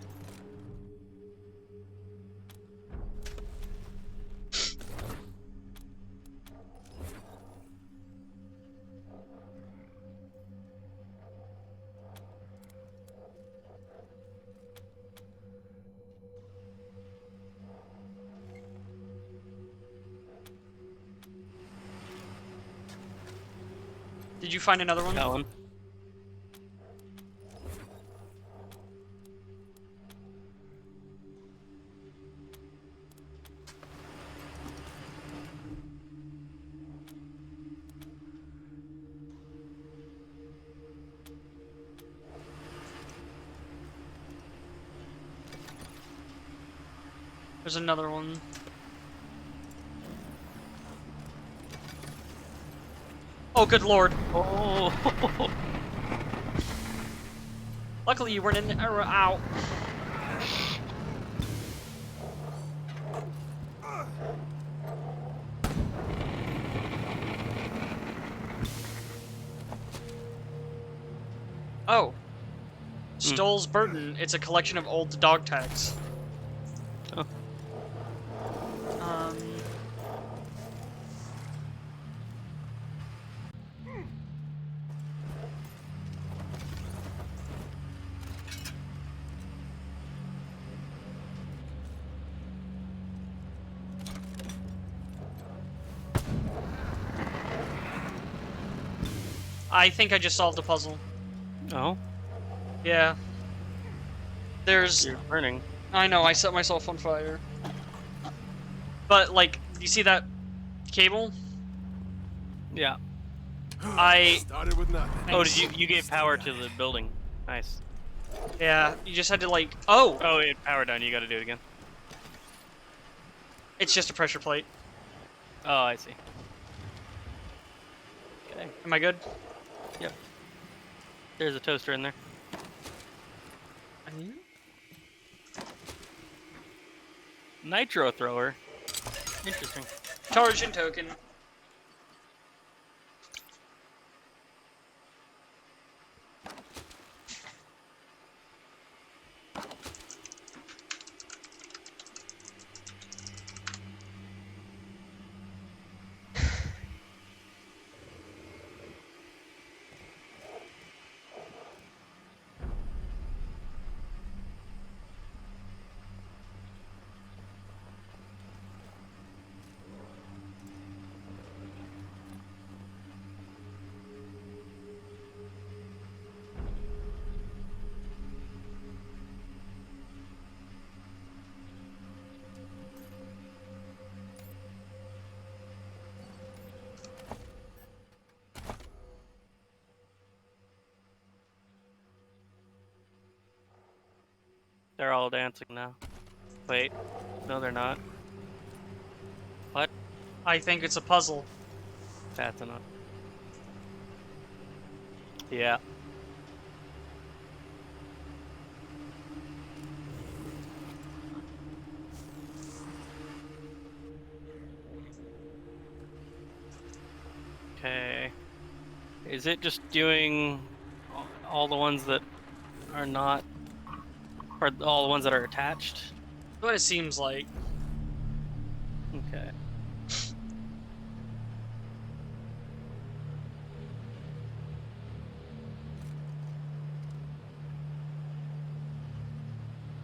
S1: Did you find another one?
S2: That one.
S1: There's another one. Oh, good lord.
S2: Oh.
S1: Luckily you weren't in or out. Oh. Stoll's Burden. It's a collection of old dog tags.
S2: Oh.
S1: I think I just solved a puzzle.
S2: Oh.
S1: Yeah. There's...
S2: You're burning.
S1: I know, I set myself on fire. But, like, you see that cable?
S2: Yeah.
S1: I...
S9: Started with nothing.
S2: Oh, did you gave power to the building? Nice.
S1: Yeah, you just had to, like... Oh!
S2: Oh, it powered down. You gotta do it again.
S1: It's just a pressure plate.
S2: Oh, I see. Okay.
S1: Am I good?
S2: Yep. There's a toaster in there. Nitro thrower. Interesting.
S1: Targin token.
S2: They're all dancing now. Wait. No, they're not. What?
S1: I think it's a puzzle.
S2: That's enough. Yeah. Okay. Is it just doing all the ones that are not, or all the ones that are attached?
S1: What it seems like.
S2: Okay.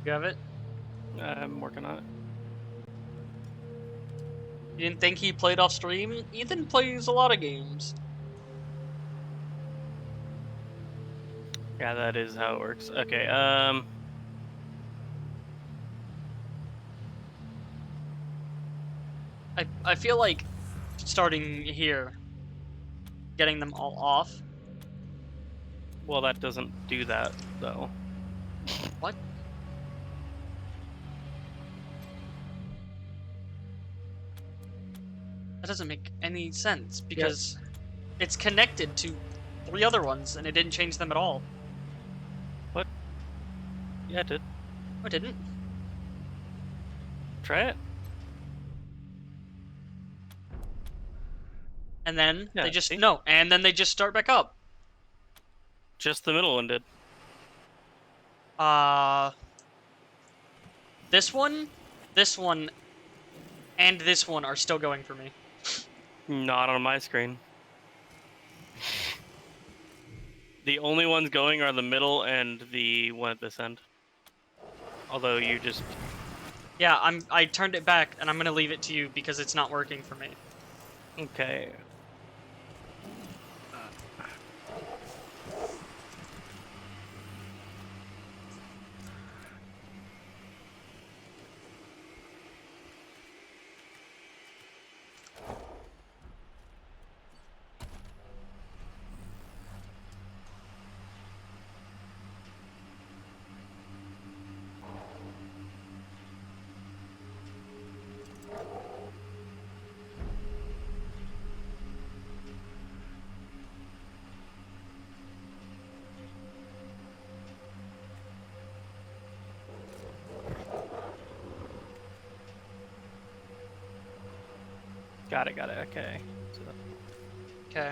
S1: You have it?
S2: I'm working on it.
S1: You didn't think he played off stream? Ethan plays a lot of games.
S2: Yeah, that is how it works. Okay,
S1: I feel like starting here, getting them all off.
S2: well, that doesn't do that, though.
S1: What? That doesn't make any sense, because it's connected to 3 other ones, and it didn't change them at all.
S2: What? Yeah, it did.
S1: Oh, it didn't?
S2: Try it.
S1: And then
S2: Yeah,
S1: they just,
S2: see?
S1: no, and then they just start back up.
S2: Just the middle one did.
S1: This one, and this one are still going for me.
S2: Not on my screen. The only ones going are the middle and the one at this end. Although you just...
S1: Yeah, I turned it back, and I'm gonna leave it to you because it's not working for me.
S2: Okay. Got it, okay. So,
S1: Okay.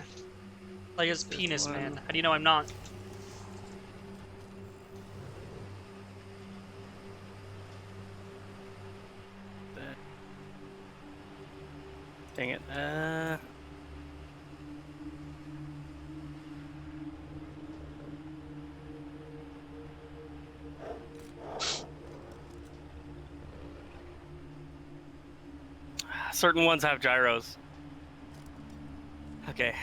S1: Like his
S2: this
S1: penis,
S2: one.
S1: man. How do you know I'm not?
S2: Dang it. Certain ones have gyros. Okay,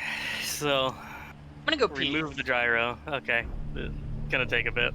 S2: so...
S1: I'm gonna go pee.
S2: Remove the gyro. Okay. Gonna take a bit.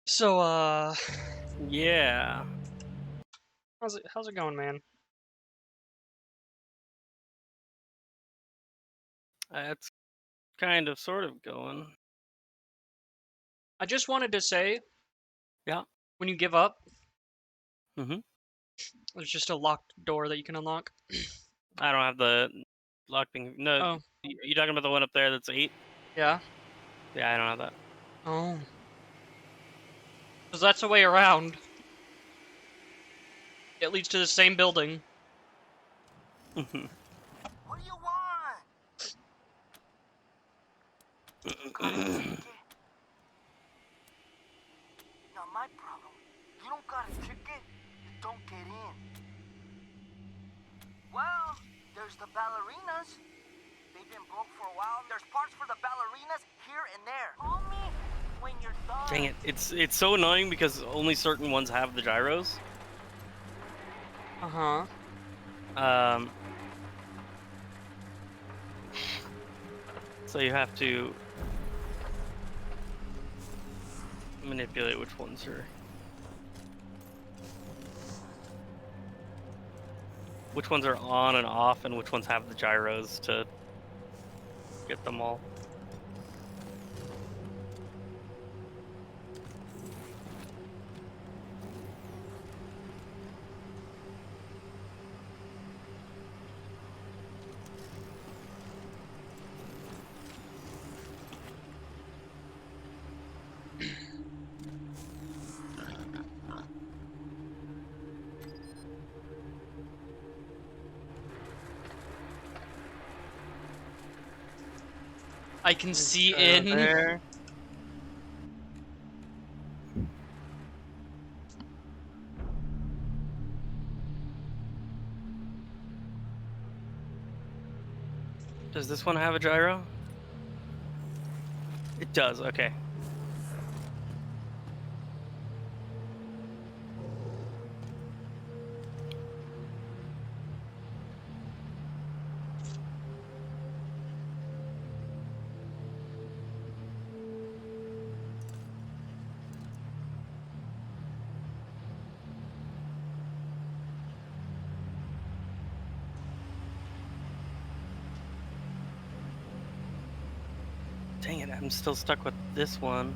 S1: So,
S2: Yeah.
S1: how's it going, man?
S2: It's kind of sort of going.
S1: I just wanted to say,
S2: Yeah.
S1: when you give up,
S2: Mm-hmm.
S1: there's just a locked door that you can unlock.
S2: I don't have the lock thing. No,
S1: Oh.
S2: you talking about the one up there that's 8?
S1: Yeah.
S2: Yeah, I don't have that.
S1: Oh. Because that's a way around. It leads to the same building.
S17: What do you want? Got a ticket? Not my problem. You don't got a ticket, you don't get in. Well, there's the ballerinas. They've been broke for a while. There's parts for the ballerinas here and there. Call me when you're done.
S2: Dang it! It's so annoying because only certain ones have the gyros.
S1: Uh-huh.
S2: So you have to manipulate which ones are... which ones are on and off, and which ones have the gyros to get them all.
S1: I can see in.
S2: There. Does this one have a gyro? It does, okay. Dang it, I'm still stuck with this one.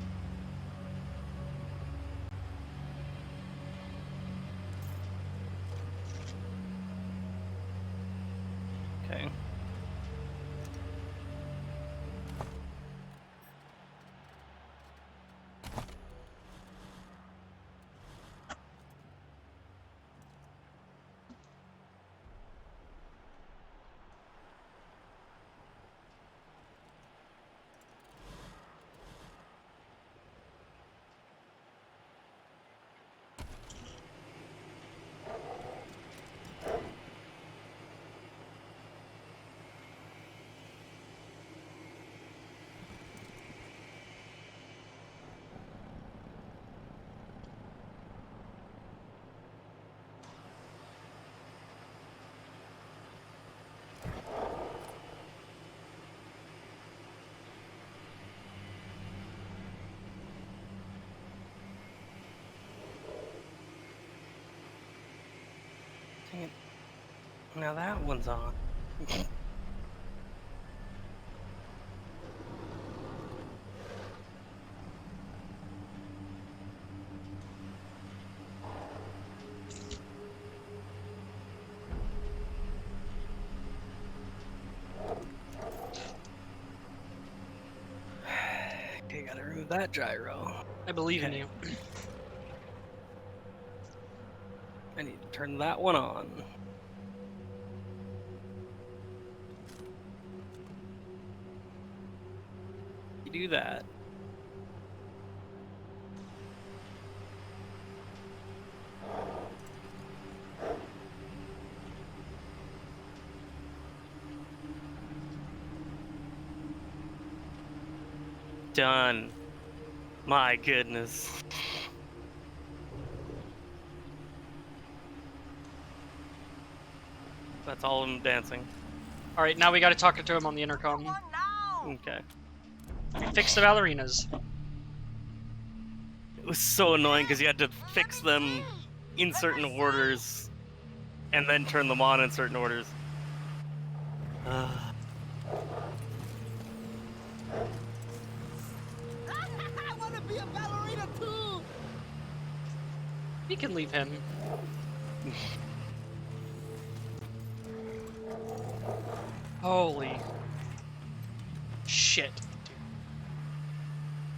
S2: Okay. Dang it. Now that one's on. Okay, gotta remove that gyro.
S1: I believe in you.
S2: I need to turn that one on. You do that. Done. My goodness. That's all of them dancing.
S1: All right, now we got to talk to him on the intercom.
S2: Okay.
S1: We fixed the ballerinas.
S2: It was so annoying because you had to fix them in certain orders and then turn them on in certain orders.
S12: I want to be a ballerina too.
S1: We can leave him. Holy shit.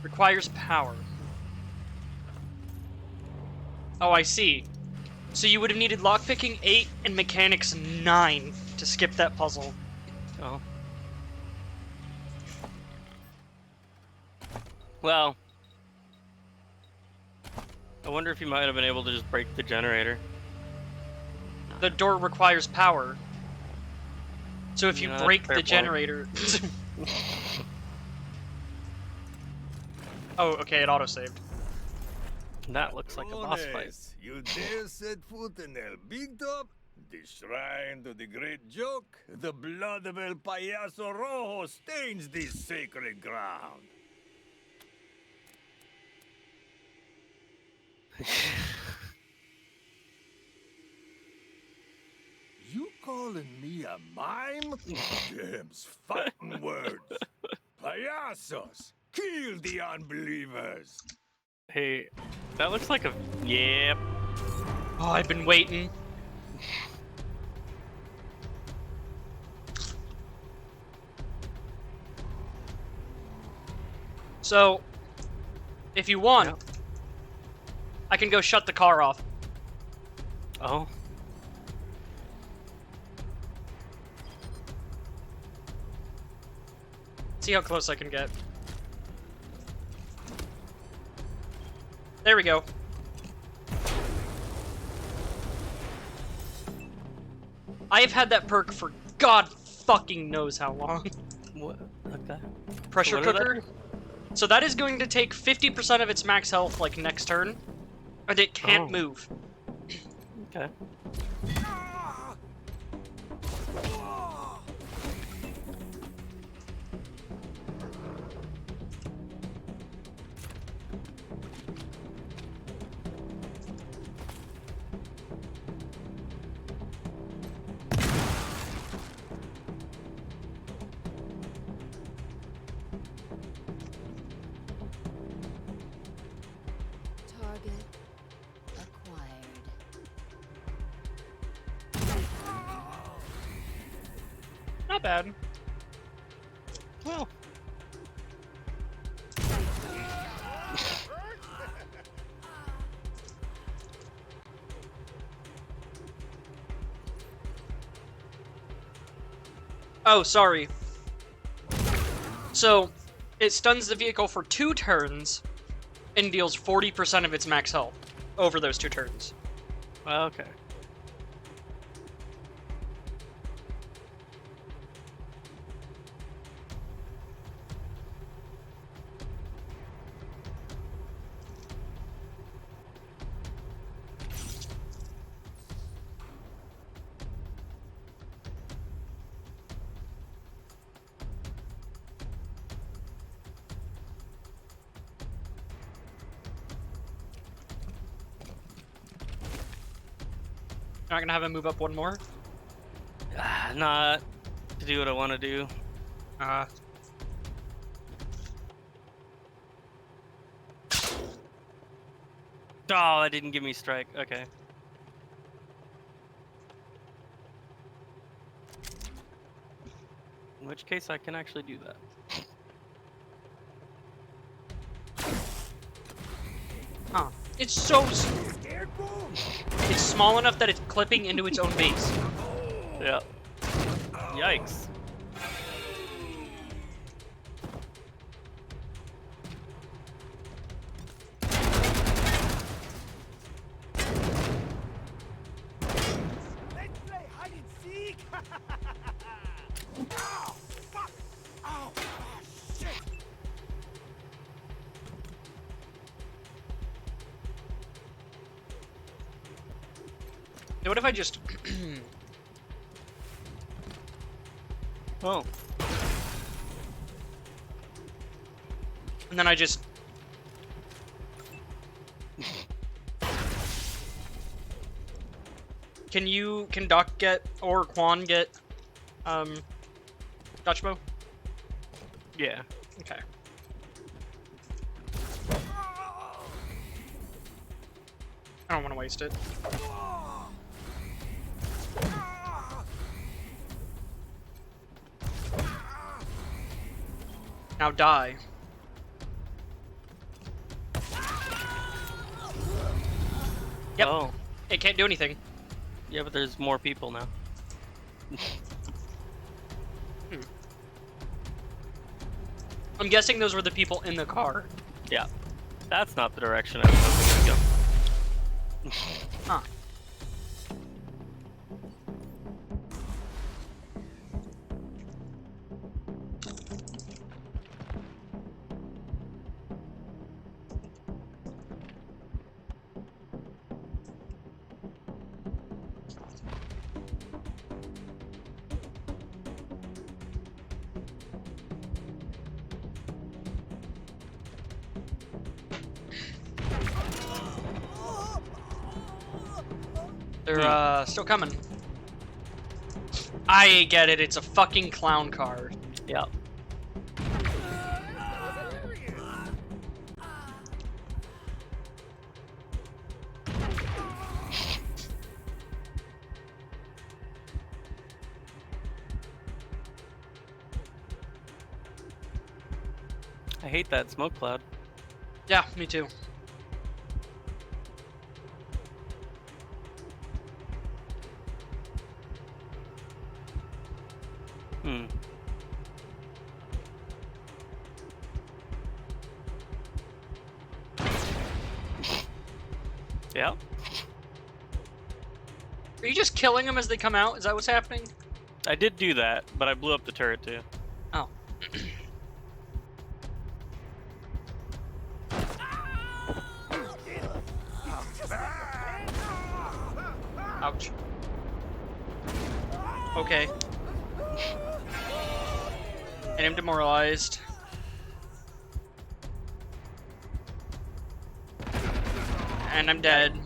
S1: Requires power. Oh, I see. So you would have needed lockpicking 8 and mechanics 9 to skip that puzzle.
S2: Oh. Well. I wonder if you might have been able to just break the generator.
S1: The door requires power. So if you
S2: No,
S1: break
S2: fair
S1: the
S2: point.
S1: generator... Oh, okay, it autosaved.
S2: That looks like a boss fight.
S11: Patrones, you dare set foot in El Big Top? The shrine to the great joke? The blood of El Payaso Rojo stains this sacred ground. You calling me a mime? Them's fighting words. Payasos, kill the unbelievers.
S2: Hey, that looks like a... Yep.
S1: Oh, I've been waiting. So, if you want, I can go shut the car off.
S2: Oh.
S1: See how close I can get. There we go. I've had that perk for God fucking knows how long.
S2: What? Okay.
S1: Pressure
S2: So what
S1: cooker. So that is going to take 50% of its max health, like, next turn. And it can't move.
S2: Okay.
S20: Target acquired.
S1: Not bad.
S2: Well.
S1: Oh, sorry. So, it stuns the vehicle for 2 turns and deals 40% of its max health over those 2 turns.
S2: Okay.
S1: Not gonna have him move up one more?
S2: Not to do what I want to do.
S1: Oh,
S2: that didn't give me strike. Okay. In which case, I can actually do that.
S1: Huh. It's so... It's small enough that it's clipping into its own base.
S2: Yeah. Yikes.
S11: Let's play hide and seek. Ow! Fuck! Ow! Ah, shit!
S1: Hey, what if I just...
S2: Oh.
S1: And then I just... Can Doc get, or Quan get, Dutch bow?
S2: Yeah.
S1: Okay. I don't want to waste it. Now die. Yep.
S2: Oh.
S1: It can't do anything.
S2: Yeah, but there's more people now.
S1: I'm guessing those were the people in the car.
S2: Yeah. That's not the direction I was hoping to go.
S1: Huh. They're still coming. I get it. It's a fucking clown car.
S2: Yep. I hate that smoke cloud.
S1: Yeah, me too.
S2: Hmm. Yeah.
S1: Are you just killing them as they come out? Is that what's happening?
S2: I did do that, but I blew up the turret too.
S1: Oh. Ouch. Okay. And I'm demoralized. And I'm dead.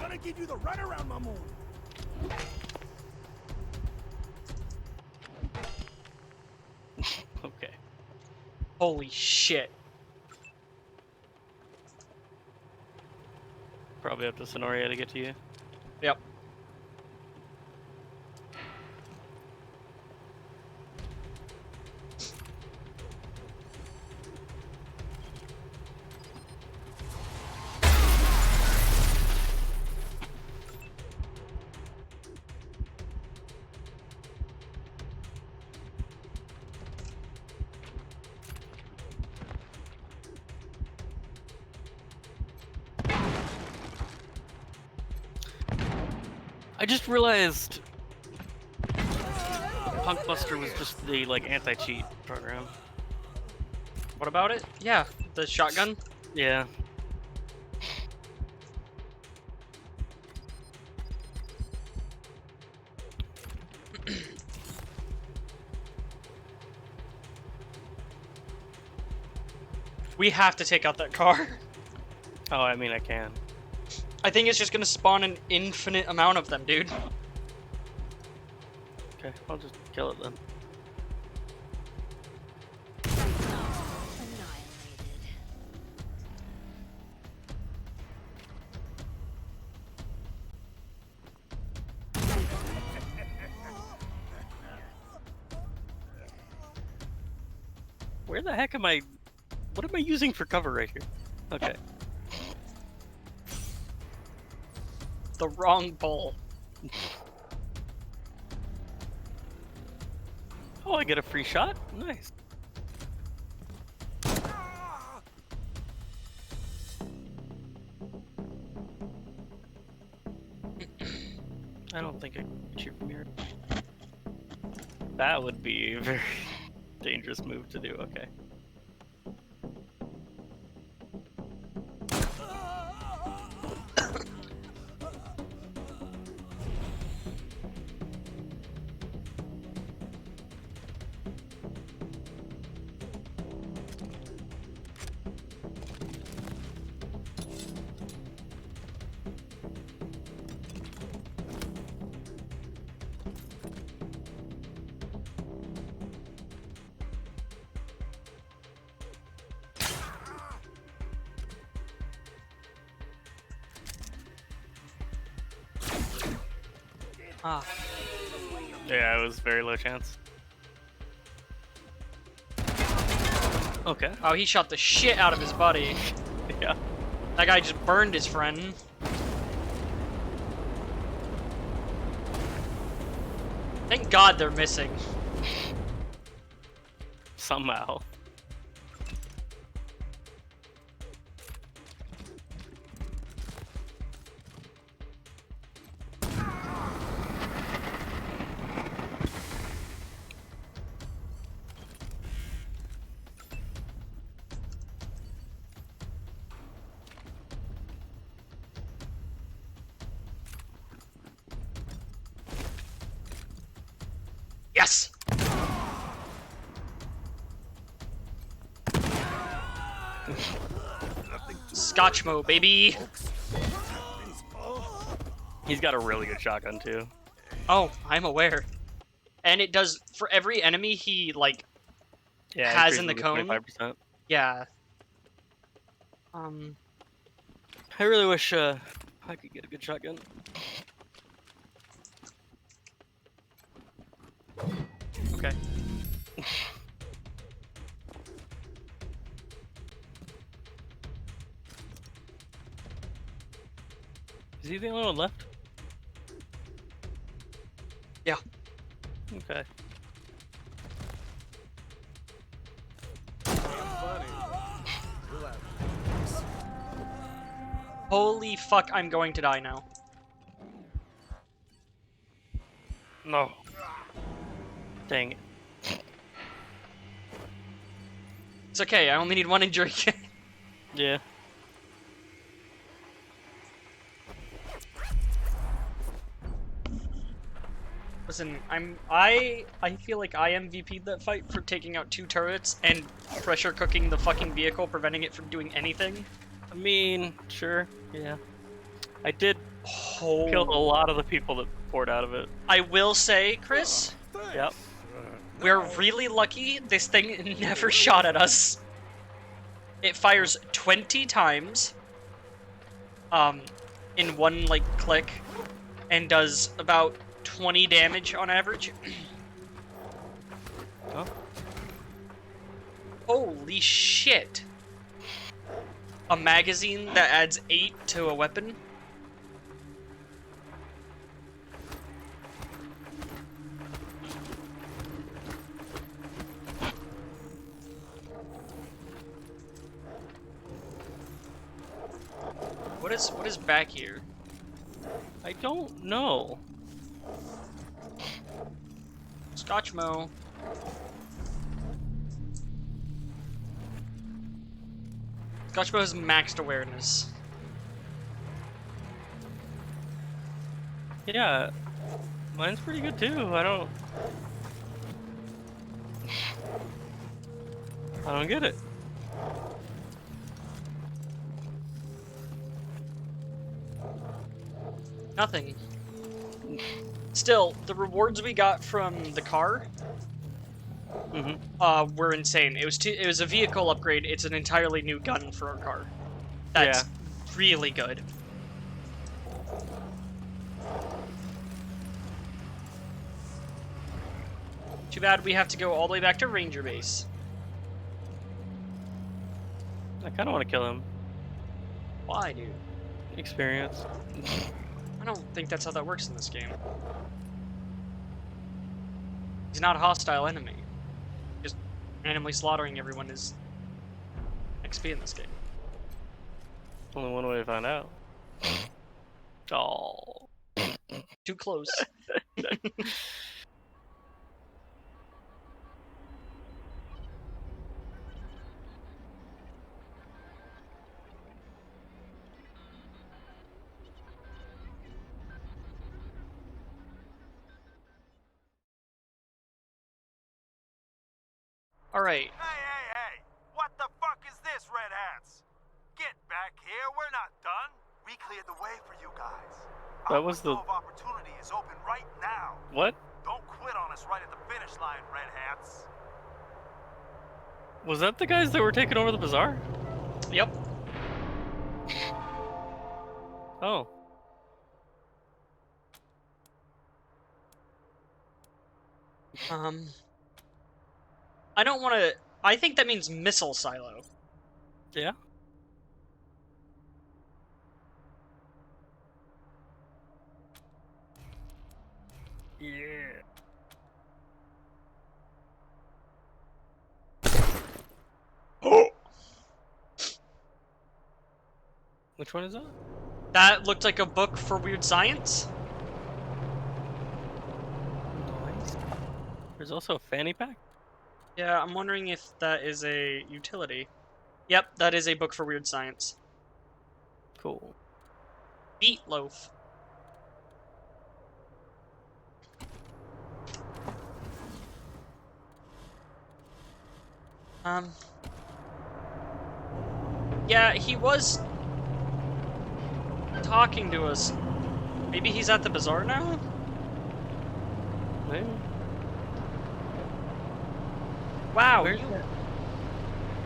S11: Gonna give you the runaround, my moon.
S2: Okay.
S1: Holy shit.
S2: Probably up to Sonoria to get to you.
S1: Yep.
S2: I just realized Punkbuster was just the like anti-cheat program.
S1: What about it? Yeah, the shotgun.
S2: Yeah.
S1: We have to take out that car.
S2: Oh, I mean, I can.
S1: I think it's just gonna spawn an infinite amount of them, dude.
S2: Okay, I'll just kill it then. Where the heck am I? What am I using for cover right here? Okay.
S1: The wrong pole.
S2: Oh, I get a free shot? Nice. I don't think I can shoot from here. That would be a very dangerous move to do, okay.
S1: Ah.
S2: Yeah, it was very low chance. Okay.
S1: Oh, he shot the shit out of his buddy.
S2: Yeah.
S1: That guy just burned his friend. Thank God they're missing.
S2: Somehow.
S1: Yes! Scotchmo, baby.
S2: He's got a really good shotgun too.
S1: Oh, I'm aware. And it does for every enemy he like has in the cone.
S2: 25%.
S1: Yeah.
S2: I really wish I could get a good shotgun.
S1: Okay.
S2: Is he the only one left?
S1: Yeah.
S2: Okay.
S1: Holy fuck, I'm going to die now.
S2: No. Dang it.
S1: It's okay, I only need one injury.
S2: Yeah.
S1: Listen, I feel like I MVP'd that fight for taking out 2 turrets and pressure cooking the fucking vehicle, preventing it from doing anything.
S2: I mean, sure, yeah. I did kill a lot of the people that poured out of it.
S1: I will say, Chris,
S2: Yep.
S1: we're really lucky this thing never shot at us. It fires 20 times in one like click and does about 20 damage on average.
S2: Oh.
S1: Holy shit. A magazine that adds 8 to a weapon? What is back here?
S2: I don't know.
S1: Scotchmo. Scotchmo has maxed awareness.
S2: Yeah. Mine's pretty good too. I don't get it.
S1: Nothing. Still, the rewards we got from the car were insane. It was a vehicle upgrade. It's an entirely new gun for our car. That's really good. Too bad we have to go all the way back to Ranger Base.
S2: I kind of want to kill him.
S1: Why, dude?
S2: Experience.
S1: I don't think that's how that works in this game. He's not a hostile enemy. Just randomly slaughtering everyone is XP in this game.
S2: Only one way to find out. Oh.
S1: Too close. Alright.
S17: Hey! What the fuck is this, Red Hats? Get back here, we're not done. We cleared the way for you guys.
S2: That was the...
S17: Our window of opportunity is open right now.
S2: What?
S17: Don't quit on us right at the finish line, Red Hats.
S2: Was that the guys that were taking over the bazaar?
S1: Yep.
S2: Oh.
S1: I don't want to... I think that means missile silo.
S2: Yeah? Yeah. Which one is that?
S1: That looked like a book for weird science.
S2: Nice. There's also a fanny pack?
S1: Yeah, I'm wondering if that is a utility. Yep, that is a book for weird science.
S2: Cool.
S1: Meatloaf. Yeah, he was talking to us. Maybe he's at the bazaar now?
S2: Maybe.
S1: Wow,
S2: Where's
S1: you...
S2: that?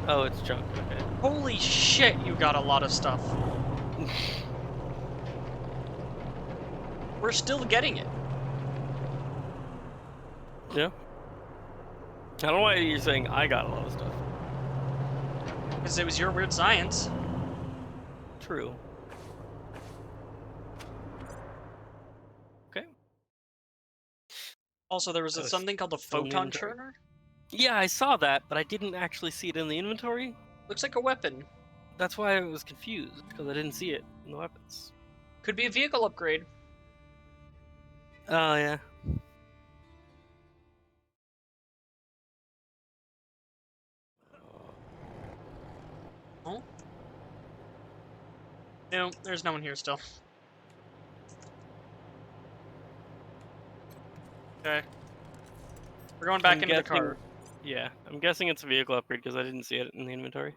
S2: Oh, it's junk. Okay.
S1: Holy shit, you got a lot of stuff. We're still getting it.
S2: Yeah. I don't know why you're saying I got a lot of stuff.
S1: Because it was your weird science.
S2: True. Okay.
S1: Also, there was
S2: Oh,
S1: something called a
S2: still in the
S1: photon
S2: inventory.
S1: churner.
S2: Yeah, I saw that, but I didn't actually see it in the inventory.
S1: Looks like a weapon.
S2: That's why I was confused, because I didn't see it in the weapons.
S1: Could be a vehicle upgrade.
S2: Oh, yeah.
S1: Oh? No, there's no one here still. Okay. We're going back into the car.
S2: Yeah, I'm guessing it's a vehicle upgrade because I didn't see it in the inventory.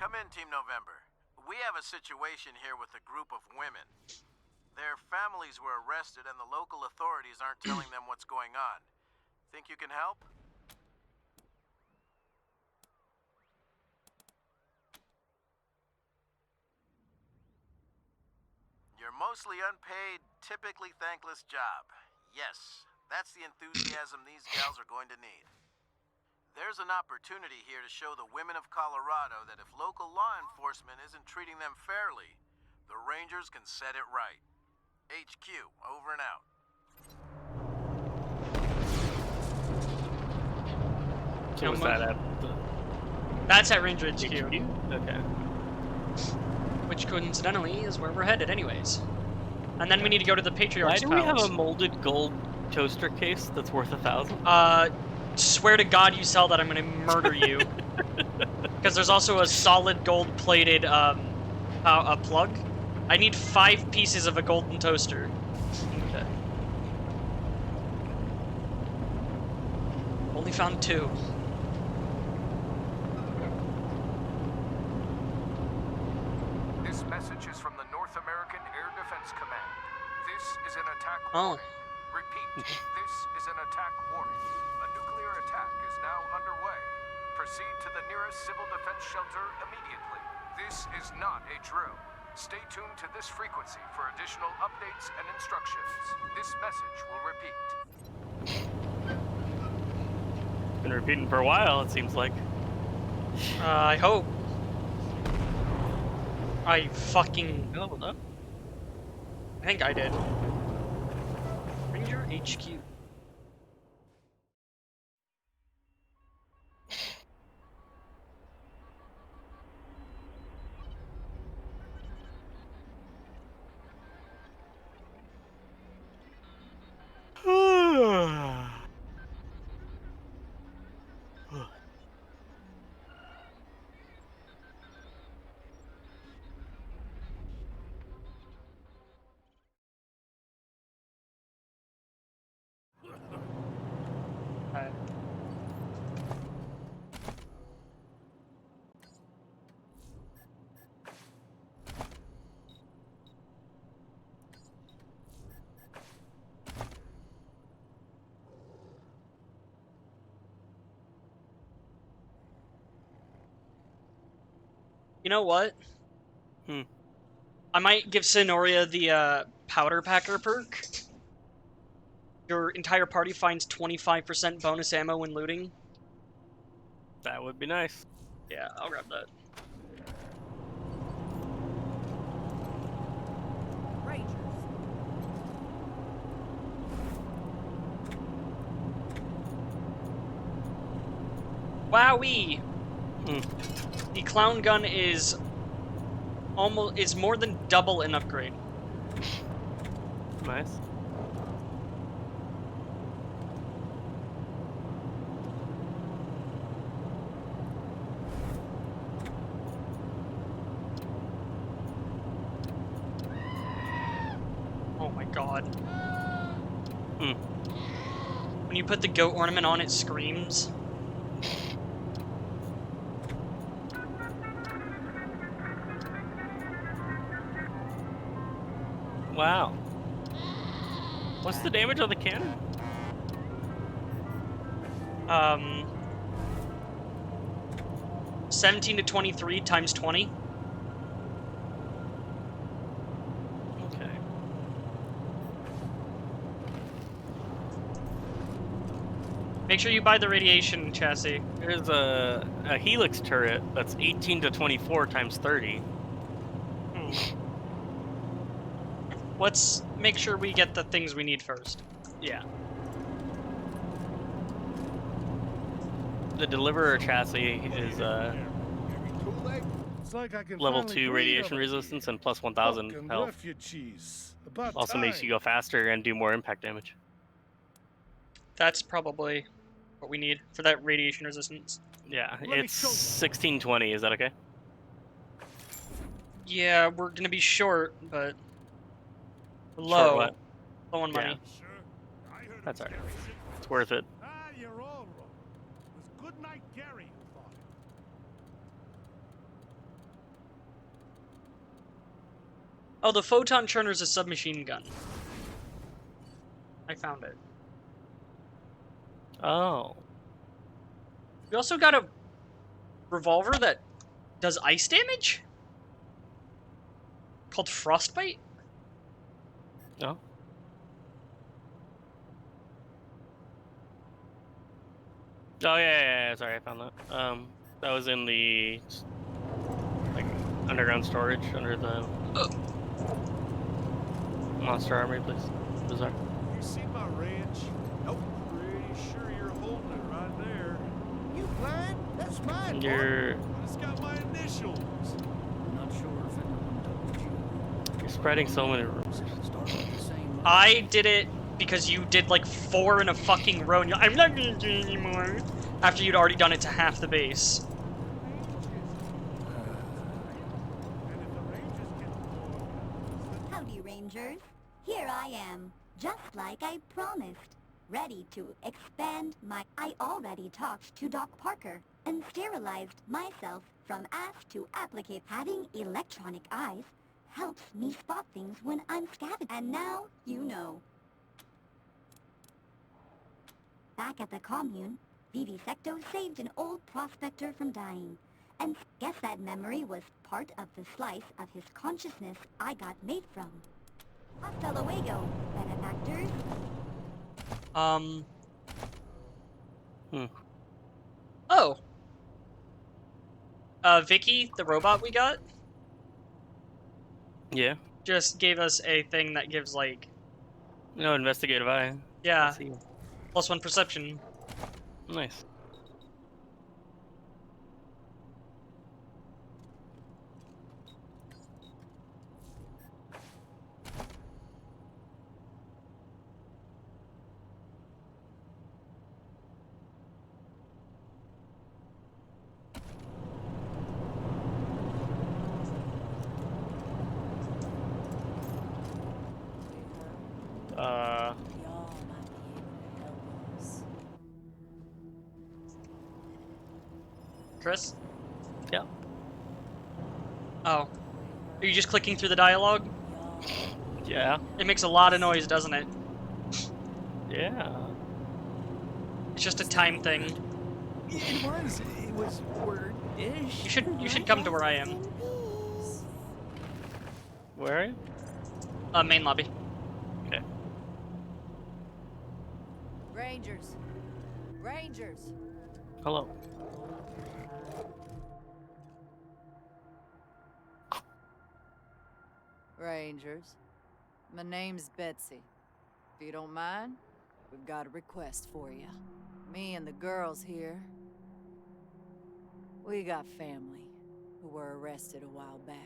S17: Come in, Team November. We have a situation here with a group of women. Their families were arrested and the local authorities aren't telling them what's going on. Think you can help? Your mostly unpaid, typically thankless job. Yes, that's the enthusiasm these gals are going to need. There's an opportunity here to show the women of Colorado that if local law enforcement isn't treating them fairly, the Rangers can set it right. HQ, over and out.
S2: So was that at the...
S1: That's at Ranger HQ.
S2: Okay.
S1: Which coincidentally is where we're headed anyways. And then we need to go to the Patriarch's
S2: Why do we have
S1: Palace.
S2: a molded gold toaster case that's worth 1,000?
S1: Swear to God you sell that, I'm gonna murder you. Because there's also a solid gold-plated, a plug. I need 5 pieces of a golden toaster. Okay. Only found 2.
S10: This message is from the North American Air Defense Command. This is an attack
S1: Oh.
S10: warning. Repeat, this is an attack warning. A nuclear attack is now underway. Proceed to the nearest civil defense shelter immediately. This is not a drill. Stay tuned to this frequency for additional updates and instructions. This message will repeat.
S2: Been repeating for a while, it seems like.
S1: I hope. I fucking...
S2: You leveled up?
S1: I think I did. Ranger HQ. You know what? I might give Sonoria the Powder Packer perk. Your entire party finds 25% bonus ammo when looting.
S2: That would be nice.
S1: Yeah, I'll grab that.
S5: Rangers.
S1: Wowee! The clown gun is more than double an upgrade.
S2: Nice.
S1: God.
S2: Hmm.
S1: When you put the goat ornament on, it screams.
S2: Wow. What's the damage on the cannon?
S1: 17 to 23 times 20.
S2: Okay.
S1: Make sure you buy the radiation chassis.
S2: There's a helix turret that's 18 to 24 times 30.
S1: Let's make sure we get the things we need first.
S2: Yeah. The deliverer chassis is
S14: It's like I can
S2: level
S14: finally
S2: 2
S14: breathe
S2: radiation
S14: over
S2: resistance and plus 1000
S14: Fucking
S2: health.
S14: refugees. About
S2: Also
S14: time.
S2: makes you go faster and do more impact damage.
S1: That's probably what we need for that radiation resistance.
S2: Yeah, it's 1620. Is that okay?
S1: Yeah, we're gonna be short, but low.
S2: Short what?
S1: Low on money.
S2: That's alright. It's worth it.
S14: Ah, you're all wrong. It was Goodnight Gary who thought it.
S1: Oh, the photon churner's a submachine gun. I found it.
S2: Oh.
S1: We also got a revolver that does ice damage? Called Frostbite?
S2: No. Oh yeah, sorry, I found that. That was in the like underground storage under the monster armory place. Bizarre.
S14: You see my wrench? Nope. Pretty sure you're holding it right there. You blind? That's mine.
S2: You're
S14: It's got my initials. Not sure if anyone told you.
S2: you're spreading so many rumors.
S1: I did it because you did like 4 in a fucking row and you're I'm not gonna do it anymore. After you'd already done it to half the base.
S6: Howdy, Rangers. Here I am, just like I promised. Ready to expand my... I already talked to Doc Parker and sterilized myself from ass to applicate. Having electronic eyes helps me spot things when I'm scavenging. And now you know. Back at the commune, Vivisecto saved an old prospector from dying. And guess that memory was part of the slice of his consciousness I got made from. Hasta luego, benefactors.
S1: Oh. Vicky, the robot we got,
S2: Yeah.
S1: just gave us a thing that gives like...
S2: No, investigative eye.
S1: Yeah.
S2: I see.
S1: +1 perception.
S2: Nice.
S1: Chris?
S2: Yeah.
S1: Oh. Are you just clicking through the dialogue?
S2: Yeah.
S1: It makes a lot of noise, doesn't it?
S2: Yeah.
S1: It's just a time thing.
S12: It was word-ish.
S1: You should come to where I am.
S2: Where are you?
S1: Main lobby.
S2: Okay.
S20: Rangers. Rangers.
S2: Hello.
S20: Rangers. My name's Betsy. If you don't mind, we've got a request for you. Me and the girls here, we got family who were arrested a while back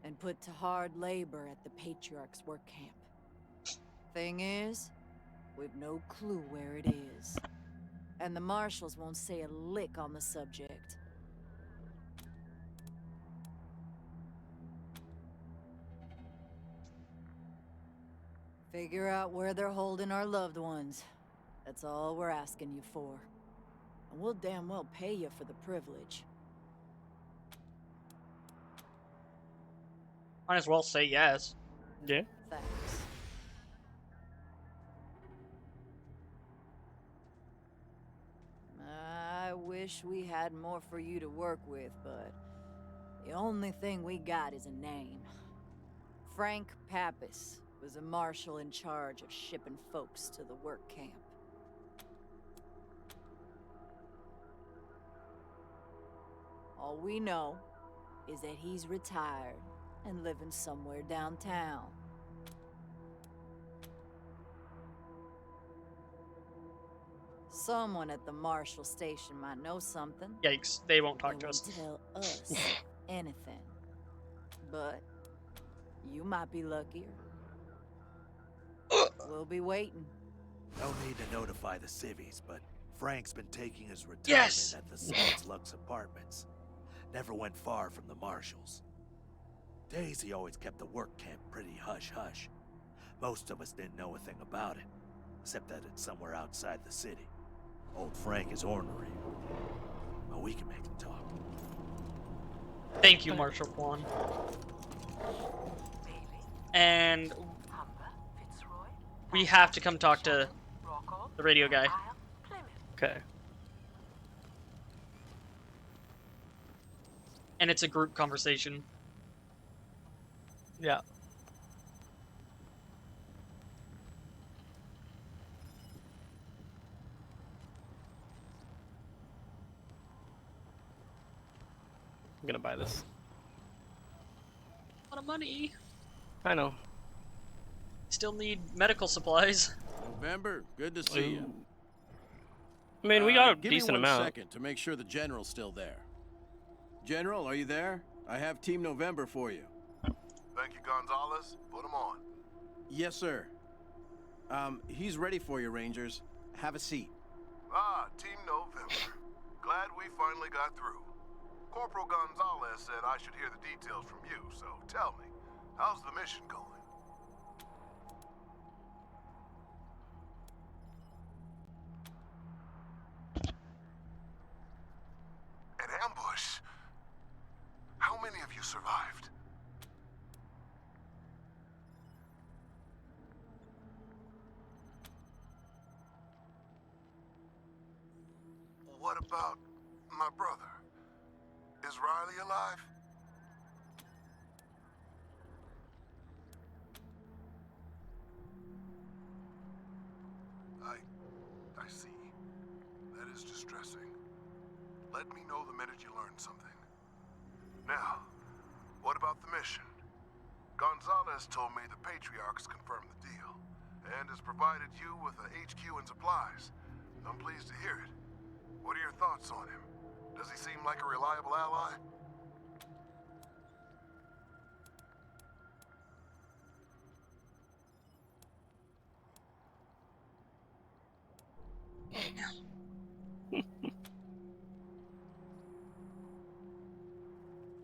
S20: and put to hard labor at the Patriarch's work camp. Thing is, we've no clue where it is. And the marshals won't say a lick on the subject. Figure out where they're holding our loved ones. That's all we're asking you for. And we'll damn well pay you for the privilege.
S1: Might as well say yes.
S2: Yeah.
S20: Thanks. I wish we had more for you to work with, but the only thing we got is a name. Frank Pappas was a marshal in charge of shipping folks to the work camp. All we know is that he's retired and living somewhere downtown. Someone at the Marshal station might know something.
S1: Yikes, they won't talk to
S20: They
S1: us.
S20: won't tell us anything. But you might be luckier. We'll be waiting.
S8: No need to notify the civvies, but Frank's been taking his retirement
S1: Yes!
S8: at the Seventh Lux Apartments. Never went far from the Marshals. Daisy always kept the work camp pretty hush-hush. Most of us didn't know a thing about it, except that it's somewhere outside the city. Old Frank is ornery, but we can make him talk.
S1: Thank you, Marshal Kwan. And we have to come talk to the radio guy.
S2: Okay.
S1: And it's a group conversation.
S2: Yeah. I'm gonna buy this.
S1: A lot of money.
S2: I know.
S1: Still need medical supplies.
S18: November, good to see you.
S2: I mean, we got a
S18: Give
S2: decent
S18: me one
S2: amount.
S18: second to make sure the General's still there. General, are you there? I have Team November for you.
S17: Thank you, Gonzalez. Put him on.
S18: Yes, sir. He's ready for you, Rangers. Have a seat.
S17: Ah, Team November. Glad we finally got through. Corporal Gonzalez said I should hear the details from you, so tell me, how's the mission going? An ambush? How many of you survived? What about my brother? Is Riley alive? I see. That is distressing. Let me know the minute you learn something. Now, what about the mission? Gonzalez told me the Patriarch's confirmed the deal, and has provided you with a HQ and supplies. I'm pleased to hear it. What are your thoughts on him? Does he seem like a reliable ally?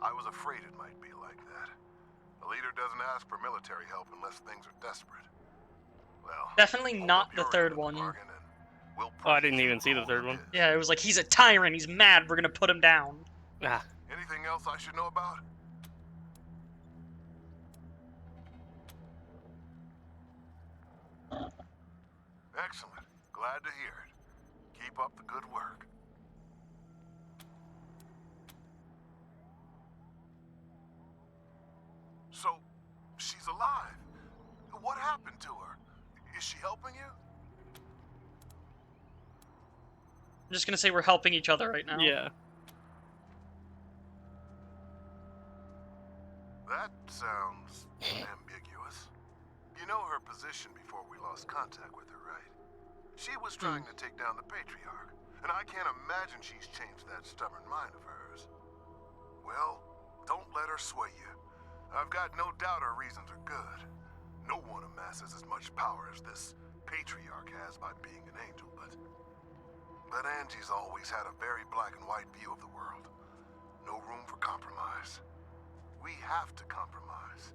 S17: I was afraid it might be like that. A leader doesn't ask for military help unless things are desperate. Well,
S1: Definitely not the third one.
S2: Oh, I didn't even see the third one.
S1: Yeah, it was like, he's a tyrant, he's mad, we're gonna put him down.
S2: Ah.
S17: Anything else I should know about? Excellent. Glad to hear it. Keep up the good work. So, she's alive. What happened to her? Is she helping you?
S1: I'm just gonna say we're helping each other right now.
S2: Yeah.
S17: That sounds ambiguous. You know her position before we lost contact with her, right? She was trying to take down the Patriarch, and I can't imagine she's changed that stubborn mind of hers. Well, don't let her sway you. I've got no doubt her reasons are good. No one amasses as much power as this Patriarch has by being an angel, but Angie's always had a very black and white view of the world. No room for compromise. We have to compromise.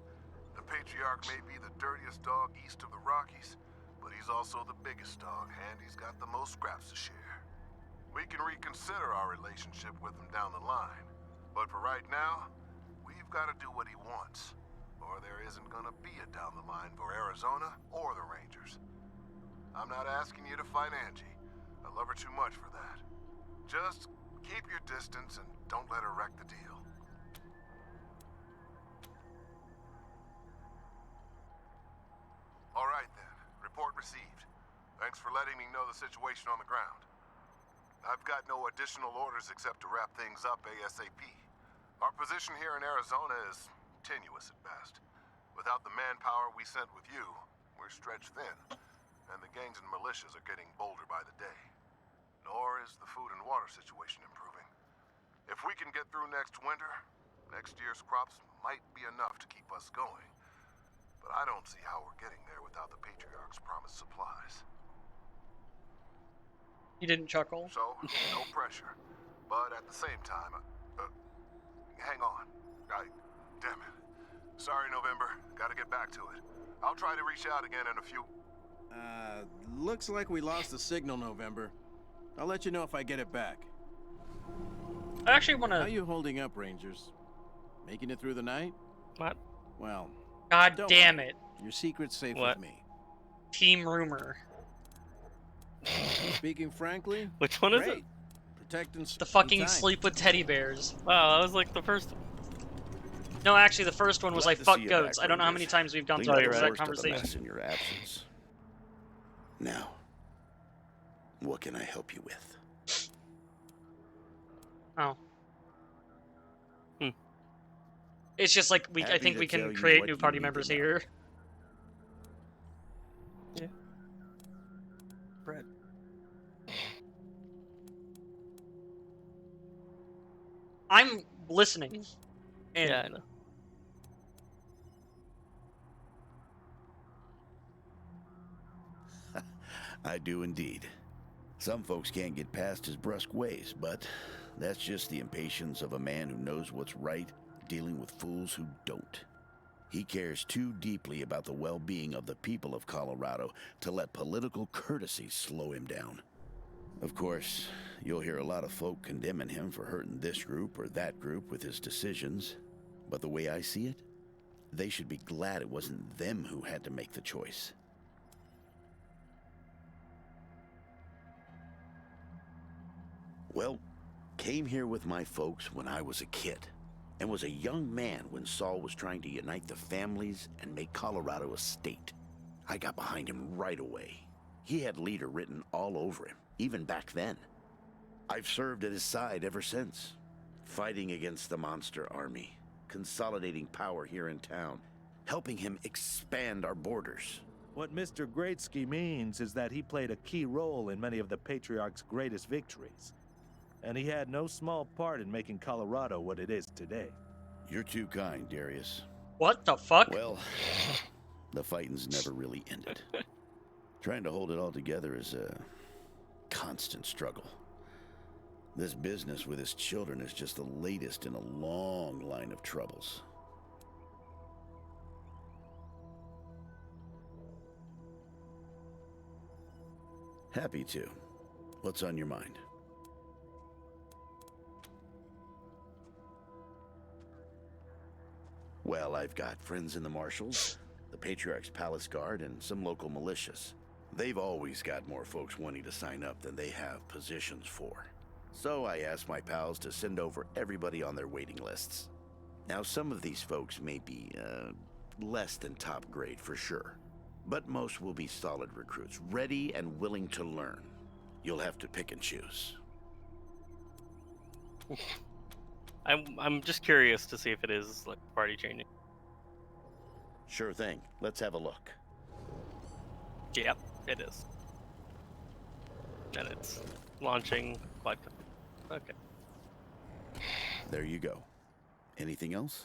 S17: The
S10: Patriarch may be the dirtiest dog east of the Rockies, but he's also the biggest dog, and he's got the most scraps to share. We can reconsider our relationship with him down the line, but for right now, we've got to do what he wants, or there isn't gonna be a down the line for Arizona or the Rangers. I'm not asking you to fight Angie. I love her too much for that. Just keep your distance and don't let her wreck the deal. All right then. Report received. Thanks for letting me know the situation on the ground. I've got no additional orders except to wrap things up ASAP. Our position here in Arizona is tenuous at best. Without the manpower we sent with you, we're stretched thin, and the gangs and militias are getting bolder by the day. Nor is the food and water situation improving. If we can get through next winter, next year's crops might be enough to keep us going. But I don't see how we're getting there without the Patriarch's promised supplies.
S1: He didn't chuckle.
S10: So, no pressure. But at the same time, hang on. Damn it. Sorry, November. Gotta get back to it. I'll try to reach out again in a few...
S18: Looks like we lost the signal, November. I'll let you know if I get it back.
S1: I actually want to...
S18: How you holding up, Rangers? Making it through the night?
S2: What?
S18: Well...
S1: God damn it.
S18: Your secret's safe
S2: What?
S18: with me.
S1: Team rumor.
S18: Speaking frankly...
S2: Which one is it?
S18: great. Protecting
S1: The fucking sleep with teddy bears.
S2: Wow, that was like the first one.
S1: No, actually, the first one was
S3: Glad
S1: like,
S3: to
S1: fuck
S3: see you
S1: goats.
S3: back,
S1: I don't know how many
S3: Rangers.
S1: times we've gone
S3: Cleaned
S1: through
S3: up
S1: that
S3: the
S1: exact
S3: worst of the
S1: conversation.
S3: mess in your absence. Now, what can I help you with?
S1: Oh. It's just like, I
S3: Happy
S1: think
S3: to
S1: we
S3: tell
S1: can
S3: you
S1: create
S3: what
S1: new
S3: you
S1: party
S3: need to
S1: members
S3: know.
S1: here.
S2: Yeah. Bread.
S1: I'm listening. And
S2: Yeah, I know.
S3: I do indeed. Some folks can't get past his brusque ways, but that's just the impatience of a man who knows what's right, dealing with fools who don't. He cares too deeply about the well-being of the people of Colorado to let political courtesy slow him down. Of course, you'll hear a lot of folk condemning him for hurting this group or that group with his decisions, but the way I see it, they should be glad it wasn't them who had to make the choice. Well, came here with my folks when I was a kid, and was a young man when Saul was trying to unite the families and make Colorado a state. I got behind him right away. He had leader written all over him, even back then. I've served at his side ever since, fighting against the monster army, consolidating power here in town, helping him expand our borders.
S11: What Mr. Greatsky means is that he played a key role in many of the Patriarch's greatest victories. And he had no small part in making Colorado what it is today.
S3: You're too kind, Darius.
S1: What the fuck?
S3: Well, the fighting's never really ended. Trying to hold it all together is a constant struggle. This business with his children is just the latest in a long line of troubles. Happy to. What's on your mind? Well, I've got friends in the Marshals, the Patriarch's Palace Guard, and some local militias. They've always got more folks wanting to sign up than they have positions for. So I asked my pals to send over everybody on their waiting lists. Now, some of these folks may be, less than top grade for sure. But most will be solid recruits, ready and willing to learn. You'll have to pick and choose.
S2: I'm just curious to see if it is like party changing.
S3: Sure thing. Let's have a look.
S2: Yep, it is. And it's launching quad. Okay.
S3: There you go. Anything else?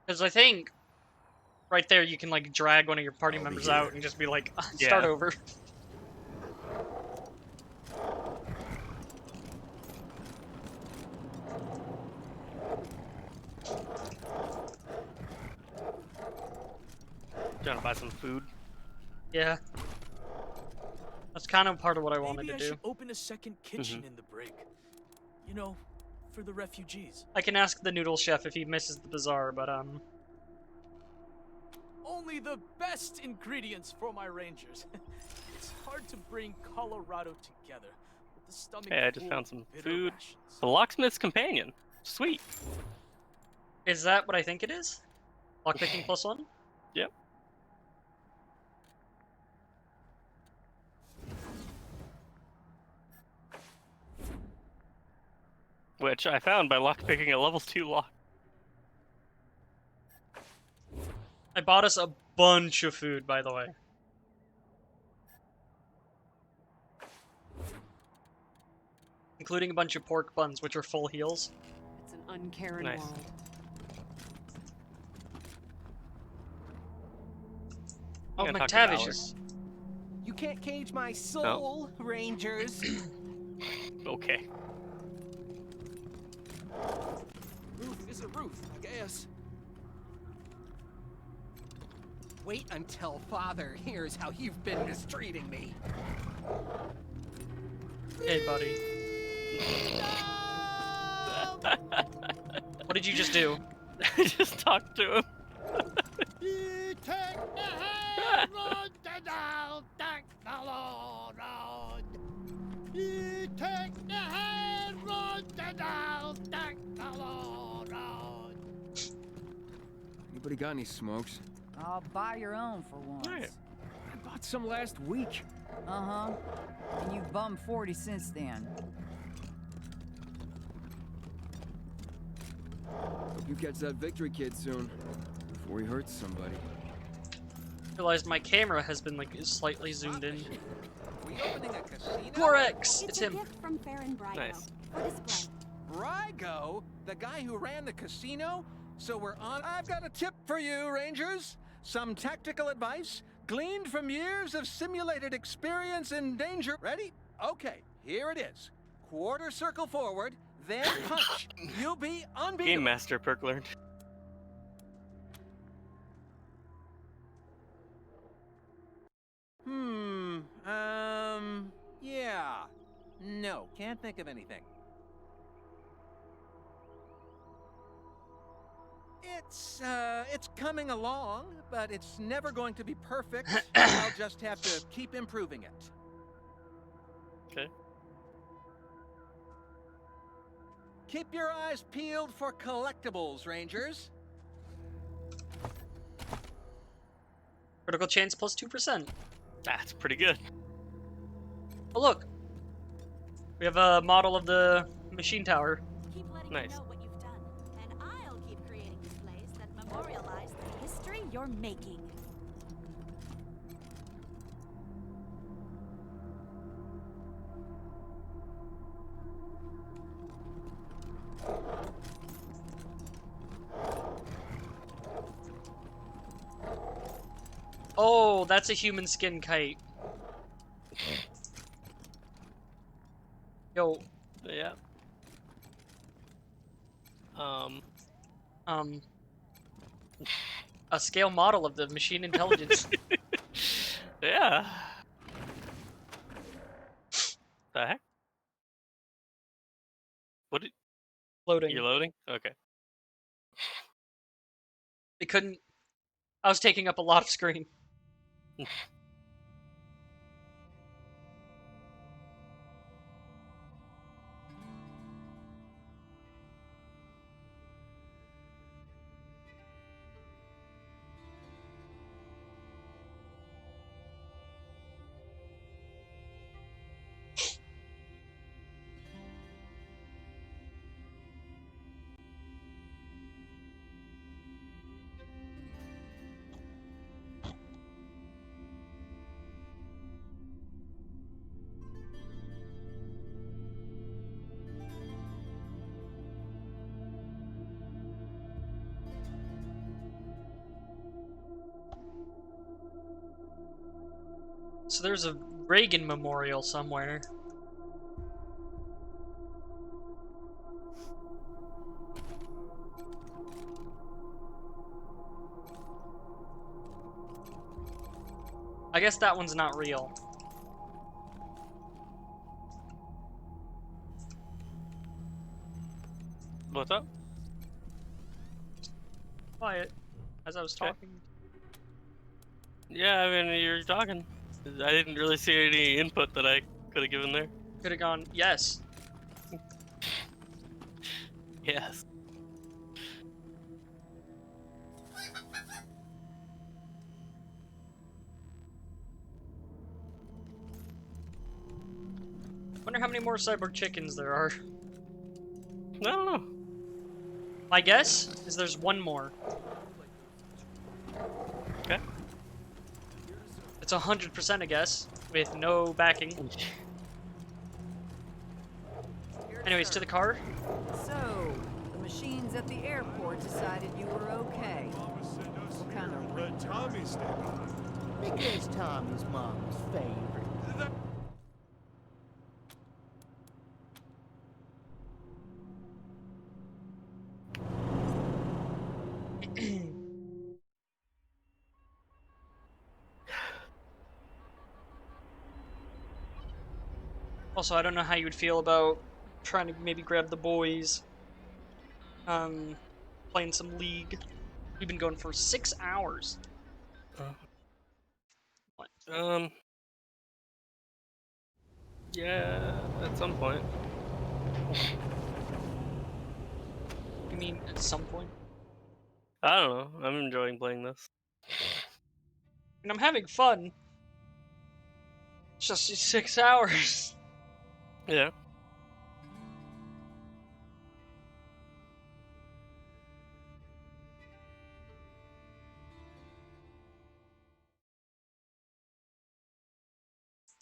S1: Because I think right there you can like drag one of your party
S3: I'll be
S1: members
S3: here.
S1: out and just be like, start
S2: Yeah.
S1: over.
S2: Trying to buy some food.
S1: Yeah. That's kind of part of what I wanted
S13: Maybe
S1: to
S13: I
S1: do.
S13: should open a second kitchen in the break. You know, for the refugees.
S1: I can ask the noodle chef if he misses the bazaar, but
S13: Only the best ingredients for my rangers. It's hard to bring Colorado together with the stomach
S2: Hey, I just
S13: full
S2: found
S13: of
S2: some
S13: bitter
S2: food.
S13: rations.
S2: The locksmith's companion. Sweet.
S1: is that what I think it is? Lockpicking +1?
S2: Yep. Which I found by lockpicking a level 2 lock.
S1: I bought us a bunch of food, by the way. Including a bunch of pork buns, which are full heals.
S15: It's an uncaring
S1: Nice.
S15: world.
S1: Oh,
S2: I'm gonna talk to
S1: McTavish is...
S23: You can't cage my soul, Rangers.
S2: Okay.
S23: Roof is a roof, I guess. Wait until Father hears how you've been mistreating me.
S1: Hey, buddy. What did you just do?
S2: I just talked to him.
S24: Anybody got any smokes?
S25: I'll buy your own for once.
S24: I bought some last week.
S25: Uh-huh. And you've bummed 40 since then.
S24: Hope you catch that victory kid soon, before he hurts somebody.
S1: Realized my camera has been like slightly zoomed in.
S23: We opening a casino?
S1: Morex! It's him.
S19: From Baron Brygo.
S1: Nice.
S19: For display.
S23: Brygo? The guy who ran the casino? So we're on. I've got a tip for you, Rangers. Some tactical advice gleaned from years of simulated experience in danger. Ready? Okay, here it is. Quarter circle forward, then punch. You'll be unbeatable.
S2: Game Master perk learned.
S23: Yeah. No, can't think of anything. It's coming along, but it's never going to be perfect. I'll just have to keep improving it.
S2: Okay.
S23: Keep your eyes peeled for collectibles, Rangers.
S1: Critical chance +2%.
S2: That's pretty good.
S1: Oh, look. We have a model of the machine tower.
S19: Keep letting
S2: Nice.
S19: me know what you've done, and I'll keep creating displays that memorialize the history you're making.
S1: Oh, that's a human skin kite. Yo.
S2: Yeah.
S1: A scale model of the machine intelligence.
S2: Yeah. The heck? What did...
S1: Loading.
S2: You're loading? Okay.
S1: It couldn't... I was taking up a lot of screen. So there's a Reagan memorial somewhere. I guess that one's not real.
S2: What's up?
S1: Quiet. As I was talking.
S2: Yeah, I mean, you're talking. I didn't really see any input that I could have given there.
S1: Could have gone, yes.
S2: Yes.
S1: Wonder how many more cyborg chickens there are.
S2: I don't know.
S1: My guess is there's one more.
S2: Okay.
S1: It's 100% a guess, with no backing. Anyways, to the car.
S25: So, the machines at the airport decided you were okay. What kind of
S14: Let Tommy stay behind.
S4: Because Tommy's mom's favorite.
S1: Also, I don't know how you would feel about trying to maybe grab the boys. Playing some League. We've been going for 6 hours. What?
S2: Yeah, at some point.
S1: You mean at some point?
S2: I don't know. I'm enjoying playing this.
S1: And I'm having fun. It's just 6 hours.
S2: Yeah.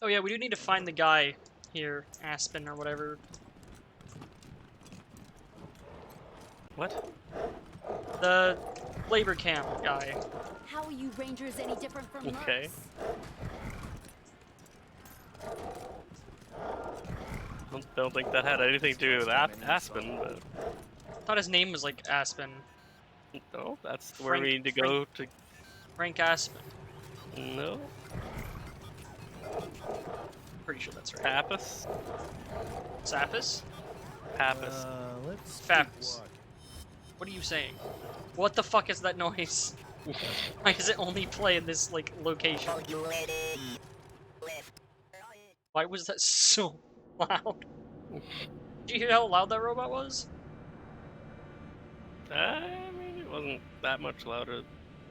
S1: Oh yeah, we do need to find the guy here, Aspen or whatever.
S2: What?
S1: The labor camp guy.
S19: How are you Rangers any different from
S2: Okay. Don't think that had anything to do with Aspen, but...
S1: I thought his name was like Aspen.
S2: No, that's where we need to go to...
S1: Frank Aspen.
S2: No.
S1: Pretty sure that's right.
S2: Pappas?
S1: Sappis?
S2: Pappas.
S4: Let's
S1: Fapis. What are you saying? What the fuck is that noise? Why does it only play in this, like, location? Why was that so loud? Did you hear how loud that robot was?
S2: I mean, it wasn't that much louder.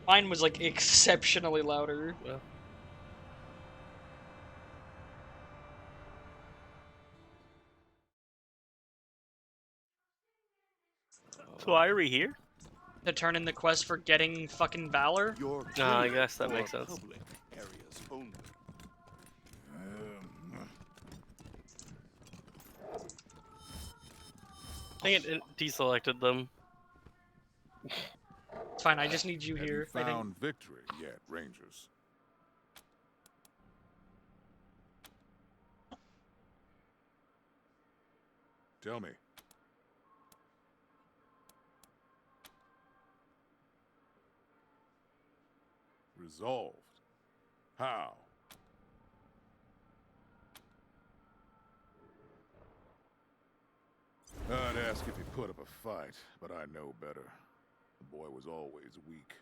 S1: Mine was, like, exceptionally louder.
S2: Well. So why are we here?
S1: To turn in the quest for getting fucking Valor?
S2: I guess that makes sense. I think it deselected them.
S1: It's fine, I just need you here.
S15: Have you found victory yet, Rangers? Tell me. Resolved. How? I'd ask if he put up a fight, but I know better. The boy was always weak.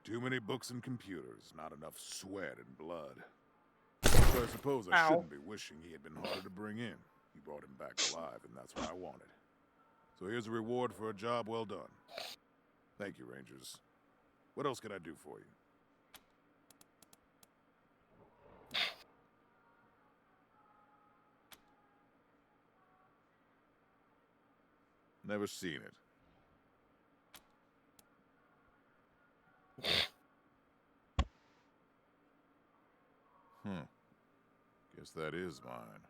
S15: Too many books and computers, not enough sweat and blood. So I suppose I shouldn't be wishing he had been harder to bring in. You brought him back alive, and that's what I wanted. So here's a reward for a job well done. Thank you, Rangers. What else can I do for you? Never seen it. Guess that is mine.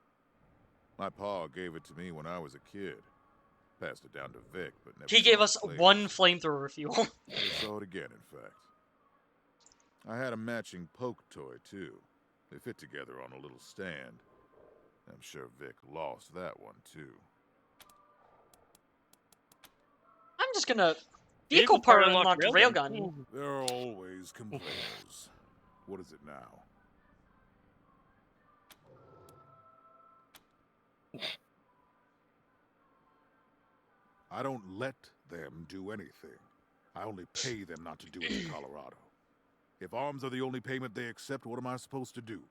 S15: My pa gave it to me when I was a kid. Passed it down to Vic, but never
S1: He
S15: saw
S1: gave
S15: it
S1: us
S15: blazed.
S1: one flamethrower fuel.
S15: Never saw it again, in fact. I had a matching poke toy, too. They fit together on a little stand. I'm sure Vic lost that one, too.
S1: I'm just gonna... Vehicle part unlocked railgun.
S15: There are always complainers. What is it now? I don't let them do anything. I only pay them not to do it to Colorado. If arms are the only payment they accept, what am I supposed to do?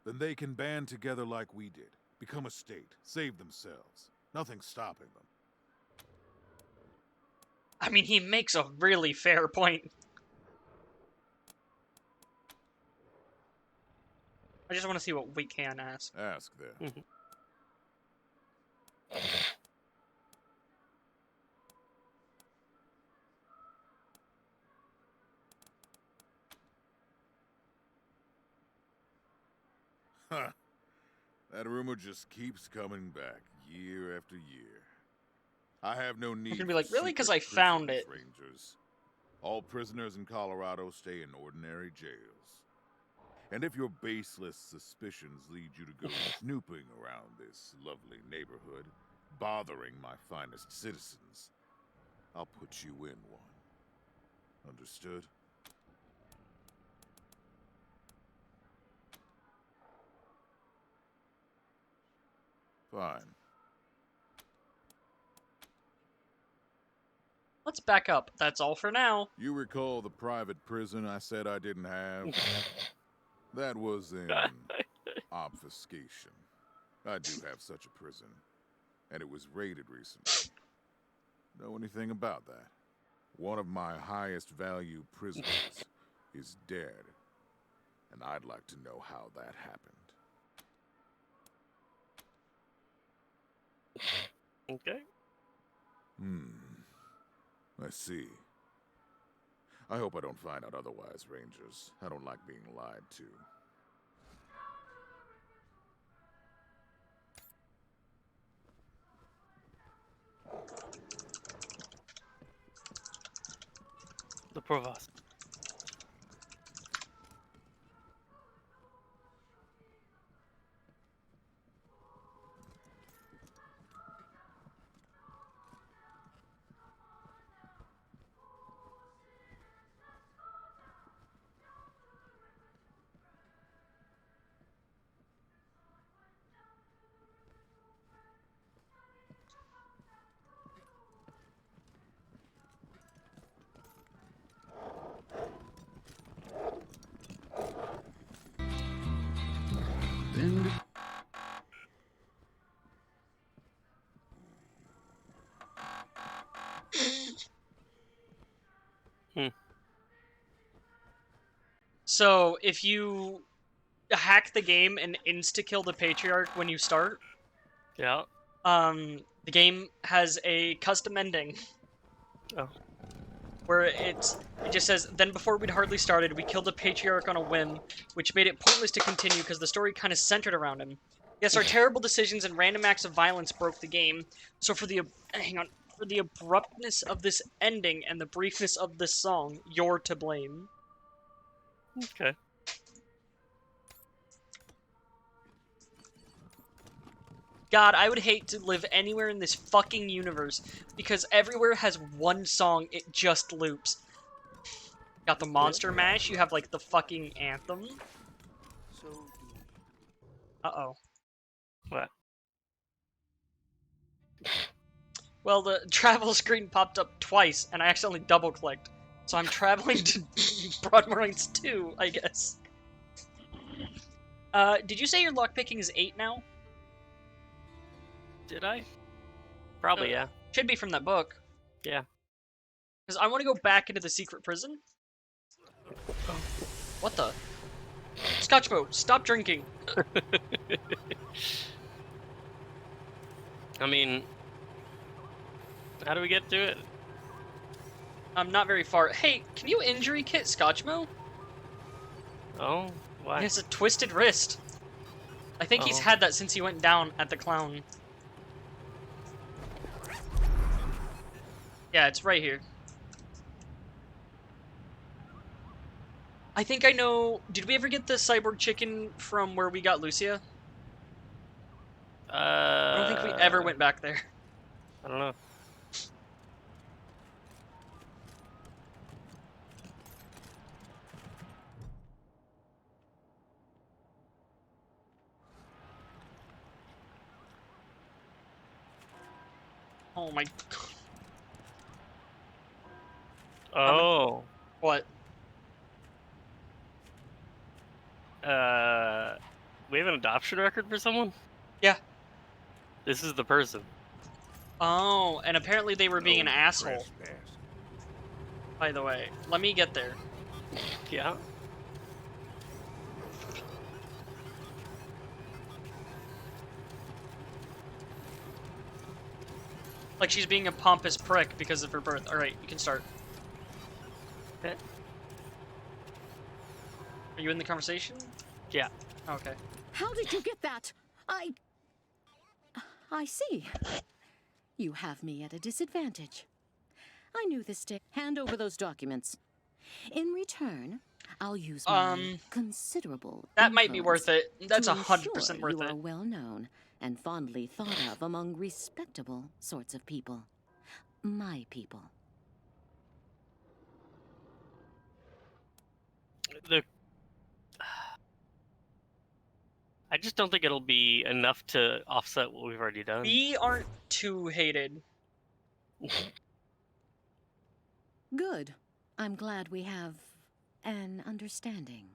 S15: Then they can band together like we did. Become a state. Save themselves. Nothing's stopping them.
S1: I mean, he makes a really fair point. I just want to see what we can ask.
S15: Ask then. Huh. That rumor just keeps coming back, year after year. I have no need
S1: I'm gonna be like,
S15: for
S1: really? Because
S15: secret
S1: I found
S15: prisons,
S1: it.
S15: Rangers. All prisoners in Colorado stay in ordinary jails. And if your baseless suspicions lead you to go snooping around this lovely neighborhood, bothering my finest citizens, I'll put you in one. Understood? Fine.
S1: Let's back up. That's all for now.
S15: You recall the private prison I said I didn't have? That was in obfuscation. I do have such a prison, and it was raided recently. Know anything about that? One of my highest value prisoners is dead, and I'd like to know how that happened.
S2: Okay.
S15: I see. I hope I don't find out otherwise, Rangers. I don't like being lied to.
S2: The Provost.
S1: So, if you hack the game and insta-kill the Patriarch when you start,
S2: yeah,
S1: the game has a custom ending.
S2: Oh.
S1: Where it just says, then before we'd hardly started, we killed the Patriarch on a whim, which made it pointless to continue because the story kind of centered around him. Yes, our terrible decisions and random acts of violence broke the game, so for the abruptness of this ending and the briefness of this song, you're to blame.
S2: Okay.
S1: God, I would hate to live anywhere in this fucking universe, because everywhere has one song, it just loops. Got the Monster Mash, you have, like, the fucking anthem. Uh-oh.
S2: What?
S1: Well, the travel screen popped up twice, and I accidentally double-clicked. So I'm traveling to Broadmoorlands 2, I guess. Did you say your lockpicking is 8 now?
S2: Did I? Probably, yeah.
S1: Should be from that book.
S2: Yeah.
S1: Because I want to go back into the secret prison. What the? Scotchbo, stop drinking!
S2: I mean, how do we get to it?
S1: I'm not very far. Hey, can you injury kit Scotchmo?
S2: Oh, why?
S1: He has a twisted wrist. I think he's had that since he went down at the clown. Yeah, it's right here. I think I know... Did we ever get the cyborg chicken from where we got Lucia? I don't think we ever went back there.
S2: I don't know.
S1: Oh my god.
S2: Oh.
S1: What?
S2: We have an adoption record for someone?
S1: Yeah.
S2: This is the person.
S1: Oh, and apparently they were being an
S11: No
S1: asshole.
S11: trespassing.
S1: By the way, let me get there.
S2: Yeah.
S1: Like she's being a pompous prick because of her birth. Alright, you can start.
S2: Okay.
S1: Are you in the conversation?
S2: Yeah.
S1: Okay.
S7: How did you get that? I see. You have me at a disadvantage. I knew this day. Hand over those documents. In return, I'll use my considerable
S1: That might be
S7: influence
S1: worth it. That's
S7: to
S1: 100%
S7: ensure
S1: worth
S7: you
S1: it.
S7: are well known and fondly thought of among respectable sorts of people. My people.
S2: I just don't think it'll be enough to offset what we've already done.
S1: We aren't too hated.
S7: Good. I'm glad we have an understanding.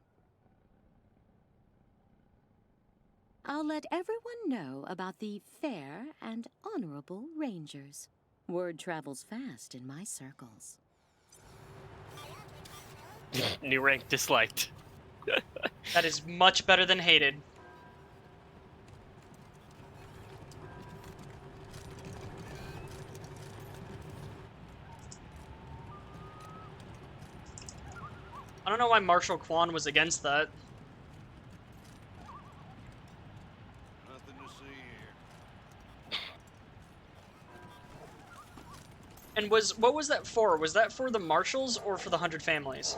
S7: I'll let everyone know about the fair and honorable Rangers. Word travels fast in my circles.
S2: New rank disliked.
S1: That is much better than hated. I don't know why Marshal Kwan was against that.
S14: Nothing to see here.
S1: And what was that for? Was that for the Marshals or for the 100 families?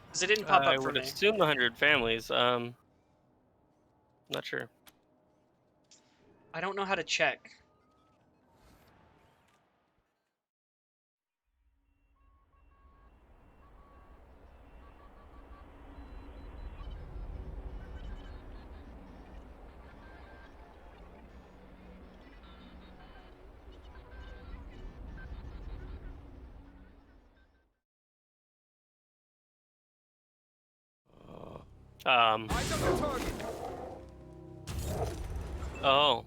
S1: Because it didn't pop up
S2: I
S1: for
S2: would
S1: me.
S2: assume the 100 families. Not sure.
S1: I don't know how to check.
S14: Eyes on the target.
S2: Oh.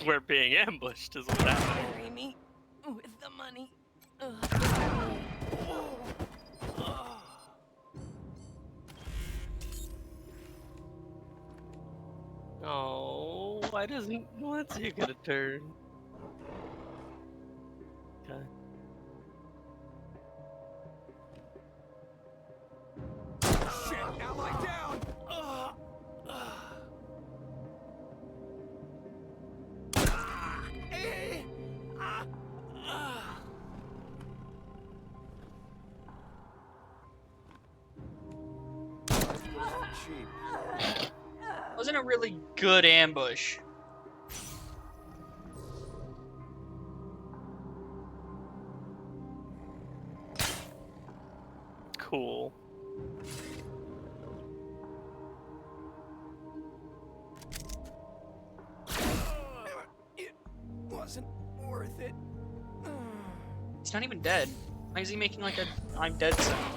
S2: We're being ambushed is what happened.
S5: Bury me with the money.
S2: Oh, why doesn't Valencia get a turn? Okay.
S14: Shit, ally down.
S1: Cheap. Wasn't a really good ambush.
S2: Cool.
S13: It wasn't worth it.
S1: He's not even dead. Why is he making like a I'm dead sound?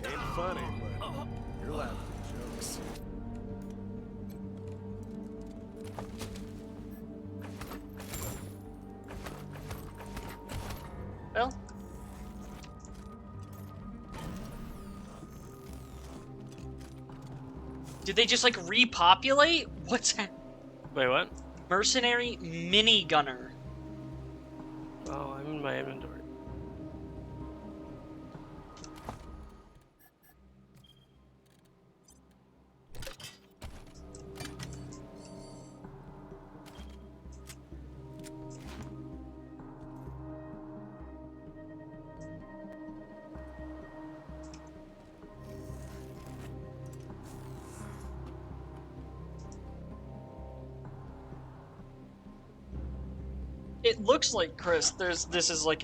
S11: Ain't funny, but you're laughing at jokes.
S1: Well. Did they just like repopulate? What's that?
S2: Wait, what?
S1: Mercenary minigunner.
S2: Oh, I'm in my inventory.
S1: It looks like, Chris, this is like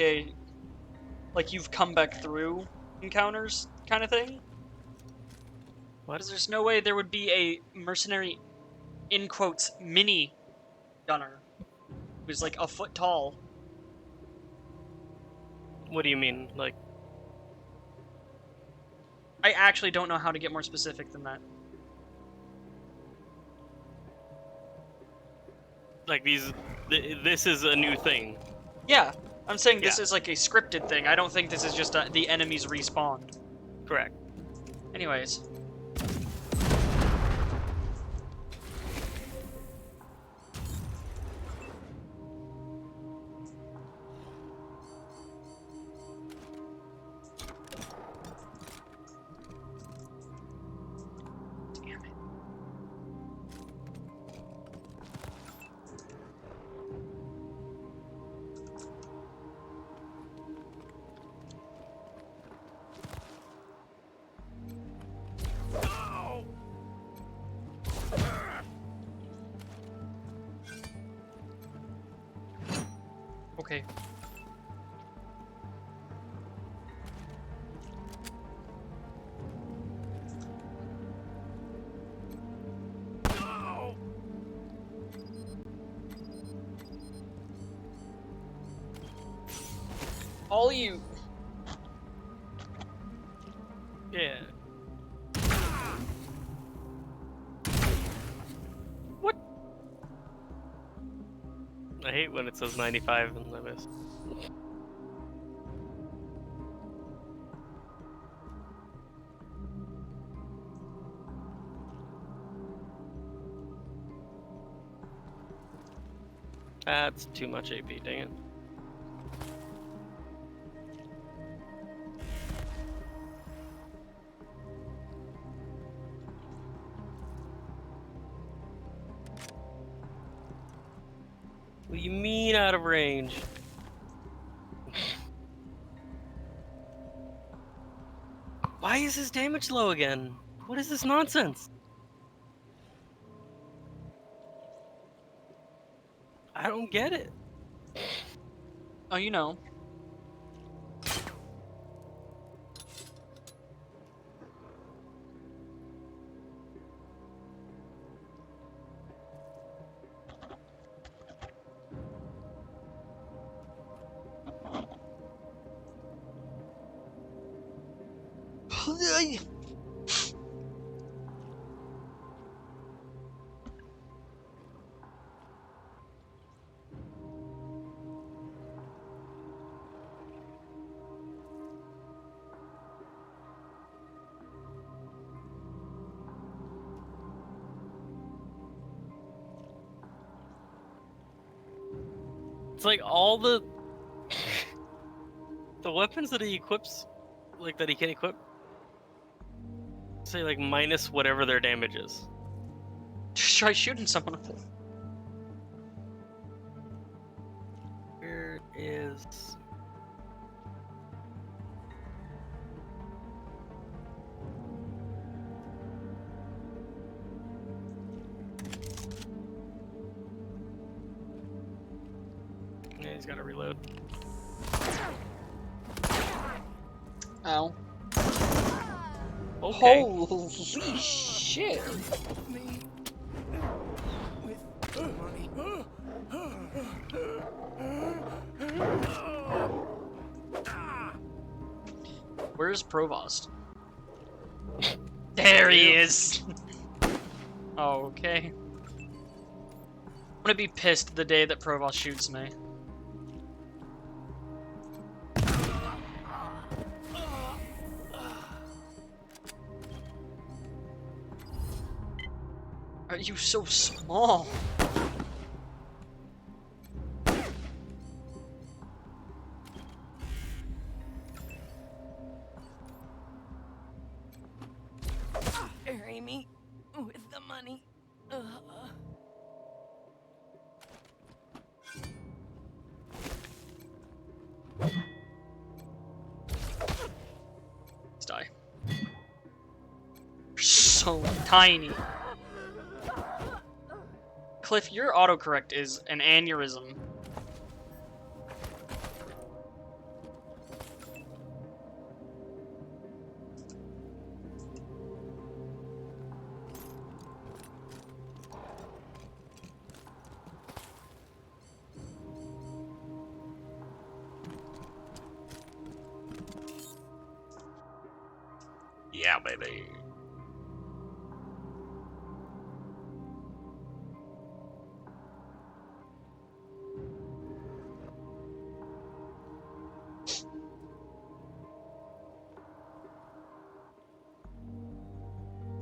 S1: you've come back through encounters kind of thing.
S2: What?
S1: Because there's no way there would be a mercenary, in quotes, mini gunner who's like a foot tall.
S2: What do you mean? Like,
S1: I actually don't know how to get more specific than that.
S2: like this is a new thing.
S1: Yeah, I'm saying this
S2: Yeah.
S1: is like a scripted thing. I don't think this is just the enemies respawned.
S2: Correct.
S1: Anyways. Okay. All you.
S2: Yeah. What? I hate when it says 95 and I miss. That's too much AP, dang it. What do you mean out of range? Why is his damage low again? What is this nonsense? I don't get it.
S1: Oh, you know.
S2: It's like all the weapons that he equips, like that he can equip, say like minus whatever their damage is.
S1: Just try shooting someone with it.
S2: Where is... Yeah, he's gotta reload.
S1: Ow.
S2: Okay.
S1: Holy shit. Where's Provost? There he is! Oh, okay. I'm gonna be pissed the day that Provost shoots me. Are you so small?
S5: Bury me with the money.
S1: Let's die. You're so tiny. Cliff, your autocorrect is an aneurysm. Yeah, baby.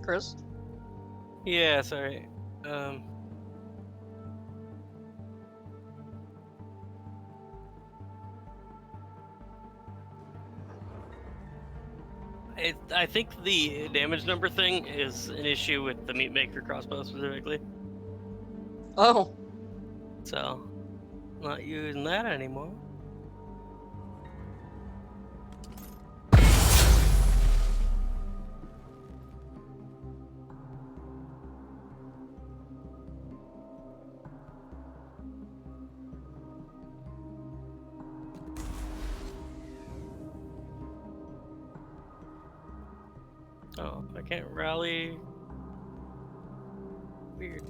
S1: Chris?
S2: Yeah, sorry. I think the damage number thing is an issue with the Meat Maker crossbow specifically.
S1: Oh.
S2: So, not using that anymore. Oh, I can't rally. Weird.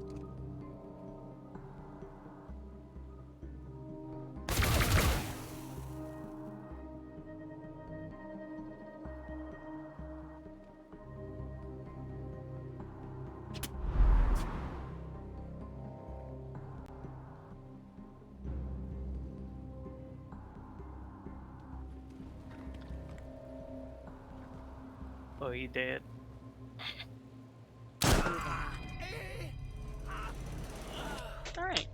S2: Oh, he dead.
S1: Alright.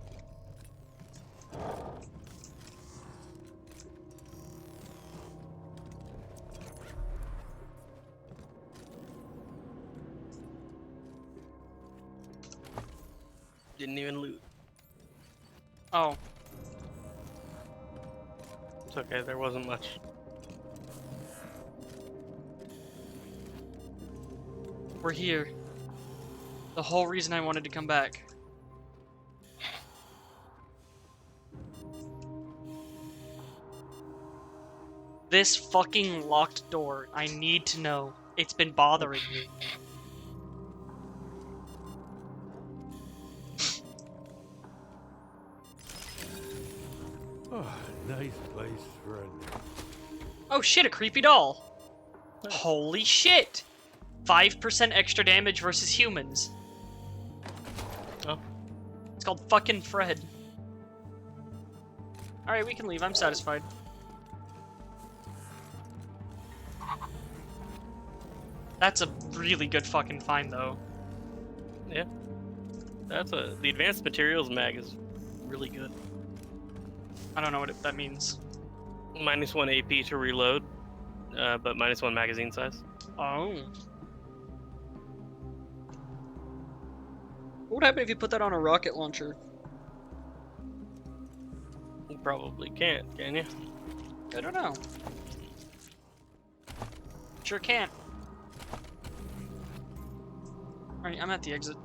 S2: Didn't even loot.
S1: Oh.
S2: It's okay, there wasn't much.
S1: We're here. The whole reason I wanted to come back. This fucking locked door. I need to know. It's been bothering me.
S14: Oh, nice place for a...
S1: Oh shit, a creepy doll. Holy shit! 5% extra damage versus humans.
S2: Oh.
S1: It's called fucking Fred. Alright, we can leave. I'm satisfied. That's a really good fucking find, though.
S2: Yeah. The advanced materials mag is really good.
S1: I don't know what that means.
S2: -1 AP to reload, but -1 magazine size.
S1: Oh. What would happen if you put that on a rocket launcher?
S2: You probably can't, can you?
S1: I don't know. Sure can't. Alright, I'm at the exit.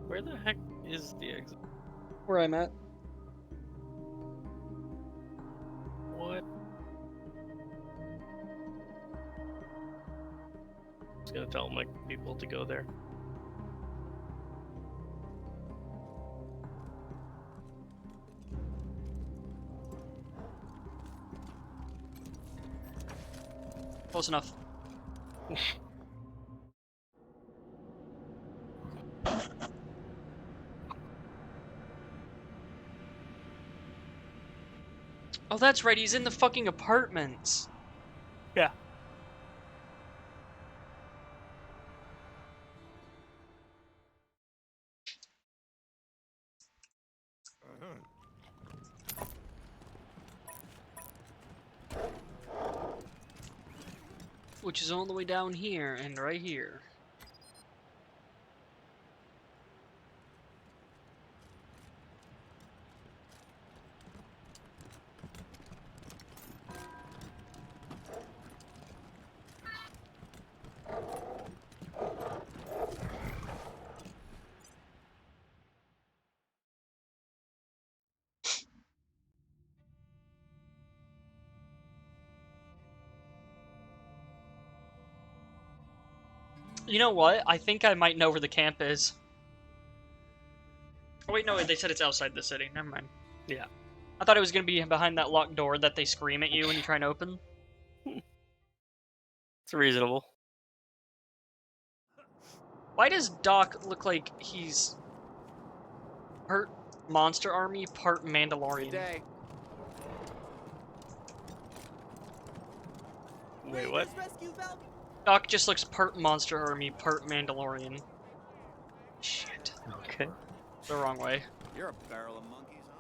S2: Where the heck is the exit?
S1: Where I'm at.
S2: What? I was gonna tell my people to go there.
S1: Close enough. Oh, that's right, he's in the fucking apartments.
S2: Yeah.
S1: Which is all the way down here and right here. You know what? I think I might know where the camp is. Oh wait, no, they said it's outside the city. Never mind.
S2: Yeah.
S1: I thought it was gonna be behind that locked door that they scream at you when you try and open.
S2: It's reasonable.
S1: Why does Doc look like he's part monster army, part Mandalorian?
S24: Day.
S2: Wait, what?
S1: Doc just looks part monster army, part Mandalorian. Shit.
S2: Okay.
S1: The wrong way.
S17: You're a barrel of monkeys, huh?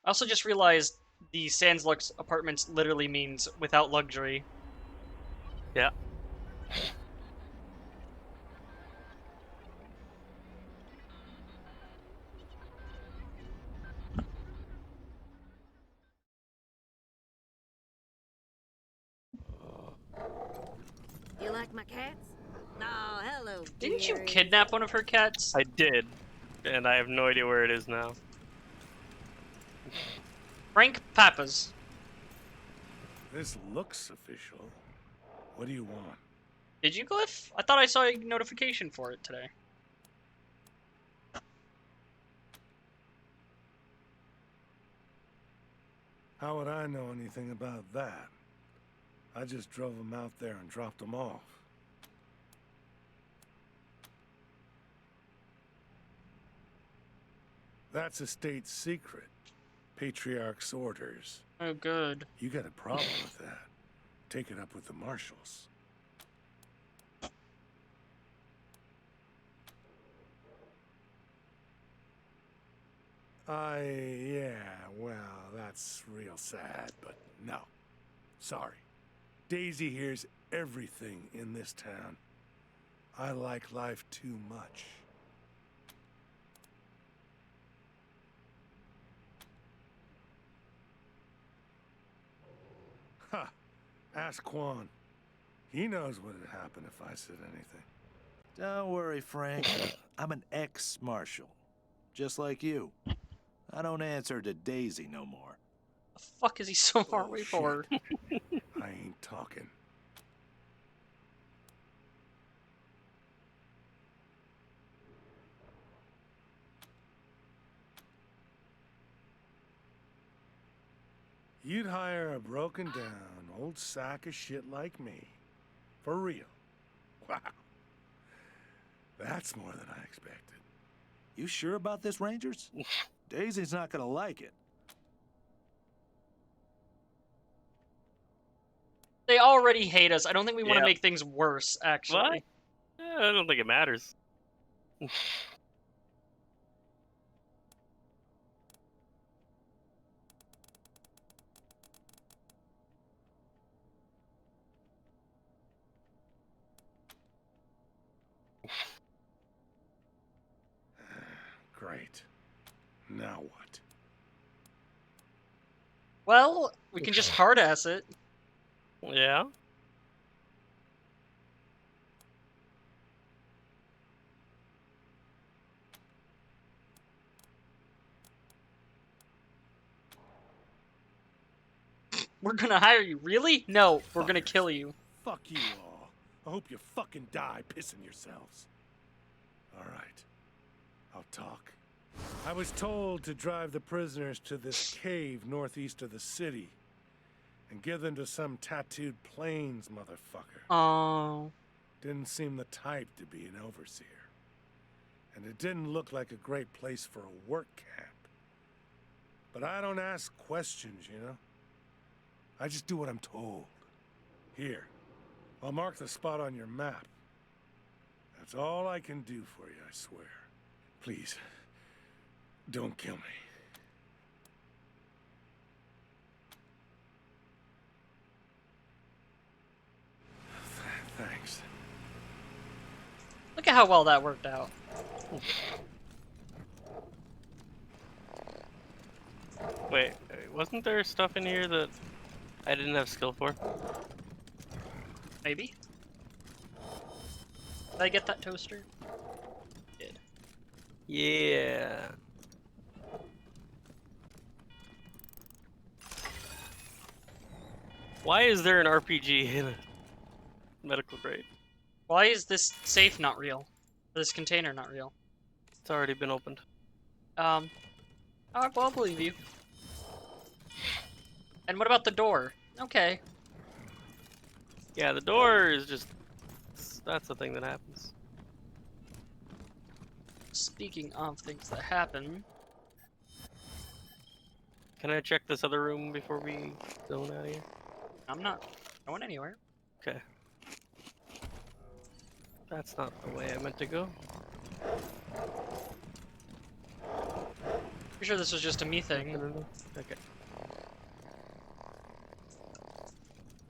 S1: I also just realized the Sans Lux apartments literally means without luxury.
S2: Yeah.
S6: You like my cats? Oh, hello,
S1: Didn't you
S6: dearie.
S1: kidnap one of her cats?
S2: I did, and I have no idea where it is now.
S1: Frank Pappas.
S14: This looks official. What do you want?
S1: Did you, Glyph? I thought I saw a notification for it today.
S14: How would I know anything about that? I just drove them out there and dropped them off. That's a state secret. Patriarch's orders.
S1: Oh, good.
S14: You got a problem with that. Take it up with the marshals. Yeah, well, that's real sad, but no. Sorry. Daisy hears everything in this town. I like life too much. Ha! Ask Quan. He knows what would happen if I said anything.
S8: Don't worry, Frank. I'm an ex-marshal. Just like you. I don't answer to Daisy no more.
S1: The fuck is he so far away for?
S14: I ain't talking. You'd hire a broken down old sack of shit like me. For real. Wow. That's more than I expected.
S8: You sure about this, Rangers? Daisy's not gonna like it.
S1: They already hate us. I don't think we want to
S2: Yeah.
S1: make things worse, actually.
S2: What? I don't think it matters.
S14: Great. Now what?
S1: Well, we can just hard-ass it.
S2: Yeah?
S1: We're gonna hire you. Really? No, we're gonna kill you.
S14: Fuck you all. I hope you fucking die pissing yourselves. All right. I'll talk. I was told to drive the prisoners to this cave northeast of the city and give them to some tattooed plains motherfucker.
S1: Oh.
S14: Didn't seem the type to be an overseer. And it didn't look like a great place for a work camp. But I don't ask questions, you know? I just do what I'm told. Here, I'll mark the spot on your map. That's all I can do for you, I swear. Please, don't kill me. Thanks.
S1: Look at how well that worked out.
S2: Wait, wasn't there stuff in here that I didn't have skill for?
S1: Maybe. Did I get that toaster? Did.
S2: Yeah. Why is there an RPG in a medical grade?
S1: Why is this safe not real? This container not real?
S2: It's already been opened.
S1: Alright, well, I'll believe you. And what about the door? Okay.
S2: Yeah, the door is just... That's the thing that happens.
S1: Speaking of things that happen...
S2: Can I check this other room before we zone out of here?
S1: I'm not going anywhere.
S2: Okay. That's not the way I meant to go.
S1: Pretty sure this was just a me thing.
S2: Okay.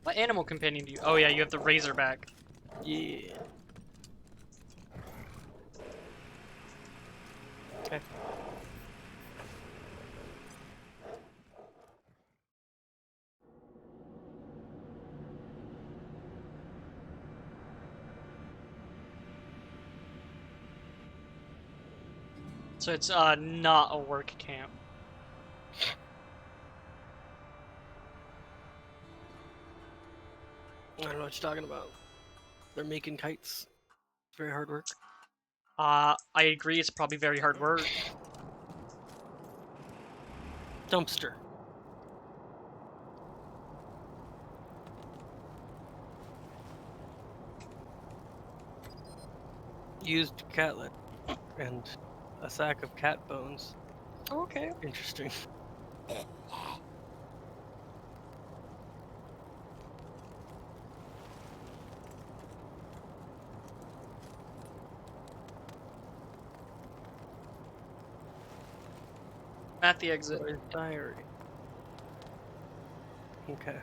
S1: What animal companion do you... Oh yeah, you have the Razorback.
S2: Yeah. Okay.
S1: So it's not a work camp.
S2: I don't know what you're talking about. They're making kites. It's very hard work.
S1: I agree, it's probably very hard work.
S2: Dumpster. Used catlet. And a sack of cat bones.
S1: Okay.
S2: Interesting.
S1: At the exit.
S2: Diary. Okay.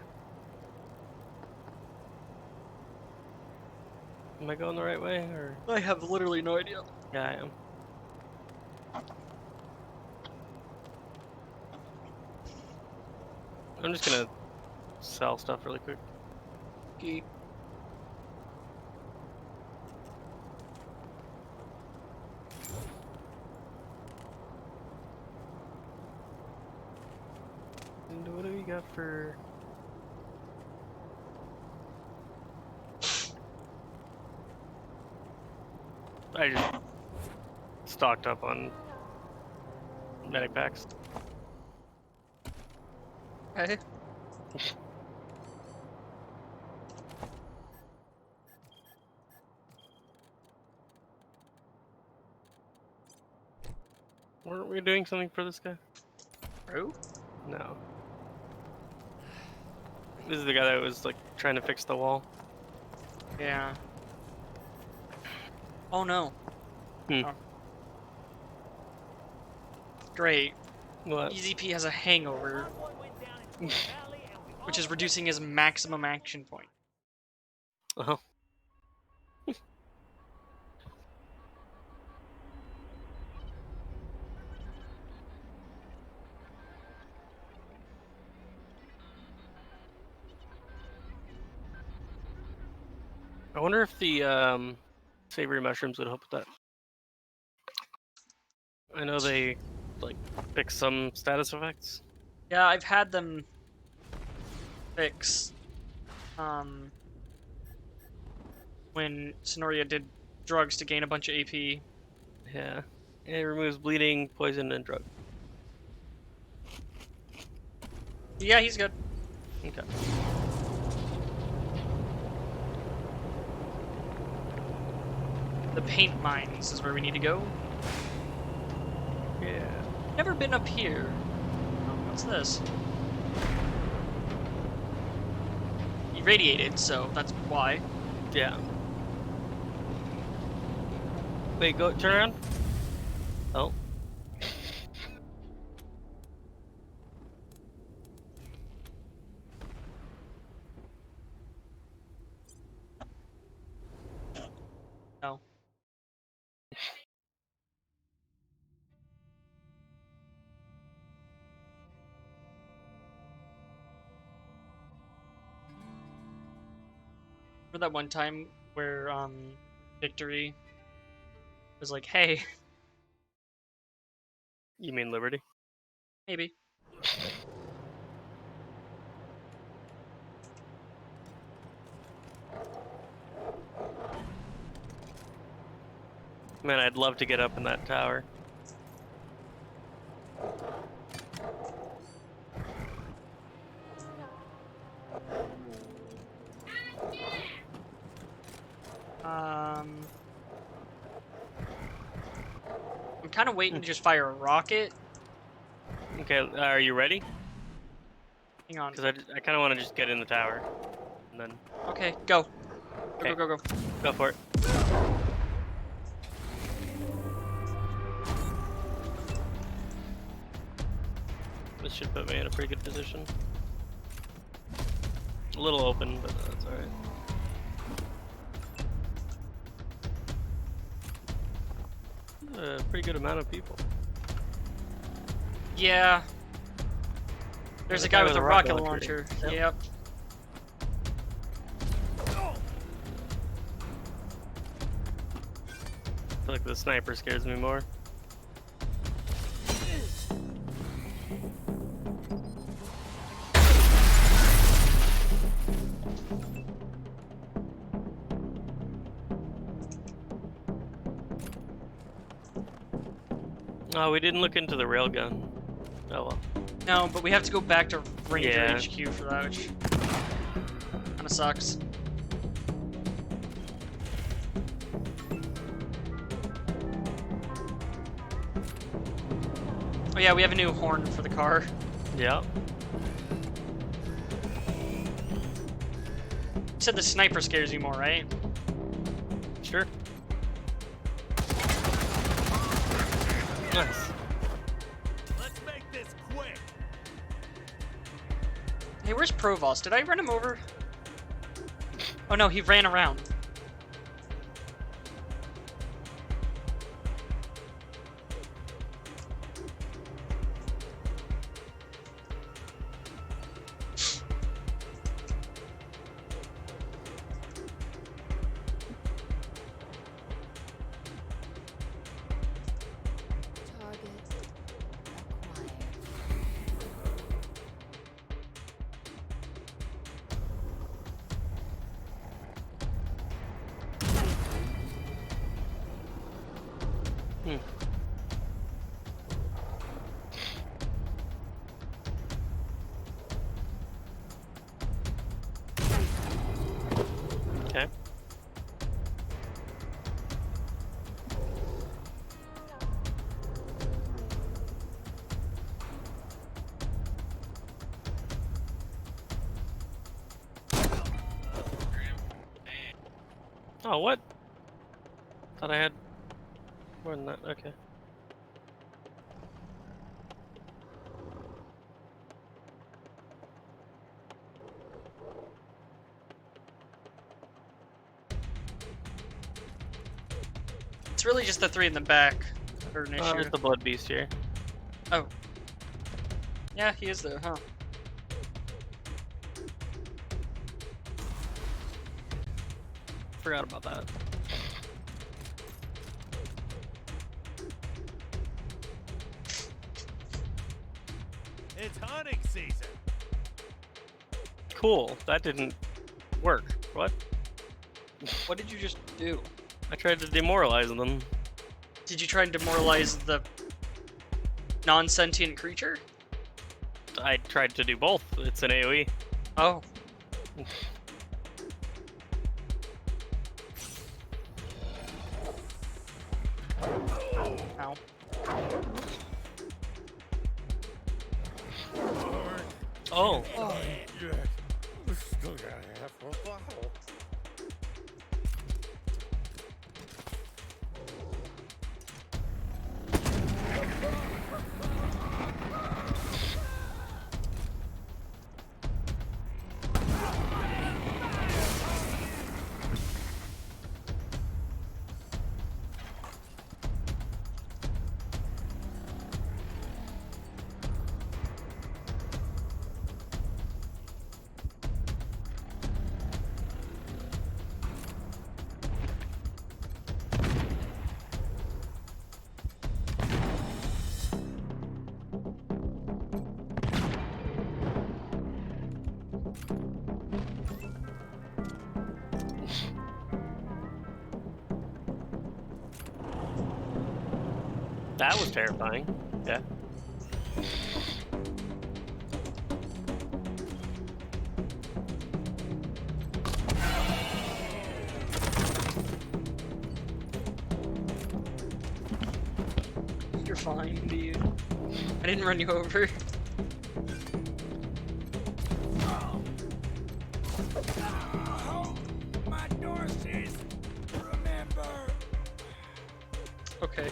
S2: Am I going the right way, or?
S1: I have literally no idea.
S2: Yeah, I am. I'm just gonna sell stuff really quick.
S1: Okay.
S2: And what do we got for... I just stocked up on medic packs.
S1: Okay.
S2: Weren't we doing something for this guy?
S1: Who?
S2: No. This is the guy that was like trying to fix the wall.
S1: Yeah. Oh no.
S2: Hmm.
S1: Oh. Great.
S2: What?
S1: EZP has a hangover, which is reducing his maximum action point.
S2: Uh-huh. I wonder if the savory mushrooms would help with that. I know they like fix some status effects.
S1: Yeah, I've had them fix when Sonoria did drugs to gain a bunch of AP.
S2: Yeah. It removes bleeding, poison, and drug.
S1: Yeah, he's good.
S2: Okay.
S1: The paint mines is where we need to go.
S2: Yeah.
S1: Never been up here. Oh, what's this? Irradiated, so that's why.
S2: Yeah. Wait, go turn around. Oh.
S1: No. Remember that one time where Victory was like, "Hey."
S2: You mean Liberty?
S1: Maybe.
S2: Man, I'd love to get up in that tower.
S1: I'm kind of waiting to just fire a rocket.
S2: Okay, are you ready?
S1: Hang on.
S2: Because I kind of want to just get in the tower, and then.
S1: Okay, go.
S2: Okay.
S1: Go.
S2: Go for it. This should put me in a pretty good position. A little open, but that's alright. A pretty good amount of people.
S1: Yeah. There's a guy with a rocket launcher. Yep.
S2: I feel like the sniper scares me more. Oh, we didn't look into the railgun. Oh well.
S1: No, but we have to go back to Ranger
S2: Yeah.
S1: HQ for that, which kind of sucks. Oh yeah, we have a new horn for the car.
S2: Yeah.
S1: You said the sniper scares you more, right?
S2: Sure. Nice.
S8: Let's make this quick.
S1: Hey, where's Provost? Did I run him over? Oh no, he ran around.
S2: Okay. Oh, what? Thought I had more than that. Okay.
S1: It's really just the three in the back that are an issue.
S2: There's the blood beast here.
S1: Oh. Yeah, he is there, huh?
S2: Forgot about that.
S8: It's hunting season.
S2: Cool. That didn't work. What?
S1: What did you just do?
S2: I tried to demoralize them.
S1: Did you try and demoralize the non-sentient creature?
S2: I tried to do both. It's an AoE.
S1: Oh. Ow.
S2: Oh.
S14: Yeah. Still got half a bottle.
S2: That was terrifying. Yeah.
S1: You're fine, dude. I didn't run you over.
S11: My door says, remember.
S1: Okay.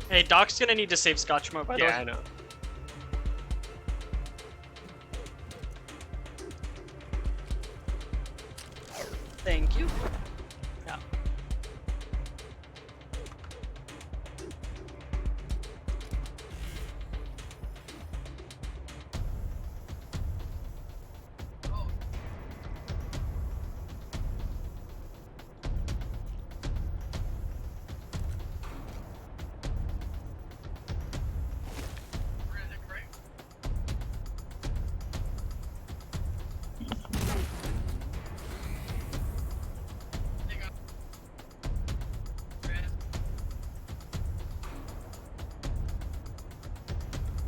S1: Hey, Doc's gonna need to save Scotch mode, by the way.
S2: Yeah, I know.
S1: Thank you.
S2: Yeah.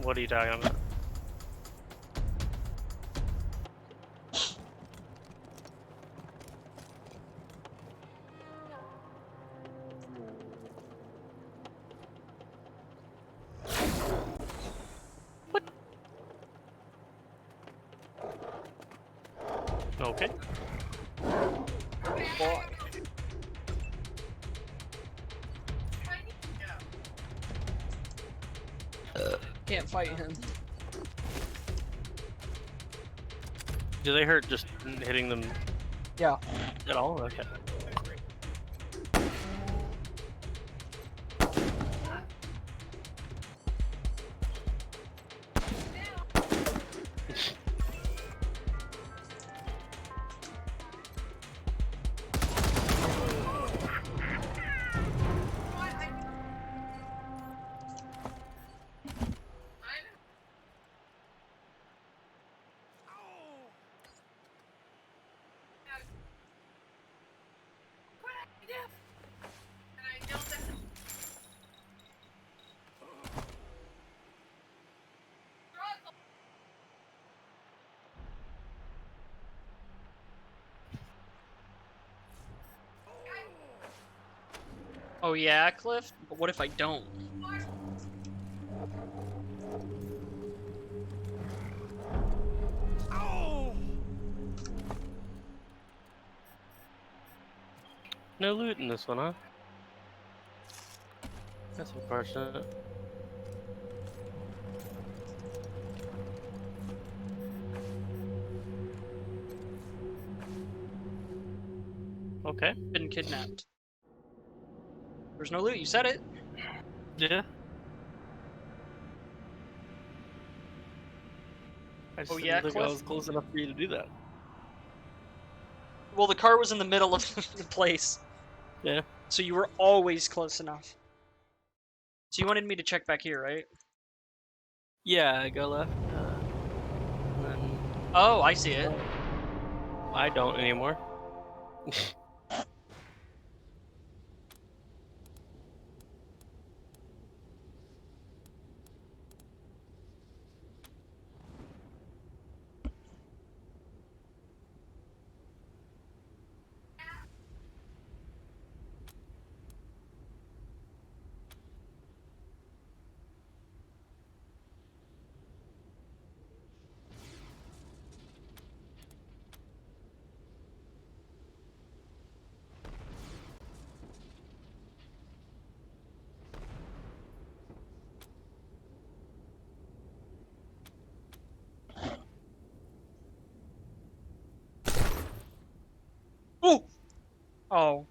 S2: What are you talking about? What? Okay.
S1: Boy. Can't fight him.
S2: Do they hurt just hitting them?
S1: Yeah.
S2: At all? Okay.
S1: Oh yeah, Cliff? But what if I don't?
S2: No loot in this one, huh? That's unfortunate. Okay.
S1: Been kidnapped. There's no loot, you said it.
S2: Yeah. I just
S1: Oh
S2: didn't
S1: yeah,
S2: think I
S1: Cliff?
S2: was close enough for you to do that.
S1: Well, the car was in the middle of the place.
S2: Yeah.
S1: So you were always close enough. So you wanted me to check back here, right?
S2: Yeah, I go left. And then
S1: Oh, I see it.
S2: I don't anymore.
S1: Ooh! Oh.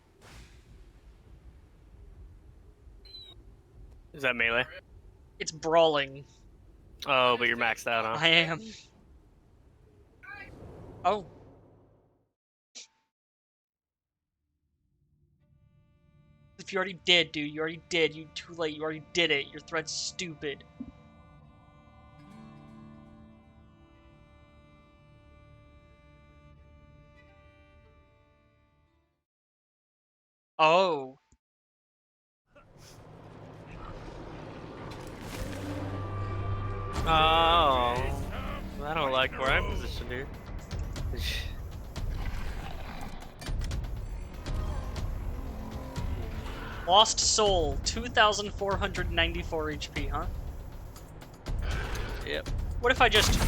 S2: Is that melee?
S1: It's brawling.
S2: Oh, but you're maxed out, huh?
S1: I am. Oh. You already did, dude. You already did. You too late. You already did it. Your threat's stupid. Oh.
S2: Oh. I don't like where I'm positioned here.
S1: Lost Soul, 2,494 HP, huh?
S2: Yep.
S1: What if I just...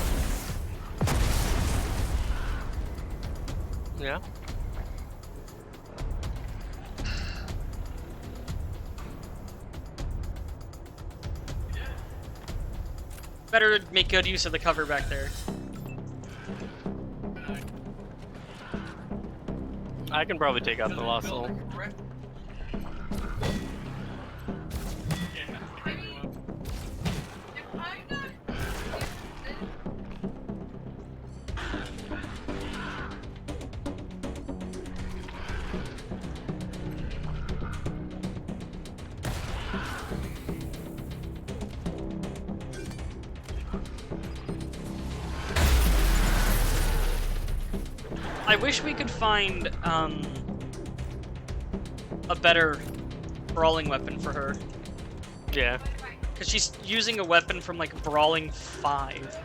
S2: Yeah?
S1: Better make good use of the cover back there.
S2: I can probably take out the Lost Soul.
S1: I wish we could find, a better brawling weapon for her.
S2: Yeah.
S1: Because she's using a weapon from, like, Brawling 5.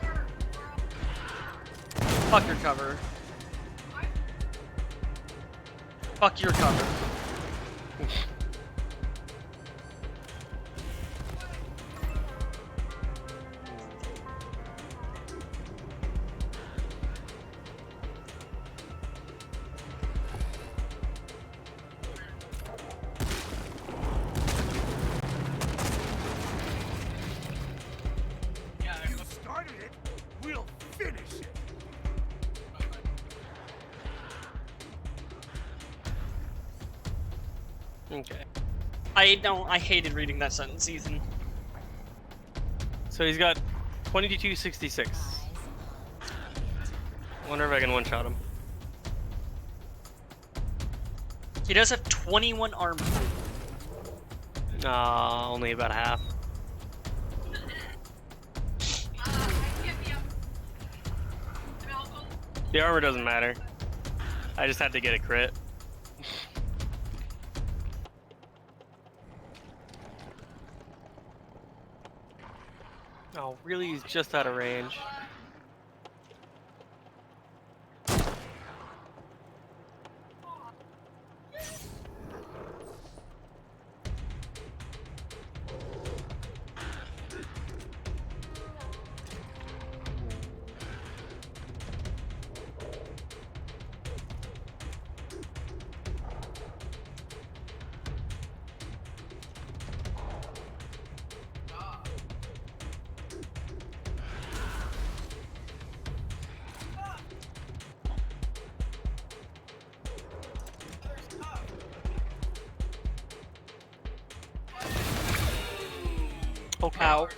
S1: Fuck your cover. Fuck your cover.
S2: Okay.
S1: I hated reading that sentence, Ethan.
S2: So he's got 2266. Wonder if I can one-shot him.
S1: He does have 21 armor.
S2: Only about half. The armor doesn't matter. I just had to get a crit. Oh, really? He's just out of range. Okay.
S1: Ow.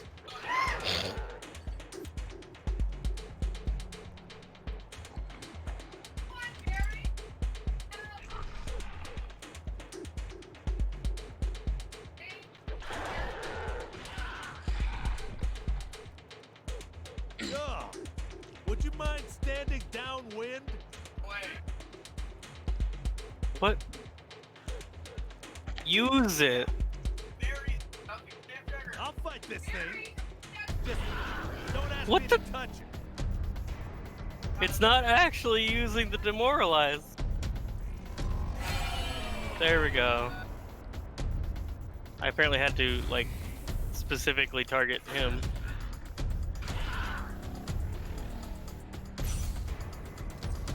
S11: Yo, would you mind standing downwind?
S2: What? Use it.
S11: I'll fight this thing. Just don't ask
S2: What
S11: me
S2: the?
S11: to touch it.
S2: It's not actually using the demoralize. There we go. I apparently had to, like, specifically target him.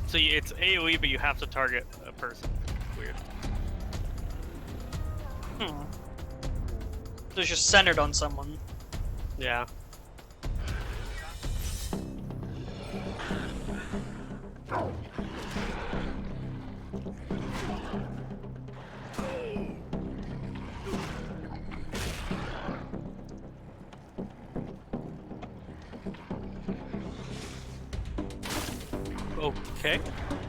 S2: So it's AoE, but you have to target a person. Weird.
S1: So it's just centered on someone.
S2: Yeah. Okay.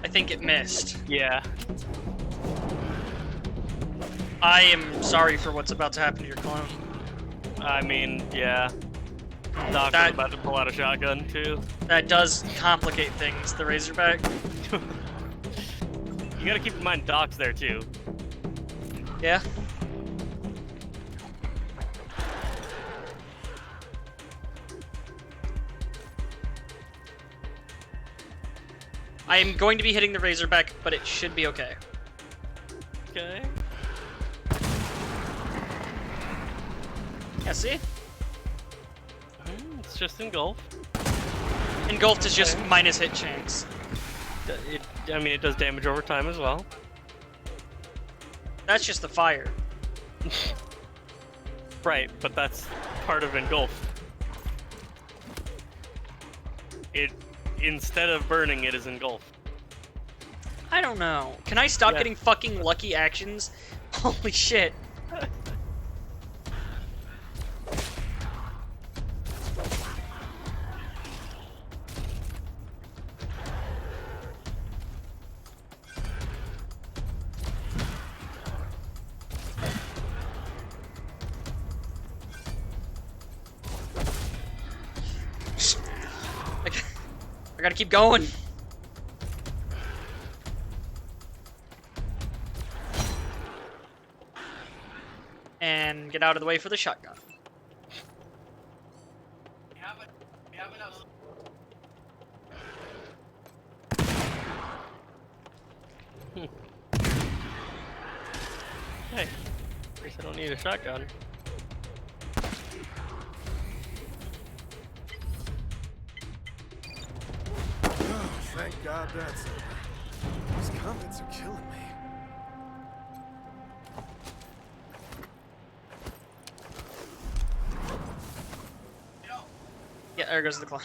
S1: I think it missed.
S2: Yeah.
S1: I am sorry for what's about to happen to your clone.
S2: I mean, yeah. Doc was about to pull out a shotgun, too.
S1: That does complicate things, the Razorback.
S2: You gotta keep in mind Doc's there, too.
S1: Yeah. I am going to be hitting the Razorback, but it should be okay.
S2: Okay.
S1: Yeah, see?
S2: It's just engulf.
S1: Engulfed is just minus hit chance.
S2: I mean, it does damage over time as well.
S1: That's just the fire.
S2: Right, but that's part of engulf. It, instead of burning, it is engulfed.
S1: I don't know. Can I stop
S2: Yeah.
S1: getting fucking lucky actions? Holy shit. I gotta keep going. And get out of the way for the shotgun.
S2: Hey, I guess I don't need a shotgun.
S14: Oh, thank God that's over. These comments are killing me.
S1: Yeah, there goes the clock.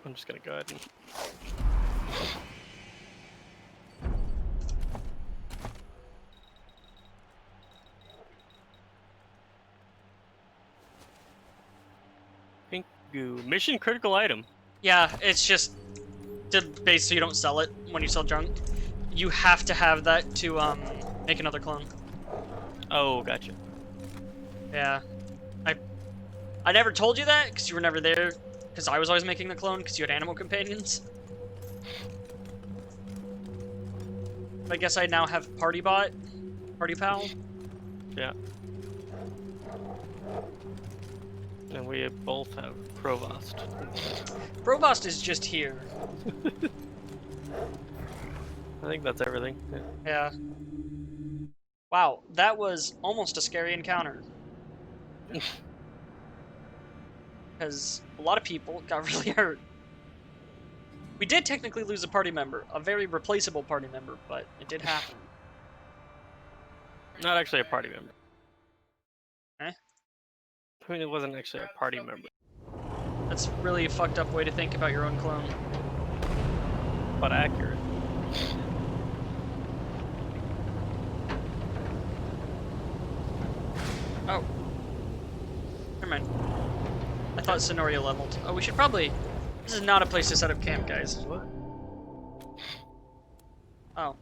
S2: I'm just gonna go ahead and... Pink goo. Mission critical item.
S1: Yeah, it's just to base so you don't sell it when you sell junk. You have to have that to make another clone.
S2: Oh, gotcha.
S1: Yeah. I never told you that because you were never there, because I was always making the clone because you had animal companions. I guess I now have Party Bot, Party Pal.
S2: Yeah. And we both have Provost.
S1: Provost is just here.
S2: I think that's everything.
S1: Yeah. Wow, that was almost a scary encounter. Because a lot of people got really hurt. We did technically lose a party member, a very replaceable party member, but it did happen.
S2: Not actually a party member.
S1: Eh?
S2: I mean, it wasn't actually a party member.
S1: That's really a fucked up way to think about your own clone.
S2: But accurate.
S1: Oh. Never mind. I thought Sonoria leveled. Oh, we should probably... This is not a place to set up camp, guys.
S2: What?
S1: Oh.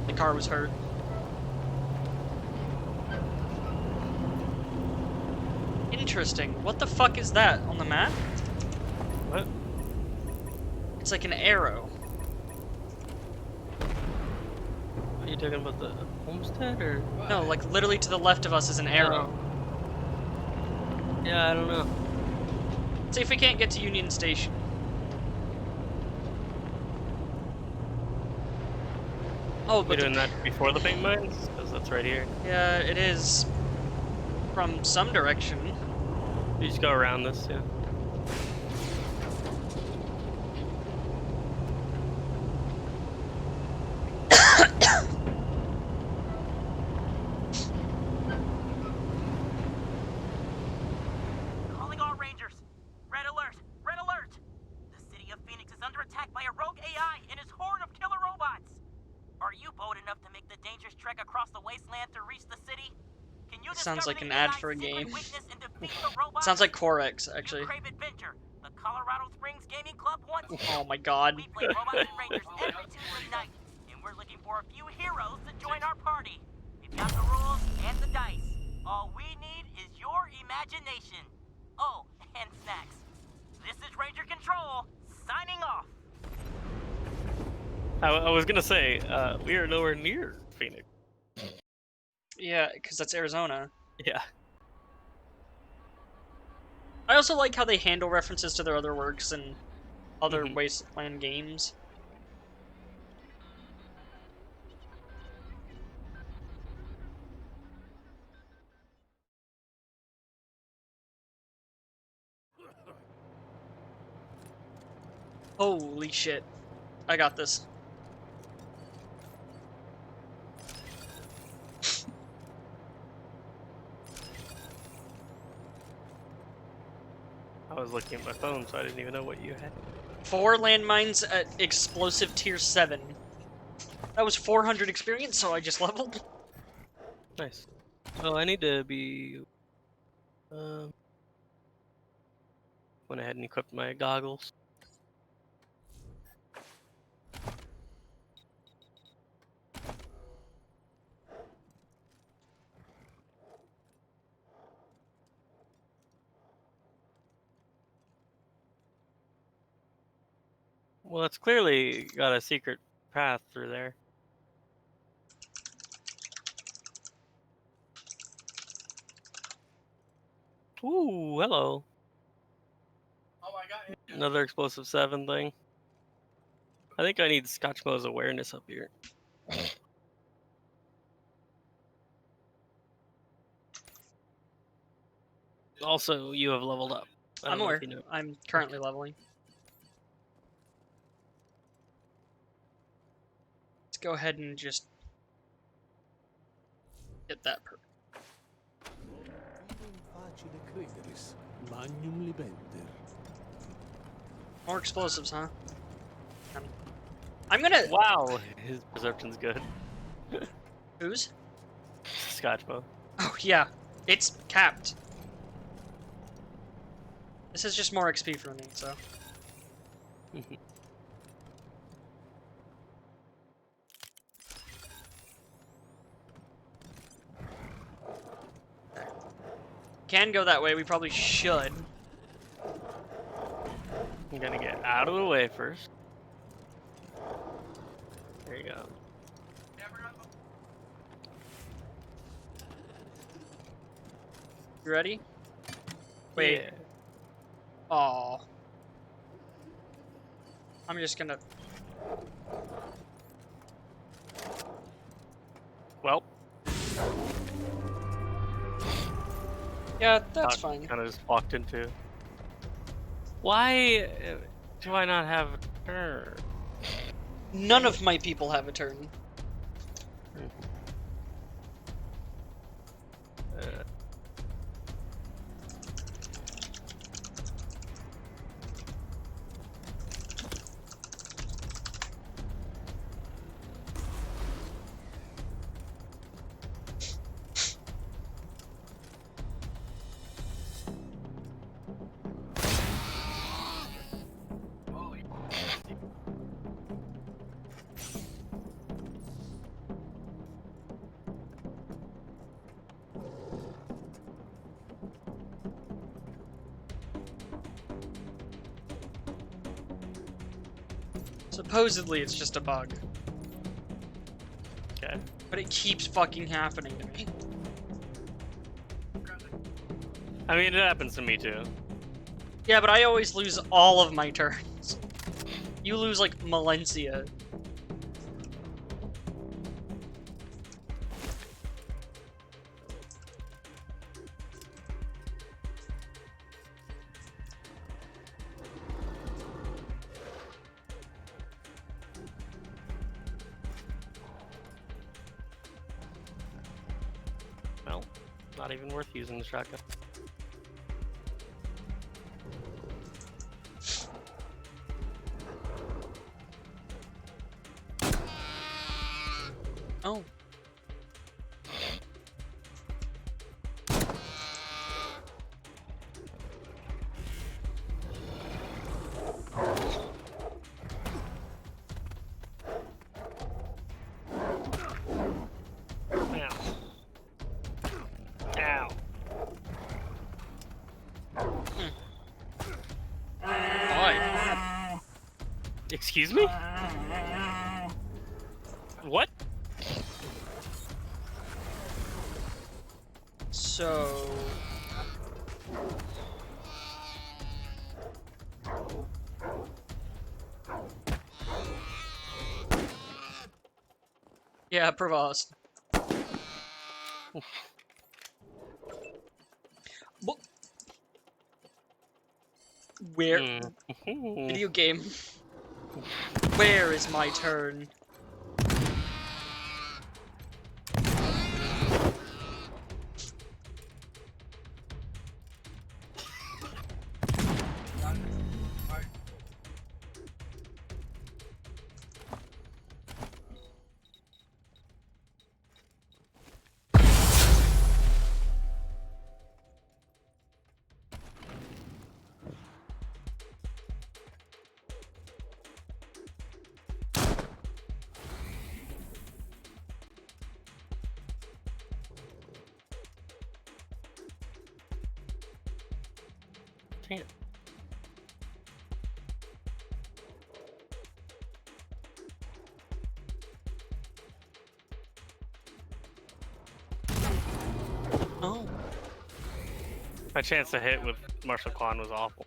S1: The car was hurt. Interesting. What the fuck is that on the map?
S2: What?
S1: It's like an arrow.
S2: Are you talking about the homestead or?
S1: No, like literally to the left of us is an arrow.
S2: Yeah, I don't know.
S1: Let's see if we can't get to Union Station. Oh,
S2: We're
S1: but
S2: doing that before the paint mines? Because that's right here.
S1: yeah, it is from some direction.
S2: You just go around this, yeah.
S17: Calling all
S9: bold enough to make the dangerous trek across the wasteland to reach the city? Can you
S1: Sounds like
S9: discover
S1: an
S9: the
S1: ad
S9: Midnight
S1: for a
S9: secret
S1: game.
S9: witness and defeat the robots?
S1: Sounds like Corex, actually.
S9: You crave adventure. The Colorado Springs Gaming Club wants you.
S1: Oh my god.
S9: We play Robots and Rangers every Tuesday night, and we're looking for a few heroes to join our party. We've got the rules and the dice. All we need is your imagination. Oh, and snacks. This is Ranger Control, signing off.
S2: I was gonna say, we are nowhere near Phoenix.
S1: Yeah, because that's Arizona.
S2: Yeah.
S1: I also like how they handle references to their other works and other Wasteland games. Holy shit. I got this.
S2: I was looking at my phone, so I didn't even know what you had.
S1: 4 landmines at explosive tier 7. That was 400 experience, so I just leveled.
S2: Nice. Oh, I need to be... went ahead and equipped my goggles. Well, it's clearly got a secret path through there. Ooh, hello. Oh, I got it. Another explosive 7 thing. I think I need Scotchmo's awareness up here. Also, you have leveled up. I don't
S1: I'm
S2: know
S1: aware.
S2: if you know.
S1: I'm currently leveling. Let's go ahead and just get that perk. More explosives, huh? I'm gonna...
S2: Wow, his perception's good.
S1: Whose?
S2: Scotchmo.
S1: Oh, yeah. It's capped. This is just more XP for me, so... Can go that way, we probably should.
S2: I'm gonna get out of the way first. There you go.
S1: You ready? Wait.
S2: Yeah.
S1: Aw. I'm just gonna...
S2: Well.
S1: Yeah, that's fine.
S2: Kind of just walked into. Why do I not have a turn?
S1: None of my people have a turn. Supposedly it's just a bug.
S2: Okay.
S1: But it keeps fucking happening to me.
S2: I mean, it happens to me too.
S1: Yeah, but I always lose all of my turns. You lose, like, Malencia.
S2: Well, not even worth using the shotgun.
S1: Oh.
S2: Ow.
S1: Why?
S2: Excuse me? What?
S1: So... Yeah, Provost. Where? Video game. Where is my turn?
S2: Dang it.
S1: Oh.
S2: My chance to hit with Marshall Kwan was awful.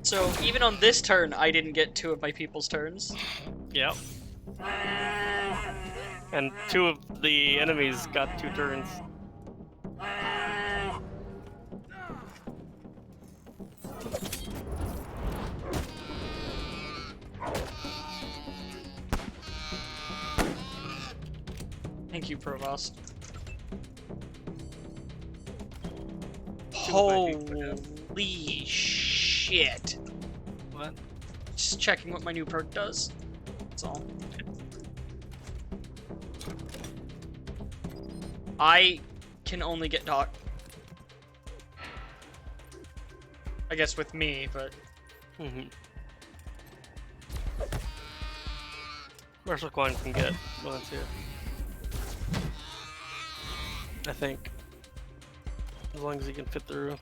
S1: So, even on this turn, I didn't get 2 of my people's turns.
S2: Yep. And 2 of the enemies got 2 turns.
S1: Thank you, Provost. Holy shit.
S2: What?
S1: Just checking what my new perk does. That's all. I can only get Doc. I guess with me, but...
S2: Marshall Kwan can get bullets here. I think. As long as he can fit through.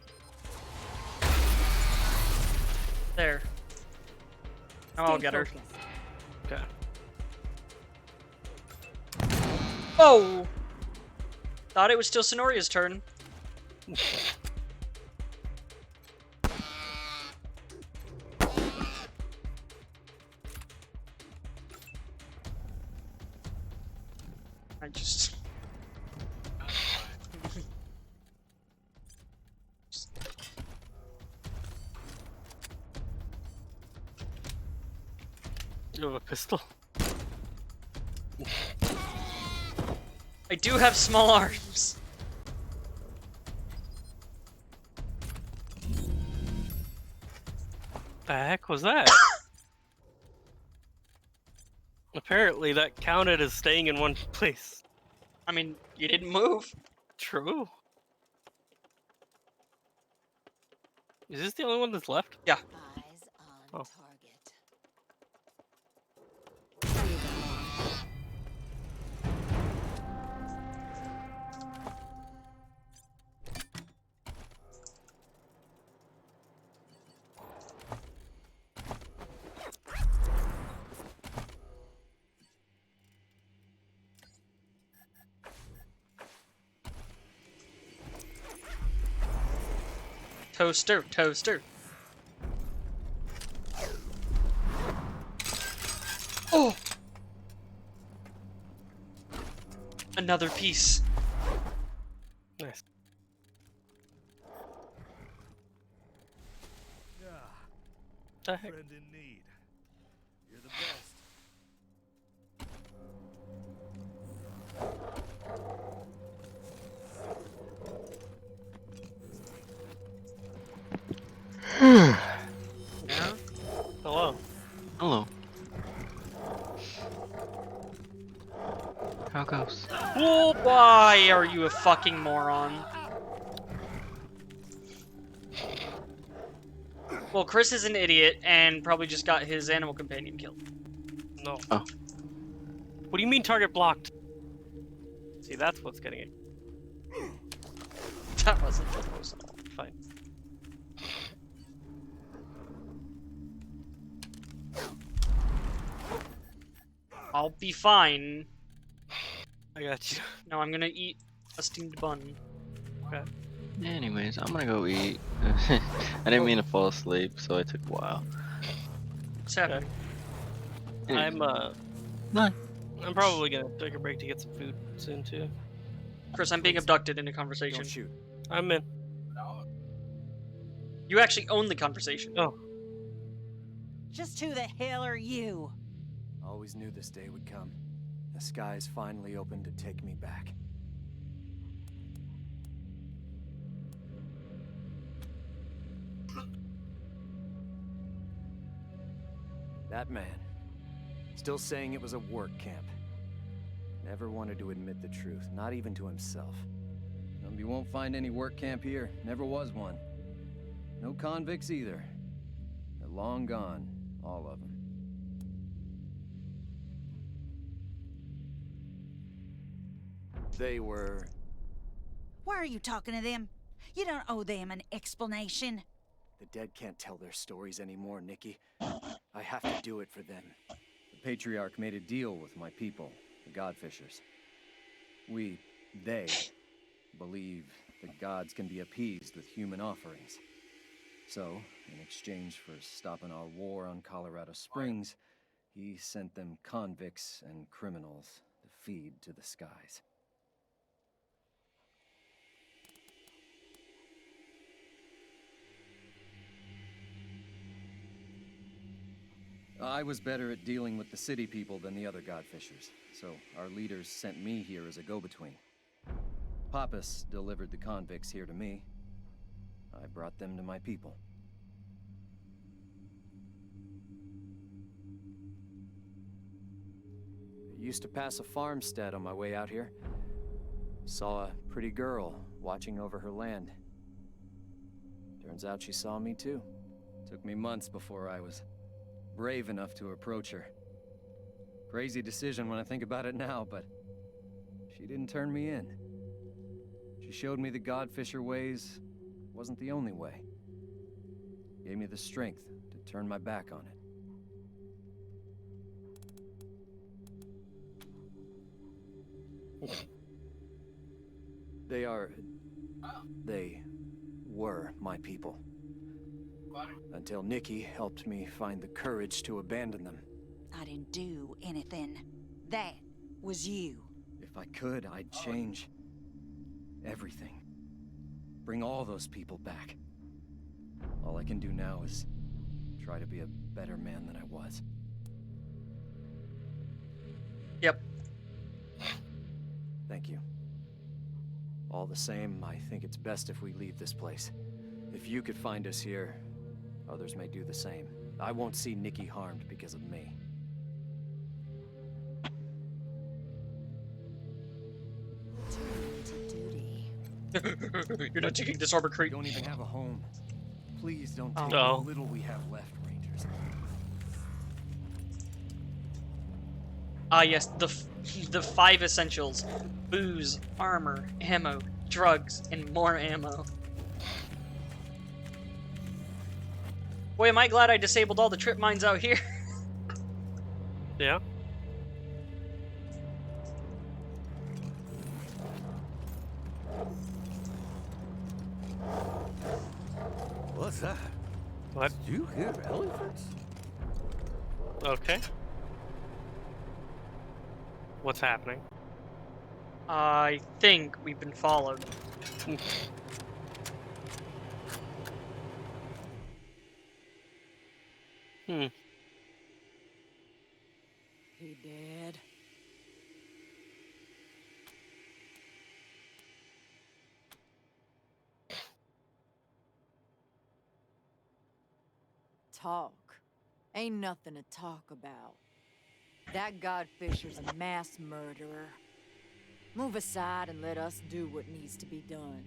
S1: There. Now I'll get her.
S2: Okay.
S1: Oh! Thought it was still Sonoria's turn. I just...
S2: You have a pistol?
S1: I do have small arms.
S2: The heck was that? Apparently that counted as staying in one place.
S1: I mean, you didn't move.
S2: True. Is this the only one that's left?
S1: Yeah.
S7: Eyes on
S2: Oh.
S7: target.
S1: Toaster, toaster. Oh! Another piece.
S2: Nice. The heck?
S8: Friend in need. You're the best.
S1: Yeah?
S2: Hello.
S12: Hello. How goes?
S1: Oh, why are you a fucking moron? Well, Chris is an idiot and probably just got his animal companion killed.
S2: No.
S12: Oh.
S2: What do you mean target blocked? See, that's what's getting it.
S1: That wasn't close at all.
S2: Fine.
S1: I'll be fine.
S2: I got you.
S1: No, I'm gonna eat a steamed bun.
S2: Okay.
S12: Anyways, I'm gonna go eat. I didn't mean to fall asleep, so it took a while.
S1: What's happening?
S2: I'm
S12: No.
S2: I'm probably gonna take a break to get some food soon too.
S1: Chris, I'm being abducted in a conversation.
S18: Don't shoot.
S2: I'm in.
S1: You actually own the conversation.
S2: Oh.
S6: Just who the hell are you?
S16: Always knew this day would come. The skies finally opened to take me back. That man, still saying it was a work camp. Never wanted to admit the truth, not even to himself. You won't find any work camp here. Never was one. No convicts either. They're long gone, all of them. They were...
S6: Why are you talking to them? You don't owe them an explanation.
S16: The dead can't tell their stories anymore, Nikki. I have to do it for them. The Patriarch made a deal with my people, the Godfishers. They, believe the gods can be appeased with human offerings. So, in exchange for stopping our war on Colorado Springs, he sent them convicts and criminals to feed to the skies. I was better at dealing with the city people than the other Godfishers, so our leaders sent me here as a go-between. Pappas delivered the convicts here to me. I brought them to my people. I used to pass a farmstead on my way out here. Saw a pretty girl watching over her land. Turns out she saw me too. Took me months before I was brave enough to approach her. Crazy decision when I think about it now, but she didn't turn me in. She showed me the Godfisher ways wasn't the only way. Gave me the strength to turn my back on it. They were my people. Until Nikki helped me find the courage to abandon them.
S6: I didn't do anything. That was you.
S16: If I could, I'd change everything. Bring all those people back. All I can do now is try to be a better man than I was.
S1: Yep.
S16: Thank you. All the same, I think it's best if we leave this place. If you could find us here, others may do the same. I won't see Nikki harmed because of me.
S1: You're not taking this Arbor Creek.
S16: We don't even have a home. Please don't take
S2: Oh.
S16: the little we have left, Rangers.
S1: Ah, yes, the 5 essentials: booze, armor, ammo, drugs, and more ammo. Boy, am I glad I disabled all the trip mines out here.
S2: Yeah.
S11: was that?
S2: What?
S11: Did you hear elephants?
S2: Okay. What's happening?
S1: I think we've been followed.
S2: Hmm.
S25: He did. Talk. Ain't nothing to talk about. That Godfisher's a mass murderer. Move aside and let us do what needs to be done.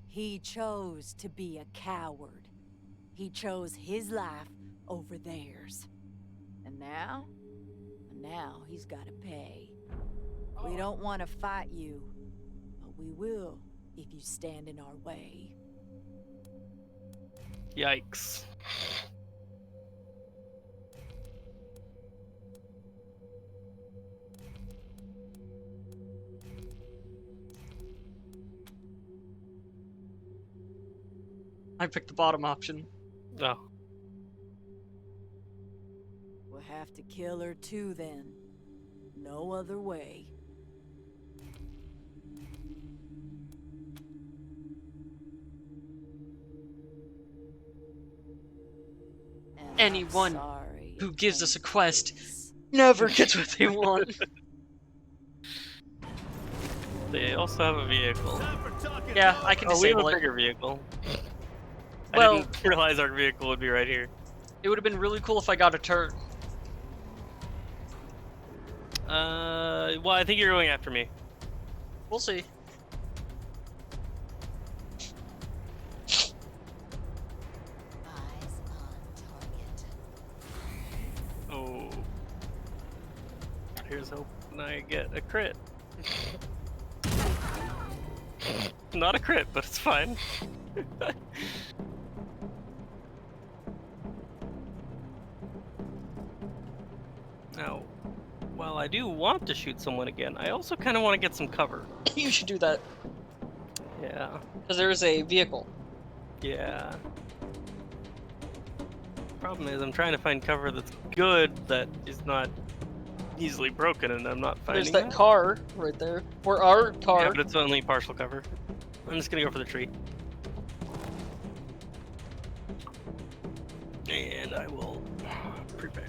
S25: He chose to be a coward. He chose his life over theirs. And now he's gotta pay. We don't want to fight you, but we will if you stand in our way.
S2: Yikes.
S1: I picked the bottom option.
S2: Oh.
S25: We'll have to kill her too then. No other way. And
S1: Anyone
S25: sorry
S1: who gives us a quest never gets what they want.
S2: They also have a vehicle.
S1: Yeah, I can
S2: We have
S1: disable
S2: a
S1: it.
S2: bigger vehicle.
S1: Well,
S2: I didn't realize our vehicle would be right here.
S1: It would have been really cool if I got a turret.
S2: Well, I think you're going after me.
S1: We'll see.
S2: Oh. Here's hoping I get a crit. Not a crit, but it's fine. Now, while I do want to shoot someone again, I also kind of want to get some cover.
S1: You should do that.
S2: Yeah.
S1: Because there is a vehicle.
S2: Yeah. Problem is, I'm trying to find cover that's good, that is not easily broken, and I'm not finding
S1: There's that car right there. Or our car.
S2: Yeah, but it's only partial cover. I'm just gonna go for the tree. And I will prepare.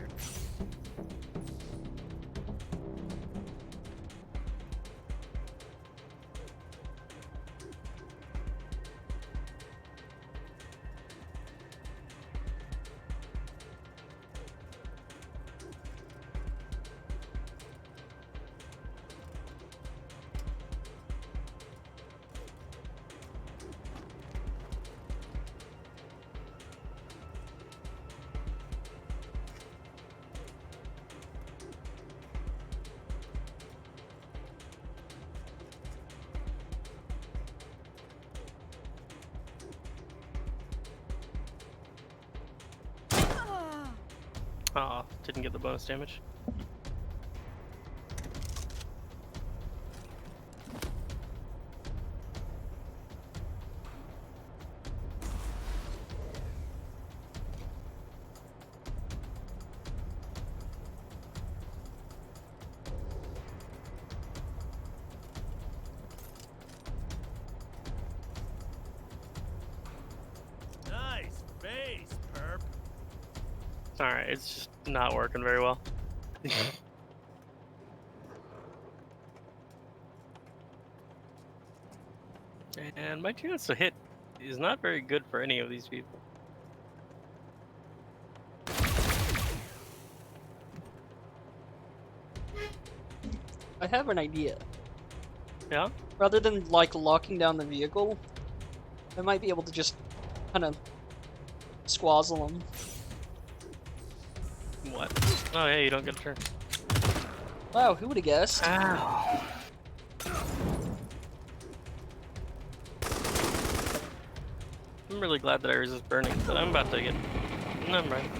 S2: Aw, didn't get the bonus damage.
S11: Nice face, perp.
S2: Alright, it's just not working very well. And my chance to hit is not very good for any of these people.
S1: I have an idea.
S2: Yeah?
S1: Rather than like locking down the vehicle, I might be able to just kind of squazzle them.
S2: What? Oh yeah, you don't get a turn.
S1: Wow, who would have guessed?
S2: Ow. I'm really glad that I resist burning, but I'm about to get... Never mind.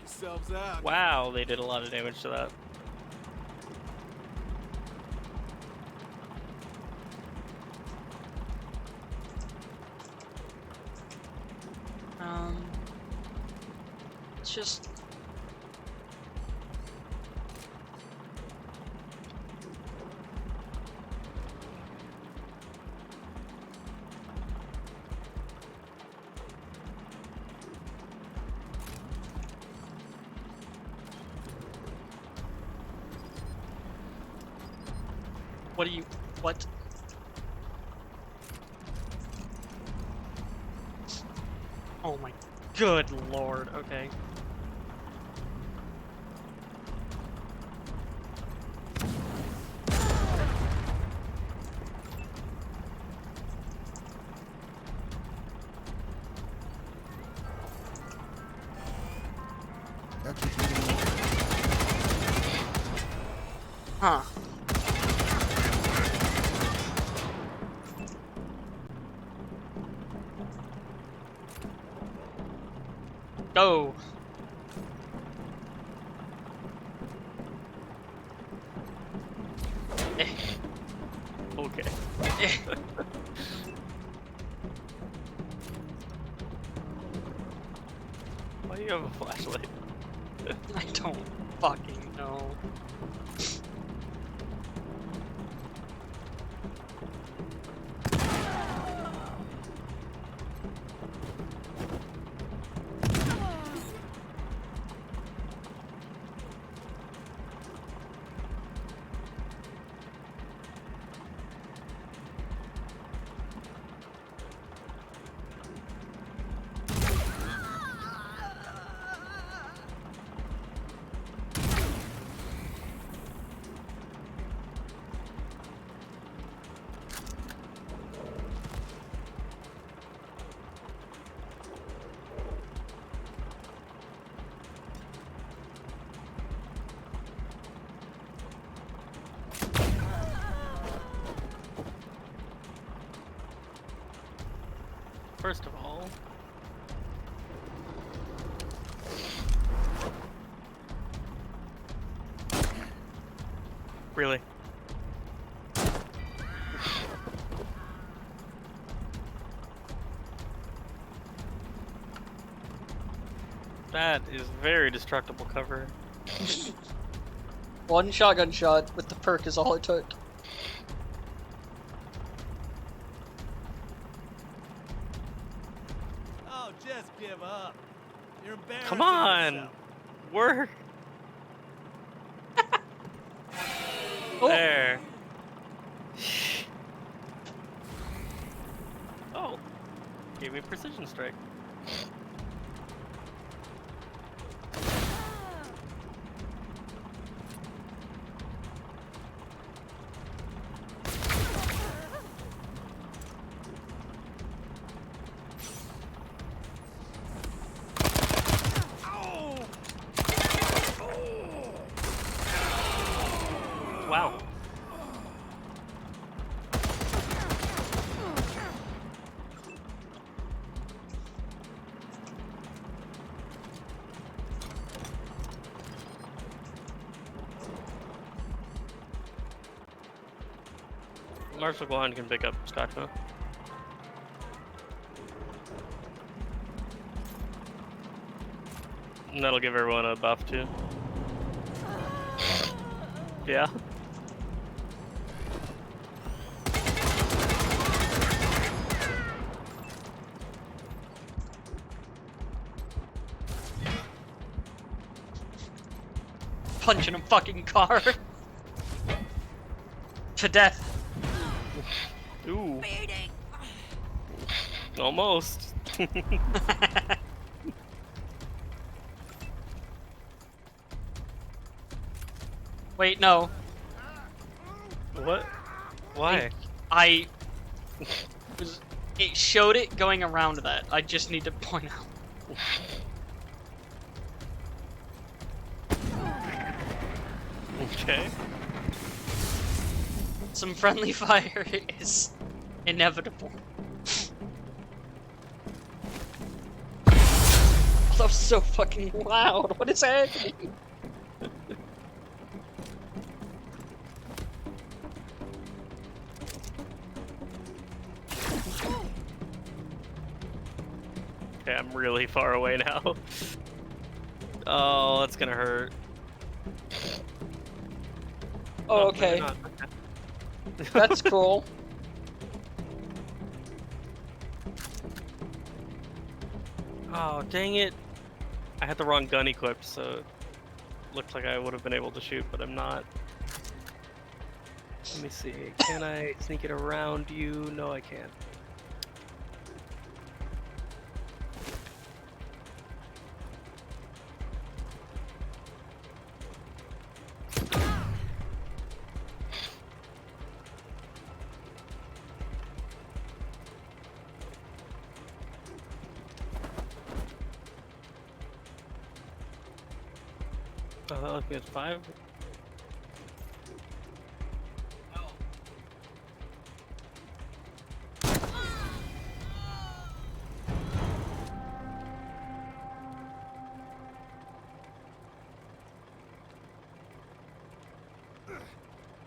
S23: yourselves out.
S2: Wow, they did a lot of damage to that.
S1: It's just... What do you... What? Oh my good lord, okay. Huh. Go.
S2: Okay. Why do you have a flashlight?
S1: I don't fucking know.
S2: First of all, really? That is very destructible cover.
S1: One shotgun shot with the perk is all it took.
S23: Oh, just give up. You're embarrassing
S2: Come on!
S23: yourself.
S2: Work! There. Oh. Gave me a precision strike. Wow. Marshall Guan can pick up Scotchmo. And that'll give everyone a buff too. Yeah.
S1: Punching a fucking car. To death.
S2: Ooh. Almost.
S1: Wait, no.
S2: What? Why?
S1: It showed it going around that. I just need to point out.
S2: Okay.
S1: Some friendly fire is inevitable. That was so fucking loud. What is happening?
S2: Okay, I'm really far away now. Oh, that's gonna hurt.
S1: Oh,
S2: maybe
S1: okay.
S2: not.
S1: That's cool.
S2: Oh, dang it. I had the wrong gun equipped, so it looked like I would have been able to shoot, but I'm not. Let me see. Can I sneak it around you? No, I can't. Oh, that left me at 5.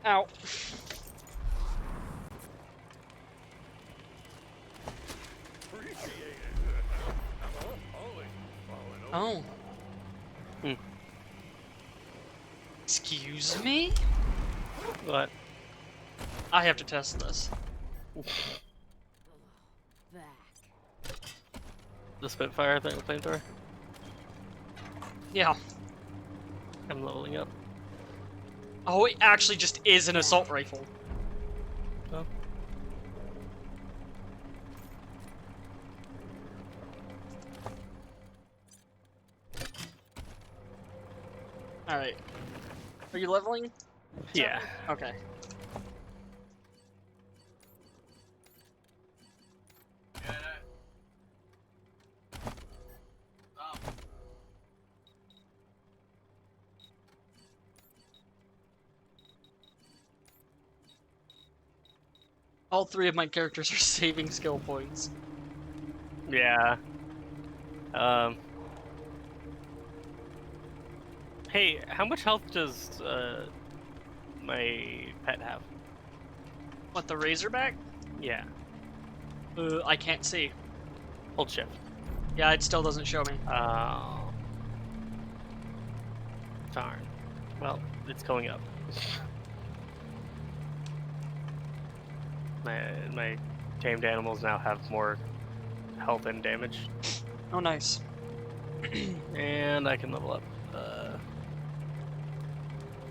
S1: Ow. Oh. Excuse me?
S2: What?
S1: I have to test this.
S2: The Spitfire thing with flamethrower?
S1: Yeah.
S2: I'm leveling up.
S1: Oh, it actually just is an assault rifle.
S2: Oh.
S1: Alright. Are you leveling?
S2: Yeah.
S1: Okay. All 3 of my characters are saving skill points.
S2: Yeah. Hey, how much health does my pet have?
S1: What, the Razorback?
S2: Yeah.
S1: I can't see.
S2: Hold shift.
S1: Yeah, it still doesn't show me.
S2: Oh. Darn. Well, it's going up. My tamed animals now have more health and damage.
S1: Oh, nice.
S2: And I can level up.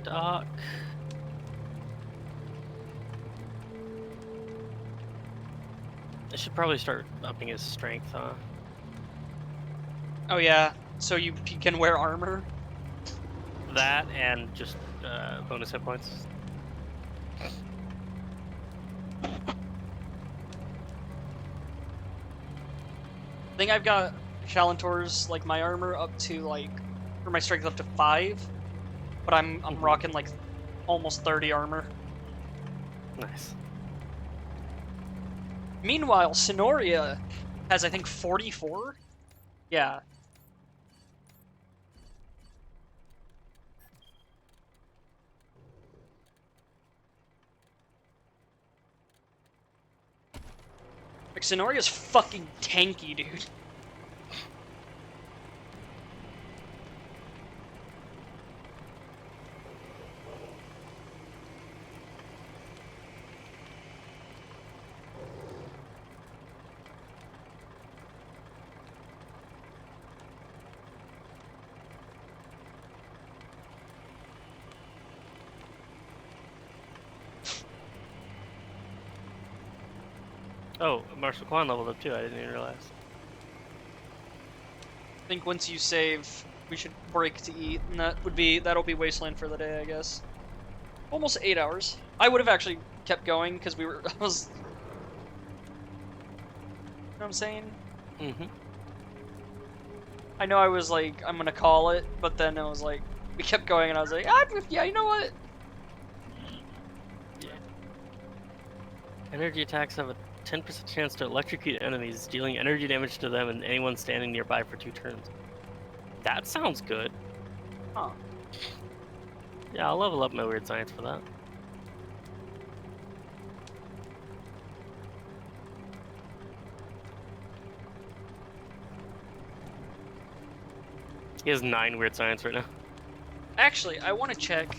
S2: Doc. I should probably start upping his strength, huh?
S1: Oh yeah, so you can wear armor?
S2: That and just bonus hit points.
S1: I think I've got Shalantor's, like, my armor up to, like, or my strength up to 5. But I'm rocking, like, almost 30 armor.
S2: Nice.
S1: Meanwhile, Sonoria has, I think, 44? Yeah. Like, Sonoria's fucking tanky, dude.
S2: Oh, Marshall Kwan leveled up too, I didn't even realize.
S1: I think once you save, we should break to eat, and that'll be Wasteland for the day, I guess. Almost 8 hours. I would have actually kept going because I was. You know what I'm saying?
S2: Mm-hmm.
S1: I know I was like, I'm gonna call it, but then I was like, we kept going, and I was like, yeah, you know what?
S2: Yeah. Energy attacks have a 10% chance to electrocute enemies, dealing energy damage to them and anyone standing nearby for 2 turns. That sounds good.
S1: Huh.
S2: Yeah, I'll level up my weird science for that. He has 9 weird science right now.
S1: Actually, I want to check.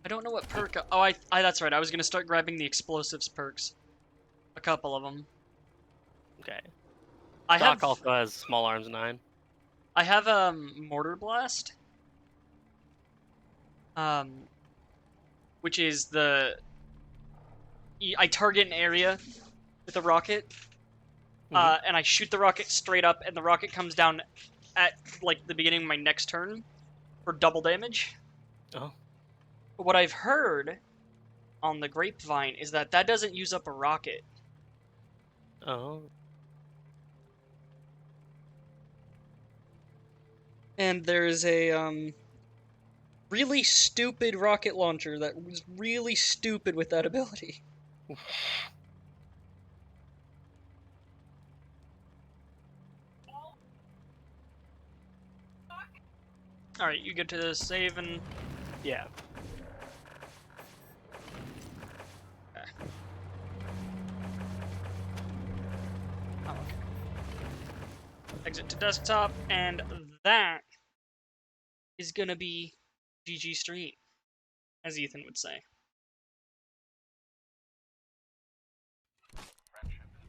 S1: I don't know what perk. Oh, I that's right. I was gonna start grabbing the explosives perks. A couple of them.
S2: Okay.
S1: I
S2: Doc
S1: have
S2: also has small arms 9.
S1: I have mortar blast. Which is I target an area with a rocket, and I shoot the rocket straight up, and the rocket comes down at like the beginning of my next turn for double damage.
S2: Oh.
S1: But what I've heard on the grapevine is that doesn't use up a rocket.
S2: Oh.
S1: And there's a really stupid rocket launcher that was really stupid with that ability. Alright, you get to save and...
S2: Yeah.
S1: Okay. Oh, okay. Exit to desktop, and that is gonna be GG stream, as Ethan would say.